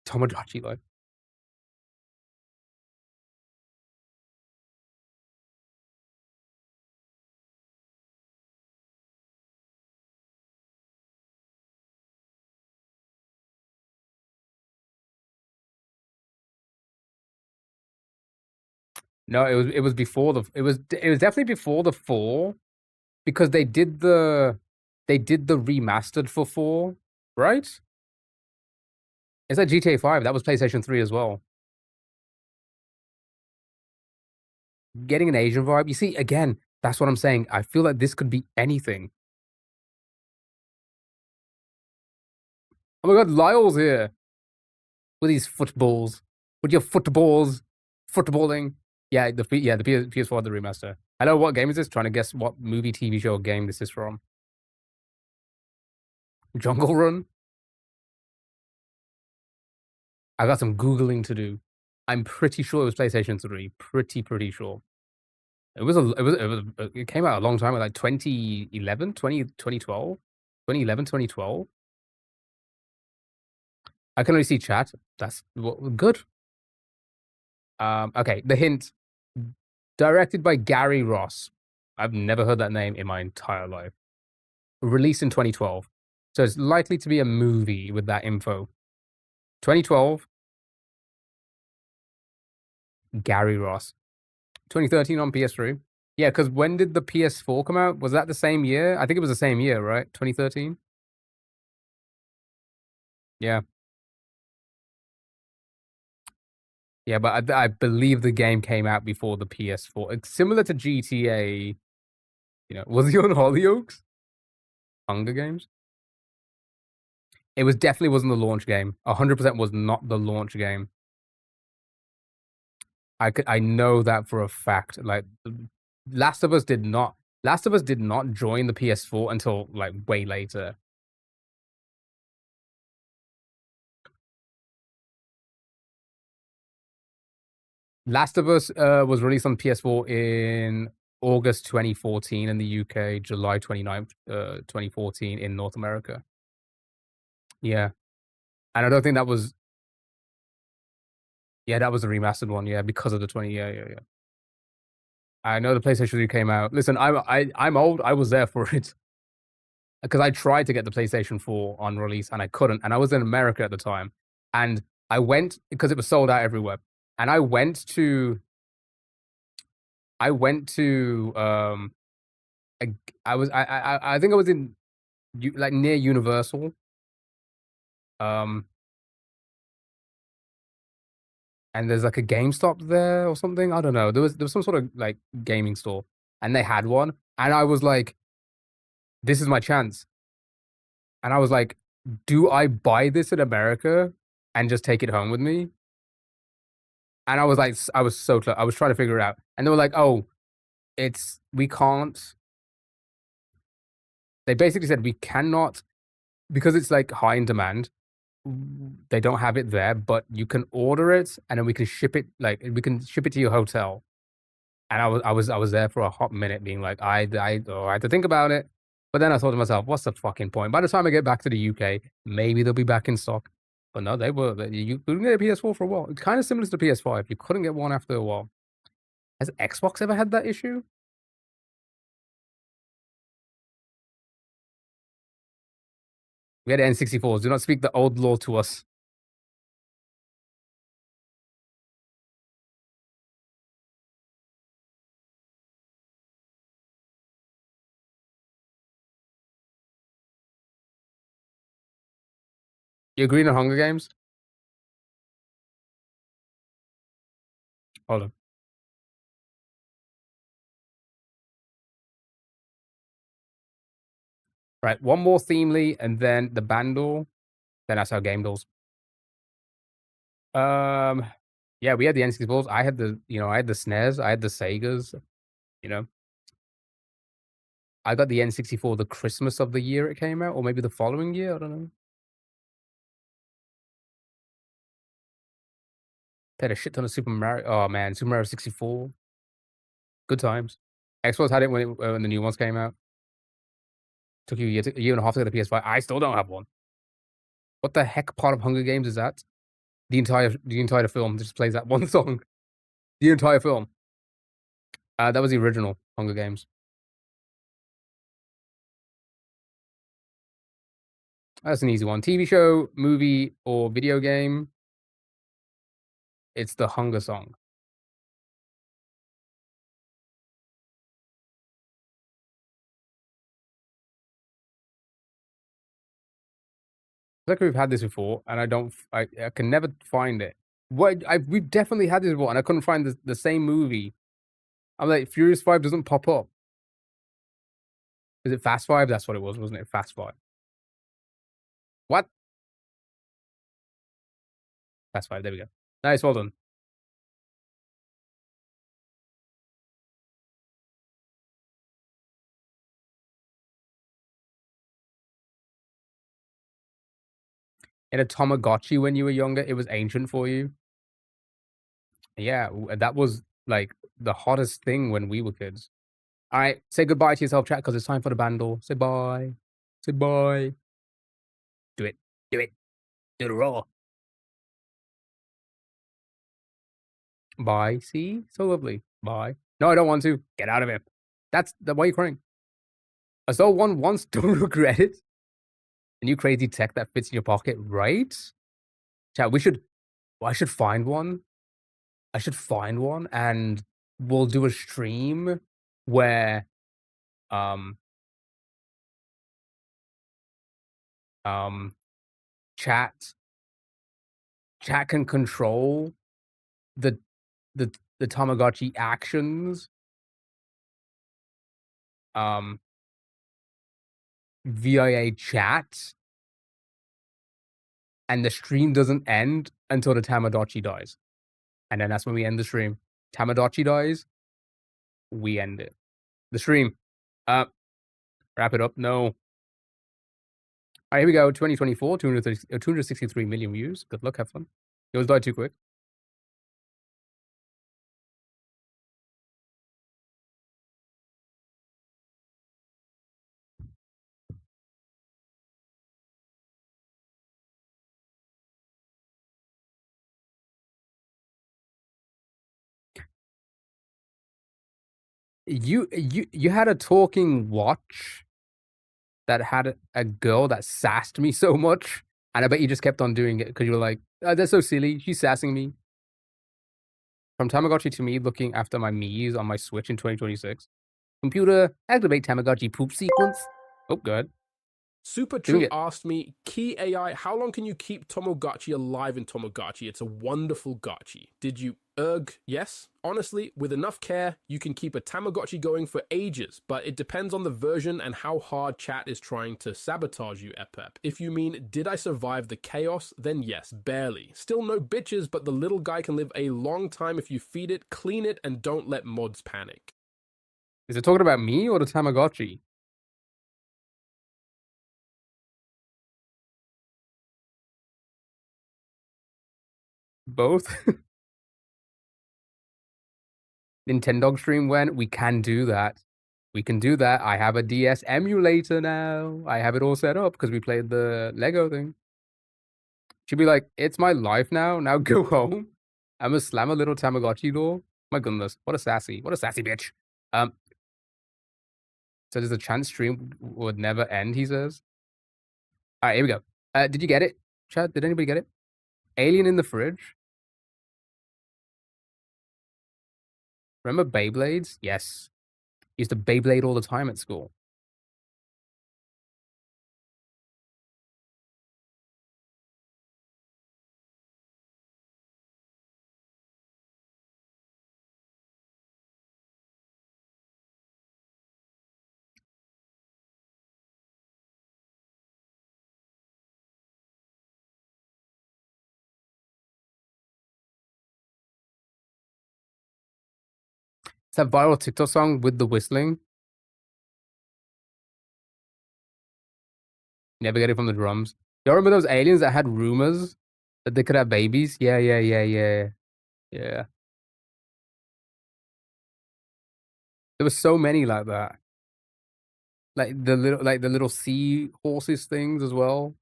Tomodachi Life. No, it was before it was definitely before the 4 because they did the remastered for 4, right? It's like GTA 5. That was PlayStation 3 as well. Getting an Asian vibe. You see, again, that's what I'm saying. I feel like this could be anything. Oh my god, Lyle's here with these footballs. With your footballs. Footballing. Yeah, the PS4, the remaster. I know what game is this? Trying to guess what movie, TV show, or game this is from. Jungle Run? I've got some Googling to do. I'm pretty sure it was PlayStation 3. Pretty sure. It came out a long time ago, like 2011, 2012? 2011, 2012? I can only see chat. That's good. Okay, the hint. Directed by Gary Ross. I've never heard that name in my entire life. Released in 2012. So it's likely to be a movie with that info. 2012. Gary Ross. 2013 on PS3. Yeah, because when did the PS4 come out? Was that the same year? I think it was the same year, right? 2013? Yeah. Yeah, but I believe the game came out before the PS4. It's similar to GTA. Was he on Hollyoaks? Hunger Games? It definitely wasn't the launch game. 100% was not the launch game. I know that for a fact. Like, Last of Us did not join the PS4 until like way later. Last of Us was released on PS4 in August 2014 in the UK, July 29th, 2014 in North America. Yeah. And I don't think that was that was the remastered one, yeah, because of the 20 yeah. I know the PlayStation 3 came out. Listen, I'm old. I was there for it. Because I tried to get the PlayStation 4 on release and I couldn't. And I was in America at the time. And I went because it was sold out everywhere. And I went to I think I was in like near Universal. Um and there's like a GameStop there or something. I don't know. There was some sort of like gaming store, and they had one, and I was like, "This is my chance." And I was like, "Do I buy this in America and just take it home with me?" And I was like, I was so close. I was trying to figure it out, and they were like, "Oh, we can't." They basically said we cannot because it's like high in demand. They don't have it there, but you can order it, and then we can ship it. Like we can ship it to your hotel. And I was there for a hot minute, being like, I had to think about it. But then I thought to myself, what's the fucking point? By the time I get back to the UK, maybe they'll be back in stock. But no, you couldn't get a PS4 for a while. It's kind of similar to the PS5. You couldn't get one after a while. Has Xbox ever had that issue? We had N64s. Do not speak the old law to us. You agreeing on Hunger Games? Hold on. Right, one more themely, and then the bundle. Then that's our game dolls. Yeah, we had the N64s. I had I had the SNES. I had the Segas. You know, I got the N64 the Christmas of the year it came out, or maybe the following year. I don't know. Played a shit ton of Super Mario. Oh man, Super Mario 64. Good times. Xbox had it when the new ones came out. Took you a year and a half to get the PS5. I still don't have one. What the heck part of Hunger Games is that? The entire film just plays that one song. The entire film. That was the original Hunger Games. That's an easy one. TV show, movie, or video game. It's the Hunger song. Like we've had this before, and I can never find it. We've definitely had this before, and I couldn't find the same movie. I'm like, Furious 5 doesn't pop up. Is it Fast 5? That's what it was, wasn't it? Fast 5. What? Fast 5, there we go. Nice, well done. In a Tamagotchi when you were younger, it was ancient for you. Yeah, that was like the hottest thing when we were kids. All right, say goodbye to yourself, chat, because it's time for the bundle. Say bye. Say bye. Do it. Do it. Do the roll. Bye. See? So lovely. Bye. No, I don't want to. Get out of it. That's the why you crying. I saw one once, don't regret it. The new crazy tech that fits in your pocket, right? Chat, I should find one. I should find one and we'll do a stream where um um chat can control the the Tamagotchi actions via chat, and the stream doesn't end until the Tamagotchi dies. And then that's when we end the stream. Tamagotchi dies, we end it. The stream. Wrap it up. No. All right, here we go. 2024, 263 million views. Good luck, have fun. Yours died too quick. You had a talking watch that had a girl that sassed me so much, and I bet you just kept on doing it because you were like, oh, "That's so silly. She's sassing me." From Tamagotchi to me looking after my Mii's on my Switch in 2026. Computer, activate Tamagotchi poop sequence. Oh, good. Super Doing Tree it. asked me, Key AI, how long can you keep Tomogachi alive in Tomogachi? It's a wonderful gachi. Did you erg? Yes. Honestly, with enough care, you can keep a Tamagotchi going for ages, but it depends on the version and how hard chat is trying to sabotage you, Epep. If you mean, did I survive the chaos? Then yes, barely. Still no bitches, but the little guy can live a long time if you feed it, clean it, and don't let mods panic. Is it talking about me or the Tamagotchi? Both. Nintendo stream when we can do that. We can do that. I have a DS emulator now. I have it all set up because we played the Lego thing. She'd be like, "It's my life now. Now go home." I'm gonna slam a little Tamagotchi door. My goodness, what a sassy bitch. Um, so there's a chance stream would never end. He says. All right, here we go. Did you get it, Chad? Did anybody get it? Alien in the fridge. Remember Beyblades? Yes. Used to Beyblade all the time at school. It's that viral TikTok song with the whistling. Never get it from the drums. Y'all remember those aliens that had rumors that they could have babies? Yeah. Yeah. There were so many like that. Like the little sea horses things as well.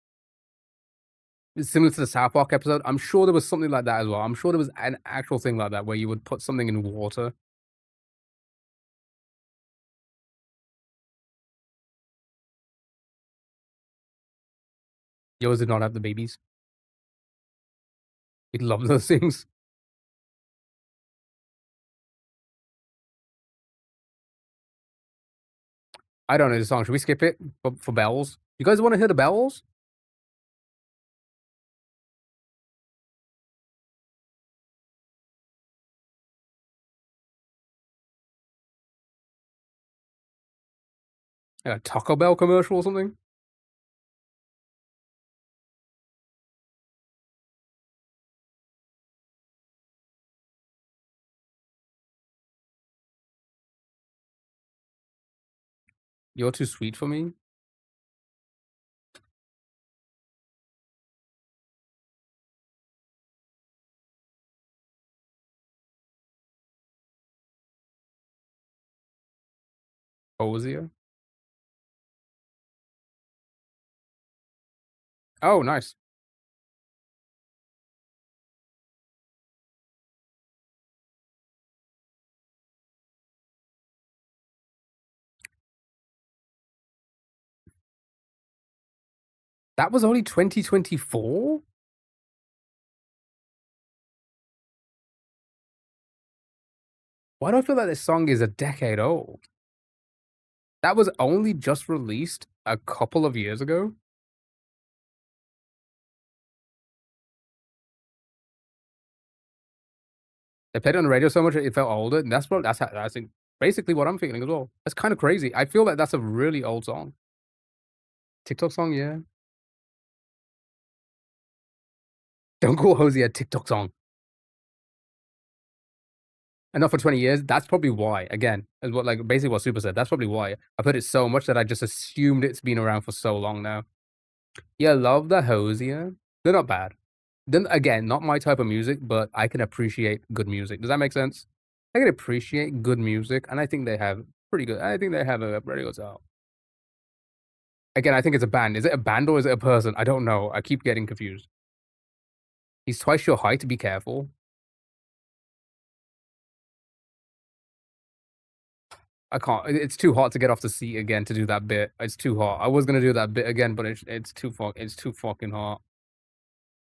It's similar to the South Park episode. I'm sure there was something like that as well. I'm sure there was an actual thing like that where you would put something in water. Yours did not have the babies. You'd love those things. I don't know the song. Should we skip it for bells? You guys want to hear the bells? Like a Taco Bell commercial or something? You're too sweet for me. Hosier. Oh, nice. That was only 2024? Why do I feel like this song is a decade old? That was only just released a couple of years ago? They played it on the radio so much it felt older, and that's basically what I'm feeling as well. That's kind of crazy. I feel like that's a really old song. TikTok song, yeah. Don't call Hosey a TikTok song. And not for 20 years. That's probably why. Again, is what basically what Super said. That's probably why. I've heard it so much that I just assumed it's been around for so long now. Yeah, love the Hosier. They're not bad. Then again, not my type of music, but I can appreciate good music. Does that make sense? I can appreciate good music, and I think they have pretty good. I think they have a pretty good style. Again, I think it's a band. Is it a band or is it a person? I don't know. I keep getting confused. He's twice your height. Be careful. I can't. It's too hot to get off the seat again to do that bit. It's too hot. I was gonna do that bit again, but it's too fucking hot.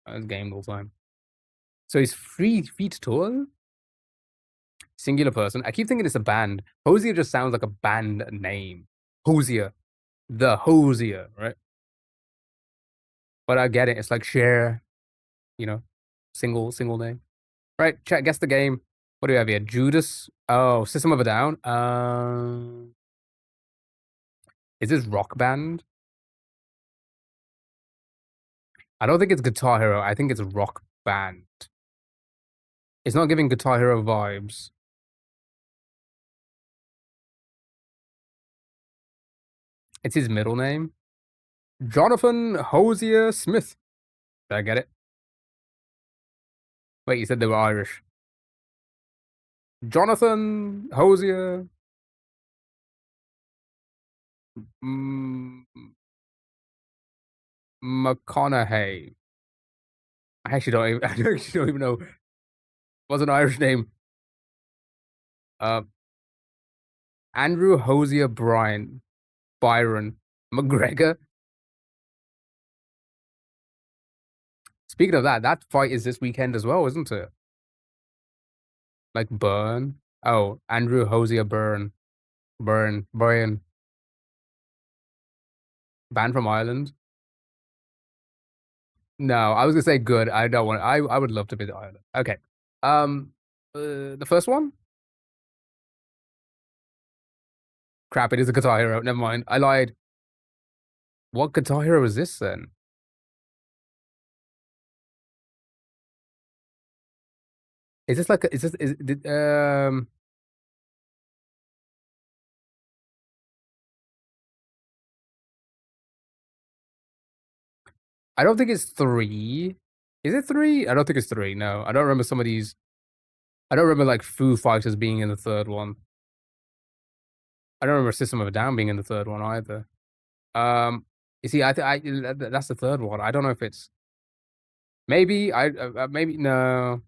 I was gamed all the time. So he's 3 feet tall. Singular person. I keep thinking it's a band. Hosier just sounds like a band name. Hosier. The Hosier, right? But I get it. It's like share, single name. Right, chat, guess the game. What do we have here? Judas. Oh, System of a Down. Is this Rock Band? I don't think it's Guitar Hero. I think it's Rock Band. It's not giving Guitar Hero vibes. It's his middle name. Jonathan Hosier Smith. Did I get it? Wait, you said they were Irish. Jonathan Hosier. McConaughey. I actually don't even know. What's an Irish name? Andrew Hosier Byron McGregor. Speaking of that fight is this weekend as well, isn't it? Like Burn. Oh, Andrew Hosier Brian. Banned from Ireland. No, I was gonna say good. I don't want. I would love to visit Ireland. Okay. The first one. Crap! It is a Guitar Hero. Never mind. I lied. What Guitar Hero is this then? Is this like? I don't think it's 3. Is it 3? I don't think it's 3. No, I don't remember some of these. I don't remember like Foo Fighters being in the third one. I don't remember System of a Down being in the third one either. You see, that's the third one. I don't know if it's maybe maybe no.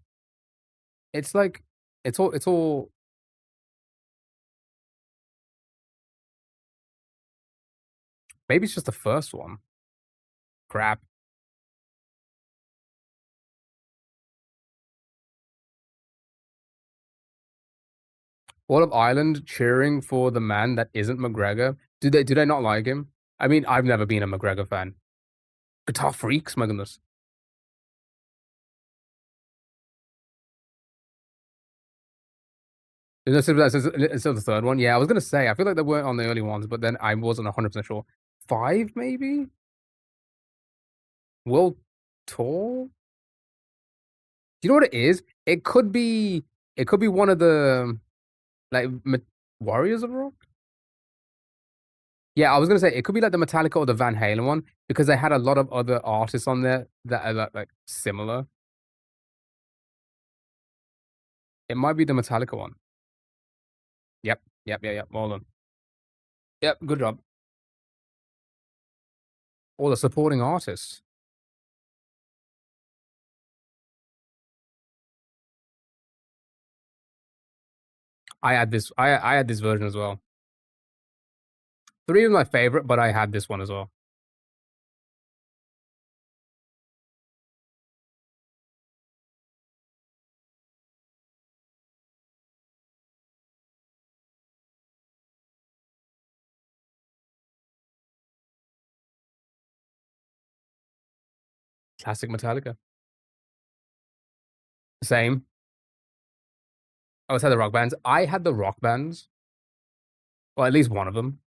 It's like it's all. Maybe it's just the first one. Crap. All of Ireland cheering for the man that isn't McGregor. Do they not like him? I mean, I've never been a McGregor fan. Guitar freaks, my goodness. Is this the third one? Yeah, I was gonna say, I feel like they weren't on the early ones, but then I wasn't 100% sure. 5, maybe? World Tour? Do you know what it is? It could be one of the, like, Warriors of Rock? Yeah, I was gonna say, it could be like the Metallica or the Van Halen one, because they had a lot of other artists on there that are, like, similar. It might be the Metallica one. Yep. Well done. Yep, good job. Or the supporting artists. I had this version as well. 3 is my favorite, but I had this one as well. Classic Metallica. Same. I always had the rock bands. I had the rock bands. Well, at least one of them.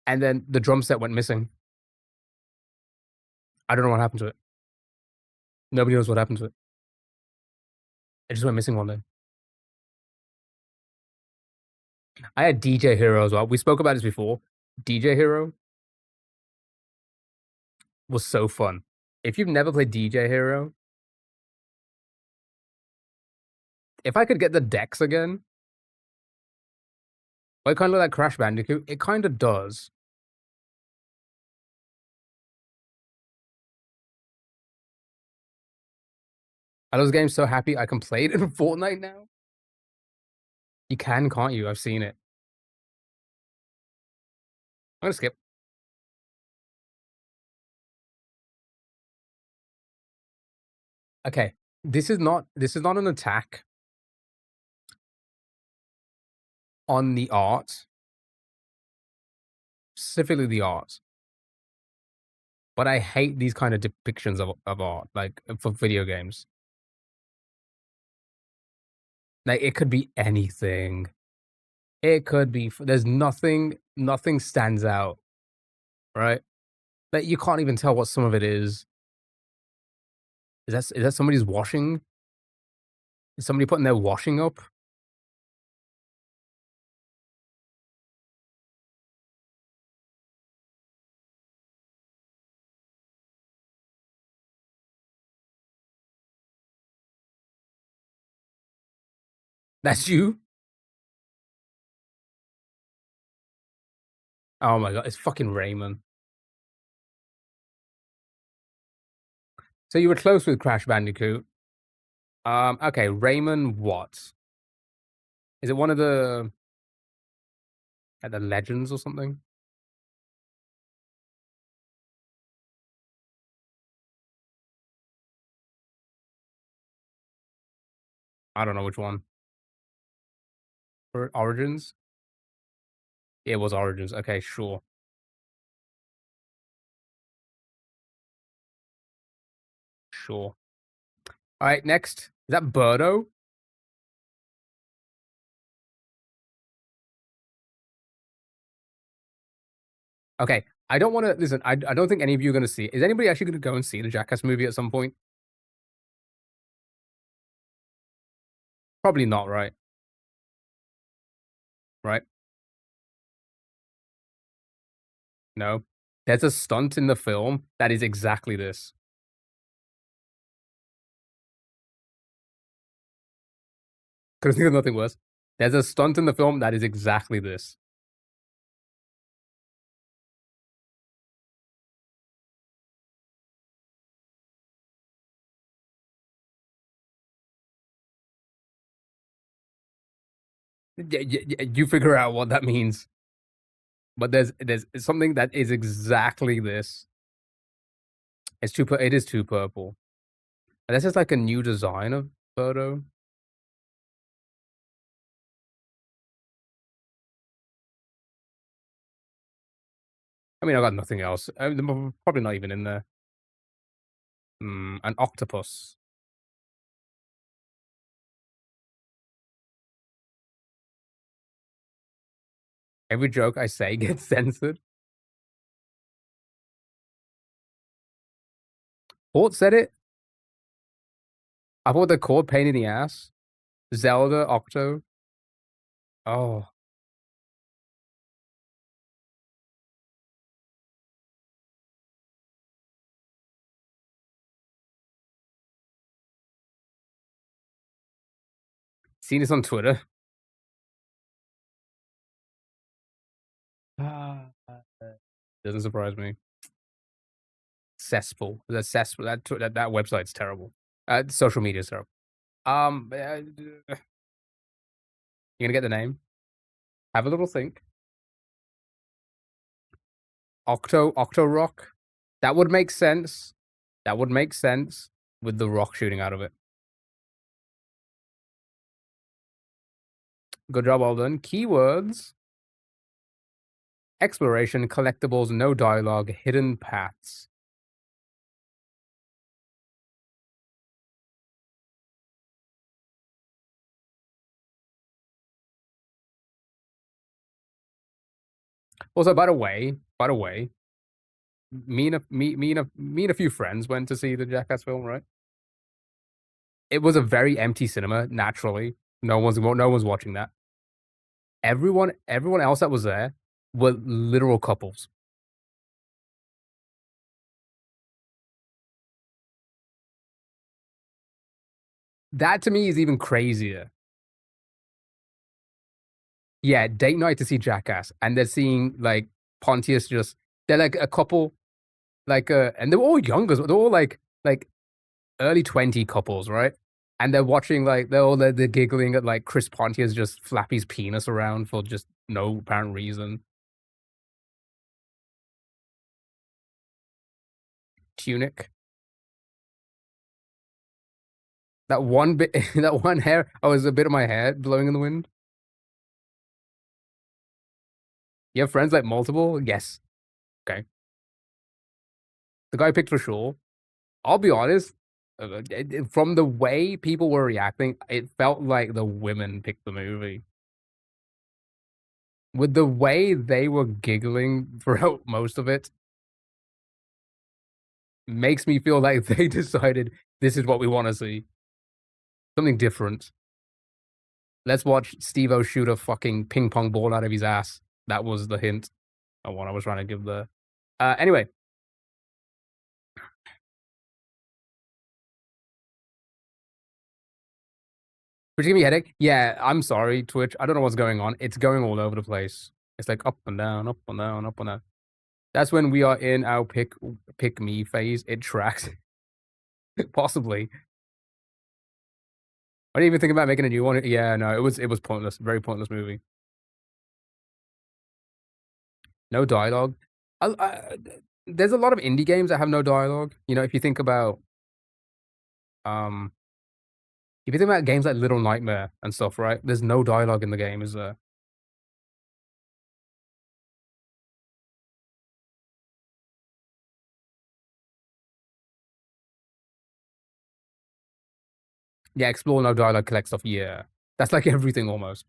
And then the drum set went missing. I don't know what happened to it. Nobody knows what happened to it. It just went missing one day. I had DJ Hero as well. We spoke about this before. DJ Hero was so fun. If you've never played DJ Hero, if I could get the decks again, well, it kind of like Crash Bandicoot. It kind of does. Are those games so happy I can play it in Fortnite now? You can, can't you? I've seen it. I'm gonna skip. Okay, this is not an attack on the art, specifically the art, But I hate these kind of depictions of art, like for video games. Like it could be anything. It could be. There's nothing. Nothing stands out, right? Like you can't even tell what some of it is. Is that somebody's washing? Is somebody putting their washing up? That's you? Oh my god, it's fucking Raymond. So you were close with Crash Bandicoot. Okay, Raymond what? Is it one of the legends or something? I don't know which one. Or Origins? Yeah, it was Origins. Okay, sure. Sure. Alright, next. Is that Birdo? Okay. I don't wanna listen, I don't think any of you are gonna see it. Is anybody actually gonna go and see the Jackass movie at some point? Probably not, right? Right? No. There's a stunt in the film that is exactly this. Couldn't think of nothing worse. There's a stunt in the film that is exactly this. You figure out what that means. But there's something that is exactly this. It is too purple. And this is like a new design of photo. I mean, I got nothing else. Probably not even in there. An octopus. Every joke I say gets censored. Port said it. I thought they're called pain in the ass. Zelda, Octo. Oh, seen this on Twitter. Ah, doesn't surprise me. Cesspool. That cesspool. That website's terrible. Social media is terrible. You're gonna get the name. Have a little think. Octo Rock. That would make sense. That would make sense with the rock shooting out of it. Good job, well done. Keywords. Exploration, collectibles, no dialogue, hidden paths. Also, by the way, me and a few friends went to see the Jackass film, right? It was a very empty cinema, naturally. No one's watching that. Everyone else that was there were literal couples. That to me is even crazier. Yeah, date night to see Jackass, and they're seeing like Pontius just they're like a couple, like and they're all younger. They're all like early 20 couples, right? And they're watching like they're giggling at like Chris Pontius just flap his penis around for just no apparent reason. Tunic. That one bit, that one hair. Oh, is a bit of my hair blowing in the wind. You have friends like multiple? Yes. Okay. The guy picked for sure. I'll be honest, from the way people were reacting, it felt like the women picked the movie. With the way they were giggling throughout most of it, makes me feel like they decided this is what we want to see. Something different. Let's watch Steve-O shoot a fucking ping pong ball out of his ass. That was the hint of what I was trying to give there. Anyway. Which give me a headache? Yeah, I'm sorry, Twitch. I don't know what's going on. It's going all over the place. It's like up and down, up and down, up and down. That's when we are in our pick me phase. It tracks. Possibly. I didn't even think about making a new one. Yeah, no, it was pointless. Very pointless movie. No dialogue. There's a lot of indie games that have no dialogue. You know, if you think about games like Little Nightmare and stuff, right? There's no dialogue in the game, is there? Yeah, explore, no dialogue, collect stuff. Yeah, that's like everything almost.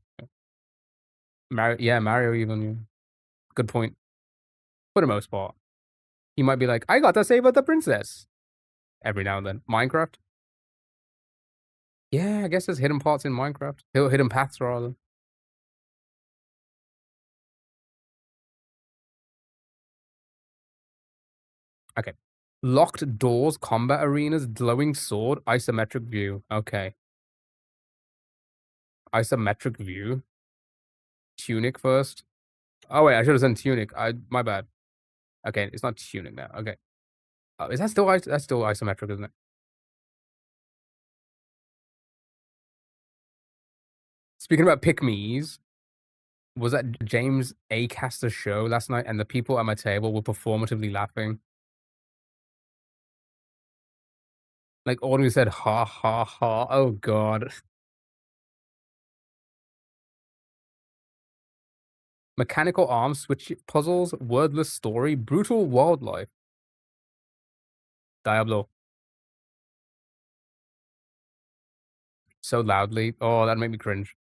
Mario even. Yeah. Good point. For the most part, he might be like, "I got to save the princess." Every now and then, Minecraft. Yeah, I guess there's hidden parts in Minecraft. Hidden paths rather. Okay. Locked doors, combat arenas, glowing sword, isometric view. Okay. Isometric view. Tunic first. Oh wait, I should have done tunic. My bad. Okay, it's not tunic now. Okay. Is that still that's still isometric, isn't it? Speaking about pick-me's, was that James A. Caster's show last night, and the people at my table were performatively laughing. Like Autumn said, ha ha ha. Oh god. Mechanical arm switch puzzles, wordless story, brutal wildlife. Diablo. So loudly. Oh, that made me cringe.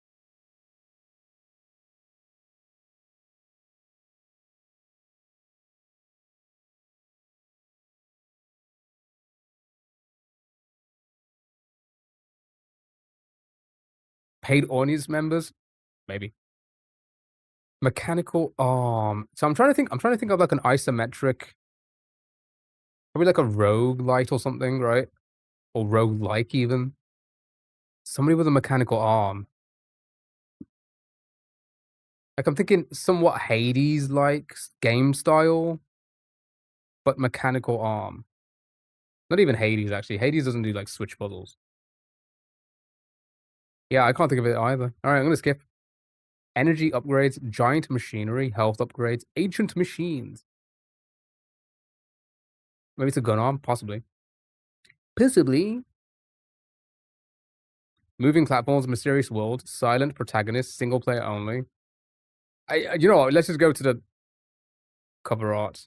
Paid audience members? Maybe. Mechanical arm. So I'm trying to think of like an isometric, probably like a rogue light or something, right? Or rogue like even. Somebody with a mechanical arm. Like I'm thinking somewhat Hades like game style, but mechanical arm. Not even Hades actually. Hades doesn't do like switch puzzles. Yeah, I can't think of it either. All right, I'm gonna skip. Energy upgrades, giant machinery, health upgrades, ancient machines. Maybe it's a gun arm, possibly. Possibly. Moving platforms, mysterious world, silent protagonist, single player only. You know what? Let's just go to the cover art.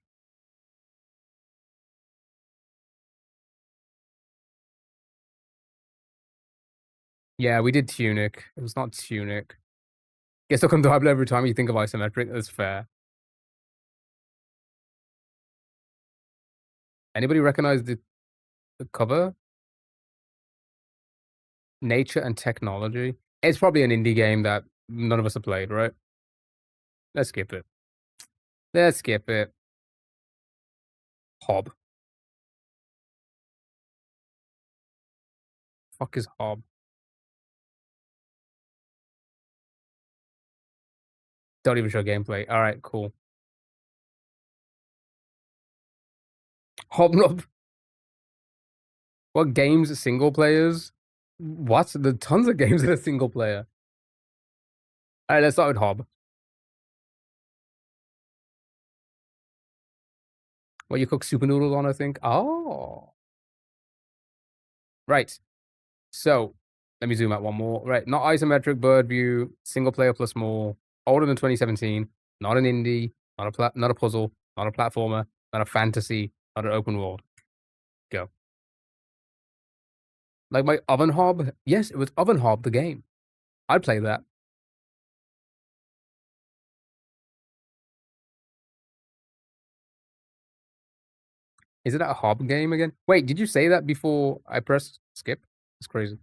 Yeah, we did Tunic. It was not Tunic. Guess I'll come Diablo every time you think of isometric. That's fair. Anybody recognize the cover? Nature and technology. It's probably an indie game that none of us have played, right? Let's skip it. Let's skip it. Hob. Fuck is Hob? Don't even show gameplay. All right, cool. Hobnob. What games are single players? What? The tons of games that are single player. All right, let's start with Hob. What you cook super noodles on, I think. Oh. Right. So, let me zoom out one more. Right, not isometric, bird view, single player plus more, older than 2017, not an indie, not a puzzle, not a platformer, not a fantasy, On an open world. Go. Like my Oven Hob? Yes, it was Oven Hob, the game. I'd play that. Is it a Hob game again? Wait, did you say that before I pressed skip? It's crazy.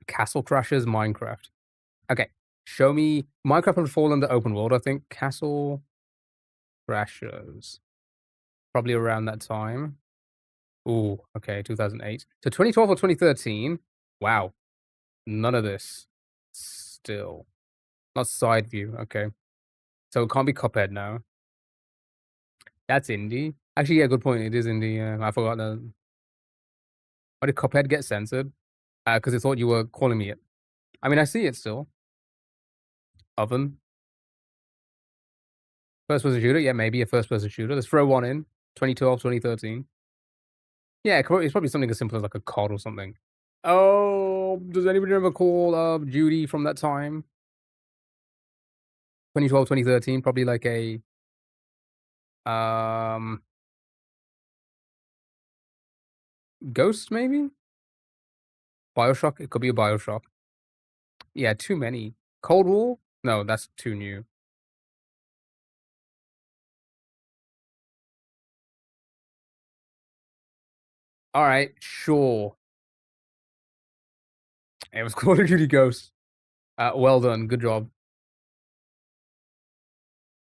Castle Crashers, Minecraft. Okay, show me. Minecraft would fall under open world, I think. Castle Crashers. Probably around that time. Ooh, okay, 2008. So 2012 or 2013. Wow. None of this. Still. Not side view. Okay. So it can't be Cuphead now. That's indie. Actually, yeah, good point. It is indie. I forgot that. Why did Cuphead get censored? Because it thought you were calling me it. I mean, I see it still. Oven. First person shooter? Yeah, maybe a first person shooter. Let's throw one in. 2012, 2013. Yeah, it's probably something as simple as like a COD or something. Oh, does anybody remember Call of Duty from that time? 2012, 2013, probably like a Ghost, maybe? BioShock? It could be a BioShock. Yeah, too many. Cold War? No, that's too new. Alright, sure. It was Call of Duty Ghost. Well done, good job.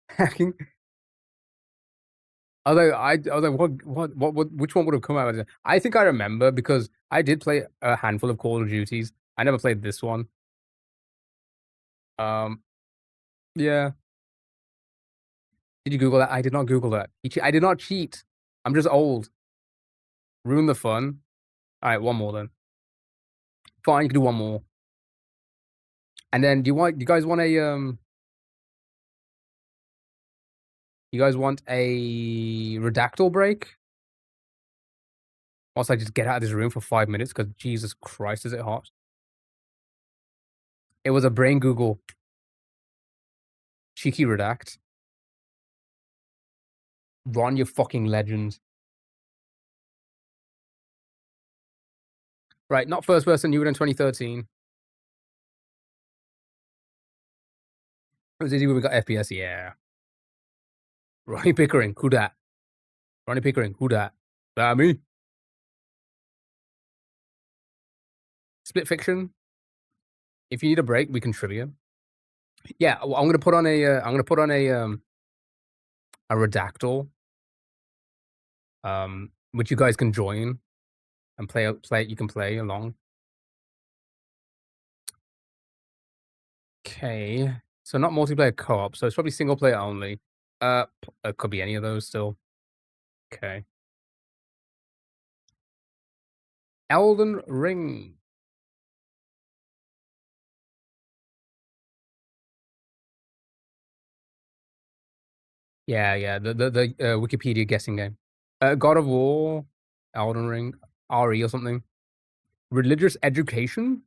Hacking. Although I was like, which one would have come out? I think I remember because I did play a handful of Call of Duties. I never played this one. Yeah. Did you Google that? I did not Google that. I did not cheat. I'm just old. Ruin the fun. All right, one more then. Fine, you can do one more. And then, do you guys want a You guys want a redactal break? Whilst I just get out of this room for 5 minutes because Jesus Christ, is it hot? It was a brain Google. Cheeky redact. Ron, you fucking legend. Right, not first person, you were in 2013. It was easy when we got FPS, yeah. Ronnie Pickering, who dat? Ronnie Pickering, who dat? That me? Split Fiction. If you need a break, we can trivia. Yeah, well, I'm gonna put on a redactal, which you guys can join and play. You can play along. Okay, so not multiplayer co-op, so it's probably single player only. It could be any of those still. Okay. Elden Ring. Yeah, the Wikipedia guessing game. God of War, Elden Ring, RE or something. Religious Education?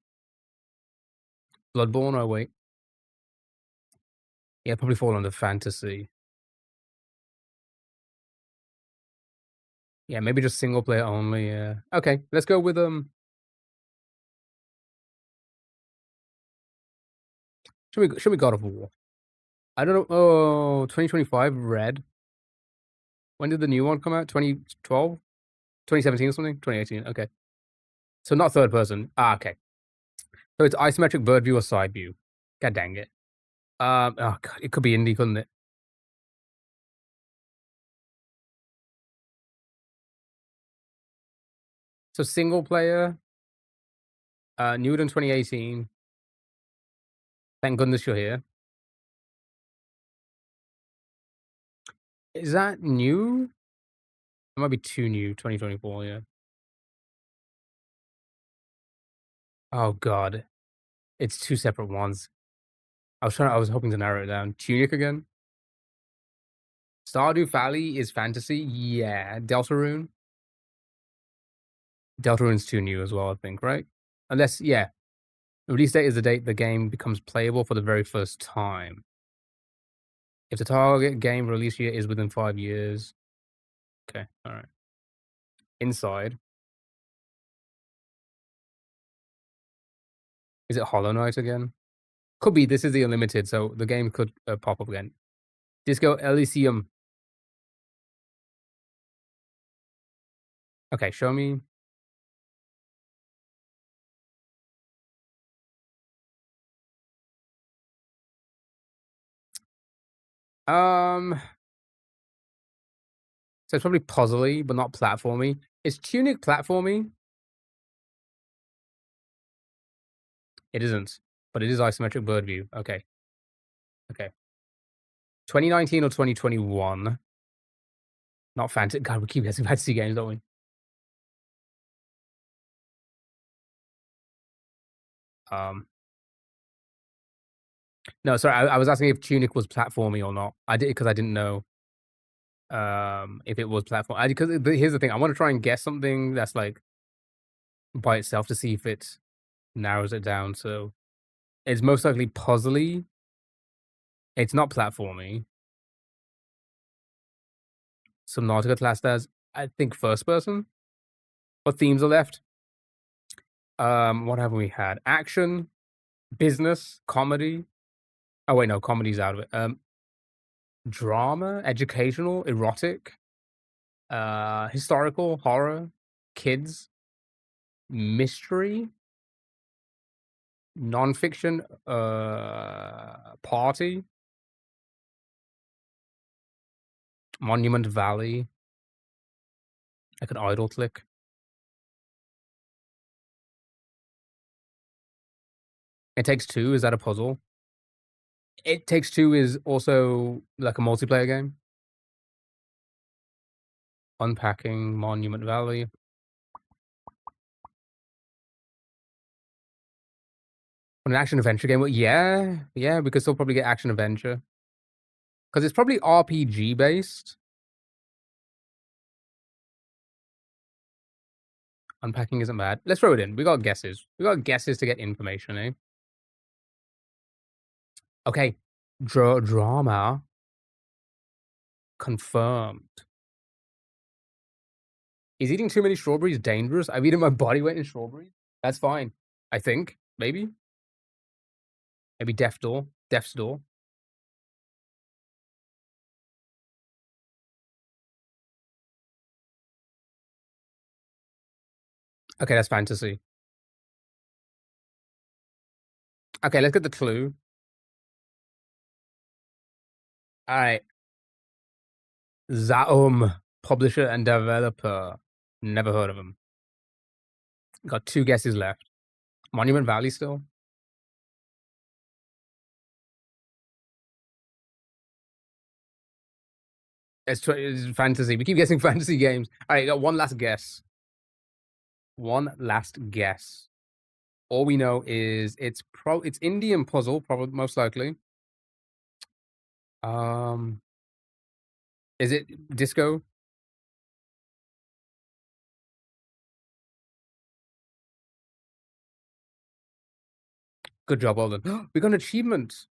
Bloodborne, oh wait. Yeah, probably fall under fantasy. Yeah, maybe just single player only, yeah. Okay, let's go with should we God of War? I don't know. Oh, 2025 Red. When did the new one come out? 2012? 2017 or something? 2018. Okay. So not third person. Okay. So it's isometric bird view or side view. God dang it. Oh god, it could be indie, couldn't it? So single player, new in 2018. Thank goodness you're here. Is that new? It might be too new, 2024, yeah. Oh god. It's two separate ones. I was hoping to narrow it down. Tunic again? Stardew Valley is fantasy? Yeah. Deltarune? Deltarune's too new as well, I think, right? Unless, yeah. The release date is the date the game becomes playable for the very first time. If the target game release year is within 5 years. Okay, alright. Inside. Is it Hollow Knight again? Could be. This is the Unlimited, so the game could pop up again. Disco Elysium. Okay, show me. So it's probably puzzly, but not platformy. Is Tunic platformy? It isn't, but it is isometric bird view. Okay. Okay. 2019 or 2021. Not fantasy. God, we keep guessing fantasy games, don't we? No, sorry. I was asking if Tunic was platformy or not. I did because I didn't know if it was platform. Because here's the thing. I want to try and guess something that's like by itself to see if it narrows it down. So it's most likely puzzly. It's not platformy. Subnautica class as I think first person. What themes are left? What have we had? Action, business, comedy. Oh wait, no, comedy's out of it. Drama, educational, erotic, historical, horror, kids, mystery, nonfiction, party, Monument Valley, like an idle click. It Takes Two, is that a puzzle? It Takes Two is also like a multiplayer game. Unpacking, Monument Valley. An action adventure game? Well, yeah, we could still probably get action adventure. Because it's probably RPG based. Unpacking isn't bad. Let's throw it in. We got guesses. We got guesses to get information, eh? Okay. Drama. Confirmed. Is eating too many strawberries dangerous? I've eaten my body weight in strawberries. That's fine. I think. Maybe. Maybe Death's Door. Death's Door. Okay, that's fantasy. Okay, let's get the clue. Alright. Zaum, publisher and developer. Never heard of him. Got 2 guesses left. Monument Valley still? It's fantasy. We keep guessing fantasy games. Alright, got one last guess. One last guess. All we know is it's Indian puzzle, probably most likely. Is it disco? Good job, well done. We got an achievement.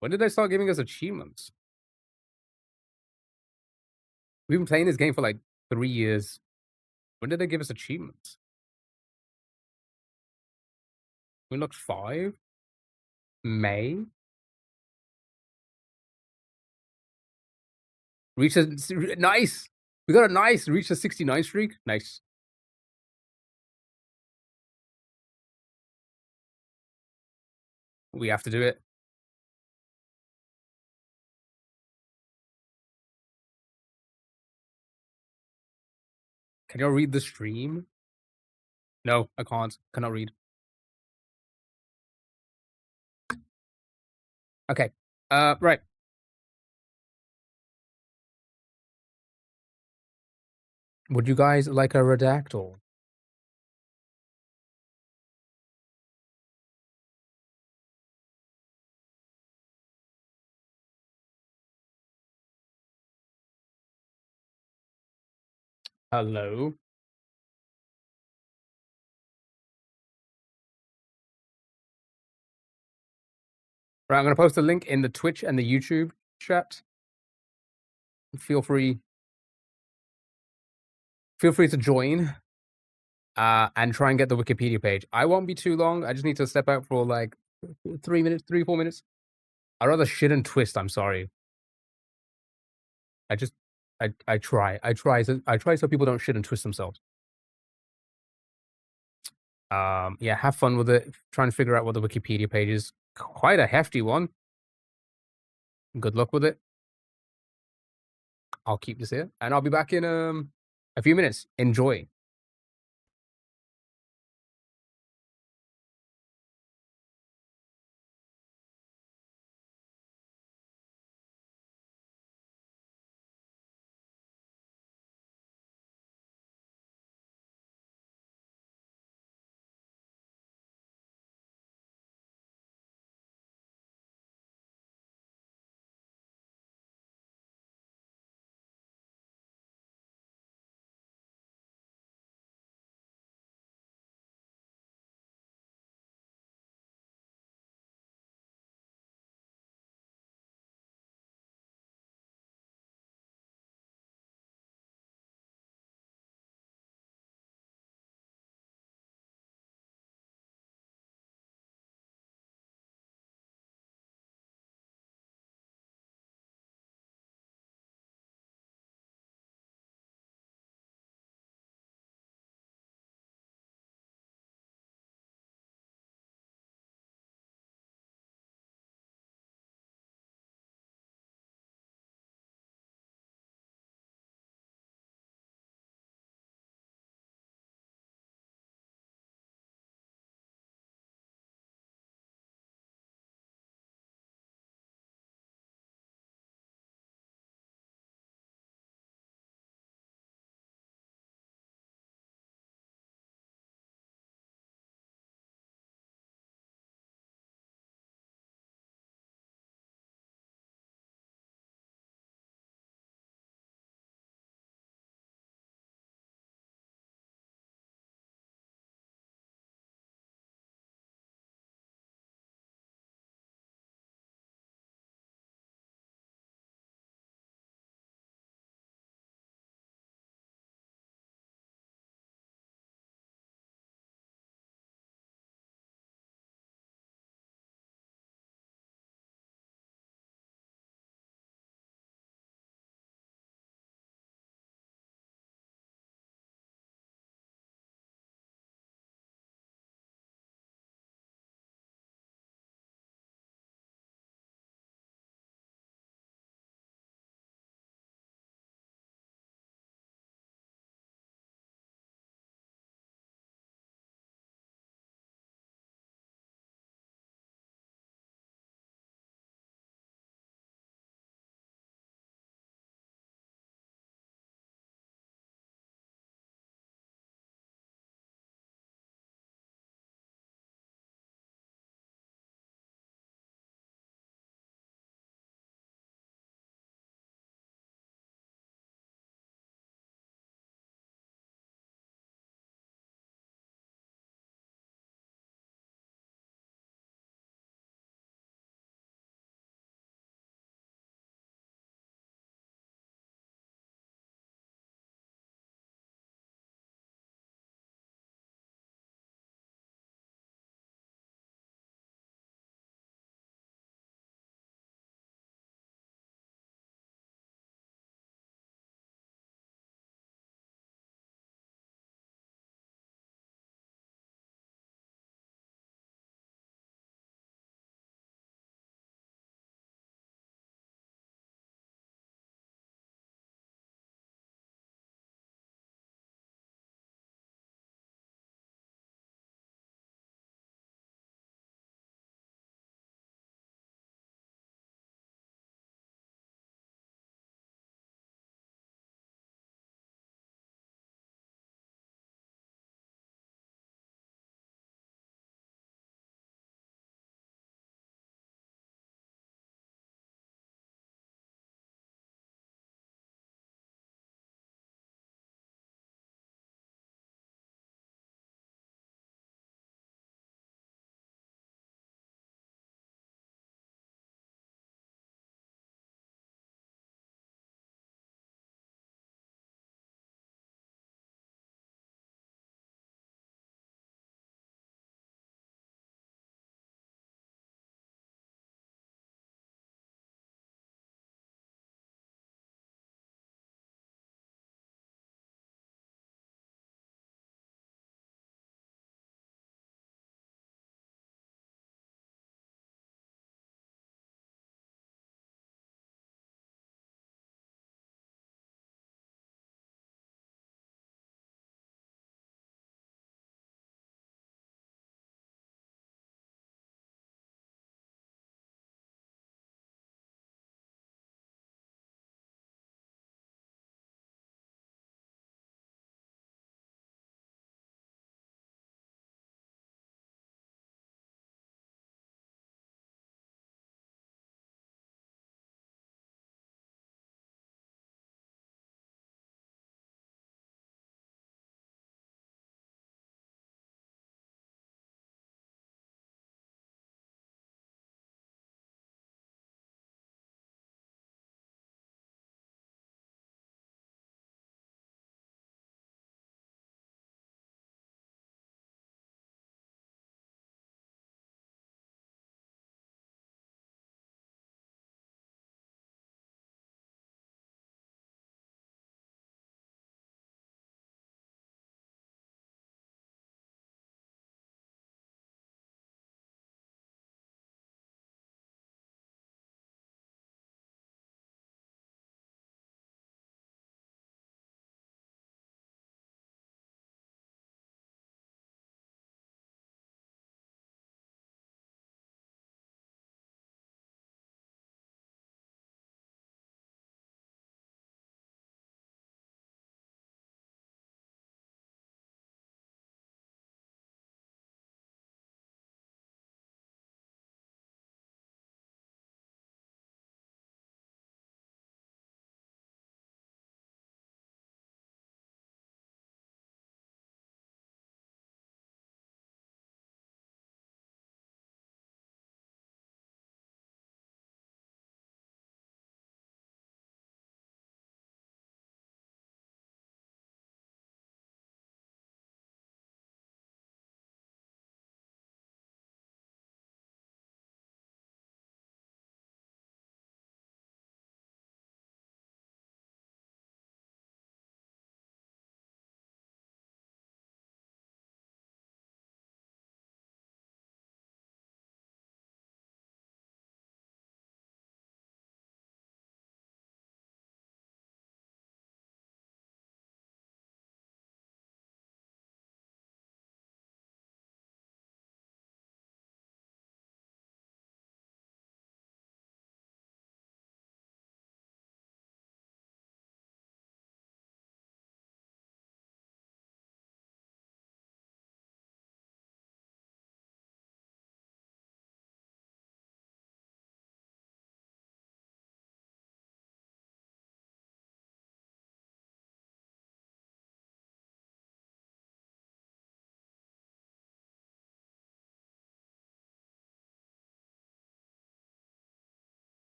When did they start giving us achievements? We've been playing this game for like 3 years. When did they give us achievements? We looked 5? May? Reach a nice. We got a nice. Reach a 69 streak. Nice. We have to do it. Can y'all read the stream? No, I can't. Cannot read. Okay. Right. Would you guys like a redactal? Hello? Right, I'm gonna post a link in the Twitch and the YouTube chat. Feel free to join. And try and get the Wikipedia page. I won't be too long. I just need to step out for like 3 minutes, 4 minutes. I'd rather shit and twist. I'm sorry. I just, I try so people don't shit and twist themselves. Yeah, have fun with it. Try and figure out what the Wikipedia page is. Quite a hefty one. Good luck with it. I'll keep this here, and I'll be back in a few minutes. Enjoy.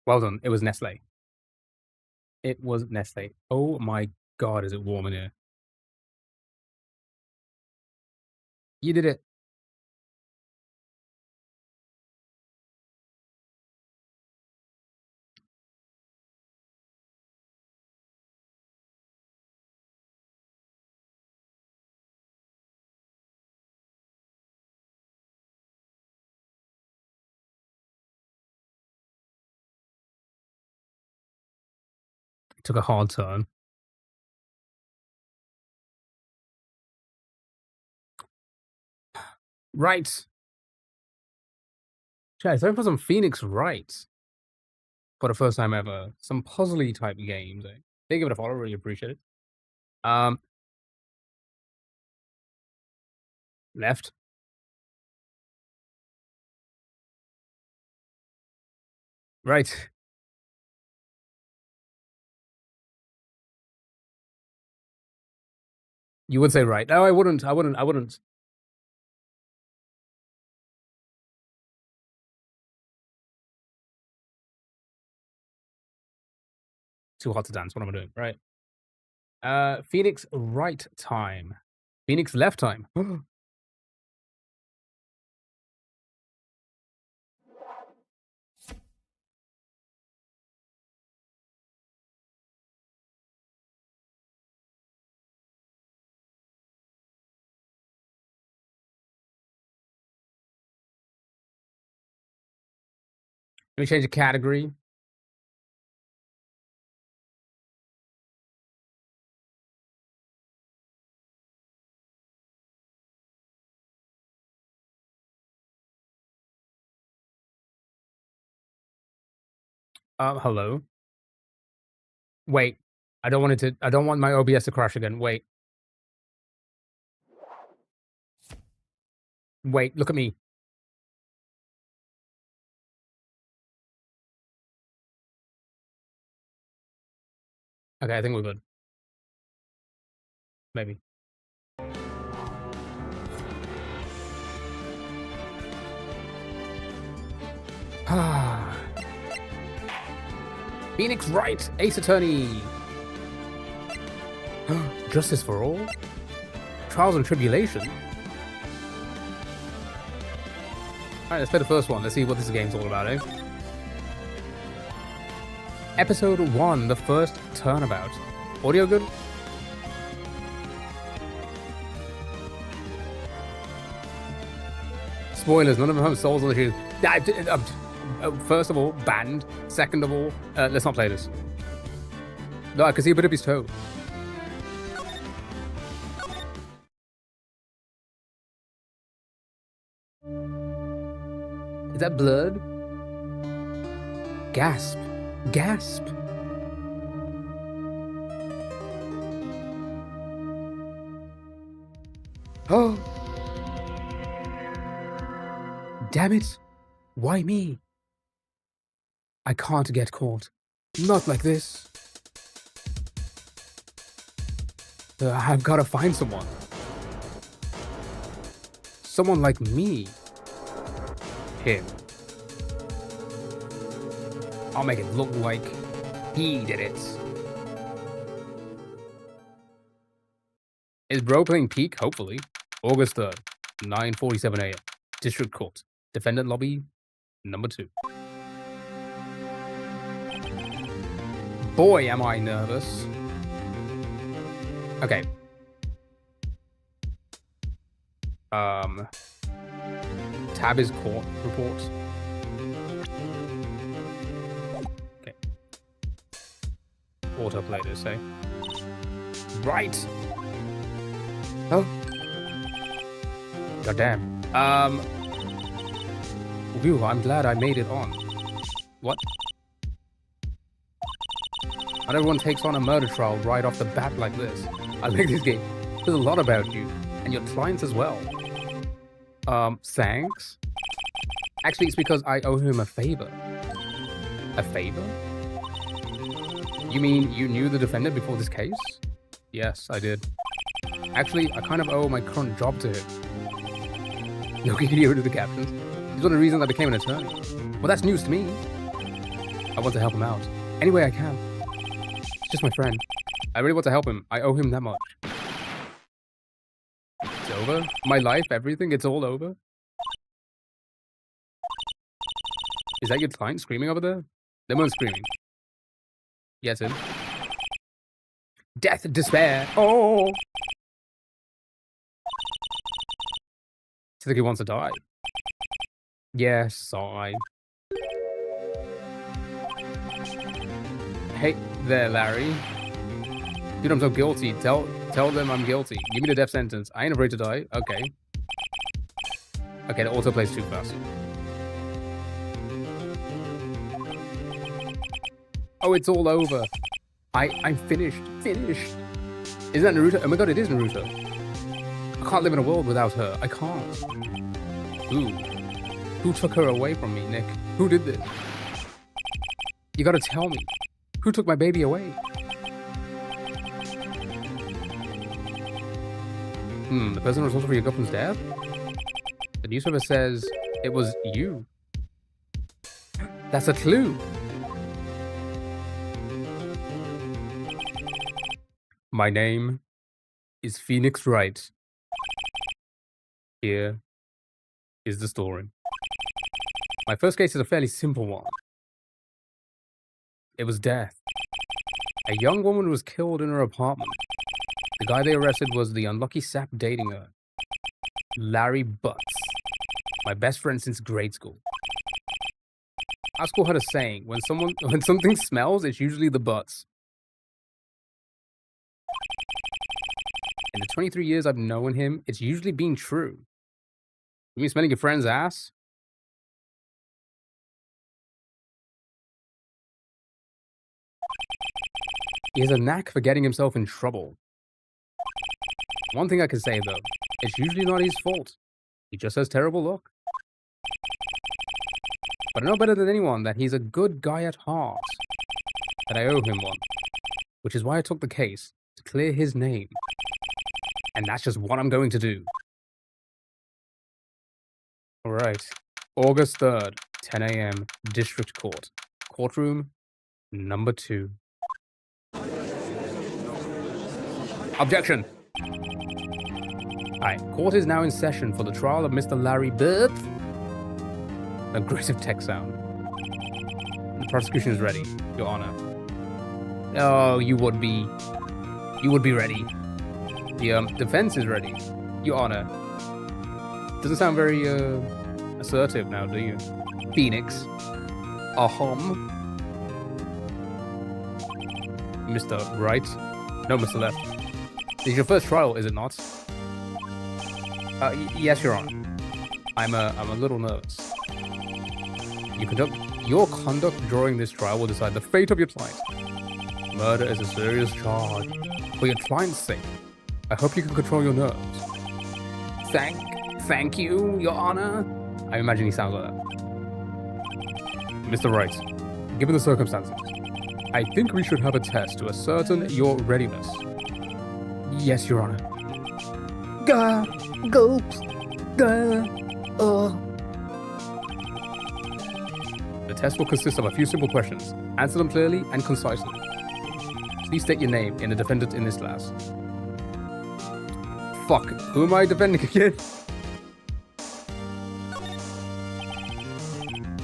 Well done. It was Nestle. It was Nestle. Oh my god, is it warm in here? You did it. It took a hard turn. Right. Chat, so for some Phoenix Wright for the first time ever. Some puzzly type games. Eh? They give it a follow. Really appreciate it. Left. Right. You would say right. No, I wouldn't. I wouldn't. I wouldn't. Too hard to dance. What am I doing? Right. Phoenix right time. Phoenix left time. Let me change the category. Hello. Wait. I don't want it to. I don't want my OBS to crash again. Wait. Wait. Look at me. Okay, I think we're good. Maybe. Phoenix Wright, Ace Attorney. Justice for all? Trials and Tribulation? Alright, let's play the first one. Let's see what this game's all about, eh? Episode 1, the first turnabout. Audio good? Spoilers, none of them have souls on the shoes. First of all, banned. Second of all, let's not play this. No, I can see a bit of his toe. Is that blood? Gasp. Gasp. Oh. Damn it. Why me? I can't get caught. Not like this. I've got to find someone. Someone like me. Him. I'll make it look like he did it. Is bro playing Peak? Hopefully. August 3rd, 9:47 a.m. District Court. Defendant Lobby number 2. Boy, am I nervous. Okay. Tab is court report. Okay. Autoplay this, eh? Right. Oh. Goddamn. Phew, I'm glad I made it on. What? Not everyone takes on a murder trial right off the bat like this. I like this game. There's a lot about you, and your clients as well. Thanks? Actually, it's because I owe him a favor. A favor? You mean you knew the defendant before this case? Yes, I did. Actually, I kind of owe my current job to him. No idiot to the captain. He's one of the reasons I became an attorney. Well, that's news to me. I want to help him out. Any way I can. He's just my friend. I really want to help him. I owe him that much. It's over? My life, everything, it's all over? Is that your client screaming over there? No one's screaming. Yes, him. Death, despair. Oh! I think he wants to die. Yes, sigh. Hey there, Larry. Dude, I'm so guilty. Tell them I'm guilty. Give me the death sentence. I ain't afraid to die. Okay. Okay, the auto plays too fast. Oh, it's all over. I'm finished. Finished. Isn't that Naruto? Oh my god, it is Naruto. I can't live in a world without her. I can't. Ooh. Who took her away from me, Nick? Who did this? You gotta tell me. Who took my baby away? The person responsible for your girlfriend's death? The newspaper says it was you. That's a clue. My name is Phoenix Wright. Here is the story. My first case is a fairly simple one. It was death. A young woman was killed in her apartment. The guy they arrested was the unlucky sap dating her. Larry Butts. My best friend since grade school. Our school had a saying, when something smells, it's usually the butts. In the 23 years I've known him, it's usually been true. You mean smelling your friend's ass? He has a knack for getting himself in trouble. One thing I can say, though, it's usually not his fault. He just has terrible luck. But I know better than anyone that he's a good guy at heart. That I owe him one. Which is why I took the case, to clear his name. And that's just what I'm going to do. Alright. August 3rd, 10 a.m., District Court. Courtroom number 2. Objection! Alright, court is now in session for the trial of Mr. Larry Bird. Aggressive tech sound. The prosecution is ready, Your Honor. Oh, you would be ready. The defense is ready, Your Honor. Doesn't sound very assertive now, do you? Phoenix. Mr. Right? No, Mr. Left. This is your first trial, is it not? Yes, Your Honor. I'm a little nervous. Your conduct during this trial will decide the fate of your client. Murder is a serious charge. For your client's sake, I hope you can control your nerves. Thank you, Your Honor. I imagine he sounds like that. Mr. Wright, given the circumstances, I think we should have a test to ascertain your readiness. Yes, Your Honor. Gulp. The test will consist of a few simple questions. Answer them clearly and concisely. Please state your name in the defendant in this class. Fuck, who am I defending again?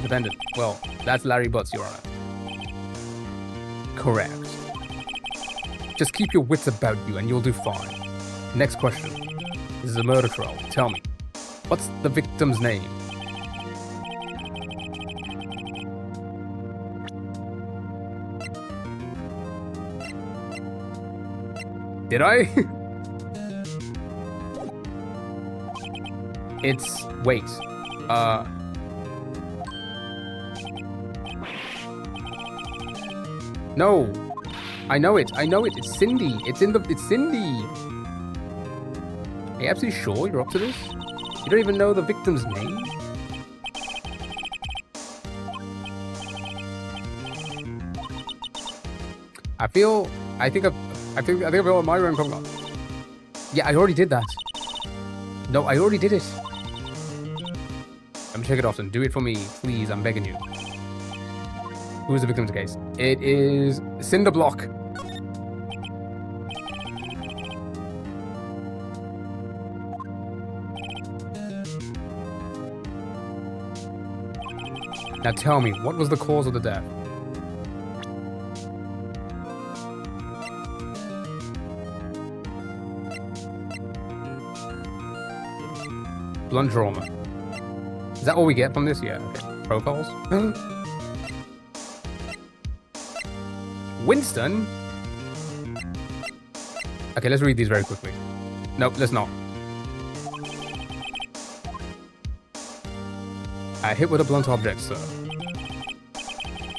Defendant. Well, that's Larry Butts, Your Honor. Correct. Just keep your wits about you and you'll do fine. Next question. This is a murder trial. Tell me, what's the victim's name? Did I? Wait. No. I know it. It's Cindy. It's Cindy. Are you absolutely sure you're up to this? You don't even know the victim's name? I think I feel on my own coming up. Yeah, I already did that. No, I already did it. Let me check it off and do it for me, please. I'm begging you. Who is the victim's case? It is Cinderblock. Now tell me, what was the cause of the death? Blunt trauma. Is that all we get from this? Yeah, okay. Profiles? Winston? Okay, let's read these very quickly. Nope, let's not. Hit with a blunt object, sir.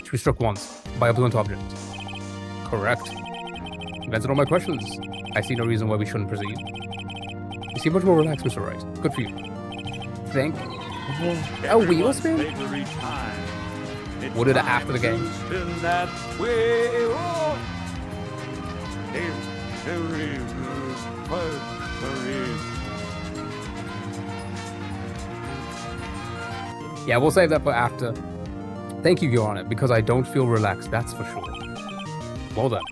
She was struck once by a blunt object. Correct. You've answered all my questions. I see no reason why we shouldn't proceed. You seem much more relaxed, Mr. Wright. Good for you. Think. Oh, wheel spin? We'll do that after the game. Spin that wheel. Yeah, we'll save that for after. Thank you, Your Honor, because I don't feel relaxed, that's for sure. Well done.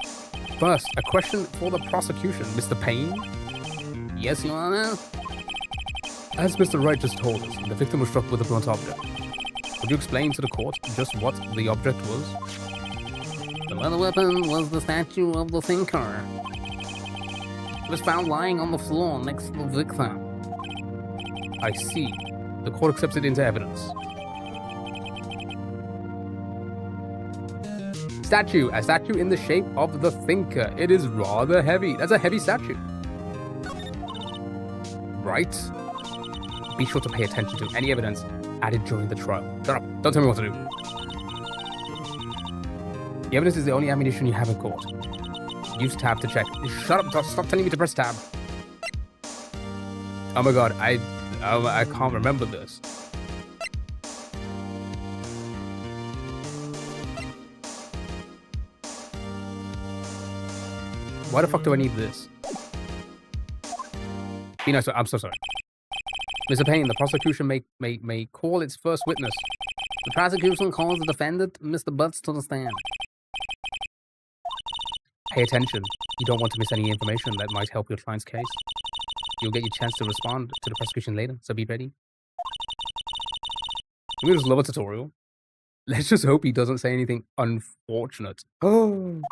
First, a question for the prosecution. Mr. Payne? Yes, Your Honor? As Mr. Wright just told us, the victim was struck with a blunt object. Would you explain to the court just what the object was? The murder weapon was the statue of the thinker. It was found lying on the floor next to the victim. I see. The court accepts it into evidence. Statue. A statue in the shape of the thinker. It is rather heavy. That's a heavy statue. Right? Be sure to pay attention to any evidence added during the trial. Shut up. Don't tell me what to do. The evidence is the only ammunition you have in court. Use tab to check. Shut up. Stop telling me to press tab. Oh my god. I can't remember this. Why the fuck do I need this? Be nice. I'm so sorry. Mr. Payne, the prosecution may call its first witness. The prosecution calls the defendant, Mr. Butts, to the stand. Pay attention. You don't want to miss any information that might help your client's case. You'll get your chance to respond to the prosecution later, so be ready. We just love a tutorial. Let's just hope he doesn't say anything unfortunate. Oh.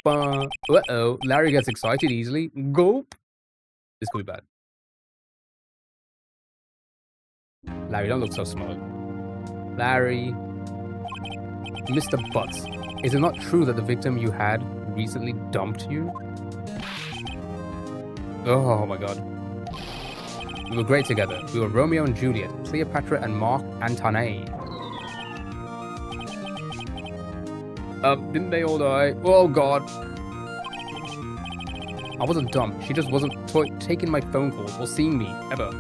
Uh-oh. Larry gets excited easily. Gulp. This could be bad. Larry, don't look so smug. Larry. Mr. Butts, is it not true that the victim you had recently dumped you? Oh my god. We were great together. We were Romeo and Juliet, Cleopatra and Mark Antony. Didn't they all die? Oh god. I wasn't dumb. She just wasn't taking my phone calls or seeing me, ever.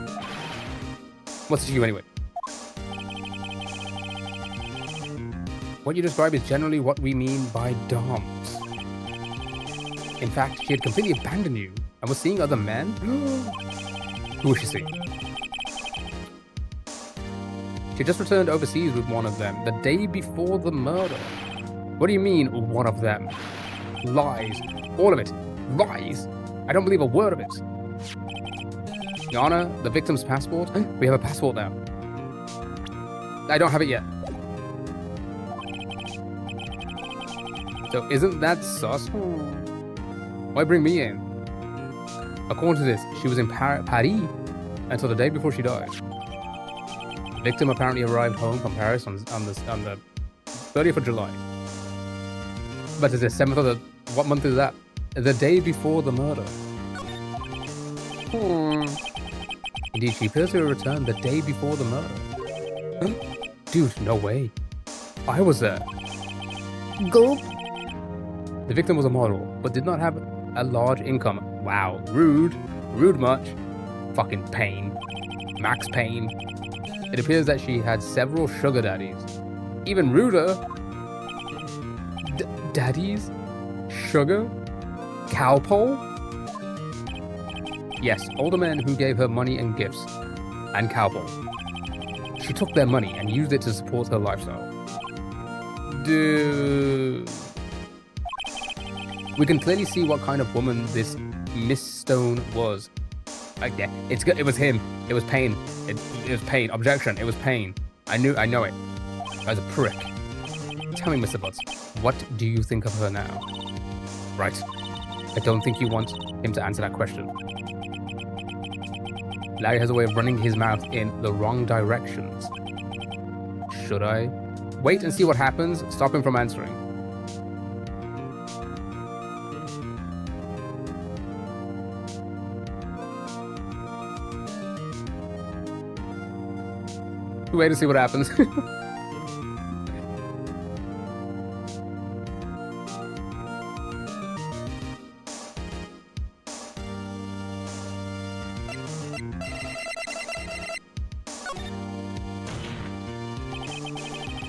What's to you anyway? What you describe is generally what we mean by doms. In fact, she had completely abandoned you and was seeing other men? Who was she seeing? She just returned overseas with one of them the day before the murder. What do you mean, one of them? Lies. All of it. Lies. I don't believe a word of it. Your Honor, the victim's passport? We have a passport now. I don't have it yet. So isn't that sus? Why bring me in? According to this, she was in Paris until the day before she died. The victim apparently arrived home from Paris on the 30th of July. But is it 7th of the... What month is that? The day before the murder. Indeed, she appears to have returned the day before the murder. Dude, no way. I was there. Gulp. The victim was a model, but did not have a large income. Wow, rude. Rude much. Fucking Payne. Max Payne. It appears that she had several sugar daddies. Even ruder. Daddies? Sugar? Cowpole? Yes, older men who gave her money and gifts. And cowpole. She took their money and used it to support her lifestyle. Dude. We can clearly see what kind of woman this Miss Stone was. Like, yeah, it's good. It was him. It was Payne. It was Payne. Objection. It was Payne. I know it. As a prick. Tell me, Mr. Butts, what do you think of her now? Right. I don't think you want him to answer that question. Larry has a way of running his mouth in the wrong directions. Should I? Wait and see what happens. Stop him from answering. Wait to see what happens.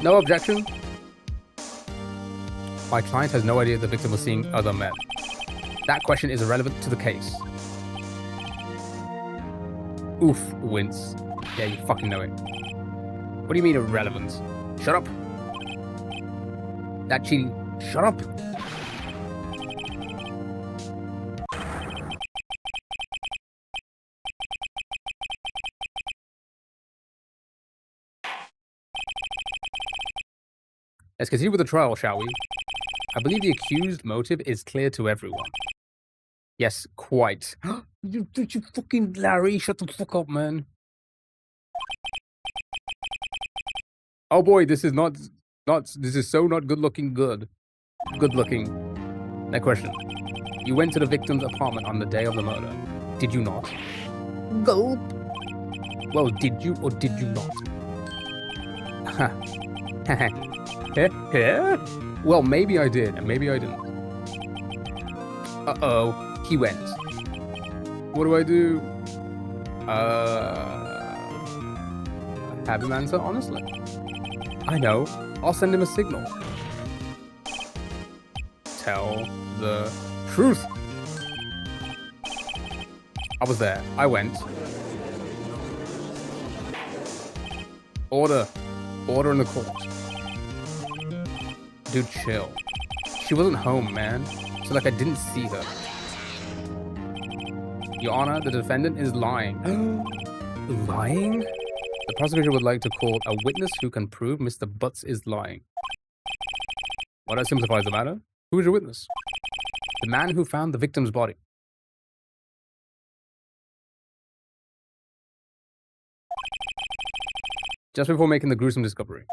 No objection. My client has no idea the victim was seeing other men. That question is irrelevant to the case. Oof, wince. Yeah, you fucking know it. What do you mean irrelevant? Shut up. That cheating. Shut up. Let's continue with the trial, shall we? I believe the accused motive is clear to everyone. Yes, quite. you fucking Larry, shut the fuck up, man. Oh boy, this is this is so not good looking good. Good looking. Next question. You went to the victim's apartment on the day of the murder. Did you not? Gulp. Well, did you or did you not? Well, maybe I did, and maybe I didn't. Uh-oh. He went. What do I do? Have him answer honestly. I know. I'll send him a signal. Tell the truth. I was there. I went. Order. Order in the court. Dude, chill. She wasn't home, man. So, like, I didn't see her. Your Honor, the defendant is lying. Lying? The prosecutor would like to call a witness who can prove Mr. Butts is lying. Well, that simplifies the matter. Who is your witness? The man who found the victim's body. Just before making the gruesome discovery.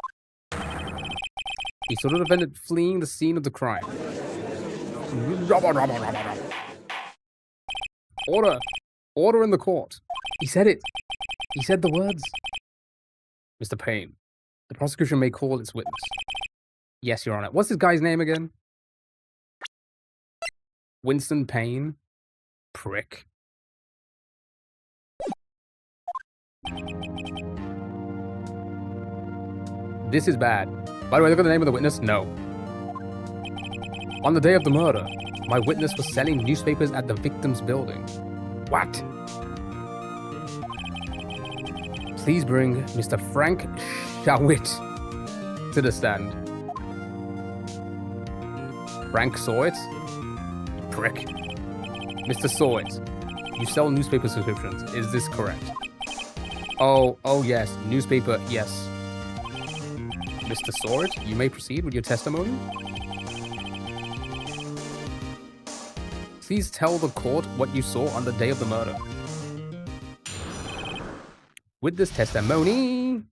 He saw the defendant fleeing the scene of the crime. Order! Order in the court. He said it. He said the words. Mr. Payne, the prosecution may call its witness. Yes, Your Honor. What's this guy's name again? Winston Payne? Prick. This is bad. By the way, look at the name of the witness. No. On the day of the murder, my witness was selling newspapers at the victim's building. What? Please bring Mr. Frank Shawit to the stand. Frank saw it? Prick. Mr. Saw it. You sell newspaper subscriptions. Is this correct? Oh yes. Newspaper, yes. Mr. Sword, you may proceed with your testimony. Please tell the court what you saw on the day of the murder. With this testimony,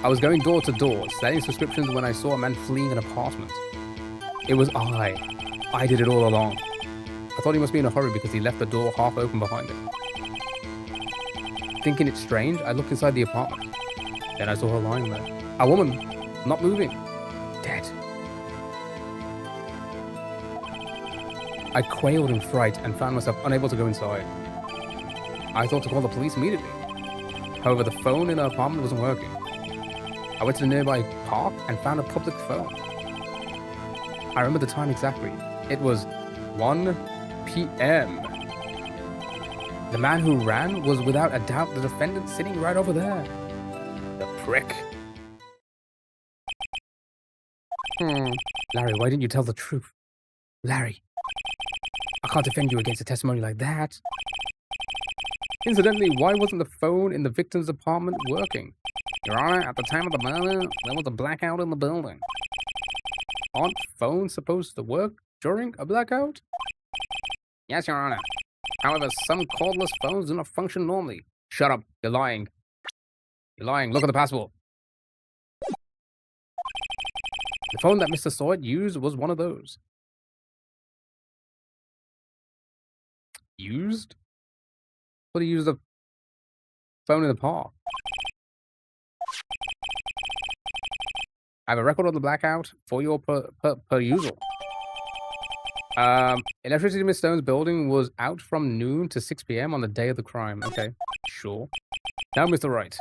I was going door to door, selling subscriptions when I saw a man fleeing an apartment. It was I. I did it all along. I thought he must be in a hurry because he left the door half open behind him. Thinking it's strange, I looked inside the apartment. Then I saw her lying there. A woman, not moving, dead. I quailed in fright and found myself unable to go inside. I thought to call the police immediately. However, the phone in her apartment wasn't working. I went to the nearby park and found a public phone. I remember the time exactly. It was 1 p.m. The man who ran was without a doubt the defendant sitting right over there. The prick. Larry, why didn't you tell the truth? Larry, I can't defend you against a testimony like that. Incidentally, why wasn't the phone in the victim's apartment working? Your Honor, at the time of the murder, there was a blackout in the building. Aren't phones supposed to work during a blackout? Yes, Your Honor. However, some cordless phones do not function normally. Shut up. You're lying. You're lying. Look at the passport. The phone that Mr. Sawyer used was one of those. Used? What do you use the phone in the park? I have a record of the blackout for your perusal. Electricity in Miss Stone's building was out from noon to 6 p.m. on the day of the crime. Okay, sure. Now, Mr. Wright.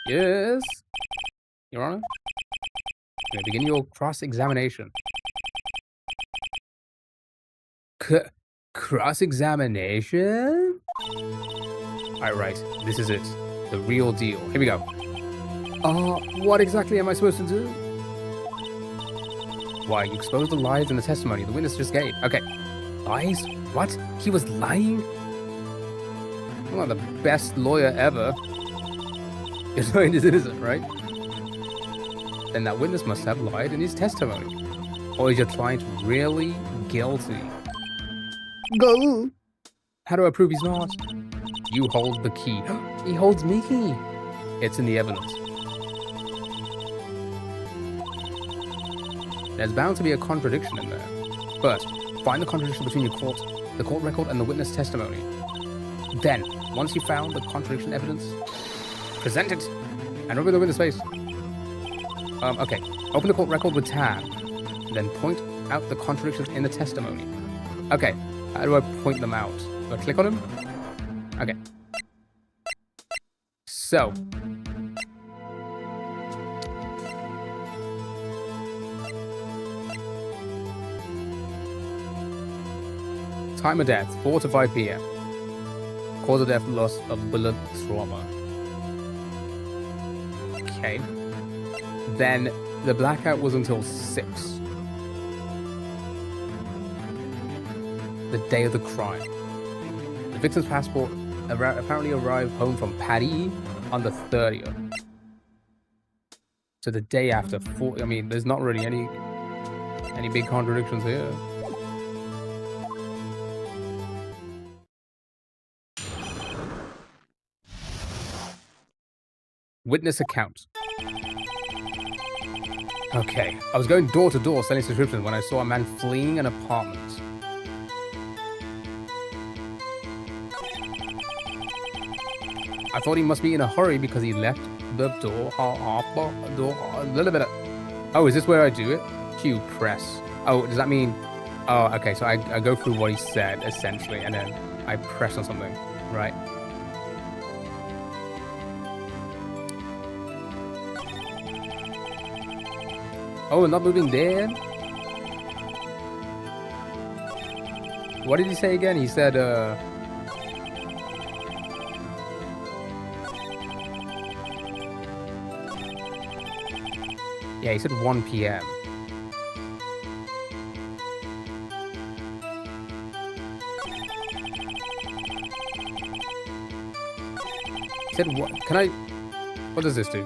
Yes? Your Honor? You may begin your cross-examination. Cross-examination? Alright, right. This is it. The real deal. Here we go. What exactly am I supposed to do? Why, you exposed the lies in the testimony the witness just gave. Okay. Lies? What? He was lying? I'm not the best lawyer ever. You're saying he's innocent, right? Then that witness must have lied in his testimony. Or is your client really guilty? Go! How do I prove he's not? You hold the key. He holds me key. It's in the evidence. There's bound to be a contradiction in there. First, find the contradiction between the court record and the witness testimony. Then, once you've found the contradiction evidence, present it and rub it in the witness face. Okay. Open the court record with tab. Then point out the contradictions in the testimony. Okay. How do I point them out? Do I click on them? Okay. So. Time of death, 4 to 5 p.m. Cause of death, loss of bullet trauma. Okay. Then the blackout was until 6. The day of the crime. The victim's passport apparently arrived home from Paris on the 30th. So the day after, I mean, there's not really any big contradictions here. Witness account. Okay, I was going door to door selling subscriptions when I saw a man fleeing an apartment. I thought he must be in a hurry because he left the door a little bit. Oh, is this where I do it? Q press. Oh, does that mean? Oh, okay. So I go through what he said essentially, and then I press on something, right? Oh, not moving there. What did he say again? He said, yeah, he said 1 p.m. He said, what? Can I? What does this do?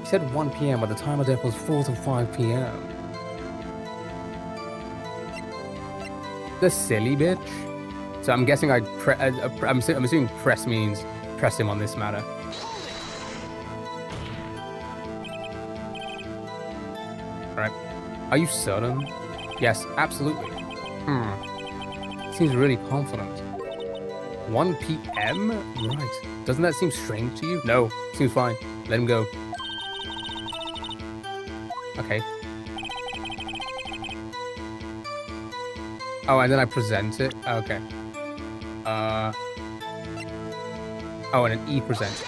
He said 1 p.m., but the time of death was 4 to 5 p.m. The silly bitch. So I'm guessing I'm assuming press means press him on this matter. Right. Are you certain? Yes, absolutely. Seems really confident. 1 p.m.? Right. Doesn't that seem strange to you? No, seems fine. Let him go. Okay. Oh, and then I present it? Okay. Oh, and an E present.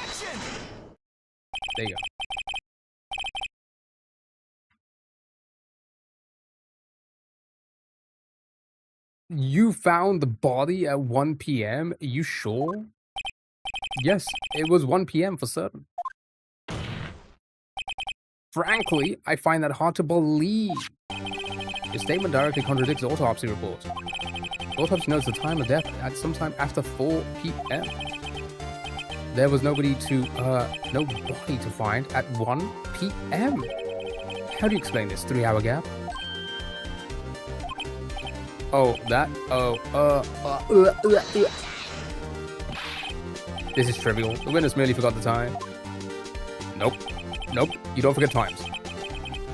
There you go. You found the body at 1 p.m.? Are you sure? Yes, it was 1 p.m. for certain. Frankly, I find that hard to believe. Your statement directly contradicts the autopsy report. The autopsy notes the time of death at sometime after 4 p.m. There was nobody to find at 1 p.m. How do you explain this 3-hour gap? Oh, that. This is trivial. The witness merely forgot the time. Nope. Nope. You don't forget times.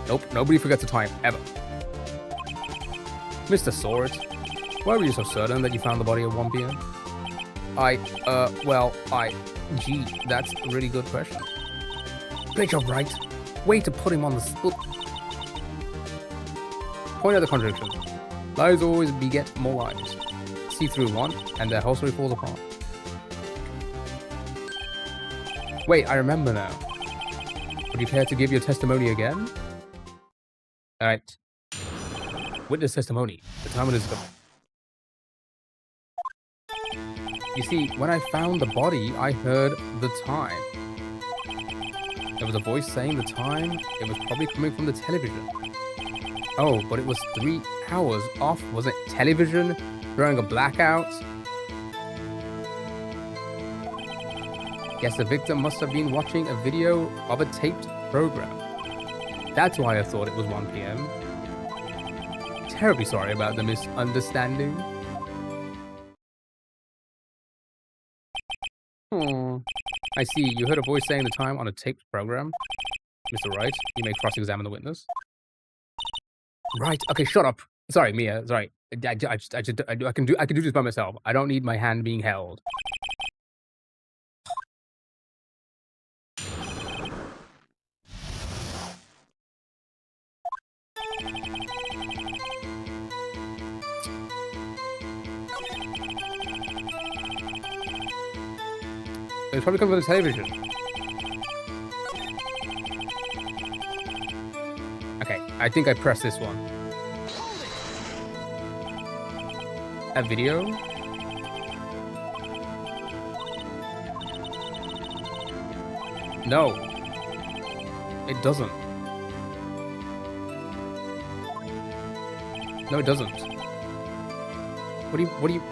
Nope. Nobody forgets a time, ever. Mr. Sword, why were you so certain that you found the body at 1 p.m.? Gee, that's a really good question. But you're right. Way to put him on the spot. Point out the contradiction. Lies always beget more lies. See through one, and their whole story falls apart. Wait, I remember now. Would you care to give your testimony again? Alright. Witness testimony. The time of discovery. You see, when I found the body, I heard the time. There was a voice saying the time. It was probably coming from the television. Oh, but it was 3 hours off. Was it television during a blackout? Guess the victim must have been watching a video of a taped program. That's why I thought it was 1 p.m. Terribly sorry about the misunderstanding. I see. You heard a voice saying the time on a taped program. Mr. Wright, you may cross-examine the witness. Right. Okay, shut up. Sorry, Mia. Sorry. I can do this by myself. I don't need my hand being held. It's probably coming from the television. Okay, I think I pressed this one. A video? No. It doesn't. No, it doesn't. What do you...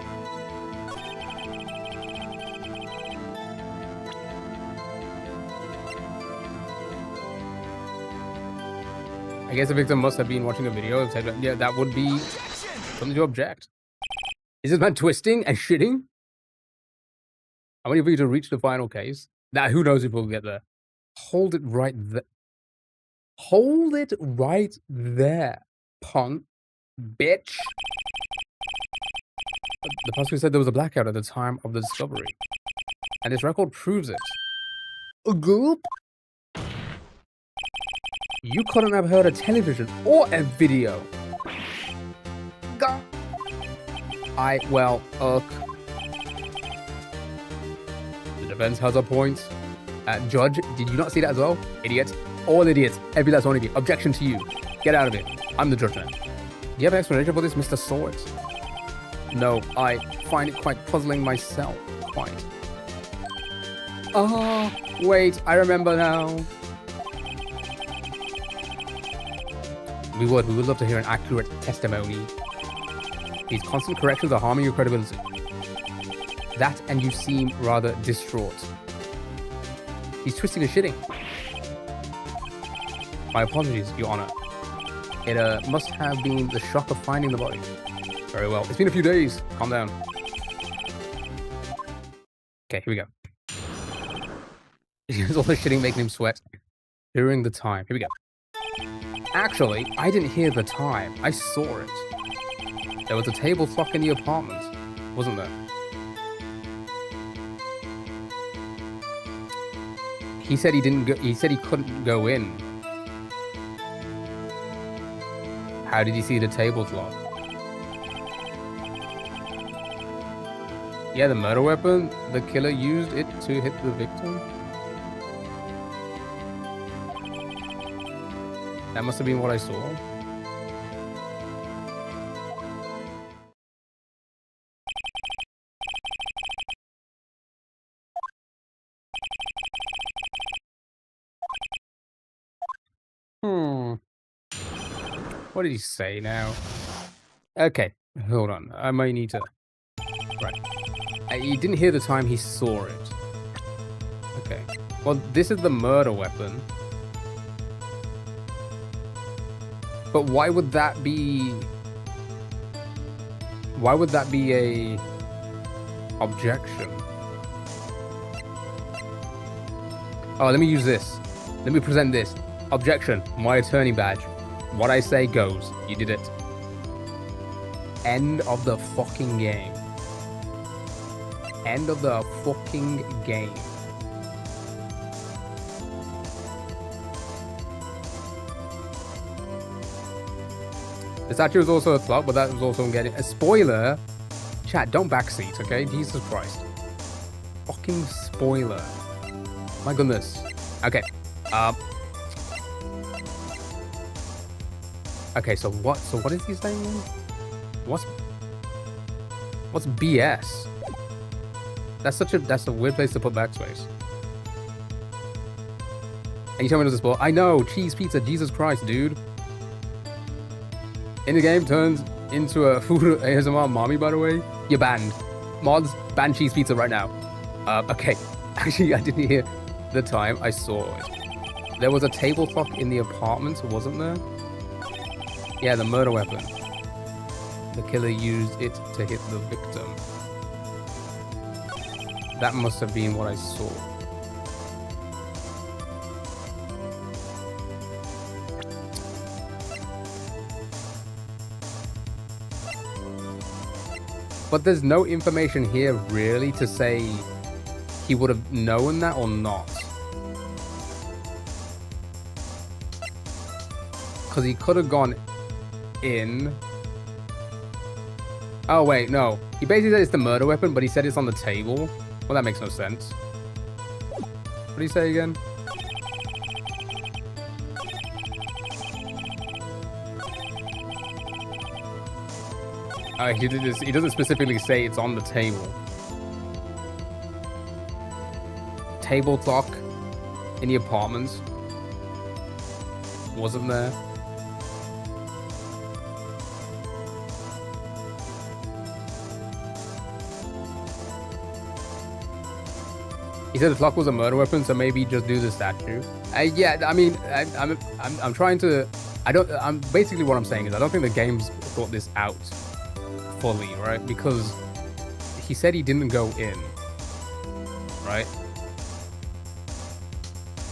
I guess the victim must have been watching a video and said, yeah, that would be something to object. Is this man twisting and shitting? I'm waiting for you to reach the final case. Now, who knows if we'll get there. Hold it right there. Hold it right there, punk bitch. The prosecutor said there was a blackout at the time of the discovery. And this record proves it. A goop? You couldn't have heard a television or a video. The defense has a point. Judge, did you not see that as well? Idiot. All idiots. Every last one of you. Objection to you. Get out of it. I'm the judge now. Do you have an explanation for this, Mr. Swords? No, I find it quite puzzling myself. Quite. Oh, wait, I remember now. We would love to hear an accurate testimony. These constant corrections are harming your credibility. That and you seem rather distraught. He's twisting and shitting. My apologies, Your Honor. It must have been the shock of finding the body. Very well. It's been a few days. Calm down. Okay, here we go. All the shitting making him sweat during the time. Here we go. Actually, I didn't hear the time. I saw it. There was a table clock in the apartment, wasn't there? He said he didn't go. He said he couldn't go in. How did he see the table clock? Yeah, the murder weapon. The killer used it to hit the victim. That must have been what I saw. What did he say now? Okay, hold on. I might need to... Right. He didn't hear the time he saw it. Okay. Well, this is the murder weapon. But why would that be... Why would that be a... objection? Oh, let me use this. Let me present this. Objection. My attorney badge. What I say goes. You did it. End of the fucking game. End of the fucking game. The statue was also a flop, but that was also getting a spoiler. Chat, don't backseat, okay? Jesus Christ. Fucking spoiler. My goodness. Okay. Okay, so what is he saying? What's BS? That's a weird place to put backspace. And you tell me there's a sport. I know, cheese pizza, Jesus Christ, dude. In the game turns into a food ASMR mommy, by the way. You're banned. Mods, ban cheese pizza right now. Okay. Actually, I didn't hear the time I saw it. There was a table clock in the apartment, wasn't there? Yeah, the murder weapon. The killer used it to hit the victim. That must have been what I saw. But there's no information here really to say he would have known that or not. Because he could have gone in. Oh wait, no. He basically said it's the murder weapon, but he said it's on the table. Well, that makes no sense. What did he say again? He doesn't specifically say it's on the table. Table clock in the apartments wasn't there. He said the clock was a murder weapon, so maybe just do the statue. Yeah, I mean, I'm trying to. I'm basically what I'm saying is I don't think the game's thought this out fully, right? Because he said he didn't go in, right?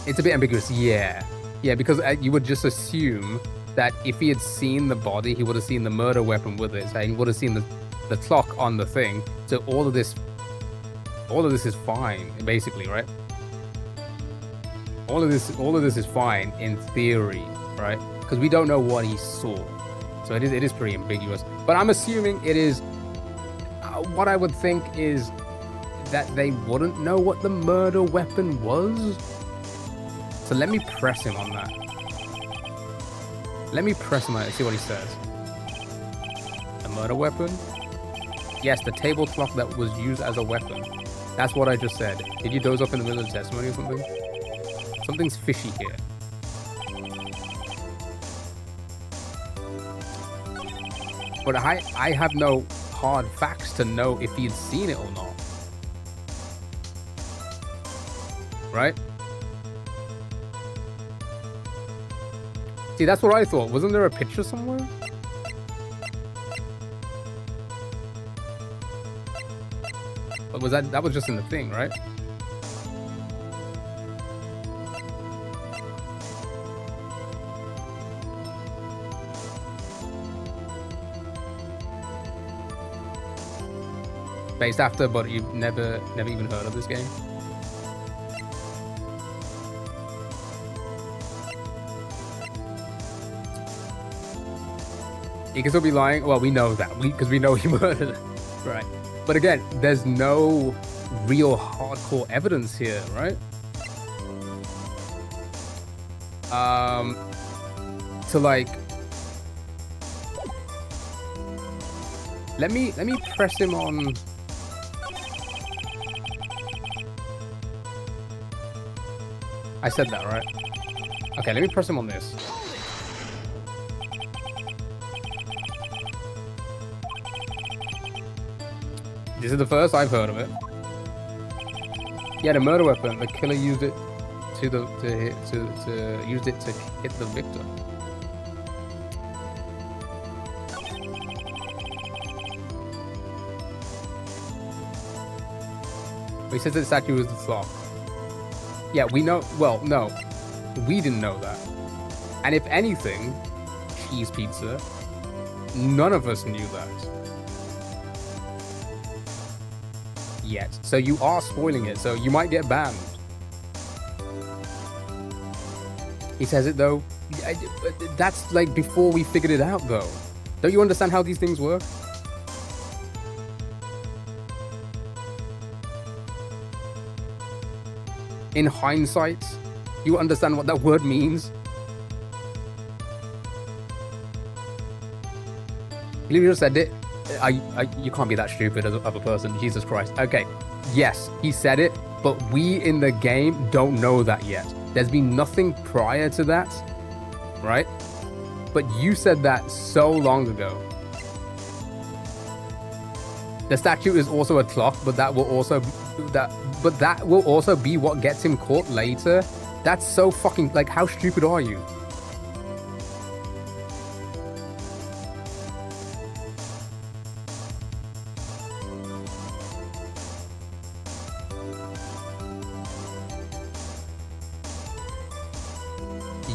It's a bit ambiguous, yeah, because you would just assume that if he had seen the body, he would have seen the murder weapon with it, so he would have seen the clock on the thing. So all of this is fine, basically, right? All of this is fine in theory, right? Because we don't know what he saw, so it is pretty ambiguous. But I'm assuming it is. What I would think is that they wouldn't know what the murder weapon was. So let me press him on that. Let me press him on it and see what he says. A murder weapon? Yes, the table clock that was used as a weapon. That's what I just said. Did you doze off in the middle of the testimony or something? Something's fishy here. But I have no hard facts to know if he'd seen it or not. Right? See, that's what I thought. Wasn't there a picture somewhere? But was that was just in the thing, right? Based after, but you've never even heard of this game? He can still be lying. Well, we know that because we know he murdered her, right? But again, there's no real hardcore evidence here, right? To like, let me press him on. I said that, right? Okay, let me press him on this. This is the first I've heard of it. Yeah, the murder weapon. The killer used it to hit the victim. But he says that the statue was the clock. Yeah, we know. Well, no, we didn't know that. And if anything, cheese pizza. None of us knew that yet. So you are spoiling it. So you might get banned. He says it though. That's like before we figured it out though. Don't you understand how these things work? In hindsight, you understand what that word means? He literally just said it. You can't be that stupid of a person. Jesus Christ. Okay. Yes, he said it, but we in the game don't know that yet. There's been nothing prior to that, right? But you said that so long ago. The statue is also a clock, but that will also be what gets him caught later. That's so fucking, like, how stupid are you?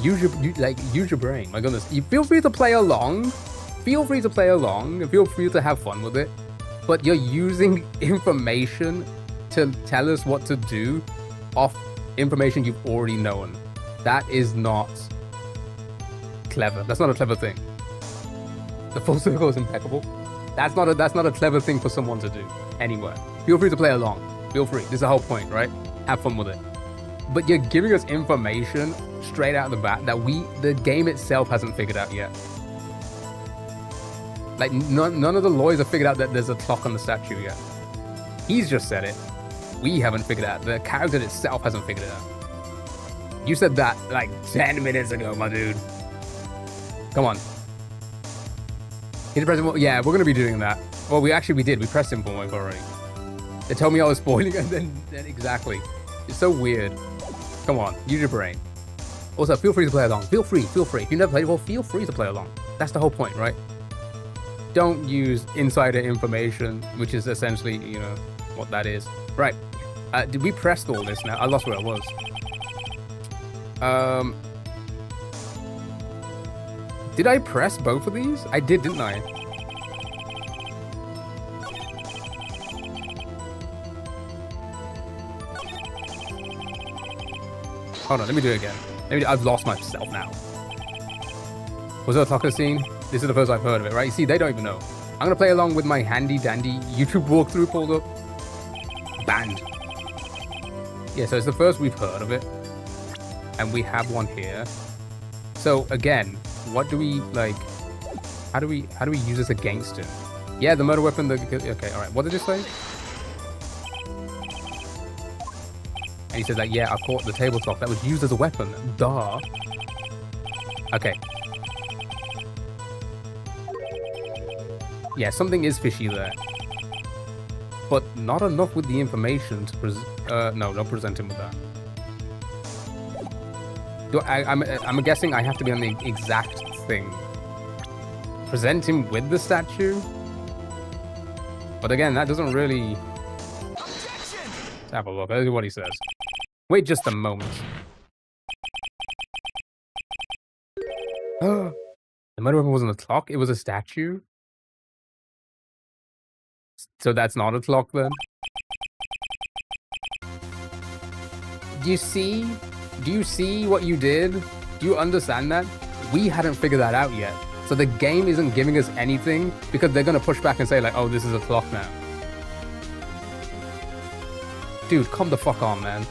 Use your brain. My goodness. You feel free to play along. Feel free to play along and feel free to have fun with it. But you're using information to tell us what to do off information you've already known. That is not clever. That's not a clever thing. The full circle is impeccable. That's not a clever thing for someone to do anywhere. Feel free to play along. Feel free. This is the whole point, right? Have fun with it. But you're giving us information straight out of the bat that the game itself hasn't figured out yet. Like, none of the lawyers have figured out that there's a clock on the statue yet. He's just said it. We haven't figured it out. The character itself hasn't figured it out. You said that like 10 minutes ago, my dude. Come on. Hit the president. Yeah, we're going to be doing that. Well, we did. We pressed him for one already. They told me I was spoiling and then exactly. It's so weird. Come on, use your brain. Also, feel free to play along. Feel free. If you never played before, feel free to play along. That's the whole point, right? Don't use insider information, which is essentially, you know, what that is. Right. Did we press all this now? I lost where I was. Did I press both of these? I did, didn't I? Hold on, let me do it again. I've lost myself now. Was there a clock scene? This is the first I've heard of it, right? You see, they don't even know. I'm gonna play along with my handy-dandy YouTube walkthrough pulled up. Banned. Yeah, so it's the first we've heard of it. And we have one here. So again, what do we, like, how do we use this against him? Yeah, the murder weapon, okay, all right. What did it say? And he says like, yeah, I caught the table clock that was used as a weapon. Duh. Okay. Yeah, something is fishy there. But not enough with the information to no, don't present him with that. I'm guessing I have to be on the exact thing. Present him with the statue? But again, that doesn't really... Let's have a look. Let's see what he says. Wait just a moment. The murder weapon wasn't a clock, it was a statue? So that's not a clock then? Do you see? Do you see what you did? Do you understand that? We hadn't figured that out yet. So the game isn't giving us anything because they're going to push back and say like, oh, this is a clock now. Dude, come the fuck on, man.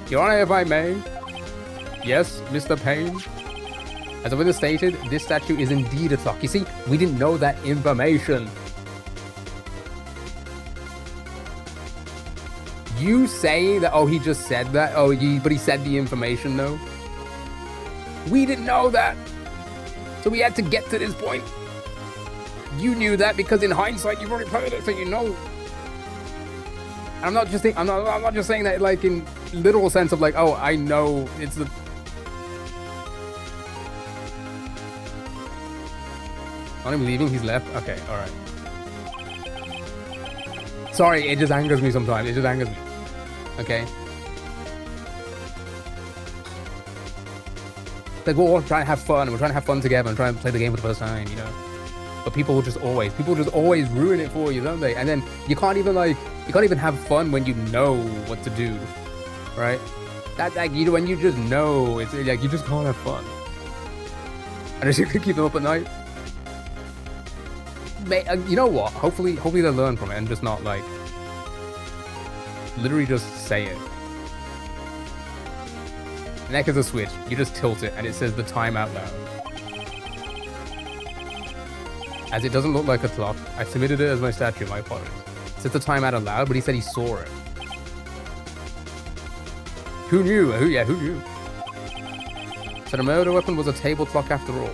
Your Honor, if I may. Yes, Mr. Payne. As the witness stated, this statue is indeed a clock. You see, we didn't know that information. You saying that, oh, he just said that? Oh, but he said the information, though? We didn't know that. So we had to get to this point. You knew that because in hindsight, you've already played it, so you know. I'm not just I'm not just saying that like in literal sense of like, oh, I know it's the. Not him leaving, he's left. Okay, all right. Sorry, it just angers me sometimes. It just angers me. Okay. Like we're all trying to have fun. We're trying to have fun together and trying to play the game for the first time, you know. But people will just always ruin it for you, don't they? And then you can't even have fun when you know what to do, right? That like when you just know, it's like you just can't have fun. And just you can keep them up at night. You know what? Hopefully they'll learn from it and just not like literally just say it. Neck is a switch. You just tilt it and it says the time out loud. As it doesn't look like a clock, I submitted it as my statue. My apologies. It says the time out loud, but he said he saw it. Who knew? Who knew? So the murder weapon was a table clock after all.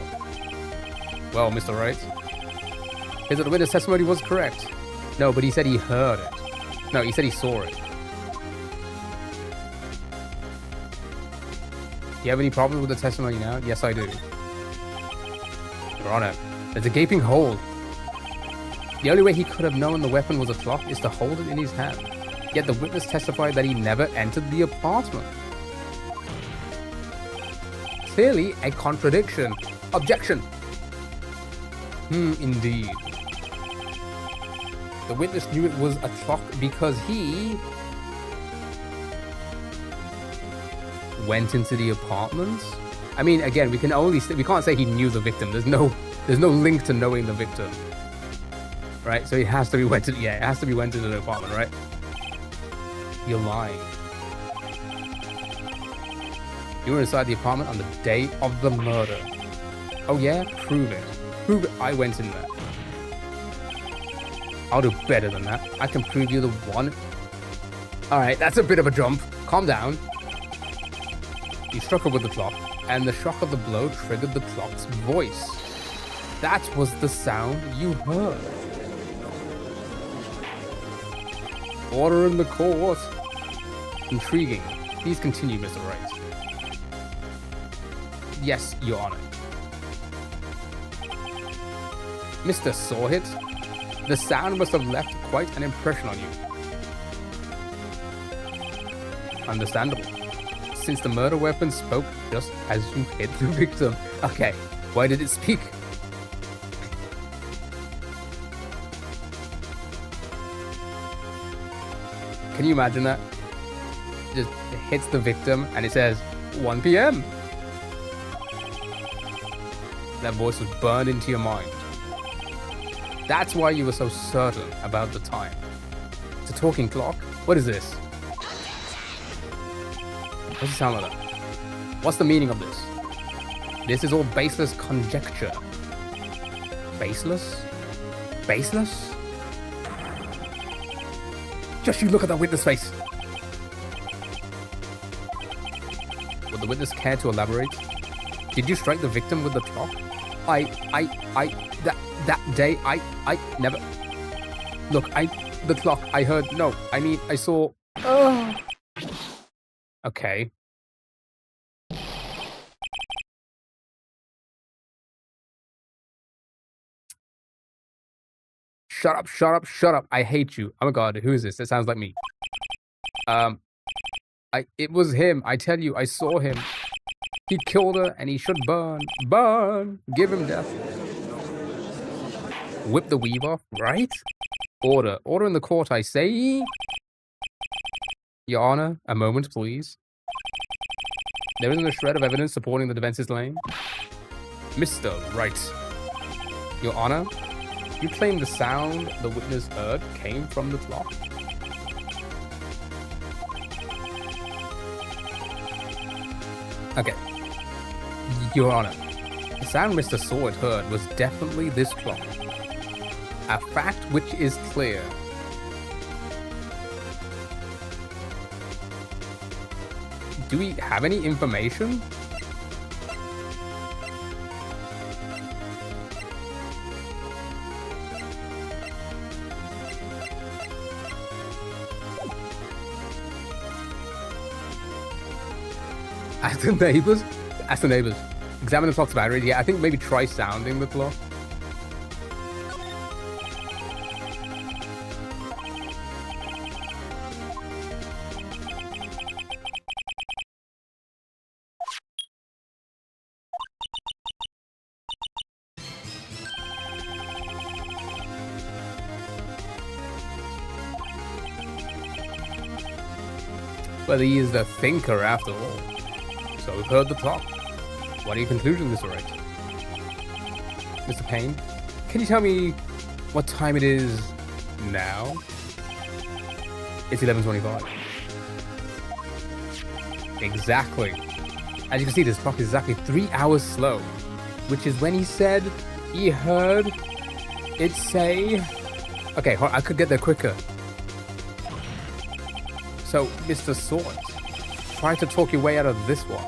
Well, Mr. Wright. Is that the witness testimony was correct? No, but he said he heard it. No, he said he saw it. Do you have any problems with the testimony now? Yes, I do. Your Honor, there's a gaping hole. The only way he could have known the weapon was a clock is to hold it in his hand. Yet the witness testified that he never entered the apartment. Clearly a contradiction. Objection. Indeed. The witness knew it was a clock because he went into the apartment. I mean, again, we can't say he knew the victim. There's no link to knowing the victim, right? So it has to be went into the apartment, right? You're lying. You were inside the apartment on the day of the murder. Oh yeah? Prove it. Prove it. I went in there. I'll do better than that. I can prove you the one. Alright, that's a bit of a jump. Calm down. You struck her with the clock, and the shock of the blow triggered the clock's voice. That was the sound you heard. Order in the court. Intriguing. Please continue, Mr. Wright. Yes, Your Honor. Mr. Sawhit, the sound must have left quite an impression on you. Understandable. Since the murder weapon spoke just as you hit the victim. Okay, why did it speak? Can you imagine that? Just hits the victim and it says 1 p.m. That voice was burned into your mind. That's why you were so certain about the time. It's a talking clock? What is this? What's it sound like that? What's the meaning of this? This is all baseless conjecture. Baseless? Baseless? Just you look at that witness face. Would the witness care to elaborate? Did you strike the victim with the clock? That day, I never... Look, the clock, I heard... No, I mean, I saw... Okay. Shut up, shut up, shut up. I hate you. Oh my god, who is this? That sounds like me. It was him. I tell you, I saw him. He killed her and he should burn. Burn! Give him death. Whip the weave off, right? Order. Order in the court, I say. Your Honor, a moment, please. There isn't a shred of evidence supporting the defense's claim. Mr. Wright. Your Honor, you claim the sound the witness heard came from the clock? Okay. Your Honor, the sound Mr. Sword heard was definitely this clock. A fact which is clear. Do we have any information? Ask the neighbors? Ask the neighbors. Examine the clock's battery. Yeah, I think maybe try sounding the clock. Well, he is the thinker after all. So we've heard the clock. What are your conclusions, Mr. Wright? Mr. Payne, can you tell me what time it is now? It's 11:25. Exactly. As you can see, this clock is exactly 3 hours slow, which is when he said he heard it say... Okay, I could get there quicker. So, Mr. Sword, try to talk your way out of this one.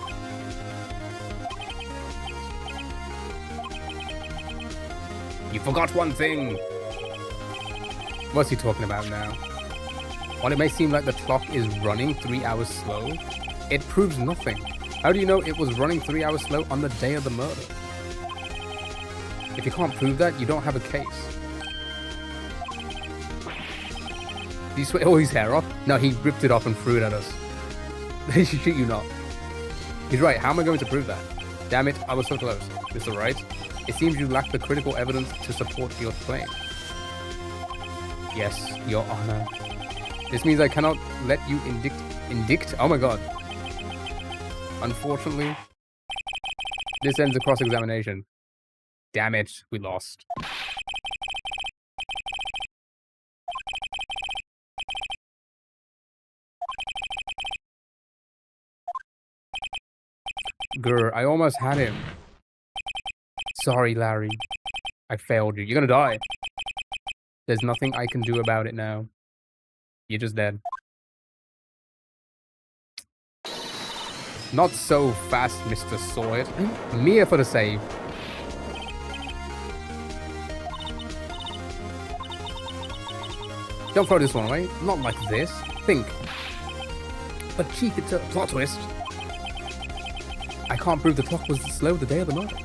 You forgot one thing. What's he talking about now? While it may seem like the clock is running 3 hours slow, it proves nothing. How do you know it was running 3 hours slow on the day of the murder? If you can't prove that, you don't have a case. Did you sweat all his hair off? No, he ripped it off and threw it at us. They should shoot you not. He's right. How am I going to prove that? Damn it, I was so close. Mr. Wright, it seems you lack the critical evidence to support your claim. Yes, Your Honor. This means I cannot let you indict? Oh my god. Unfortunately, this ends the cross-examination. Damn it, we lost. Grr, I almost had him. Sorry, Larry. I failed you. You're gonna die. There's nothing I can do about it now. You're just dead. Not so fast, Mr. Sawyer. Mia for the save. Don't throw this one away. Not like this. Think. But Chief, it's a plot twist. I can't prove the clock was slow the day of the murder.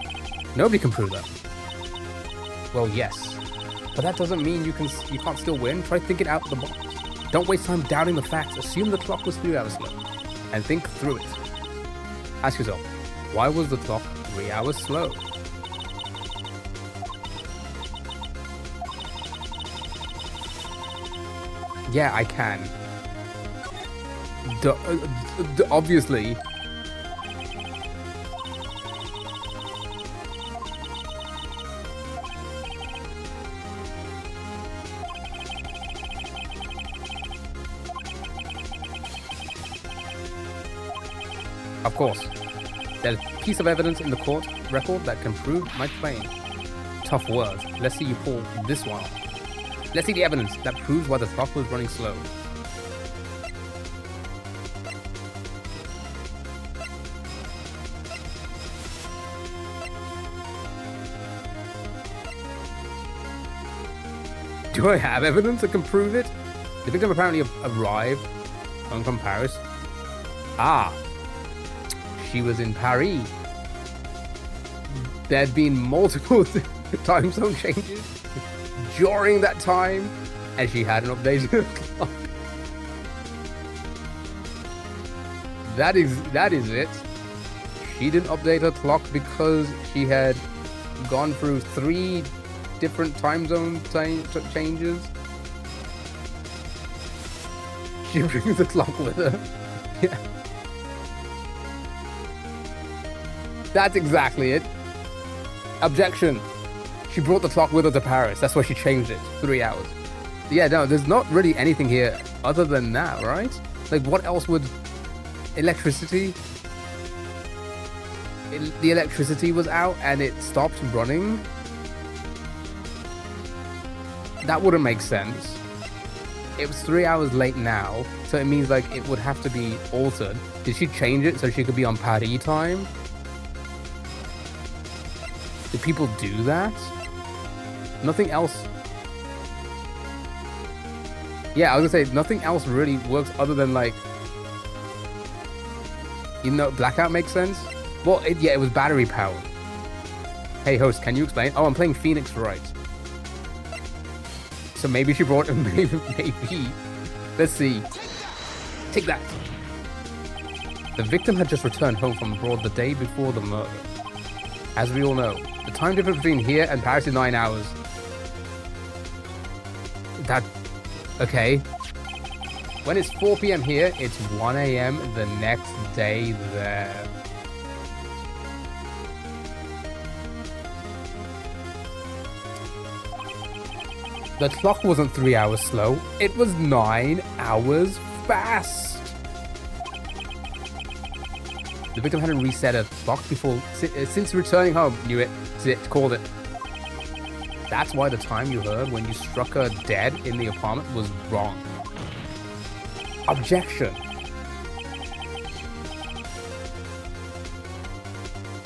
Nobody can prove that. Well, yes. But that doesn't mean you can't still win. Try thinking out of the box. Don't waste time doubting the facts. Assume the clock was 3 hours slow. And think through it. Ask yourself, why was the clock 3 hours slow? Yeah, I can. Obviously. Of course, there's a piece of evidence in the court record that can prove my claim. Tough words. Let's see you pull this one off. Let's see the evidence that proves why the clock was running slow. Do I have evidence that can prove it? The victim apparently arrived home from Paris. Ah. She was in Paris. There'd been multiple time zone changes during that time, and she hadn't updated the clock. That is it. She didn't update her clock because she had gone through 3 different time zone changes. She brings the clock with her. Yeah. That's exactly it. Objection. She brought the clock with her to Paris. That's why she changed it. 3 hours. Yeah, no, there's not really anything here other than that, right? Like, what else would... Electricity? The electricity was out and it stopped running? That wouldn't make sense. It was 3 hours late now, so it means like it would have to be altered. Did she change it so she could be on Paris time? Do people do that? Nothing else. Yeah, I was gonna say nothing else really works other than like, you know, blackout makes sense. Well, yeah, it was battery powered. Hey host, can you explain? Oh, I'm playing Phoenix Wright. So maybe she brought maybe. Let's see. Take that. The victim had just returned home from abroad the day before the murder. As we all know, the time difference between here and Paris is 9 hours. That... Okay. When it's 4 p.m. here, it's 1 a.m. the next day there. The clock wasn't 3 hours slow. It was 9 hours fast. The victim hadn't reset a clock before since returning home. Knew it. Called it. That's why the time you heard when you struck her dead in the apartment was wrong. Objection.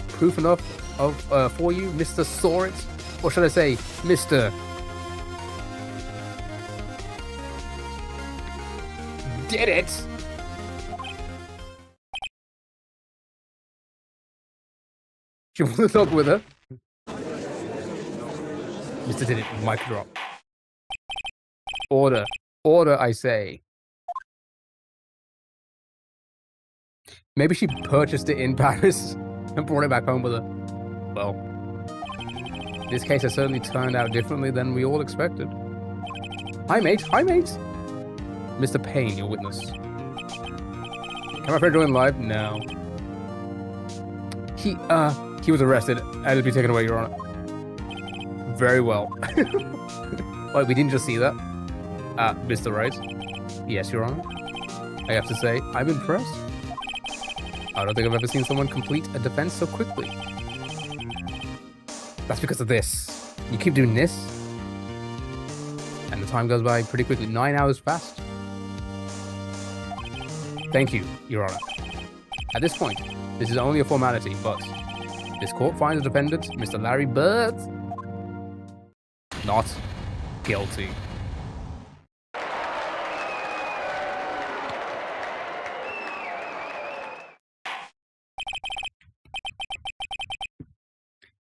Proof enough for you, Mr. Saw It? Or should I say, Mr. Did it? She wants to talk with her. Mr. Did it, mic drop. Order. Order, I say. Maybe she purchased it in Paris and brought it back home with her. Well, this case has certainly turned out differently than we all expected. Hi, mate. Hi, mate. Mr. Payne, your witness. Can my friend join live? No. He was arrested and it'll be taken away, Your Honor. Very well. Wait, we didn't just see that? Mr. Wright? Yes, Your Honor. I have to say, I'm impressed. I don't think I've ever seen someone complete a defense so quickly. That's because of this. You keep doing this, and the time goes by pretty quickly. 9 hours fast. Thank you, Your Honor. At this point, this is only a formality, but this court finds the defendant, Mr. Larry Bird, not guilty.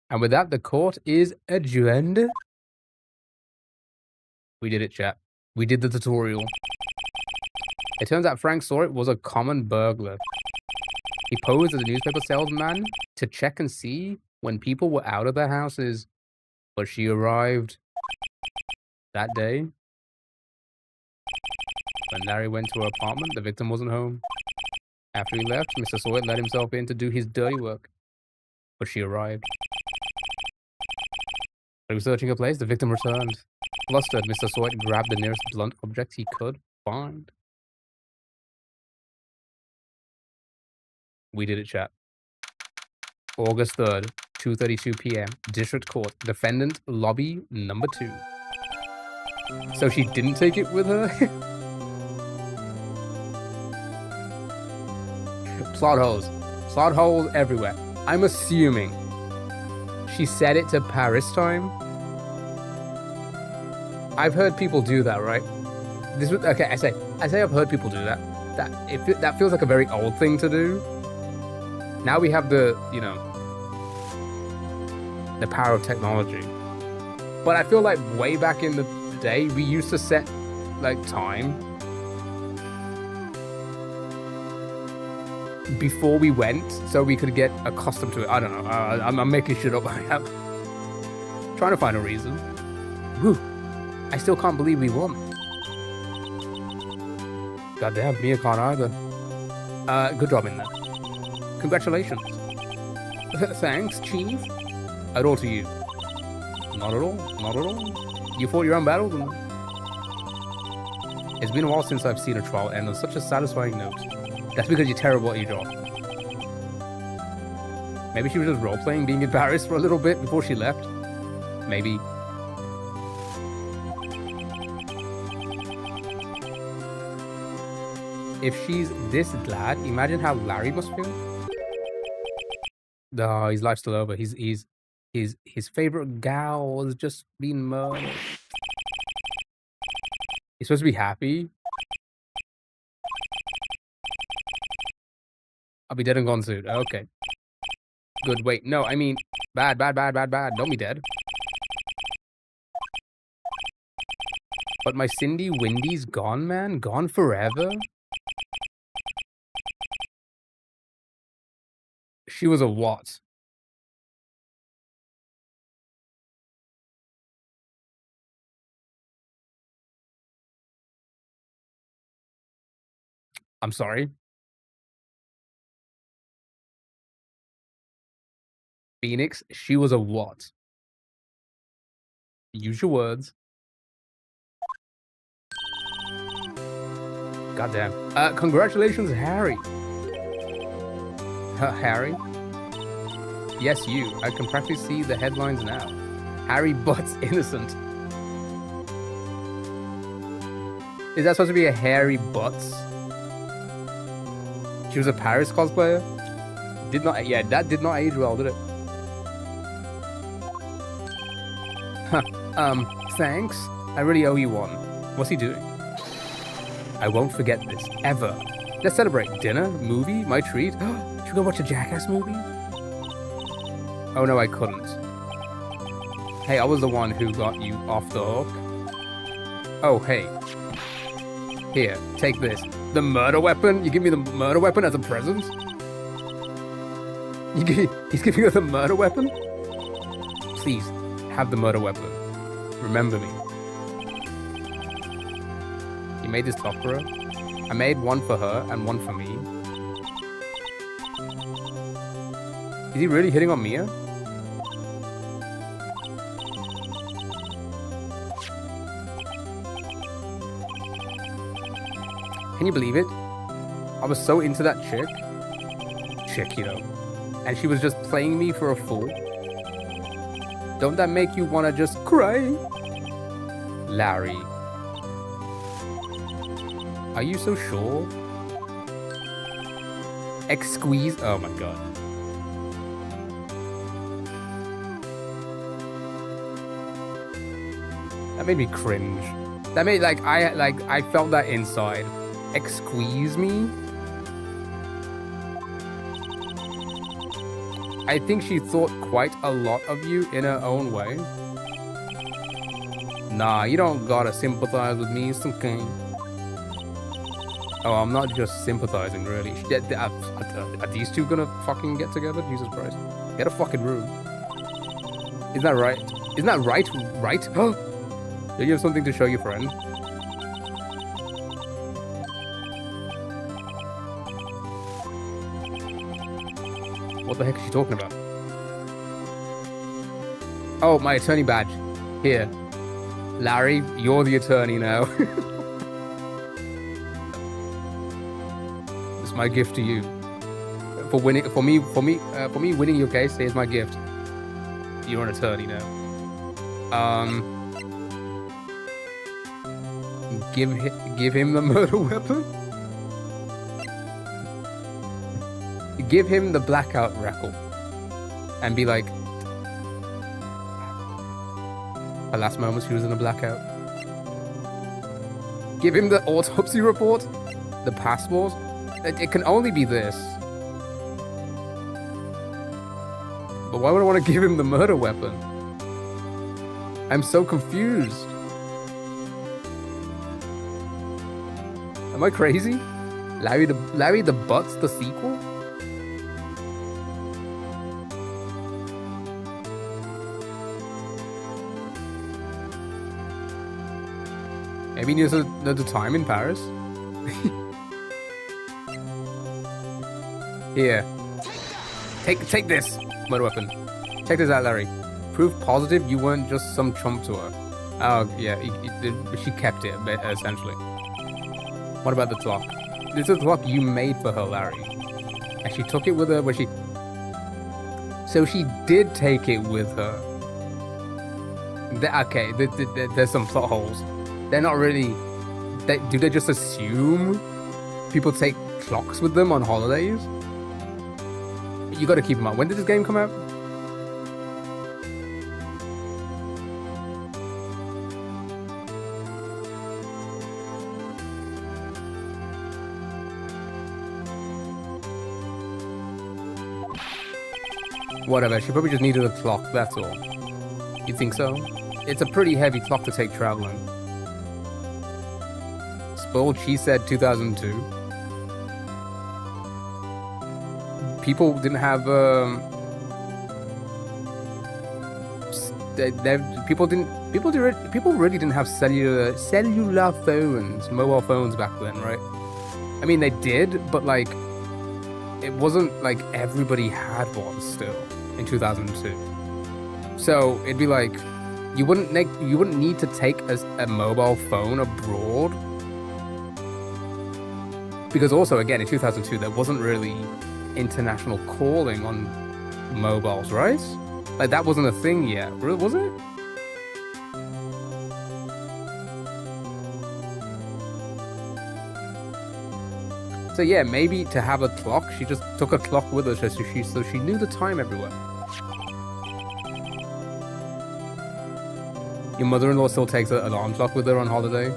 And with that, the court is adjourned. We did it, chat. We did the tutorial. It turns out Frank Saw It was a common burglar. He posed as a newspaper salesman to check and see when people were out of their houses. But she arrived that day. When Larry went to her apartment, the victim wasn't home. After he left, Mr. Saw It let himself in to do his dirty work. But she arrived. While he was searching a place, the victim returned. Flustered, Mr. Saw It grabbed the nearest blunt object he could find. We did it, chat. August 3rd, 2:32 p.m. District Court. Defendant, lobby number 2. So she didn't take it with her? Plot holes. Plot holes everywhere. I'm assuming she set it to Paris time. I've heard people do that, right? This was okay. I say I've heard people do that. That feels like a very old thing to do. Now we have the, you know, the power of technology. But I feel like way back in the day, we used to set like time before we went, so we could get accustomed to it. I don't know. I'm making shit up. I'm trying to find a reason. Whew. I still can't believe we won. Goddamn, Mia can't either. Good job in there. Congratulations. Thanks, Chief. At all to you. Not at all. Not at all. You fought your own battles. It's been a while since I've seen a trial end on such a satisfying note. That's because you're terrible at your job. Maybe she was just role-playing being in Paris for a little bit before she left. Maybe. if she's this glad, imagine how Larry must feel. Oh, his life's still over. His favorite gal has just been murdered. He's supposed to be happy. I'll be dead and gone soon. Okay. Good. Wait. No, I mean, bad. Don't be dead. But my Cindy Windy's gone, man. Gone forever. She was a what? I'm sorry. Phoenix, she was a what? Use your words. Goddamn. Congratulations, Harry. Harry? Yes, you. I can practically see the headlines now. Harry Butts innocent. Is that supposed to be a Harry Butts? She was a Paris cosplayer? Did not, yeah, that did not age well, did it? Thanks. I really owe you one. What's he doing? I won't forget this, ever. Let's celebrate. Dinner? Movie? My treat? Should we go watch a Jackass movie? Oh no, I couldn't. Hey, I was the one who got you off the hook. Oh, hey. Here, take this. The murder weapon? You give me the murder weapon as a present? He's giving her the murder weapon? Please, have the murder weapon. Remember me. You made this top for her? I made one for her and one for me. Is he really hitting on Mia? Can you believe it? I was so into that chick, you know, and she was just playing me for a fool. Don't that make you want to just cry? Larry. Are you so sure? Squeeze? Oh my god. That made me cringe. That made I felt that inside. Squeeze me? I think she thought quite a lot of you in her own way. Nah, you don't gotta sympathize with me, some king. Oh, I'm not just sympathizing, really. Are these two gonna fucking get together? Jesus Christ. Get a fucking room. Isn't that right? Isn't that right? Right? Do you have something to show your friend? What the heck is she talking about? Oh, my attorney badge. Here. Larry, you're the attorney now. It's my gift to you. For me winning your case, here's my gift. You're an attorney now. Give him the murder weapon? Give him the blackout record and be like, her last moments she was in a blackout. Give him the autopsy report, the passport. It can only be this. But why would I want to give him the murder weapon? I'm so confused. Am I crazy? Larry the Butts, the sequel? Maybe there's the time in Paris. Here. Take this murder weapon. Check this out, Larry. Proof positive you weren't just some chump to her. Oh, yeah, she kept it, essentially. What about the clock? This is the clock you made for her, Larry. And she took it with her, but she... So she did take it with her. Okay, there's some plot holes. They're not really... Do they just assume people take clocks with them on holidays. You got to keep in mind, when did this game come out? Whatever, she probably just needed a clock, that's all. You think so? It's a pretty heavy clock to take traveling. Spoiled, she said 2002. People didn't have, people really didn't have cellular phones, mobile phones back then, right? I mean, they did, but like, it wasn't like everybody had one still in 2002. So it'd be like, you wouldn't need to take a mobile phone abroad, because also again in 2002 there wasn't really international calling on mobiles, right? Like that wasn't a thing yet, was it? So yeah, maybe to have a clock, she just took a clock with her so she knew the time everywhere. Your mother-in-law still takes an alarm clock with her on holiday.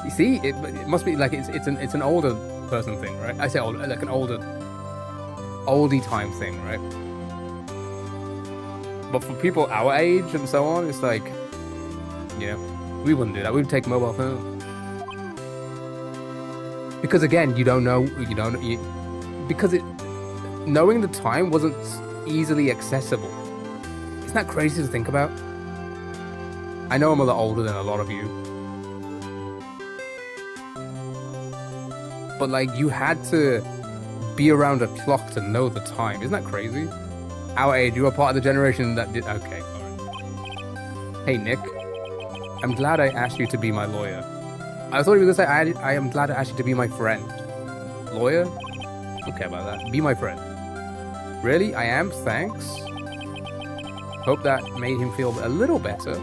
You see, it must be like it's an older person thing, right? I say old, like an oldie time thing, right? But for people our age and so on, it's like, yeah, we wouldn't do that. We'd take mobile phone. Because again, because knowing the time wasn't easily accessible. Isn't that crazy to think about? I know I'm a lot older than a lot of you. But like, you had to be around a clock to know the time. Isn't that crazy? Our age, you were part of the generation that did... Okay, alright. Hey, Nick. I'm glad I asked you to be my lawyer. I thought you were going to say, I am glad I asked you to be my friend. Lawyer? Don't care about that. Be my friend. Really? I am? Thanks. Hope that made him feel a little better.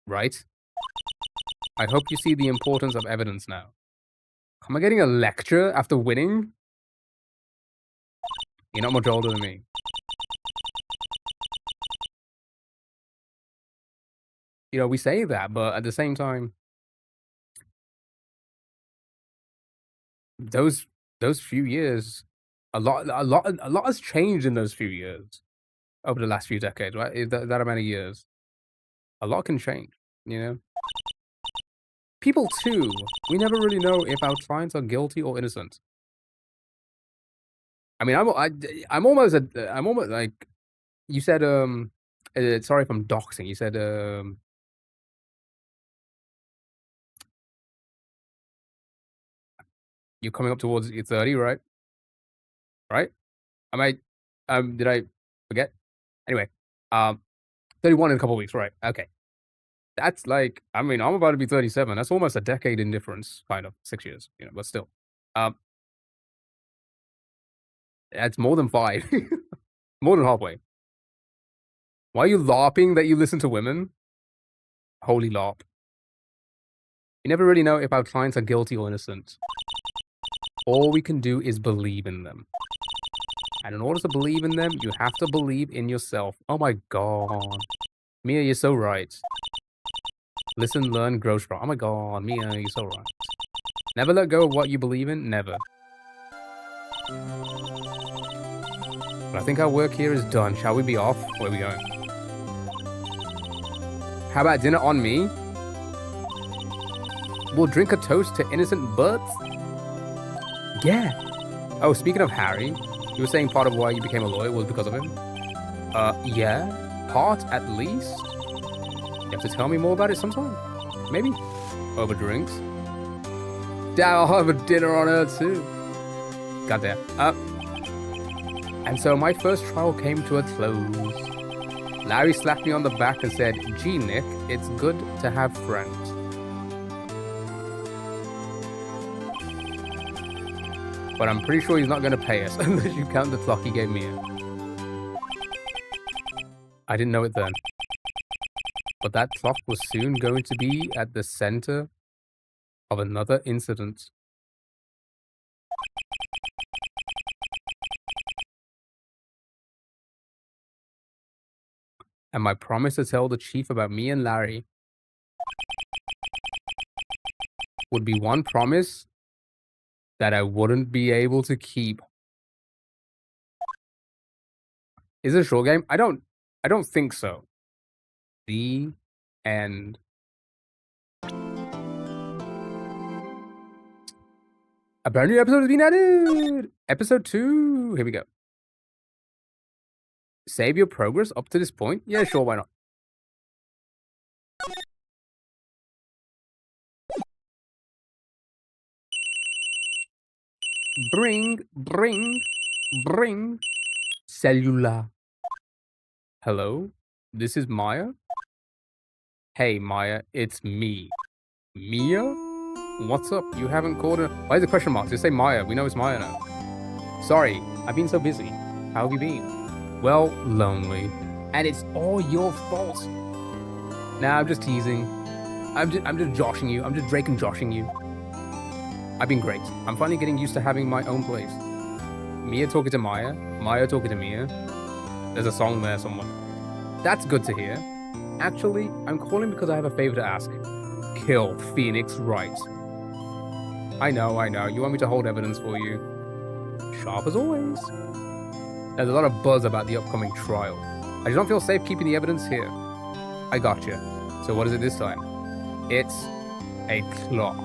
Right? I hope you see the importance of evidence now. Am I getting a lecture after winning? You're not much older than me. You know, we say that, but at the same time, those few years, a lot has changed in those few years over the last few decades, right? That amount of years, a lot can change, you know. People too, we never really know if our clients are guilty or innocent. I mean, I'm almost like, you said, sorry if I'm doxing. You said, you're coming up towards your 30, right? Right? Did I forget? Anyway, 31 in a couple of weeks, right? Okay. That's like, I mean, I'm about to be 37. That's almost a decade in difference, kind of 6 years, you know, but still. That's more than 5. More than halfway. Why are you LARPing that you listen to women? Holy LARP. You never really know if our clients are guilty or innocent. All we can do is believe in them. And in order to believe in them, you have to believe in yourself. Oh my god. Mia, you're so right. Listen, learn, grow strong. Oh my god, Mia, you're so right. Never let go of what you believe in. Never. But I think our work here is done. Shall we be off? Where are we going? How about dinner on me? We'll drink a toast to innocent births? Yeah. Oh, speaking of Harry, you were saying part of why you became a lawyer was because of him? Yeah. Part, at least. You have to tell me more about it sometime. Maybe. Over drinks. Dad, I'll have a dinner on her too. Goddamn. And so my first trial came to a close. Larry slapped me on the back and said, "Gee, Nick, it's good to have friends." But I'm pretty sure he's not going to pay us unless you count the clock he gave me. I didn't know it then. But that clock was soon going to be at the center of another incident. And my promise to tell the chief about me and Larry would be one promise that I wouldn't be able to keep. Is it a short game? I don't think so. The end. A brand new episode has been added! Episode 2. Here we go. Save your progress up to this point? Yeah, sure, why not? Bring. Cellular. Hello? This is Maya? Hey, Maya, it's me. Mia? What's up? You haven't called her. Why is the question mark? Just say Maya. We know it's Maya now. Sorry, I've been so busy. How have you been? Well, lonely. And it's all your fault. Nah, I'm just teasing. I'm just joshing you. I'm just Drake and joshing you. I've been great. I'm finally getting used to having my own place. Mia talking to Maya. Maya talking to Mia. There's a song there somewhere. That's good to hear. Actually, I'm calling because I have a favor to ask. Kill Phoenix Wright. I know. You want me to hold evidence for you. Sharp as always. There's a lot of buzz about the upcoming trial. I just don't feel safe keeping the evidence here. I gotcha. So what is it this time? It's a clock.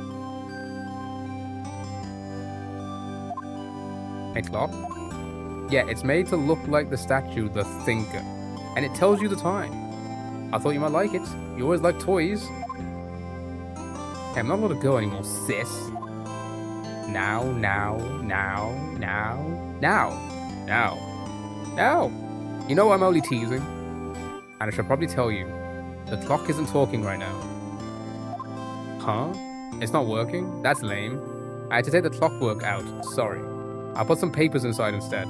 A clock? Yeah, it's made to look like the statue, the Thinker. And it tells you the time. I thought you might like it. You always like toys. Hey, I'm not a little girl anymore, sis. Now. You know I'm only teasing. And I should probably tell you, the clock isn't talking right now. Huh? It's not working? That's lame. I had to take the clockwork out. Sorry. I'll put some papers inside instead.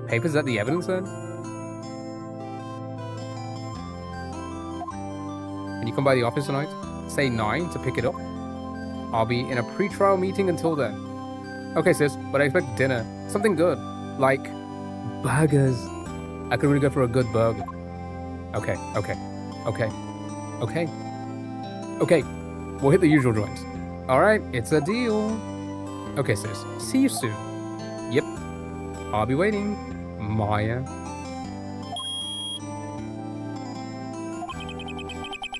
Papers? Is that the evidence then? Can you come by the office tonight? Say 9 to pick it up. I'll be in a pre-trial meeting until then. Okay, sis, but I expect dinner. Something good. Like burgers. I could really go for a good burger. Okay. We'll hit the usual joints. Alright, it's a deal. Okay, sis. See you soon. Yep. I'll be waiting. Maya.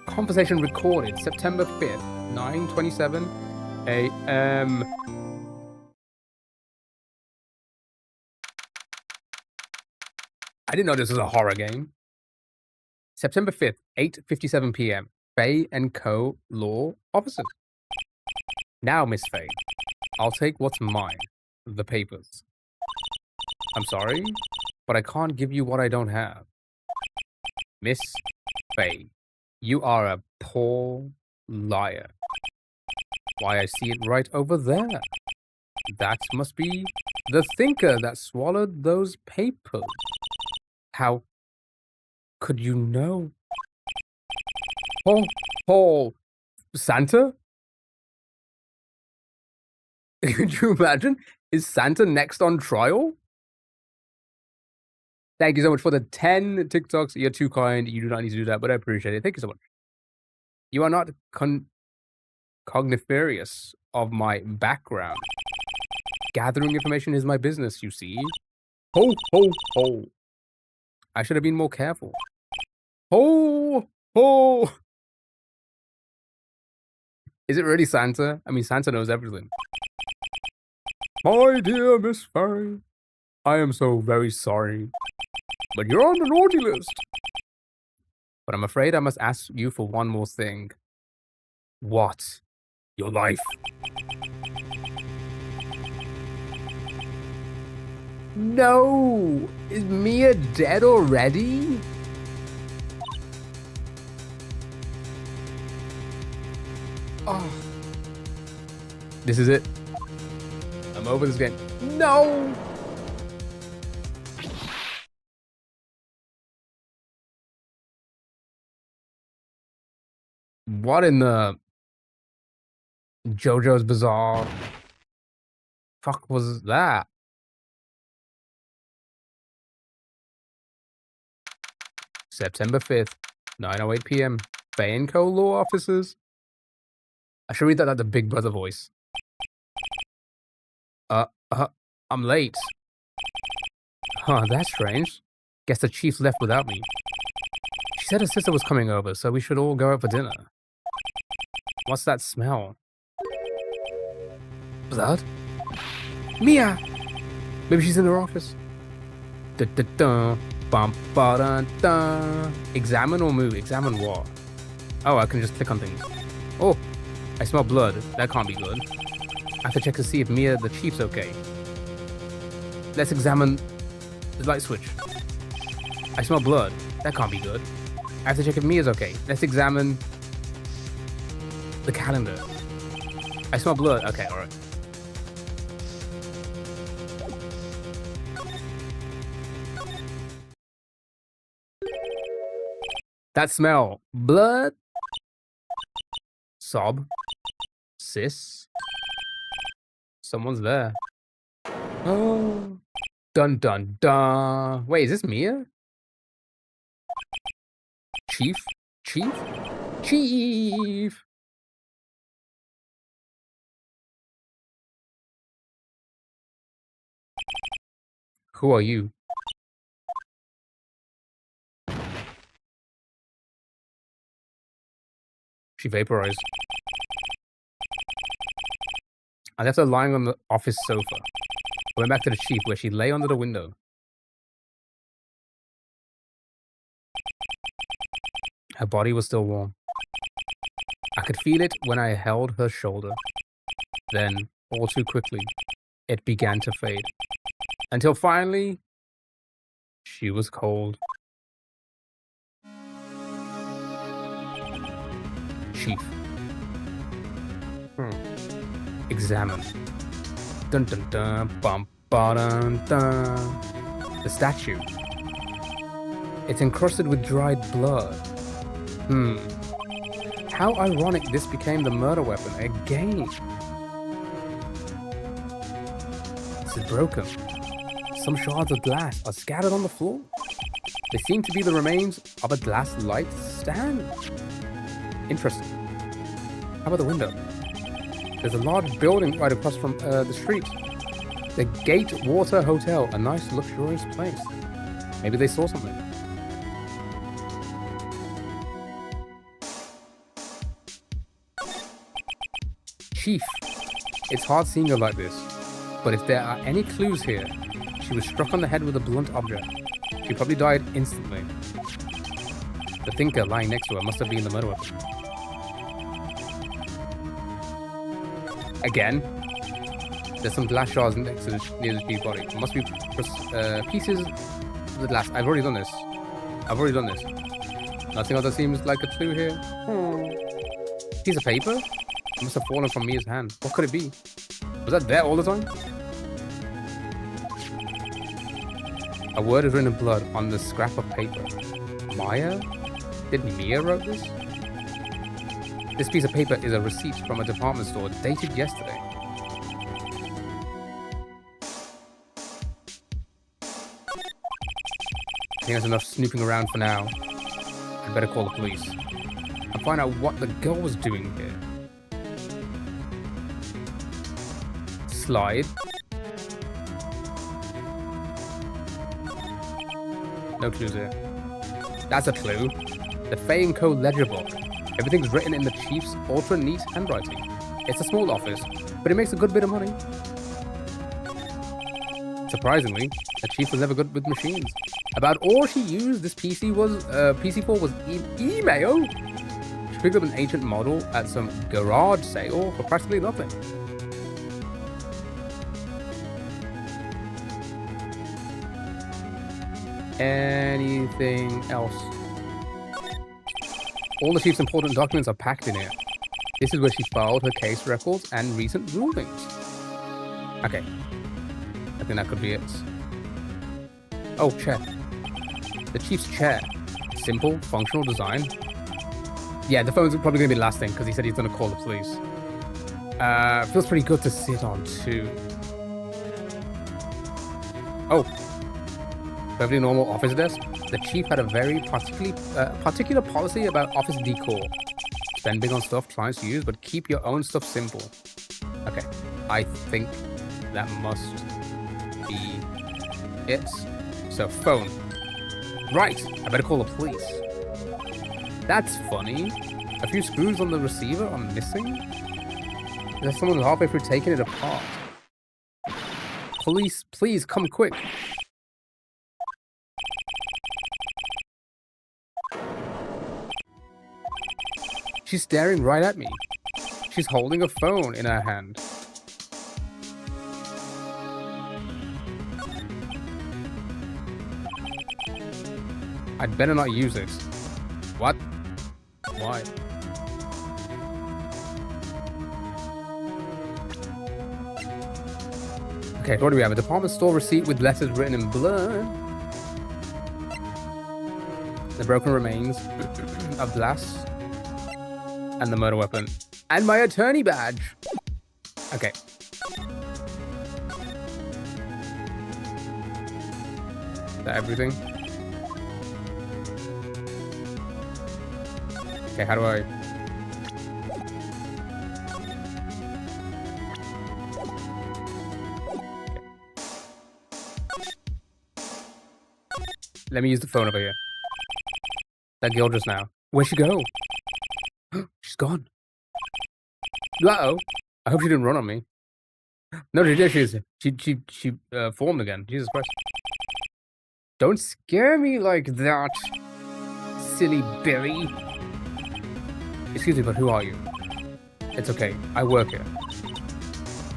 Conversation recorded September 5th, 9:27 a.m. I didn't know this was a horror game. September 5th, 8:57 p.m. Faye and Co. Law Officers. Now, Miss Faye, I'll take what's mine, the papers. I'm sorry, but I can't give you what I don't have. Miss Faye, you are a poor liar. Why, I see it right over there. That must be the Thinker that swallowed those papers. How could you know? Oh, Santa? Could you imagine? Is Santa next on trial? Thank you so much for the 10 TikToks. You're too kind. You do not need to do that, but I appreciate it. Thank you so much. You are not cogniferous of my background. Gathering information is my business, you see. Ho, ho, ho. I should have been more careful. Ho, ho. Is it really Santa? I mean, Santa knows everything. My dear Miss Faye, I am so very sorry, but you're on the naughty list. But I'm afraid I must ask you for one more thing. What? Your life. No! Is Mia dead already? Oh. This is it. I'm over this game. No! What in the JoJo's Bizarre fuck was that? September 5th, 9:08 p.m. Bay & Co. law offices. I should read that at the Big Brother voice. I'm late. Huh, that's strange. Guess the chief left without me. She said her sister was coming over, so we should all go out for dinner. What's that smell? Blood? Mia! Maybe she's in her office. Da-da-da. Bum-ba-da-da. Examine or move? Examine what? Oh, I can just click on things. Oh, I smell blood. That can't be good. I have to check to see if Mia, the chief's okay. Let's examine the light switch. I smell blood. That can't be good. I have to check if Mia's okay. Let's examine the calendar. I smell blood. Okay, alright. That smell. Blood. Sob. Sis. Someone's there. Oh. Dun dun dun. Wait, is this Mia? Chief? Chief? Chief! Who are you? She vaporized. I left her lying on the office sofa. I went back to the chief where she lay under the window. Her body was still warm. I could feel it when I held her shoulder. Then, all too quickly, it began to fade. Until finally, she was cold. Chief. Examine. Dun dun dun, bum ba dun dun. The statue. It's encrusted with dried blood. How ironic this became the murder weapon again. This is broken. Some shards of glass are scattered on the floor. They seem to be the remains of a glass light stand. Interesting. How about the window? There's a large building right across from the street. The Gatewater Hotel, a nice luxurious place. Maybe they saw something. Chief, it's hard seeing her like this, but if there are any clues here, she was struck on the head with a blunt object. She probably died instantly. The thinker lying next to her must have been the murder weapon. Again, there's some glass shards next to near the chief's body. It must be pieces of the glass. I've already done this. Nothing else that seems like a clue here. Piece of paper? It must have fallen from Mia's hand. What could it be? Was that there all the time? A word is written in blood on the scrap of paper. Maya? Did Mia wrote this? This piece of paper is a receipt from a department store dated yesterday. I think that's enough snooping around for now. I'd better call the police and find out what the girl was doing here. Slide. No clues here. That's a clue. The Fay & Co. ledger book. Everything's written in the chief's ultra-neat handwriting. It's a small office, but it makes a good bit of money. Surprisingly, the chief was never good with machines. About all she used this PC for was email. She picked up an ancient model at some garage sale for practically nothing. Anything else? All the chief's important documents are packed in here. This is where she filed her case records and recent rulings. Okay. I think that could be it. Oh, chair. The chief's chair. Simple, functional design. Yeah, the phone's probably going to be the last thing because he said he's going to call the police. Feels pretty good to sit on too. Oh, perfectly normal office desk. The chief had a very particular policy about office decor. Spend big on stuff clients use, but keep your own stuff simple. Okay, I think that must be it. So phone. Right, I better call the police. That's funny. A few screws on the receiver are missing. There's someone halfway through taking it apart. Police, please come quick. She's staring right at me. She's holding a phone in her hand. I'd better not use it. What? Why? Okay, what do we have? A department store receipt with letters written in blood. The broken remains of glass. And the murder weapon. And my attorney badge. Okay. Is that everything? Okay, how do I... Let me use the phone over here. That girl just now. Where'd she go? She's gone. Uh-oh. I hope she didn't run on me. No, she formed again. Jesus Christ. Don't scare me like that, silly Billy. Excuse me, but who are you? It's okay. I work here.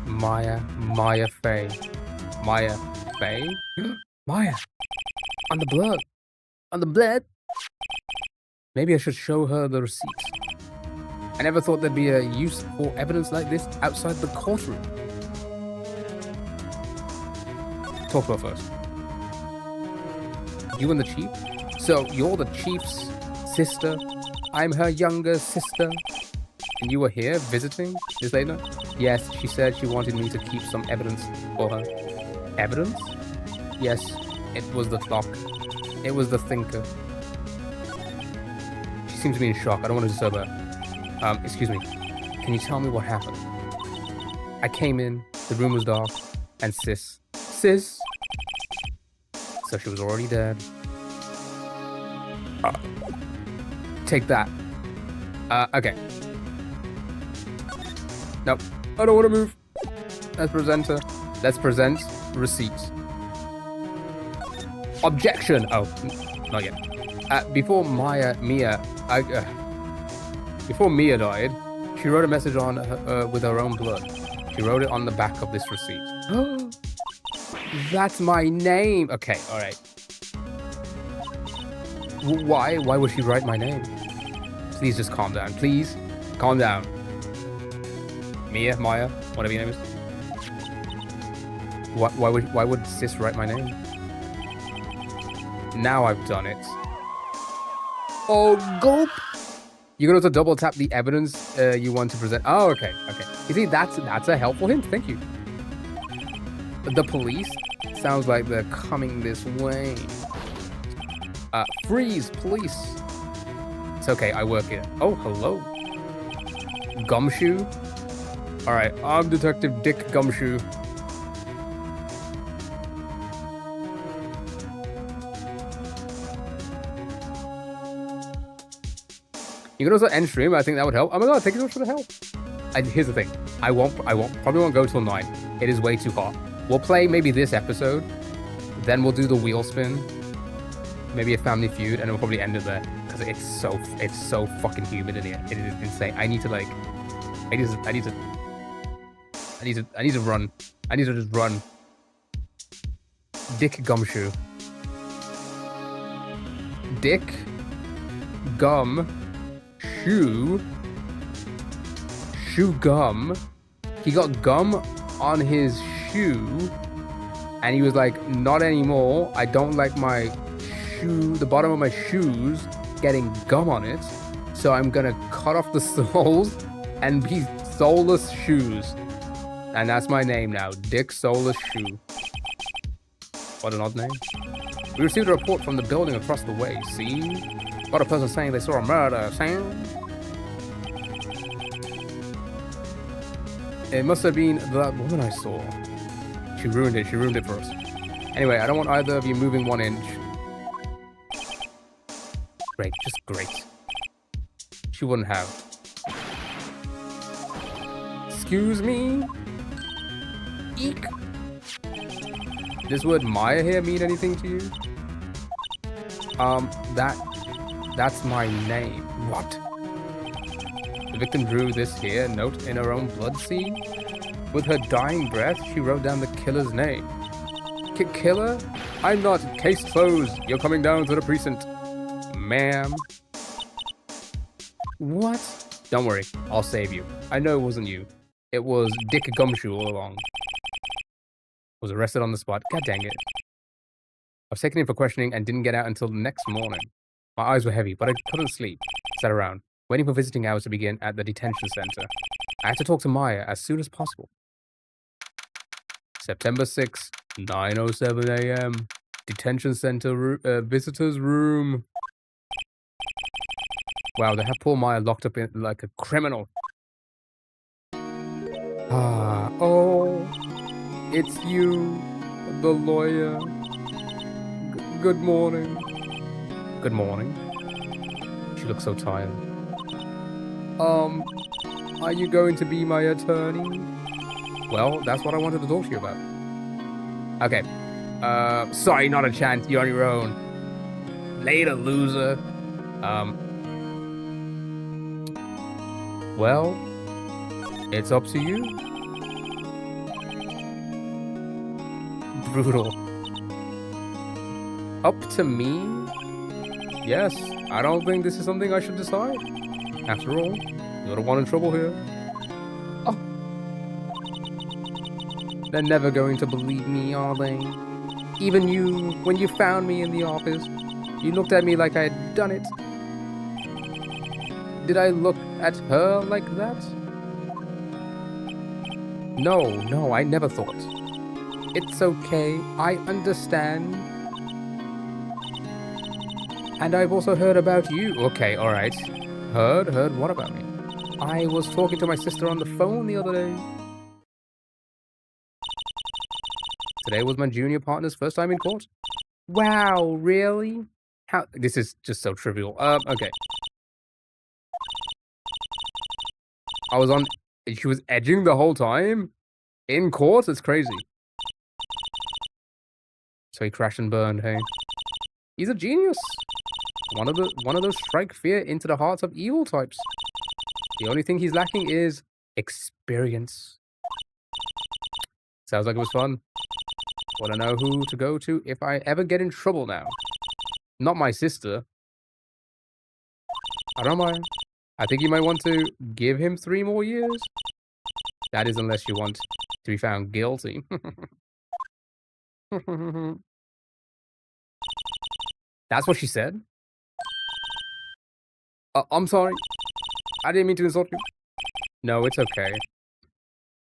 Maya Faye. Maya Faye? Maya. On the blood. On the blood? Maybe I should show her the receipts. I never thought there'd be a use for evidence like this outside the courtroom. Talk to her first. You and the chief? So, you're the chief's sister. I'm her younger sister. And you were here visiting this lady? Yes, she said she wanted me to keep some evidence for her. Evidence? Yes, it was the clock. It was the thinker. She seems to be in shock. I don't want to disturb her. Excuse me. Can you tell me what happened? I came in, the room was dark, and sis. So she was already dead. Take that. Okay. Nope. I don't want to move. Let's present her. Let's present receipts. Objection! Oh, not yet. Before Mia died, she wrote a message on her, with her own blood. She wrote it on the back of this receipt. That's my name! Okay, alright. Why would she write my name? Please just calm down. Please, calm down. Maya, whatever your name is. Why would sis write my name? Now I've done it. Oh, gulp! You're gonna have to double tap the evidence you want to present. Oh, okay. You see, that's a helpful hint. Thank you. The police sounds like they're coming this way. Freeze, police. It's okay, I work here. Oh, hello. Gumshoe? Alright, I'm Detective Dick Gumshoe. You can also end stream. I think that would help. Oh my god, thank you so much for the help. And here's the thing. I probably won't go till 9. It is way too hot. We'll play maybe this episode. Then we'll do the wheel spin. Maybe a family feud, and we'll probably end it there. Because it's so fucking humid in here. It is insane. I need to run. I need to just run. Dick Gumshoe. Dick Gum Shoe gum. He got gum on his shoe and he was like, not anymore. I don't like my shoe, the bottom of my shoes getting gum on it. So I'm gonna cut off the soles and be Soulless Shoes. And that's my name now, Dick Soulless Shoe. What an odd name. We received a report from the building across the way. See? Got a person saying they saw a murder. Sam? It must have been that woman I saw. She ruined it. She ruined it for us. Anyway, I don't want either of you moving 1 inch. Great. Just great. She wouldn't have. Excuse me? Eek. Did this word Maya here mean anything to you? That's my name. What? The victim drew this here note in her own blood scene. With her dying breath, she wrote down the killer's name. Killer? I'm not. Case closed. You're coming down to the precinct. Ma'am. What? Don't worry. I'll save you. I know it wasn't you. It was Dick Gumshoe all along. Was arrested on the spot. God dang it. I was taken in for questioning and didn't get out until the next morning. My eyes were heavy, but I couldn't sleep. Sat around, waiting for visiting hours to begin at the detention center. I had to talk to Maya as soon as possible. September 6th, 9:07 a.m. Detention center visitors room. Wow, they have poor Maya locked up in like a criminal. Oh, it's you, the lawyer. Good morning. Good morning. She looks so tired. Are you going to be my attorney? Well, that's what I wanted to talk to you about. Okay. Sorry, not a chance. You're on your own. Later, loser. Well, it's up to you. Brutal. Up to me? Yes, I don't think this is something I should decide. After all, you're the one in trouble here. Oh. They're never going to believe me, are they? Even you, when you found me in the office, you looked at me like I had done it. Did I look at her like that? No, I never thought. It's okay, I understand. And I've also heard about you. Okay, alright. Heard what about me? I was talking to my sister on the phone the other day. Today was my junior partner's first time in court. Wow, really? How? This is just so trivial. Okay. She was edging the whole time? In court? It's crazy. So he crashed and burned, hey? He's a genius. One of those strike fear into the hearts of evil types. The only thing he's lacking is experience. Sounds like it was fun. Want to know who to go to if I ever get in trouble now? Not my sister. I don't mind. I think you might want to give him 3 more years. That is unless you want to be found guilty. That's what she said? I'm sorry. I didn't mean to insult you. No, it's okay.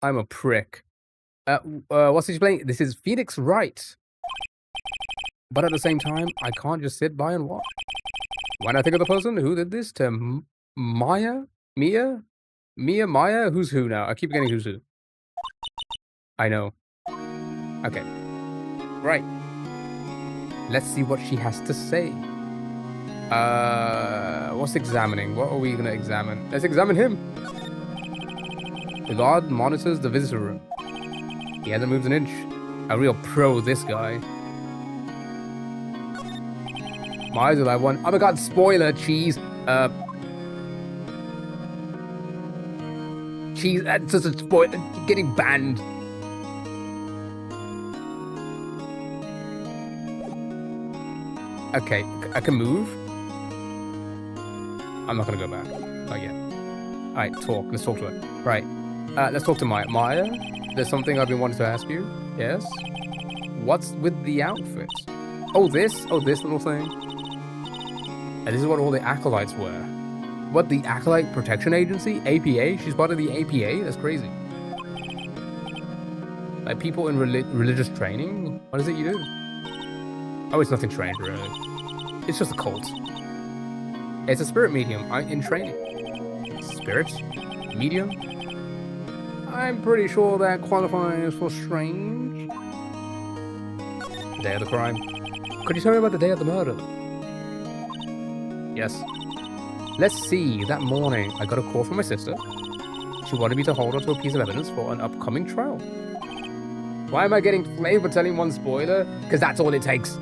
I'm a prick. What's he playing? This is Phoenix Wright. But at the same time, I can't just sit by and watch. When I think of the person who did this to Maya? Mia? Maya? Who's who now? I keep getting who's who. I know. Okay. Right. Let's see what she has to say. What's examining? What are we gonna examine? Let's examine him. The guard monitors the visitor room. He hasn't moved an inch. A real pro, this guy. My eyes are like one. Oh my god, spoiler, cheese. Cheese, that's just a spoiler. Getting banned. Okay, I can move. I'm not gonna go back. Oh yeah. Alright, talk. Let's talk to her. Right. Let's talk to Maya. Maya, there's something I've been wanting to ask you. Yes? What's with the outfit? Oh, this? Oh, this little thing? And this is what all the acolytes wear. What, the Acolyte Protection Agency? APA? She's part of the APA? That's crazy. Like people in religious training? What is it you do? Oh, it's nothing strange, really. It's just a cult. It's a spirit medium in training. Spirit? Medium? I'm pretty sure that qualifies for strange. Day of the crime. Could you tell me about the day of the murder? Yes. Let's see. That morning, I got a call from my sister. She wanted me to hold on to a piece of evidence for an upcoming trial. Why am I getting flamed for telling one spoiler? Because that's all it takes.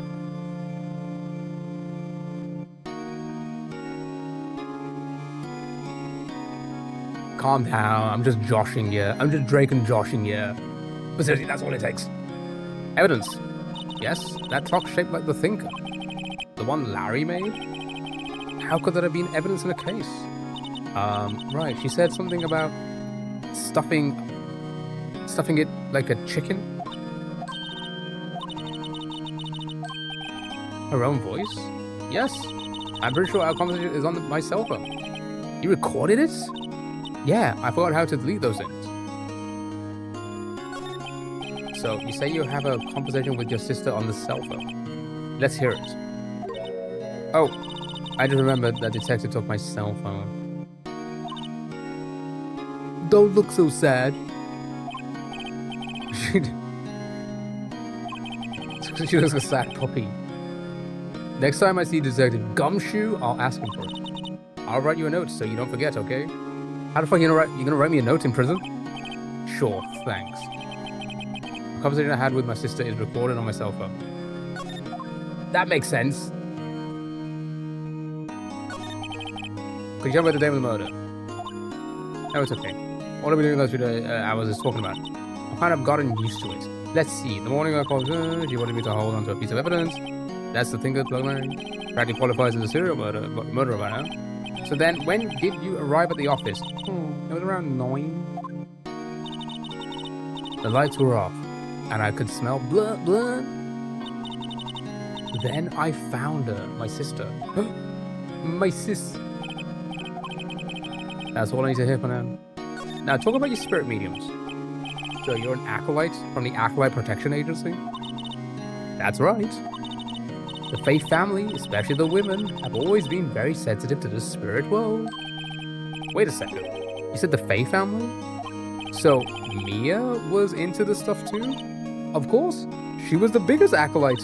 Calm down. I'm just joshing you. I'm just Drake and joshing you. But seriously, that's all it takes. Evidence. Yes, that clock shaped like the Thinker. The one Larry made? How could there have been evidence in a case? Right. She said something about stuffing it like a chicken. Her own voice? Yes. I'm pretty sure our conversation is on my cell phone. You recorded it? Yeah, I forgot how to delete those things. So, you say you have a conversation with your sister on the cell phone. Let's hear it. Oh, I just remembered that detective took my cell phone. Don't look so sad. She looks like a sad puppy. Next time I see Detective Gumshoe, I'll ask him for it. I'll write you a note so you don't forget, okay? How the fuck you gonna write me a note in prison? Sure, thanks. The conversation I had with my sister is recorded on my cell phone. That makes sense. Could you tell me about the day of the murder? No, it's okay. What are we doing those 2 hours is talking about? I've kind of gotten used to it. Let's see. The morning I called her, she wanted me to hold on to a piece of evidence. That's the Thinker program. Practically qualifies as a serial murderer by now. So then, when did you arrive at the office? It was around 9. The lights were off, and I could smell blood. Then I found her, my sister. My sis. That's all I need to hear for now. Now, talk about your spirit mediums. So you're an acolyte from the Acolyte Protection Agency? That's right. The Faith family, especially the women, have always been very sensitive to the spirit world. Wait a second. You said the Faith family? So Mia was into this stuff too? Of course. She was the biggest acolyte.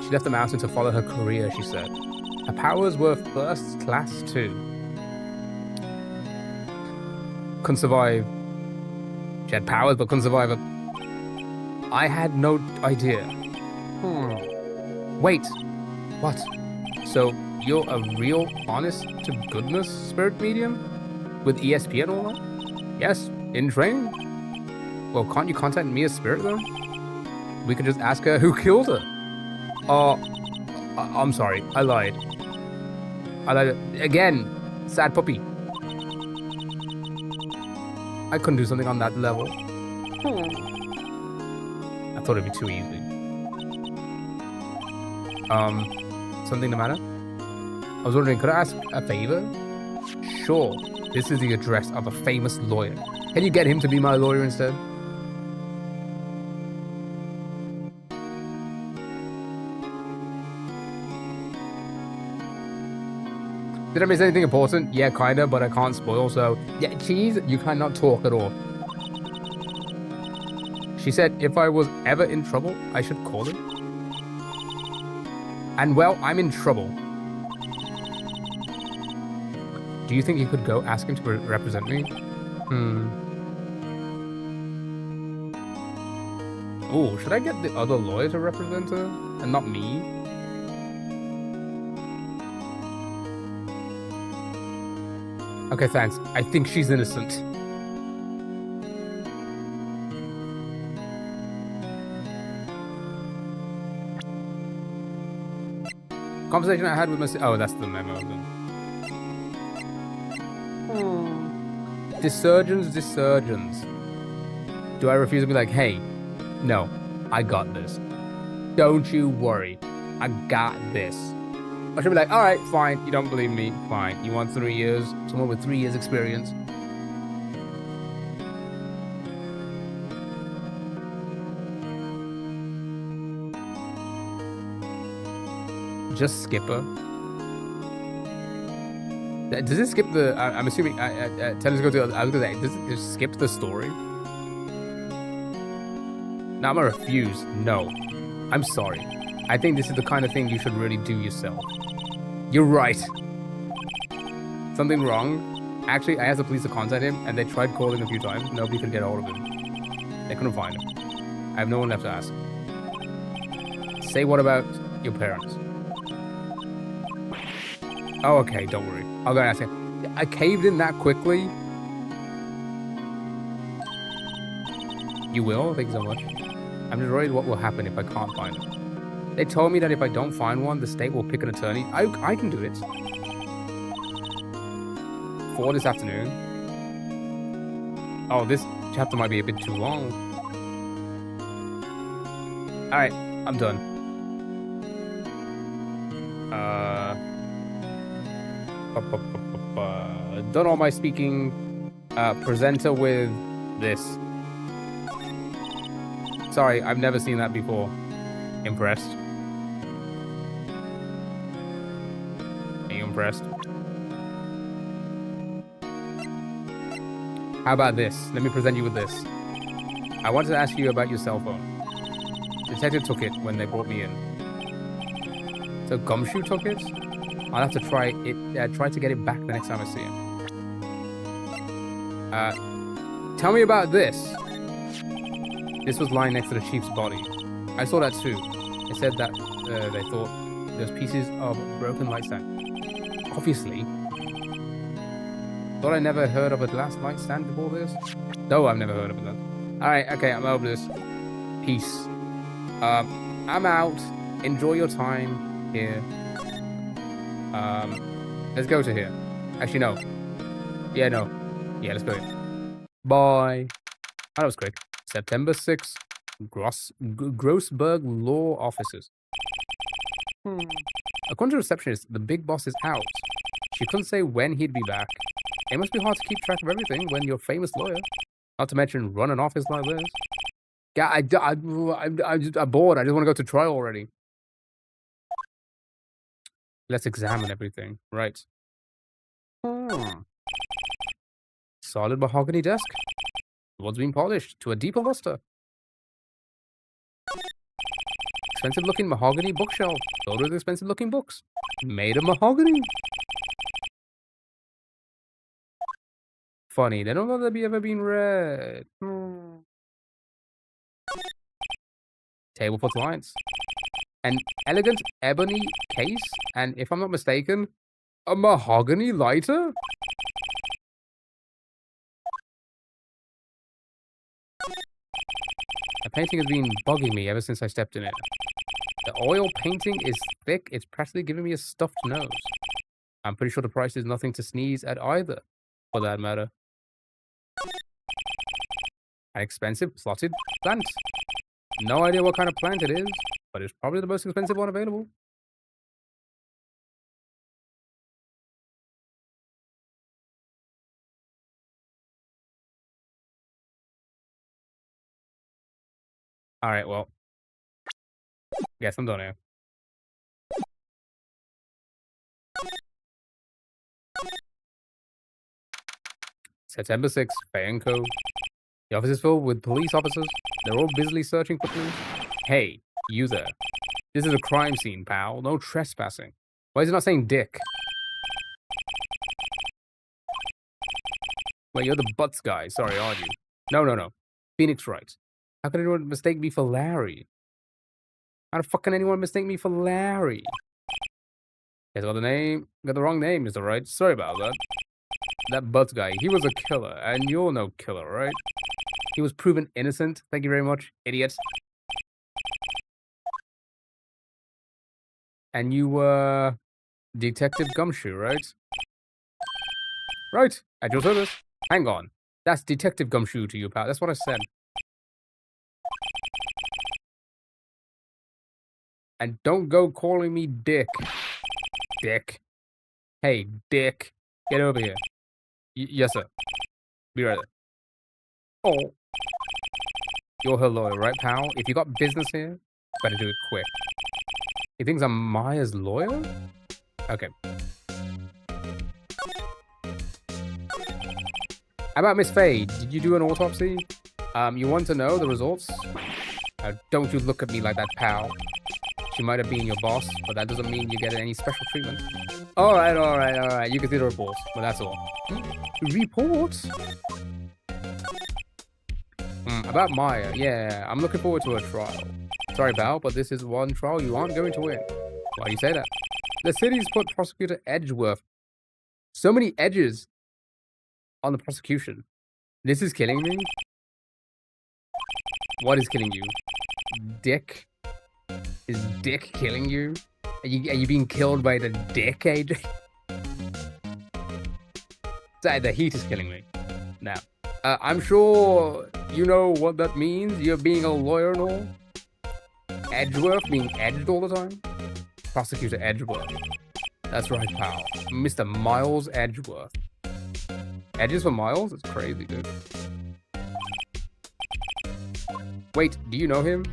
She left the mountain to follow her career, she said. Her powers were first class too. Couldn't survive. She had powers but couldn't survive it. I had no idea. Wait, what? So you're a real honest to goodness spirit medium? With ESP and all that? Yes, in training. Well, can't you contact Mia's spirit though? We could just ask her who killed her. I'm sorry, I lied. Again, sad puppy. I couldn't do something on that level. I thought it'd be too easy. Something the matter? I was wondering, could I ask a favor? Sure. This is the address of a famous lawyer. Can you get him to be my lawyer instead? Did I miss anything important? Yeah, kinda, but I can't spoil, so... Yeah, cheese, you cannot talk at all. She said if I was ever in trouble, I should call him. And well, I'm in trouble. Do you think you could go ask him to represent me? Oh, should I get the other lawyer to represent her? And not me? Okay, thanks. I think she's innocent. Conversation I had with my... Oh, that's the memo. Dissurgeons. Do I refuse to be like, hey, no, I got this. Don't you worry. I got this. I should be like, all right, fine. You don't believe me. Fine. You want 3 years? Someone with 3 years experience. Just Skipper. Does it skip the? I'm assuming. Tell us to go to. I was gonna say, does it just skip the story? No, I'm gonna refuse. No, I'm sorry. I think this is the kind of thing you should really do yourself. You're right. Something wrong. Actually, I asked the police to contact him, and they tried calling a few times. Nobody could get a hold of him. They couldn't find him. I have no one left to ask. Say what about your parents? Oh, okay, don't worry. I'll go and ask him. I caved in that quickly. You will? Thank you so much. I'm just worried what will happen if I can't find it. They told me that if I don't find one, the state will pick an attorney. I can do it. 4 this afternoon. Oh, this chapter might be a bit too long. Alright, I'm done. Done all my speaking. Presenter with this. Sorry, I've never seen that before. Impressed? Are you impressed? How about this? Let me present you with this. I wanted to ask you about your cell phone. Detective took it when they brought me in. So Gumshoe took it? I'll have to try to get it back the next time I see him. Tell me about this. This was lying next to the chief's body. I saw that too. They said that they thought there's pieces of broken light stand. Obviously. Thought I never heard of a last night stand before this? No, I've never heard of it then. Alright, okay, I'm over this. Peace. I'm out. Enjoy your time here. Let's go to here. Actually, no. Yeah, no. Yeah, let's go here. Bye. Oh, that was quick. September 6th. Grossberg Law Offices. According to the receptionist, the big boss is out. She couldn't say when he'd be back. It must be hard to keep track of everything when you're a famous lawyer. Not to mention run an office like this. Yeah, I'm bored. I just want to go to trial already. Let's examine everything. Right. Solid mahogany desk. Wood's been polished to a deeper luster. Expensive looking mahogany bookshelf. Filled with expensive looking books. Made of mahogany. Funny, they don't know that ever been read. Table for clients. An elegant ebony case, and if I'm not mistaken, a mahogany lighter? The painting has been bugging me ever since I stepped in it. The oil painting is thick, it's practically giving me a stuffed nose. I'm pretty sure the price is nothing to sneeze at either, for that matter. An expensive plotted plant. No idea what kind of plant it is, but it's probably the most expensive one available. Alright, well. Guess I'm done here. September 6th, Fayenco. The office is filled with police officers. They're all busily searching for clues. Hey, you there. This is a crime scene, pal. No trespassing. Why is it not saying dick? Wait, you're the butts guy. Sorry, aren't you? No. Phoenix Wright. How could anyone mistake me for Larry? How the fuck can anyone mistake me for Larry? Guess got the wrong name, Mr. Wright. Sorry about that. That butts guy, he was a killer, and you're no killer, right? He was proven innocent. Thank you very much, idiots. And you were Detective Gumshoe, right? Right, at your service. Hang on. That's Detective Gumshoe to you, pal. That's what I said. And don't go calling me Dick. dick. Hey, dick. Get over here. Yes, sir. Be right there. Oh. You're her lawyer, right, pal? If you got business here, better do it quick. He thinks I'm Maya's lawyer? Okay. How about Miss Faye? Did you do an autopsy? You want to know the results? Don't you look at me like that, pal. She might have been your boss, but that doesn't mean you get any special treatment. Alright. You can see the reports, but that's all. Reports? About Maya, yeah, I'm looking forward to a trial. Sorry, pal, but this is one trial you aren't going to win. Why do you say that? The city's put Prosecutor Edgeworth. So many edges on the prosecution. This is killing me. What is killing you? Dick? Is dick killing you? Are you being killed by the dick, AJ? The heat is killing me. Now, I'm sure you know what that means. You're being a lawyer and all. Edgeworth being edged all the time. Prosecutor Edgeworth. That's right, pal. Mr. Miles Edgeworth. Edges for Miles? It's crazy, dude. Wait, do you know him?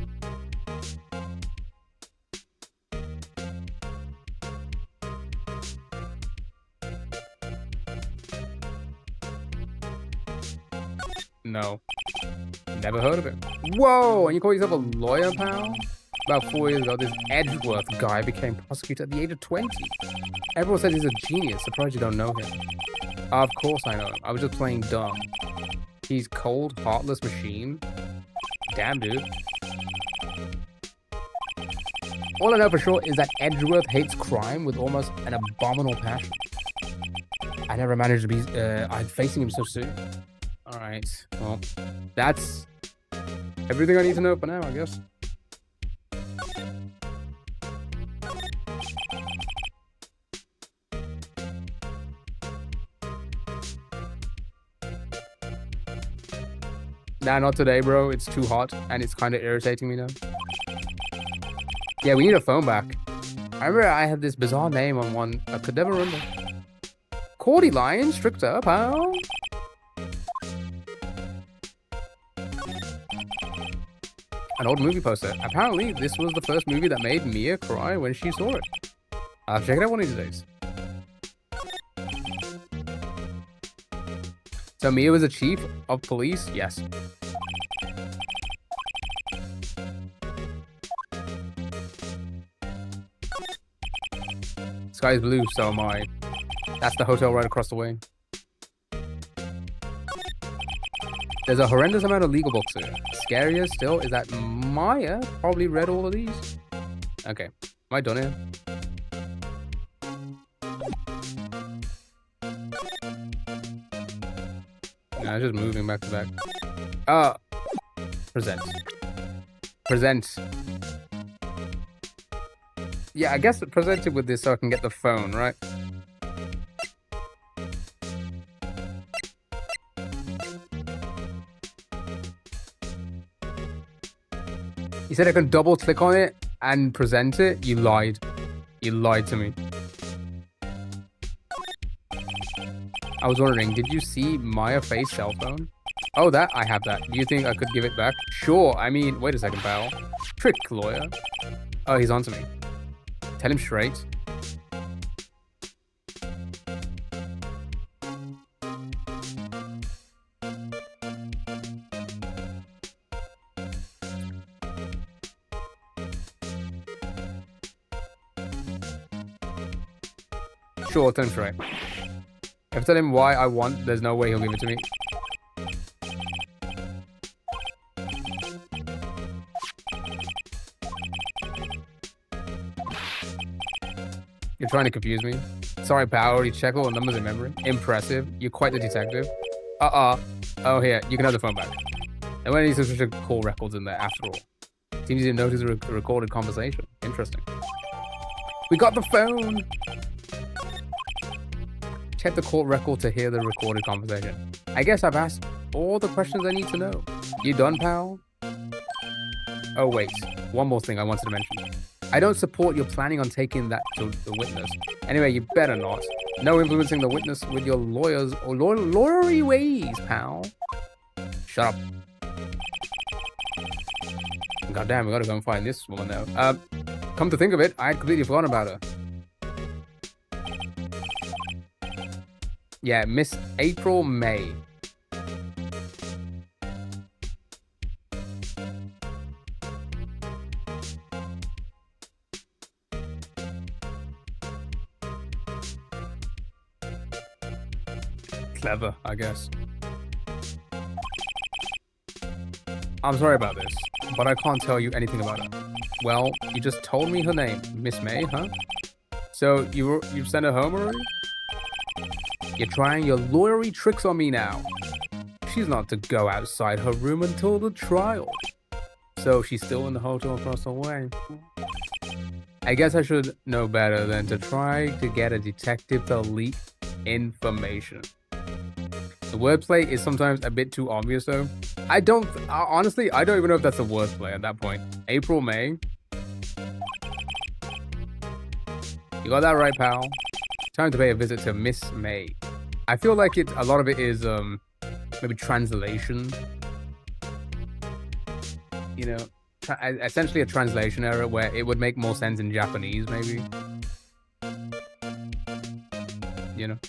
No. Never heard of him. Whoa! And you call yourself a lawyer, pal? About 4 years ago, this Edgeworth guy became prosecutor at the age of 20. Everyone says he's a genius. Surprised you don't know him. Of course I know him. I was just playing dumb. He's cold, heartless machine. Damn, dude. All I know for sure is that Edgeworth hates crime with almost an abominable passion. I never managed to be facing him so soon. Alright, well, that's everything I need to know for now, I guess. Nah, not today, bro. It's too hot, and it's kind of irritating me now. Yeah, we need a phone back. I remember I had this bizarre name on one. I could never remember. Cordy Lion, Stricter, pal. An old movie poster. Apparently, this was the first movie that made Mia cry when she saw it. I'll check it out one of these days. So Mia was a chief of police? Yes. Sky's blue, so am I. That's the hotel right across the way. There's a horrendous amount of legal books here. Scarier still is that Maya probably read all of these. Okay, am I done here? Nah, just moving back to back. Present. Present. Yeah, I guess present it with this so I can get the phone, right? You said I can double click on it and present it? You lied. You lied to me. I was wondering, did you see Maya Faye's cell phone? Oh, that? I have that. Do you think I could give it back? Sure. I mean, wait a second, pal. Trick lawyer. Oh, he's on to me. Tell him straight. Sure, tell him straight. If I tell him why I want, there's no way he'll give it to me. You're trying to confuse me. Sorry, pal, I already checked all the numbers in memory. Impressive. You're quite the detective. Oh, here, you can have the phone back. And when he's such a call records in there, after all. Seems you didn't notice a recorded conversation. Interesting. We got the phone! Check the court record to hear the recorded conversation. I guess I've asked all the questions I need to know. You done, pal? Oh, wait. One more thing I wanted to mention. I don't support your planning on taking that to the witness. Anyway, you better not. No influencing the witness with your lawyers or lawyery ways, pal. Shut up. God damn, we gotta go and find this woman now. Come to think of it, I had completely forgotten about her. Yeah, Miss April May. Clever, I guess. I'm sorry about this, but I can't tell you anything about her. Well, you just told me her name, Miss May, huh? So you've sent her home already? You're trying your lawyery tricks on me now. She's not to go outside her room until the trial. So she's still in the hotel across the way. I guess I should know better than to try to get a detective to leak information. The wordplay is sometimes a bit too obvious though. Honestly, I don't even know if that's a wordplay at that point. April, May. You got that right, pal. Time to pay a visit to Miss May. I feel like a lot of it is maybe translation. You know, essentially a translation error where it would make more sense in Japanese, maybe. You know.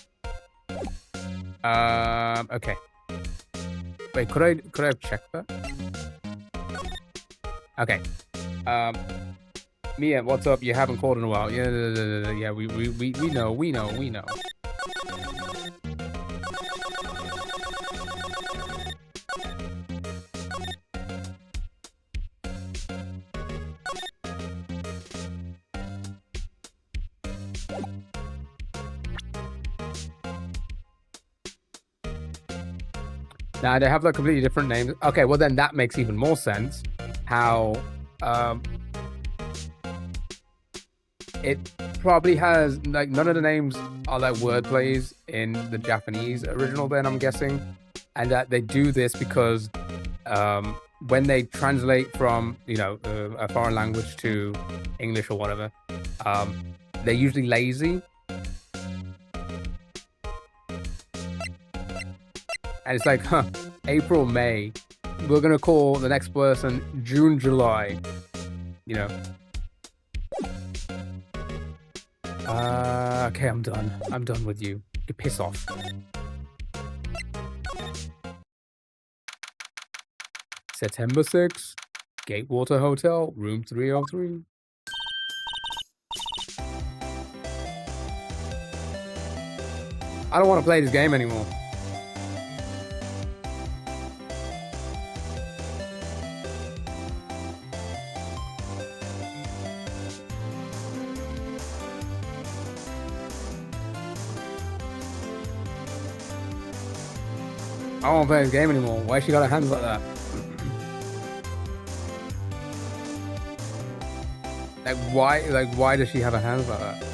Okay. Wait, could I have checked that? Okay. Mia, what's up? You haven't called in a while. Yeah, we know. Now they have like completely different names. Okay, well then that makes even more sense. How it probably has like none of the names are like word plays in the Japanese original. Then I'm guessing, and that they do this because when they translate from a foreign language to English or whatever, they're usually lazy. And it's like, April, May. We're gonna call the next person June, July. You know. Okay, I'm done. I'm done with you. You piss off. September 6th, Gatewater Hotel, room 303. I don't want to play this game anymore. I don't want to play this game anymore. Why she got her hands like that? Why does she have her hands like that?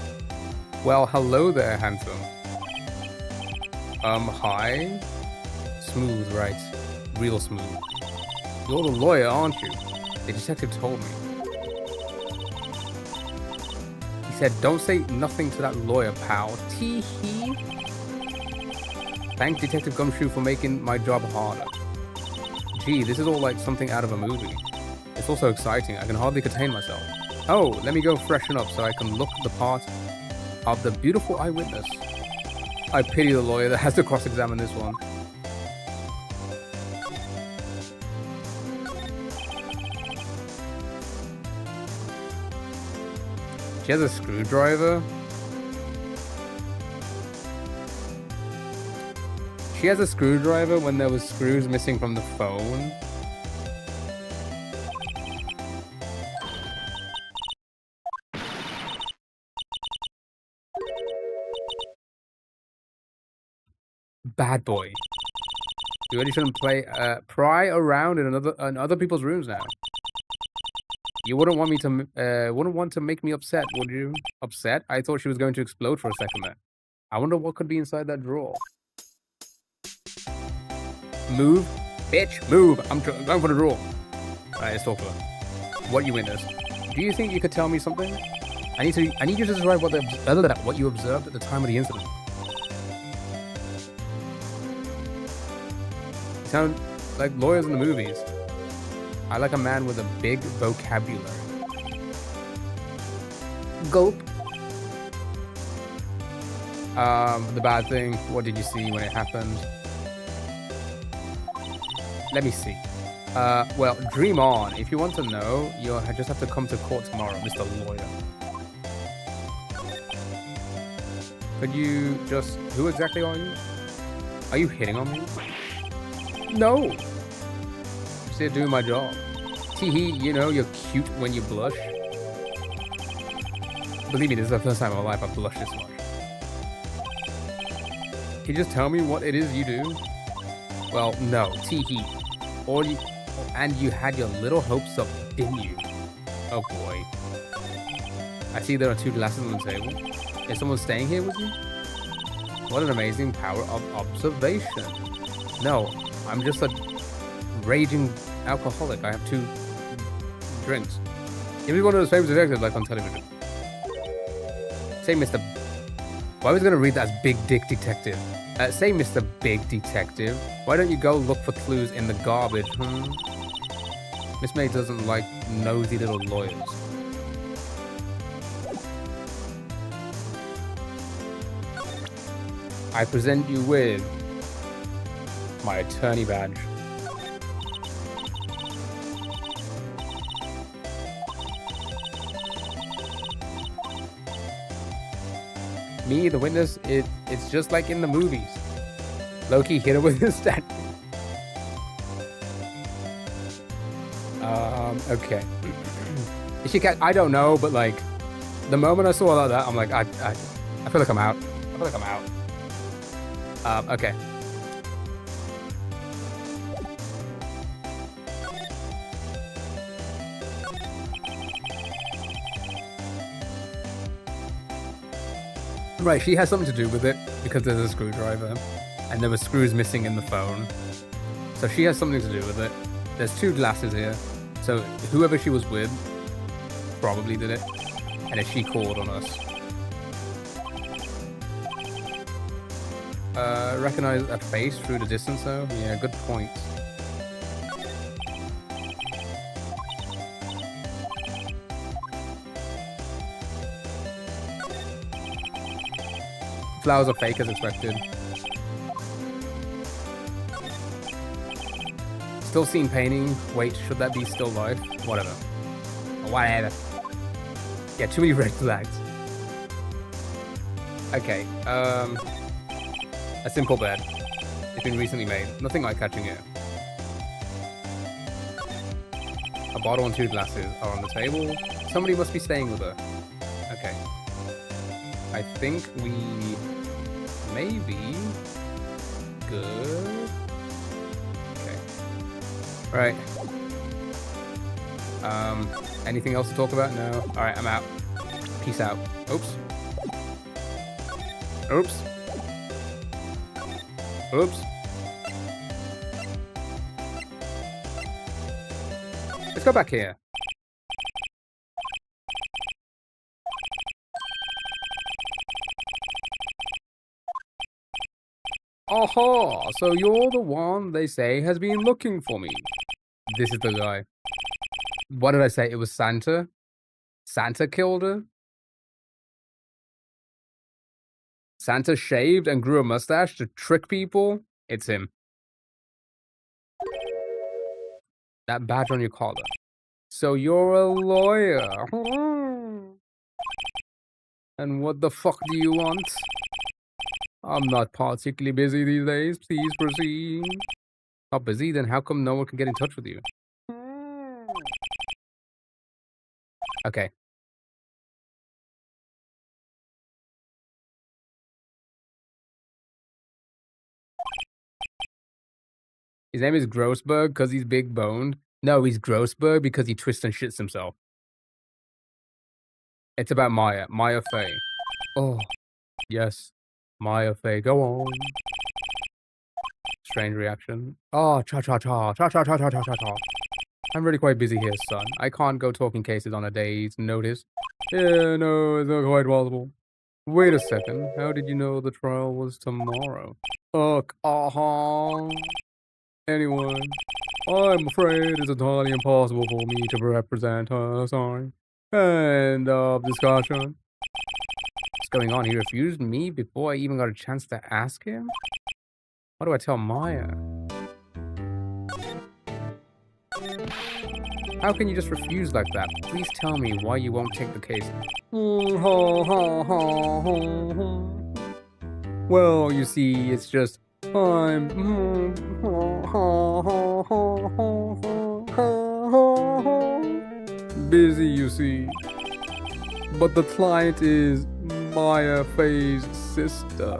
Well, hello there, handsome. Hi? Smooth, right? Real smooth. You're the lawyer, aren't you? The detective told me. He said, don't say nothing to that lawyer, pal. Tee-hee. Thanks, Detective Gumshoe, for making my job harder. Gee, this is all like something out of a movie. It's also exciting. I can hardly contain myself. Oh, let me go freshen up so I can look the part of the beautiful eyewitness. I pity the lawyer that has to cross-examine this one. She has a screwdriver? She has a screwdriver when there was screws missing from the phone. Bad boy. You really shouldn't pry around in other people's rooms now. You wouldn't want to make me upset, would you? Upset? I thought she was going to explode for a second there. I wonder what could be inside that drawer. Move, bitch, move. I'm going for the drawer. Alright, let's talk to her. What you witnessed. Do you think you could tell me something? I need you to describe what you observed at the time of the incident. You sound like lawyers in the movies. I like a man with a big vocabulary. Gulp. The bad thing. What did you see when it happened? Let me see. Well, dream on. If you want to know, you'll just have to come to court tomorrow, Mr. Lawyer. Could you just... Who exactly are you? Are you hitting on me? No! Just here doing my job. Tee-hee, you know, you're cute when you blush. Believe me, this is the first time in my life I've blushed this much. Can you just tell me what it is you do? Well, no, tee-hee. And you had your little hopes up, didn't you? Oh boy. I see there are 2 glasses on the table. Is someone staying here with you? What an amazing power of observation. No, I'm just a raging alcoholic. I have 2 drinks. Give me one of those famous detectives like on television. Say Mr. Why was I going to read that as Big Dick Detective? Say Mr. Big Detective. Why don't you go look for clues in the garbage, Miss May doesn't like nosy little lawyers. I present you with my attorney badge. Me, the witness, it's just like in the movies. Loki hit her with his statue. Okay. Is she cat? I don't know, but like, the moment I saw that, I'm like, I feel like I'm out. I feel like I'm out. Okay. Right, she has something to do with it because there's a screwdriver and there were screws missing in the phone. So she has something to do with it. There's 2 glasses here. So whoever she was with probably did it. And if she called on us. Recognize a face through the distance though? Yeah, good point. Flowers are fake as expected. Still seen painting. Wait, should that be still life? Whatever. Whatever. Yeah, too many red flags. Okay, a simple bed. It's been recently made. Nothing eye-catching here. A bottle and 2 glasses are on the table. Somebody must be staying with her. Okay. I think we may be good. Okay. Right. Anything else to talk about? No. Alright, I'm out. Peace out. Oops. Oops. Oops. Let's go back here. Aha! So you're the one they say has been looking for me. This is the guy. What did I say? It was Santa? Santa killed her? Santa shaved and grew a mustache to trick people? It's him. That badge on your collar. So you're a lawyer. And what the fuck do you want? I'm not particularly busy these days. Please proceed. Not busy? Then how come no one can get in touch with you? Okay. His name is Grossberg because he's big boned. No, he's Grossberg because he twists and shits himself. It's about Maya. Maya Fey. Oh, yes. Maya Fey. Go on. Strange reaction. Oh, cha-cha-cha. Cha-cha-cha-cha-cha-cha-cha. I'm really quite busy here, son. I can't go talking cases on a day's notice. Yeah, no, it's not quite possible. Wait a second. How did you know the trial was tomorrow? Anyway, I'm afraid it's entirely impossible for me to represent her. Sorry. End of discussion. What's going on? He refused me before I even got a chance to ask him? What do I tell Maya? How can you just refuse like that? Please tell me why you won't take the case. Well, you see, it's just I'm busy, you see. But the client is Maya Faye's sister.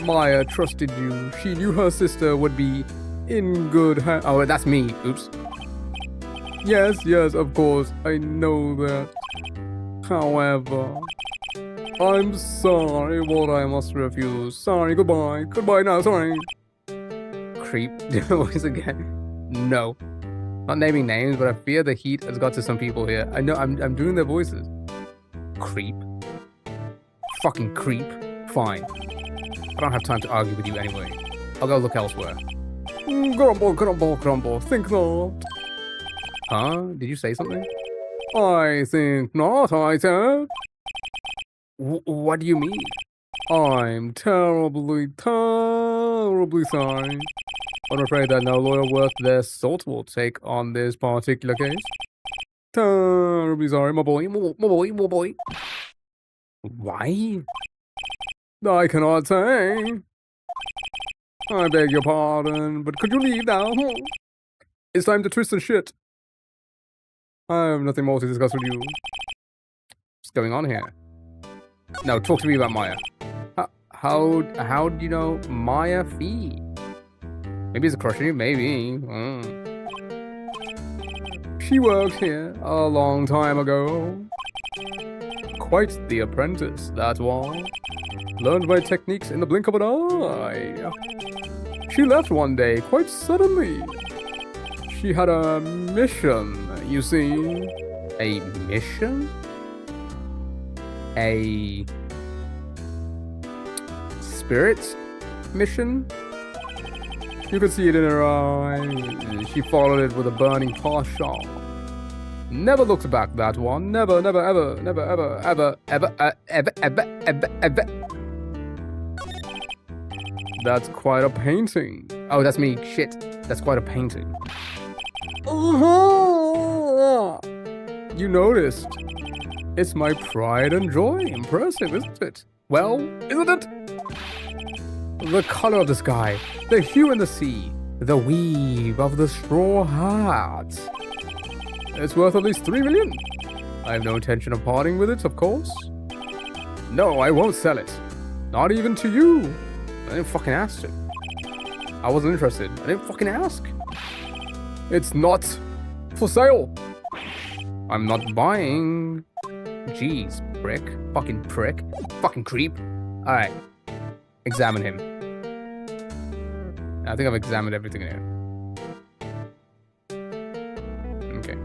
Maya trusted you. She knew her sister would be in good hands. Oh, that's me. Oops. Yes, of course. I know that. However, I'm sorry, but I must refuse. Sorry, goodbye. Goodbye now, sorry. Creep. Voice again. No. Not naming names, but I fear the heat has got to some people here. I know, I'm doing their voices. Creep. Fucking creep. Fine. I don't have time to argue with you anyway. I'll go look elsewhere. Grumble. Think not. Huh? Did you say something? I think not, I said. What do you mean? I'm terribly sorry. I'm afraid that no lawyer worth their salt will take on this particular case. Terribly sorry, my boy. Why? I cannot say. I beg your pardon, but could you leave now? It's time to twist and shit. I have nothing more to discuss with you. What's going on here? No, talk to me about Maya. How do you know Maya Fee? Maybe it's a crush on you, maybe. She worked here a long time ago. Quite the apprentice, that's why. Learned my techniques in the blink of an eye. She left one day, quite suddenly. She had a mission, you see. A mission? A spirit mission? You could see it in her eye. She followed it with a burning passion. Never looked back, that one. Never, ever. That's quite a painting. Oh, that's me. Shit. That's quite a painting. You noticed. It's my pride and joy. Impressive, isn't it? Well, isn't it? The color of the sky, the hue in the sea, the weave of the straw hat. It's worth at least 3 million. I have no intention of parting with it, of course. No, I won't sell it. Not even to you. I didn't fucking ask it. I wasn't interested. I didn't fucking ask. It's not for sale. I'm not buying. Jeez, prick. Fucking prick. Fucking creep. Alright. Examine him. I think I've examined everything here. Okay.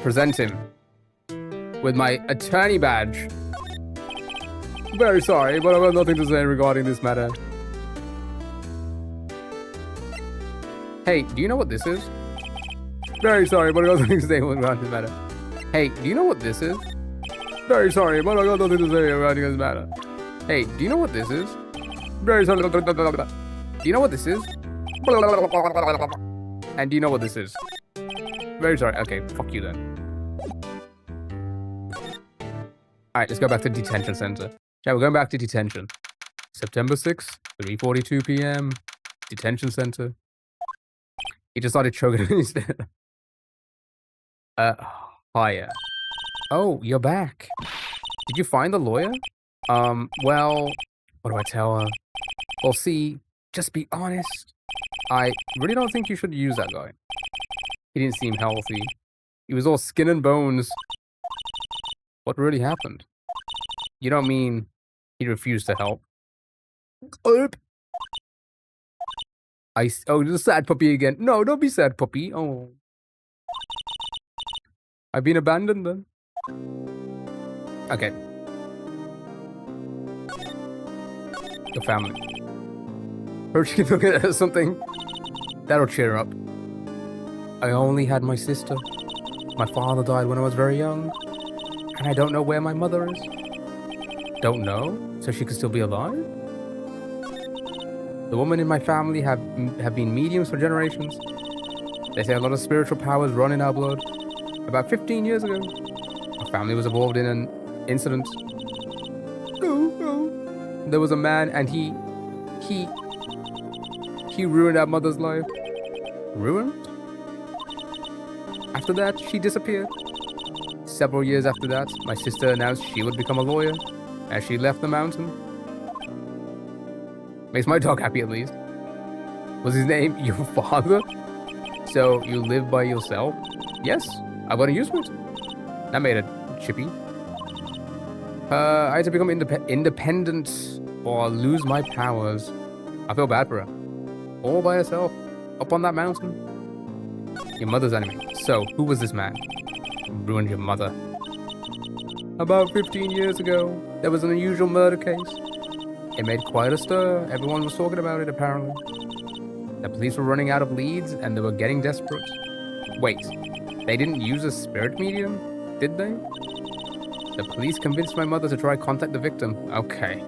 Present him. With my attorney badge. Very sorry, but I've got nothing to say regarding this matter. Hey, do you know what this is? Very sorry, but I've got nothing to say regarding this matter. Hey, do you know what this is? Very sorry, but I've got nothing to say regarding this matter. Hey, do you know what this is? Very sorry. Do you know what this is? And do you know what this is? Very sorry. Okay, fuck you then. Alright, let's go back to detention center. Yeah, we're going back to detention. September 6th, 3:42 p.m. Detention center. He just started choking instead. Hiya. Oh, you're back. Did you find the lawyer? Well, what do I tell her? Well, see, just be honest. I really don't think you should use that guy. He didn't seem healthy. He was all skin and bones. What really happened? You don't mean He refused to help. Oop. Oh, the sad puppy again. No, don't be sad, puppy. Oh. I've been abandoned then. Okay. Your family. Or she can look at something. That'll cheer her up. I only had my sister. My father died when I was very young. And I don't know where my mother is. Don't know? So she could still be alive? The women in my family have been mediums for generations. They say a lot of spiritual powers run in our blood. About 15 years ago, our family was involved in an incident. There was a man and he ruined our mother's life. Ruined? After that, she disappeared. Several years after that, my sister announced she would become a lawyer as she left the mountain. Makes my dog happy at least. Was his name your father? So you live by yourself? Yes, I've got a use for it. That made it chippy. I had to become independent or lose my powers. I feel bad for her. All by herself, up on that mountain. Your mother's enemy. So, who was this man? Ruined your mother. About 15 years ago, there was an unusual murder case. It made quite a stir. Everyone was talking about it, apparently. The police were running out of leads, and they were getting desperate. Wait, they didn't use a spirit medium, did they? The police convinced my mother to try contact the victim. Okay.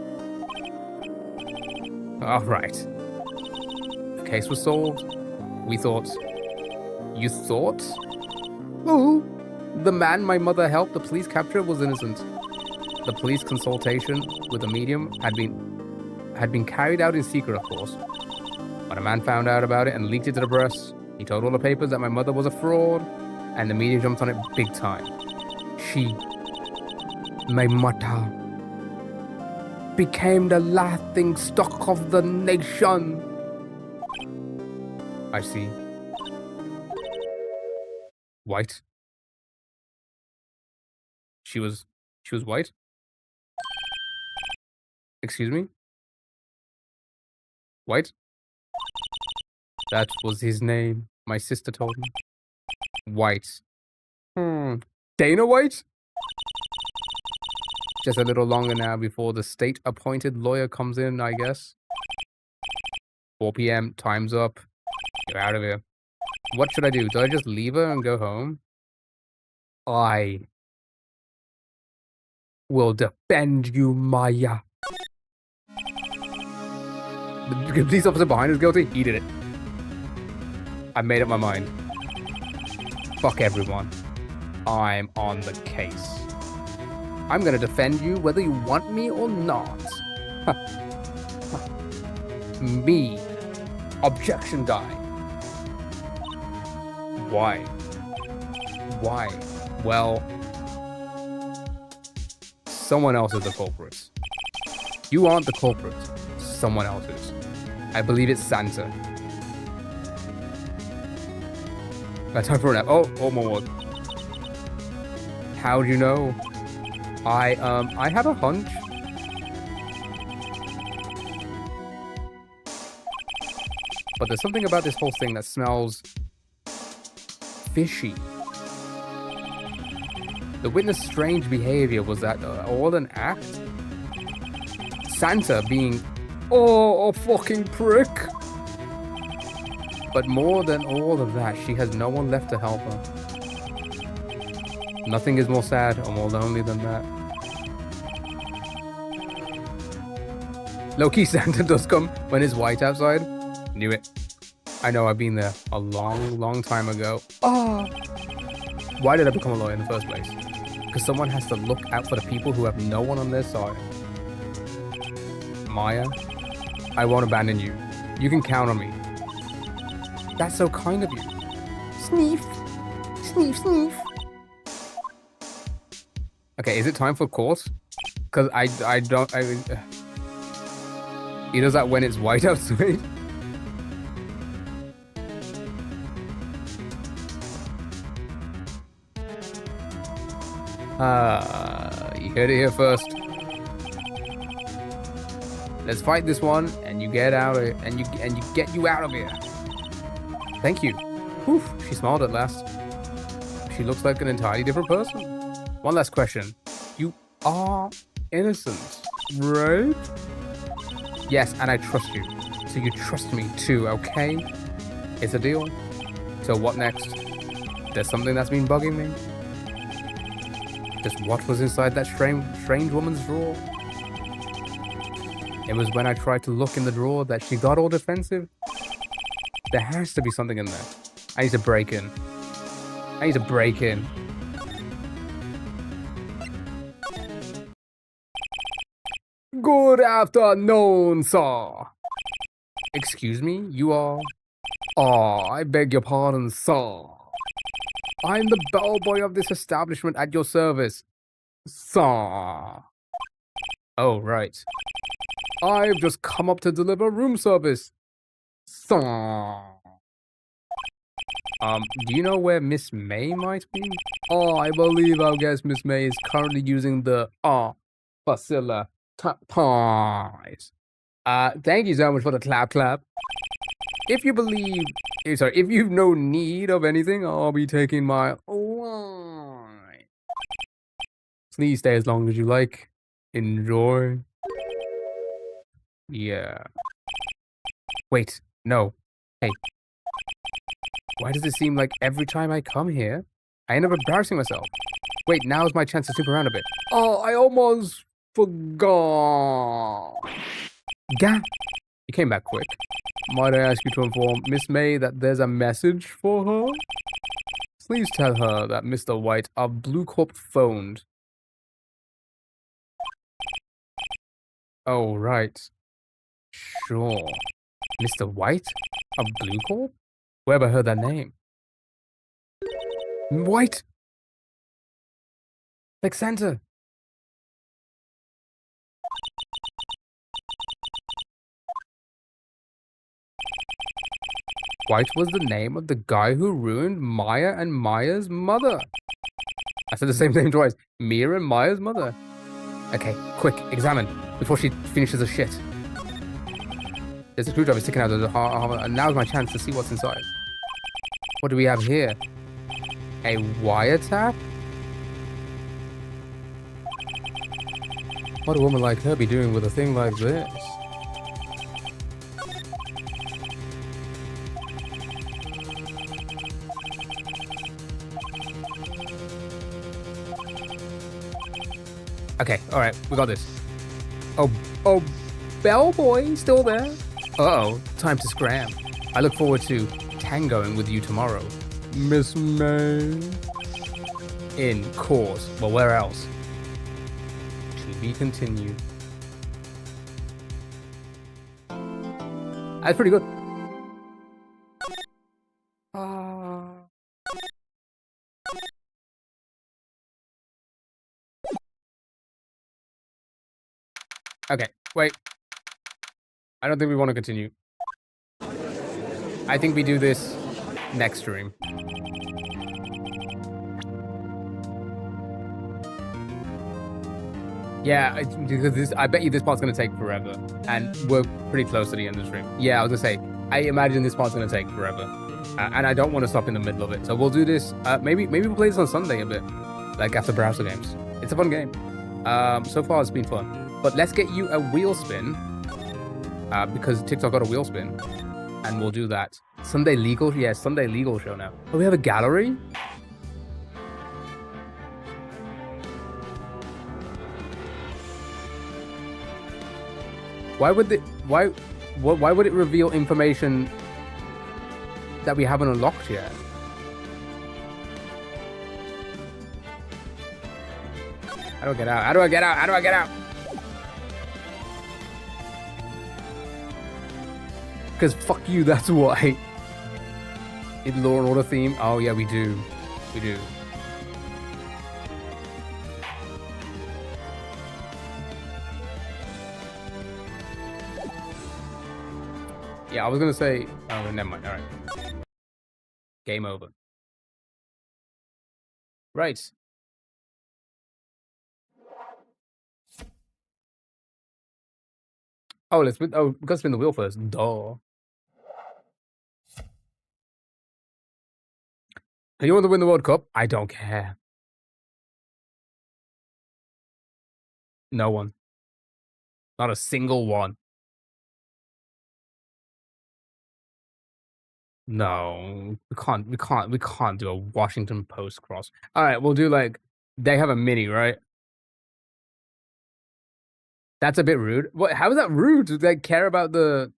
Alright. The case was solved. We thought... You thought? Oh, the man my mother helped the police capture was innocent. The police consultation with the medium had been carried out in secret, of course. But a man found out about it and leaked it to the press. He told all the papers that my mother was a fraud, and the media jumped on it big time. She, my mother, became the laughing stock of the nation. I see. White. She was white? Excuse me? White? That was his name. My sister told me. White. Dana White? Just a little longer now before the state-appointed lawyer comes in, I guess. 4 p.m. Time's up. You're out of here. What should I do? Do I just leave her and go home? I will defend you, Maya. The police officer behind is guilty? He did it. I made up my mind. Fuck everyone. I'm on the case. I'm gonna defend you whether you want me or not. Me. Objection die. Why? Why? Well, someone else is the culprit. You aren't the culprit. Someone else is. I believe it's Santa. Time for an app. Oh my word. How do you know? I have a hunch. But there's something about this whole thing that smells fishy. The witness' strange behavior was that all an act? Santa being, a fucking prick. But more than all of that, she has no one left to help her. Nothing is more sad or more lonely than that. Low-key Santa does come when it's white outside. Knew it. I know, I've been there a long, long time ago. Why did I become a lawyer in the first place? Because someone has to look out for the people who have no one on their side. Maya, I won't abandon you. You can count on me. That's so kind of you. Sneef. Sneef, sneef. Okay, is it time for court? Because I don't... He does that when it's white outside. You heard it here first. Let's fight this one, and you get out of and you get you out of here. Thank you. Whew, she smiled at last. She looks like an entirely different person. One last question. You are innocent, right? Yes, and I trust you. So you trust me too, okay? It's a deal. So what next? There's something that's been bugging me. Just what was inside that strange woman's drawer? It was when I tried to look in the drawer that she got all defensive. There has to be something in there. I need to break in. I need to break in. Good afternoon, sir. Excuse me, you are... Oh, I beg your pardon, sir. I'm the bellboy of this establishment at your service, sir. Oh, right. I've just come up to deliver room service, sir. Do you know where Miss May might be? Oh, I believe our guest Miss May is currently using the facilities. Thank you so much for the clap. If you believe, if you've no need of anything, I'll be taking my line. Please stay as long as you like. Enjoy. Yeah. Wait, no. Hey. Why does it seem like every time I come here, I end up embarrassing myself? Wait, now's my chance to snoop around a bit. Oh, I almost forgot. Gah! You came back quick. Might I ask you to inform Miss May that there's a message for her? Please tell her that Mr. White of Blue Corp phoned. Oh, right. Sure. Mr. White of Blue Corp? Where have I heard that name? White! Like Santa. White was the name of the guy who ruined Maya and Maya's mother. I said the same name twice. Mia and Maya's mother. Okay, quick, examine before she finishes her shit. There's a screwdriver sticking out of the heart, and now's my chance to see what's inside. What do we have here? A wiretap? What would a woman like her be doing with a thing like this? Okay, alright, we got this. Oh, bellboy, still there? Uh-oh, time to scram. I look forward to tangoing with you tomorrow. Miss May. In course. Well, where else? To be continued. That's pretty good. Okay, wait. I don't think we want to continue. I think we do this next stream. Yeah, because I bet you this part's gonna take forever, and we're pretty close to the end of the stream. Yeah, I was gonna say, I imagine this part's gonna take forever, and I don't want to stop in the middle of it. So we'll do this. Maybe we'll play this on Sunday a bit, like after browser games. It's a fun game. So far it's been fun. But let's get you a wheel spin, because TikTok got a wheel spin, and we'll do that. Sunday legal, yeah, Sunday legal show now. Oh, we have a gallery. Why would why would it reveal information that we haven't unlocked yet? How do I get out? How do I get out? How do I get out? Because fuck you, that's why. In Law and Order theme? Oh yeah, we do. We do. Yeah, I was gonna say... Oh, never mind. Alright. Game over. Right. Oh, let's spin. Oh, we gotta spin the wheel first. Duh. You want to win the World Cup? I don't care. No one. Not a single one. No, we can't do a Washington Post cross. All right, we'll do like they have a mini, right? That's a bit rude. What? How is that rude to like care about the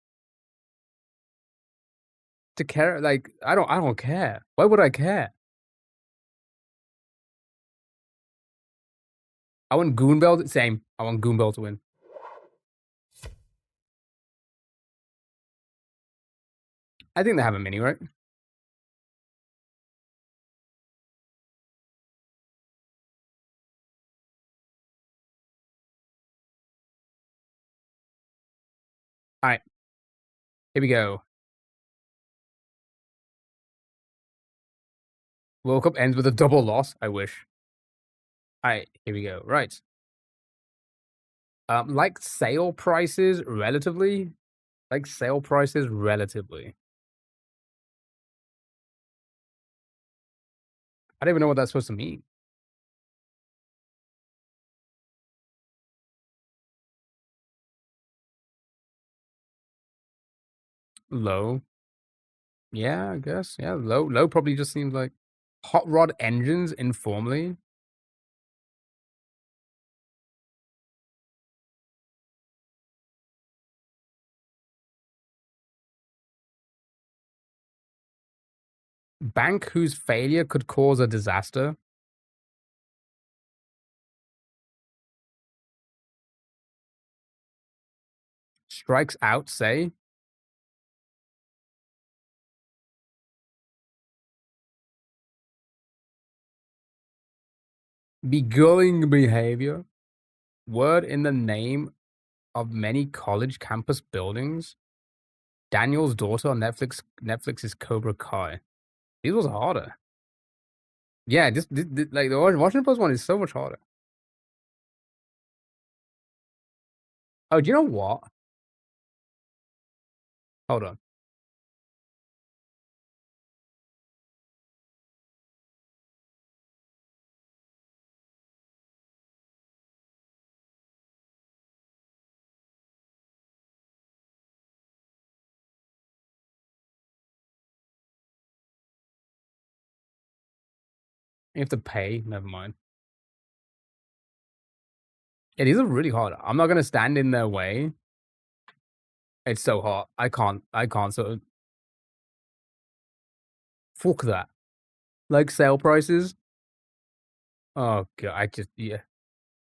to care? Like I don't care. Why would I care? I want Goonbell. Same. I want Goonbell to win. I think they have a mini, right? All right, here we go. World Cup ends with a double loss. I wish. All right, here we go. Right. Like sale prices relatively. Like sale prices relatively. I don't even know what that's supposed to mean. Low. Yeah, I guess. Yeah, low probably just seems like hot rod engines informally. Bank whose failure could cause a disaster. Strikes out, say. Beguiling behavior. Word in the name of many college campus buildings. Daniel's daughter on Netflix's Cobra Kai. These was harder. Yeah, this like the Washington Post one is so much harder. Oh, do you know what? Hold on. You have to pay. Never mind. Yeah, these are really hard. I'm not gonna stand in their way. It's so hot. I can't. I can't. So fuck that. Like sale prices. Oh god. I just yeah.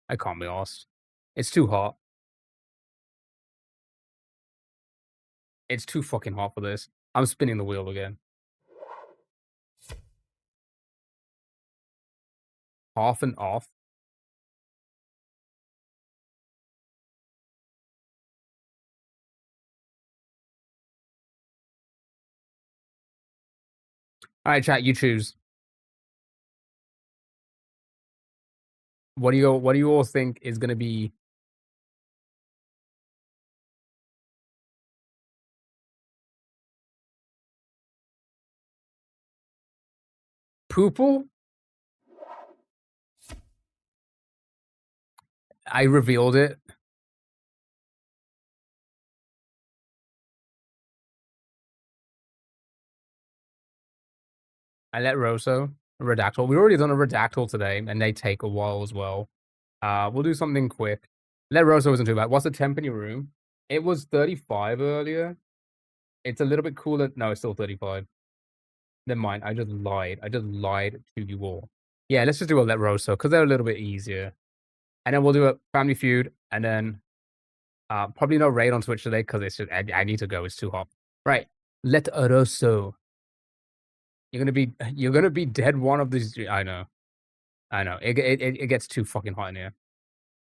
I can't be asked. It's too hot. It's too fucking hot for this. I'm spinning the wheel again. Off and off. All right, chat. You choose. What do you all think is gonna be? Poople? I revealed it. I let Rosso Redactyl. We already done a Redactyl today, and they take a while as well. We'll do something quick. Let Rosso wasn't too bad. What's the temp in your room? It was 35 earlier. It's a little bit cooler. No, it's still 35. Never mind. I just lied. I just lied to you all. Yeah, let's just do a Let Rosso because they're a little bit easier. And then we'll do a Family Feud, and then probably no raid on Twitch today because it's just I need to go. It's too hot. Right. Let Rosso. You're gonna be dead one of these. I know. I know. It gets too fucking hot in here.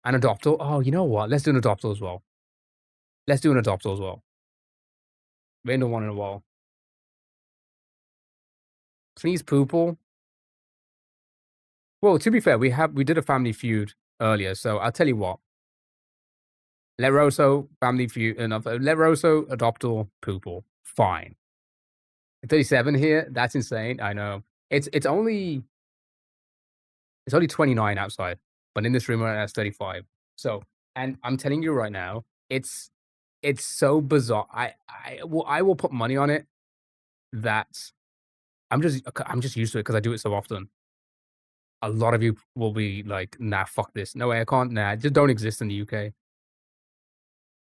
An Adoptal. Oh, you know what? Let's do an Adoptal as well. Let's do an Adoptal as well. Random one in a while. Please, Poople. Well, to be fair, we did a Family Feud earlier, so I'll tell you what. Leroso, Family Feud, enough. Leroso, Adoptal, Poople. Fine. 37 here. That's insane. I know. It's only 29 outside, but in this room right now it's 35. So, and I'm telling you right now, it's so bizarre. I will put money on it that I'm just used to it because I do it so often. A lot of you will be like, nah, fuck this. No way, I can't. Nah, just don't exist in the UK.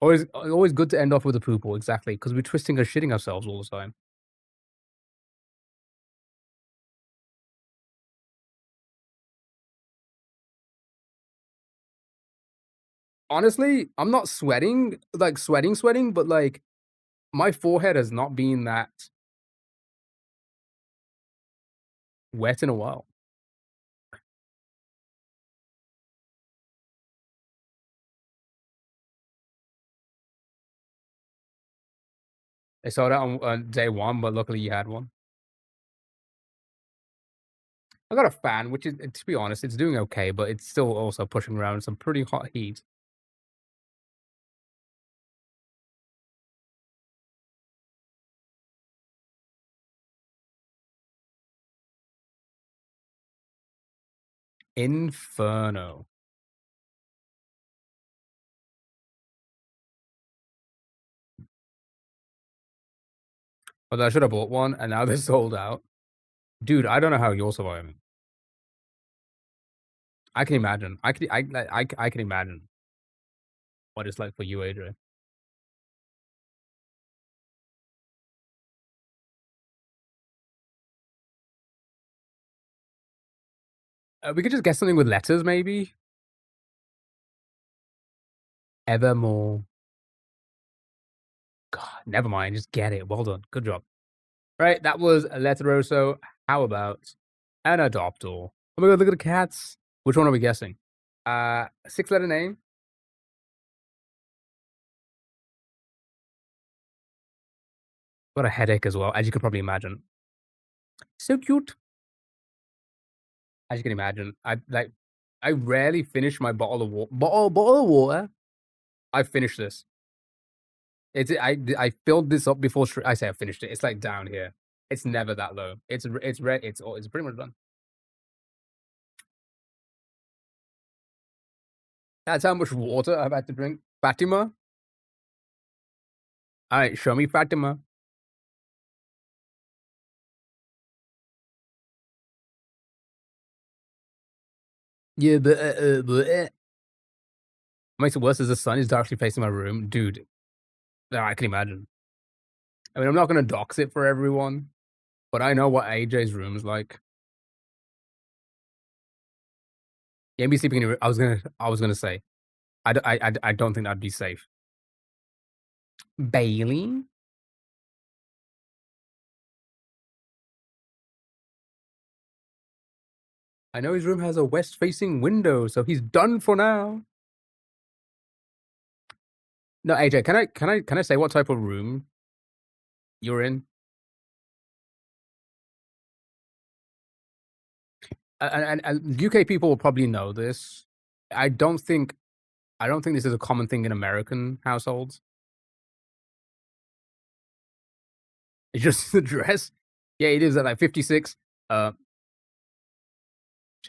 Always good to end off with a poople, exactly, because we're twisting and shitting ourselves all the time. Honestly, I'm not sweating, like sweating, but like my forehead has not been that wet in a while. I saw that on day one, but luckily you had one. I got a fan, which is, to be honest, it's doing okay, but it's still also pushing around some pretty hot heat. Inferno. But I should have bought one, and now they're sold out. Dude, I don't know how you're surviving. I can imagine. I can imagine what it's like for you, Adrian. We could just get something with letters, maybe. Evermore. God, never mind. Just get it. Well done. Good job. Right, that was a Letteroso. How about an Adoptal? Oh my god, look at the cats. Which one are we guessing? 6-letter name. Got a headache as well, as you can probably imagine. So cute. As you can imagine, I rarely finish my bottle of water. Bottle of water. I finished this. I filled this up before I say I finished it. It's like down here. It's never that low. It's red. It's pretty much done. That's how much water I've had to drink. Fatima. All right, show me Fatima. Yeah, but what makes it worse is the sun is directly facing my room, dude. No, I can imagine. I mean, I'm not gonna dox it for everyone, but I know what AJ's room is like. Yeah, me sleeping in your room. I was gonna say, I don't think that'd be safe. Bailey. I know his room has a west-facing window, so he's done for now. No, AJ, can I say what type of room you're in? And UK people will probably know this. I don't think this is a common thing in American households. It's just the dress. Yeah, it is at like 56.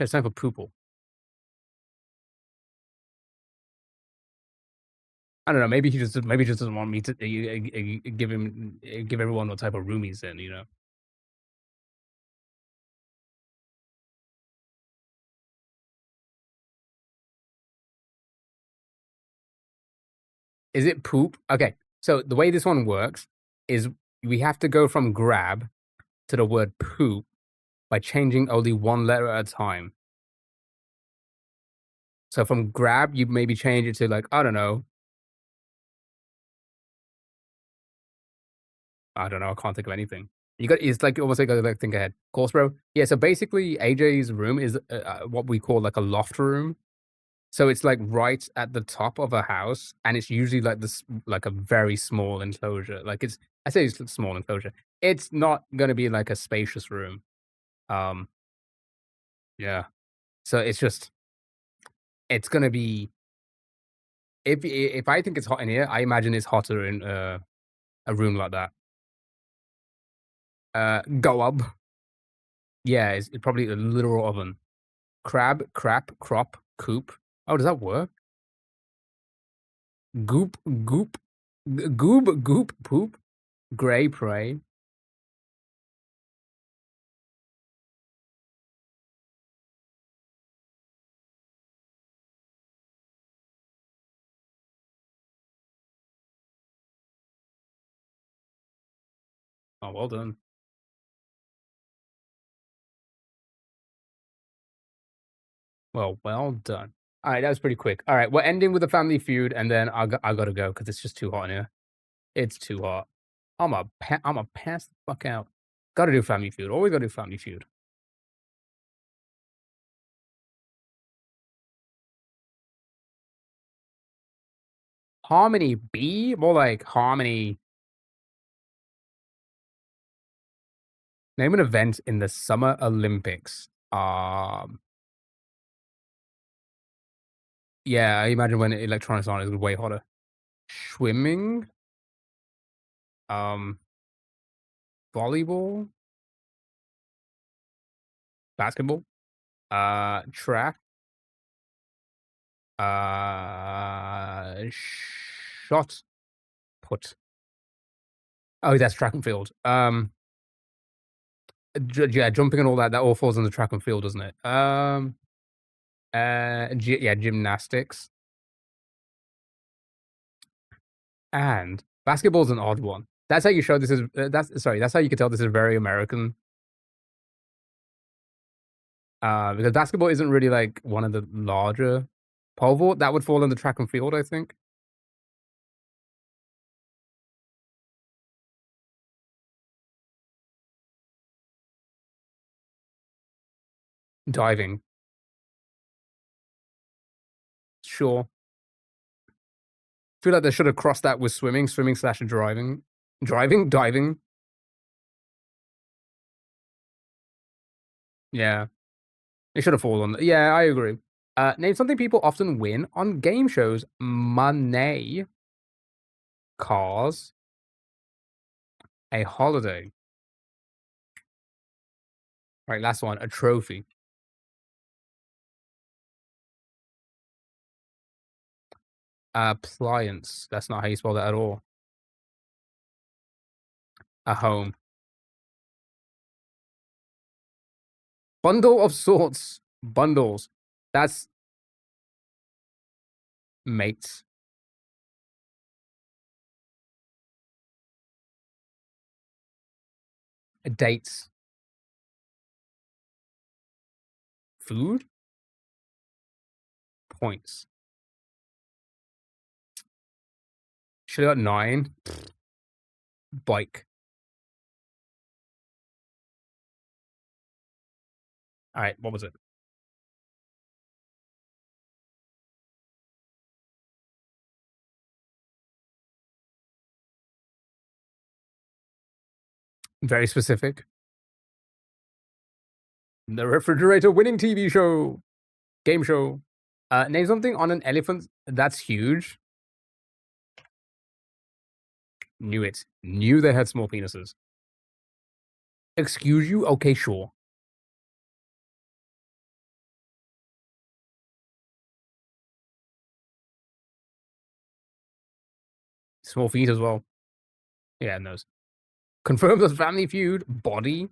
It's time for poople. I don't know. Maybe he just doesn't want me to give everyone what type of room he's in. You know. Is it poop? Okay. So the way this one works is we have to go from grab to the word poop by changing only one letter at a time. So from grab, you maybe change it to like, I don't know. I can't think of anything. It's like almost like think ahead. Course, bro. Yeah. So basically, AJ's room is what we call like a loft room. So it's like right at the top of a house, and it's usually like this, like a very small enclosure. Like I say it's a small enclosure. It's not gonna be like a spacious room. Yeah. So it's gonna be if I think it's hot in here, I imagine it's hotter in a room like that. Go up. Yeah, it's probably a literal oven. Crab, crap, crop, coop. Oh, does that work? Goop, goop, goob, goop, poop, gray, prey. Oh, well done. Well done. All right, that was pretty quick. All right, we're ending with a family feud, and then I gotta go because it's just too hot in here. It's too hot. I'm a pass the fuck out. Gotta do family feud. Always gotta do family feud. Harmony B? More like Harmony. Name an event in the Summer Olympics. Yeah, I imagine when electronics on, it's way hotter. Swimming? Um, volleyball? Basketball? Track? Shot put. Oh, that's track and field. Yeah, jumping and all that all falls under track and field, doesn't it? Yeah, gymnastics. And basketball's an odd one. That's how you show this is that's how you can tell this is very American. Because basketball isn't really like one of the larger pole vault. That would fall in the track and field, I think. Diving. Sure. Feel like they should have crossed that with swimming slash driving. Diving. Yeah. It should have fallen. Yeah, I agree. Name something people often win on game shows. Money. Cars. A holiday. Right, last one. A trophy. Appliance. That's not how you spell that at all. A home. Bundle of sorts. Bundles. That's mates. Dates. Food. Points. Should have got 9. Bike. All right, what was it? Very specific. The refrigerator winning TV show. Game show. Name something on an elephant that's huge. Knew it. Knew they had small penises. Excuse you? Okay, sure. Small feet as well. Yeah, nose. Confirmed as family feud. Body.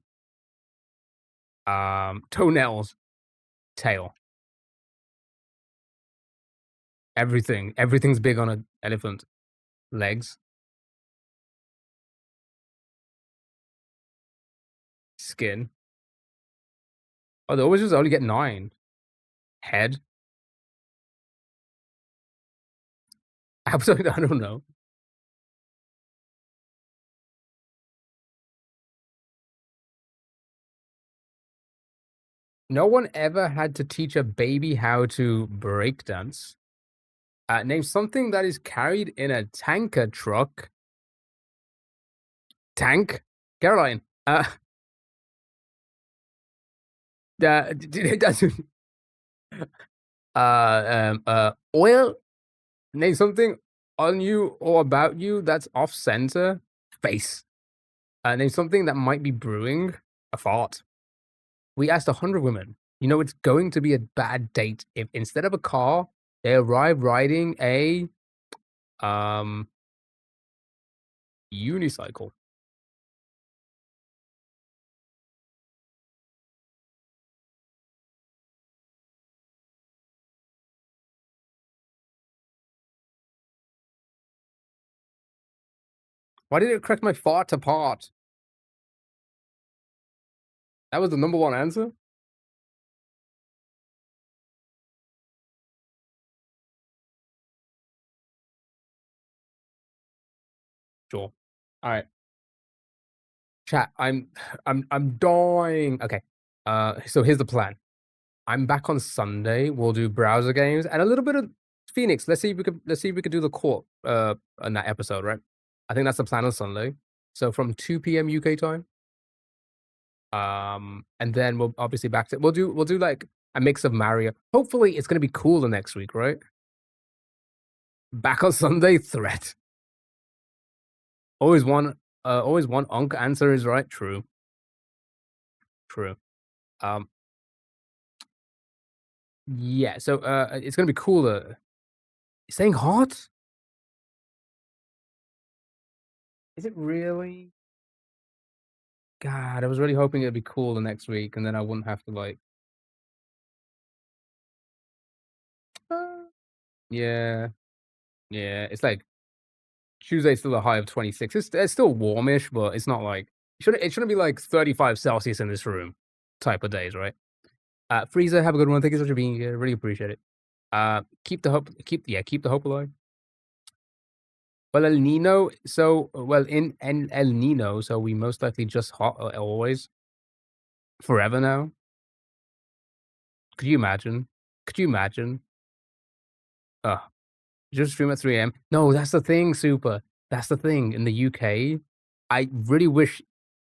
Toenails. Tail. Everything. Everything's big on an elephant. Legs. Skin. Oh, they always just only get 9. Head. Absolutely, I don't know. No one ever had to teach a baby how to break dance. Name something that is carried in a tanker truck. Tank. Caroline. Oil. Name something on you or about you that's off center. Face. Name something that might be brewing. A fart. We asked 100 women. You know, it's going to be a bad date if instead of a car, they arrive riding a unicycle. Why did it correct my fart apart? That was the number one answer? Sure. Alright. Chat, I'm dying. Okay. So here's the plan. I'm back on Sunday. We'll do browser games and a little bit of Phoenix. Let's see if we could do the court on that episode, right? I think that's the plan on Sunday. So from 2 p.m. UK time. And then we'll obviously we'll do like a mix of Mario. Hopefully it's gonna be cooler next week, right? Back on Sunday, threat. Always one Unk answer is right. True. True. Yeah, so it's gonna be cooler. Saying hot? Is it really? God, I was really hoping it'd be cooler next week, and then I wouldn't have to like. Yeah, yeah. It's like Tuesday's still a high of 26. It's still warmish, but it's not like it shouldn't be like 35 Celsius in this room type of days, right? Freezer, have a good one. Thank you so much for being here. Really appreciate it. Keep the hope. Keep the hope alive. Well, El Nino. So in El Nino, so we most likely just hot always forever now. Could you imagine? Could you imagine? Just stream at 3 AM. No, that's the thing, Super. That's the thing. In the UK, I really wish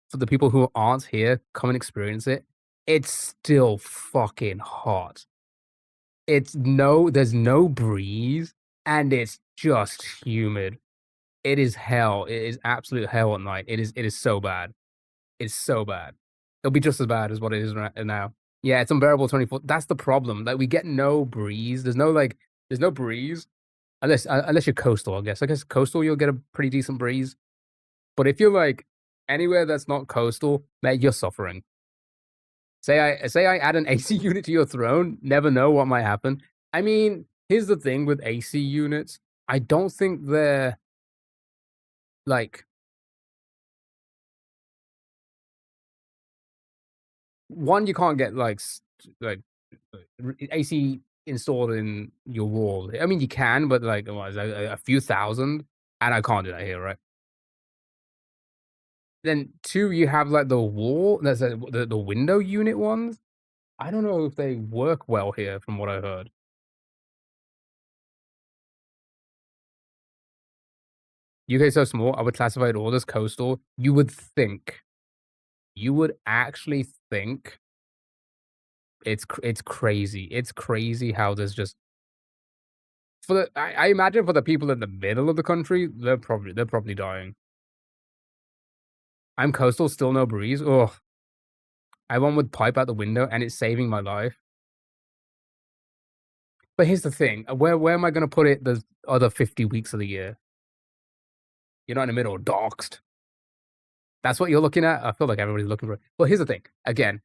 for the people who aren't here, come and experience it. It's still fucking hot. There's no breeze, and it's just humid. It is hell. It is absolute hell at night. It is so bad. It's so bad. It'll be just as bad as what it is right now. Yeah, it's unbearable 24. That's the problem. Like we get no breeze. There's no breeze. Unless you're coastal, I guess. I guess coastal, you'll get a pretty decent breeze. But if you're like anywhere that's not coastal, man, you're suffering. Say I add an AC unit to your throne, never know what might happen. I mean, here's the thing with AC units. I don't think they're like one, you can't get like AC installed in your wall. I mean, you can, but like what is that, a few thousand, and I can't do that here, right? Then two, you have like the wall. That's the window unit ones. I don't know if they work well here, from what I heard. UK so small, I would classify it all as coastal. You would think, you would actually think it's crazy. It's crazy how there's just I imagine for the people in the middle of the country, they're probably dying. I'm coastal, still no breeze. Oh, I one would pipe out the window, and it's saving my life. But here's the thing: where am I going to put it? The other 50 weeks of the year. You're not in the middle, doxed. That's what you're looking at. I feel like everybody's looking for it. Well, here's the thing: again,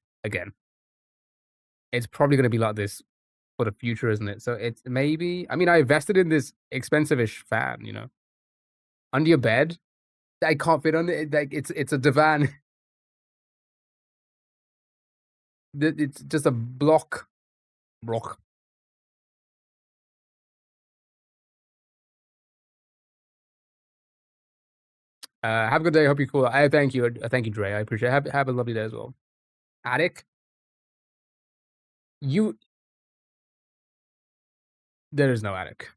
it's probably going to be like this for the future, isn't it? So it's maybe. I mean, I invested in this expensive-ish fan. You know, under your bed. I can't fit under it. Like it's a divan. It's just a block. Have a good day. Hope you're cool. I thank you. Thank you, Dre. I appreciate it. Have a lovely day as well. Attic. There is no attic.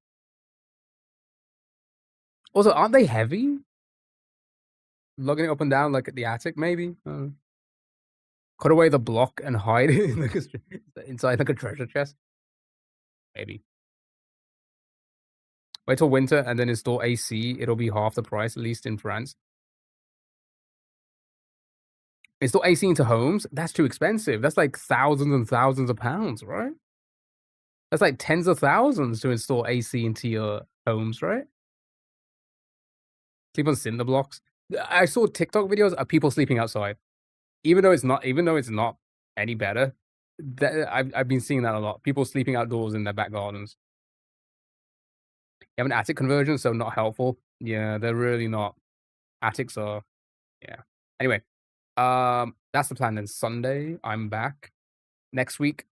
Also, aren't they heavy? Lugging it up and down like at the attic, maybe? Cut away the block and hide it in inside like a treasure chest? Maybe. Wait till winter and then install AC. It'll be half the price, at least in France. Install AC into homes? That's too expensive. That's like thousands and thousands of pounds, right? That's like tens of thousands to install AC into your homes, right? Sleep on cinder blocks. I saw TikTok videos of people sleeping outside, even though it's not any better. I've been seeing that a lot. People sleeping outdoors in their back gardens. You have an attic conversion, so not helpful. Yeah, they're really not. Attics are, yeah. Anyway, that's the plan then. Sunday, I'm back. Next week,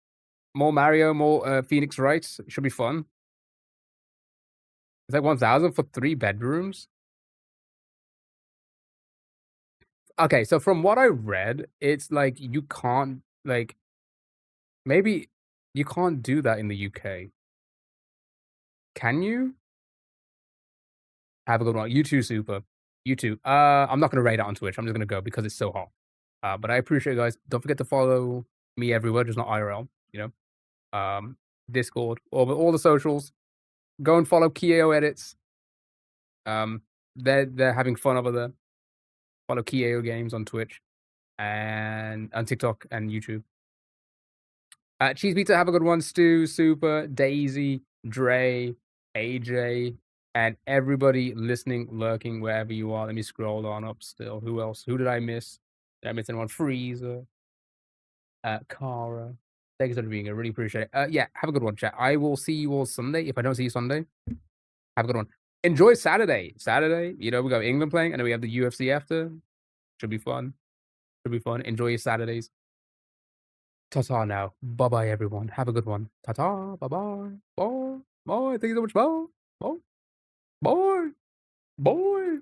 more Mario, more Phoenix Wright. Should be fun. It's like 1,000 for 3 bedrooms. Okay, so from what I read, it's like you can't like maybe you can't do that in the UK. Can you? Have a good one. You too, Super. You too. I'm not gonna raid out on Twitch. I'm just gonna go because it's so hot. But I appreciate you guys. Don't forget to follow me everywhere, just not IRL. You know, Discord, all the socials. Go and follow Keo Edits. They're having fun over there. Follow Keo Games on Twitch and on TikTok and YouTube. Cheese Pizza, have a good one. Stu, Super, Daisy, Dre, AJ, and everybody listening, lurking, wherever you are. Let me scroll on up still. Who else? Who did I miss? Did I miss anyone? Freezer, Kara. Thank you so much for being here. Really appreciate it. Yeah, have a good one, chat. I will see you all Sunday. If I don't see you Sunday, have a good one. Enjoy Saturday. Saturday, you know, we got England playing, and then we have the UFC after. Should be fun. Should be fun. Enjoy your Saturdays. Ta-ta now. Bye-bye, everyone. Have a good one. Ta-ta. Bye-bye. Bye. Bye. Thank you so much. Bye. Bye. Bye. Bye.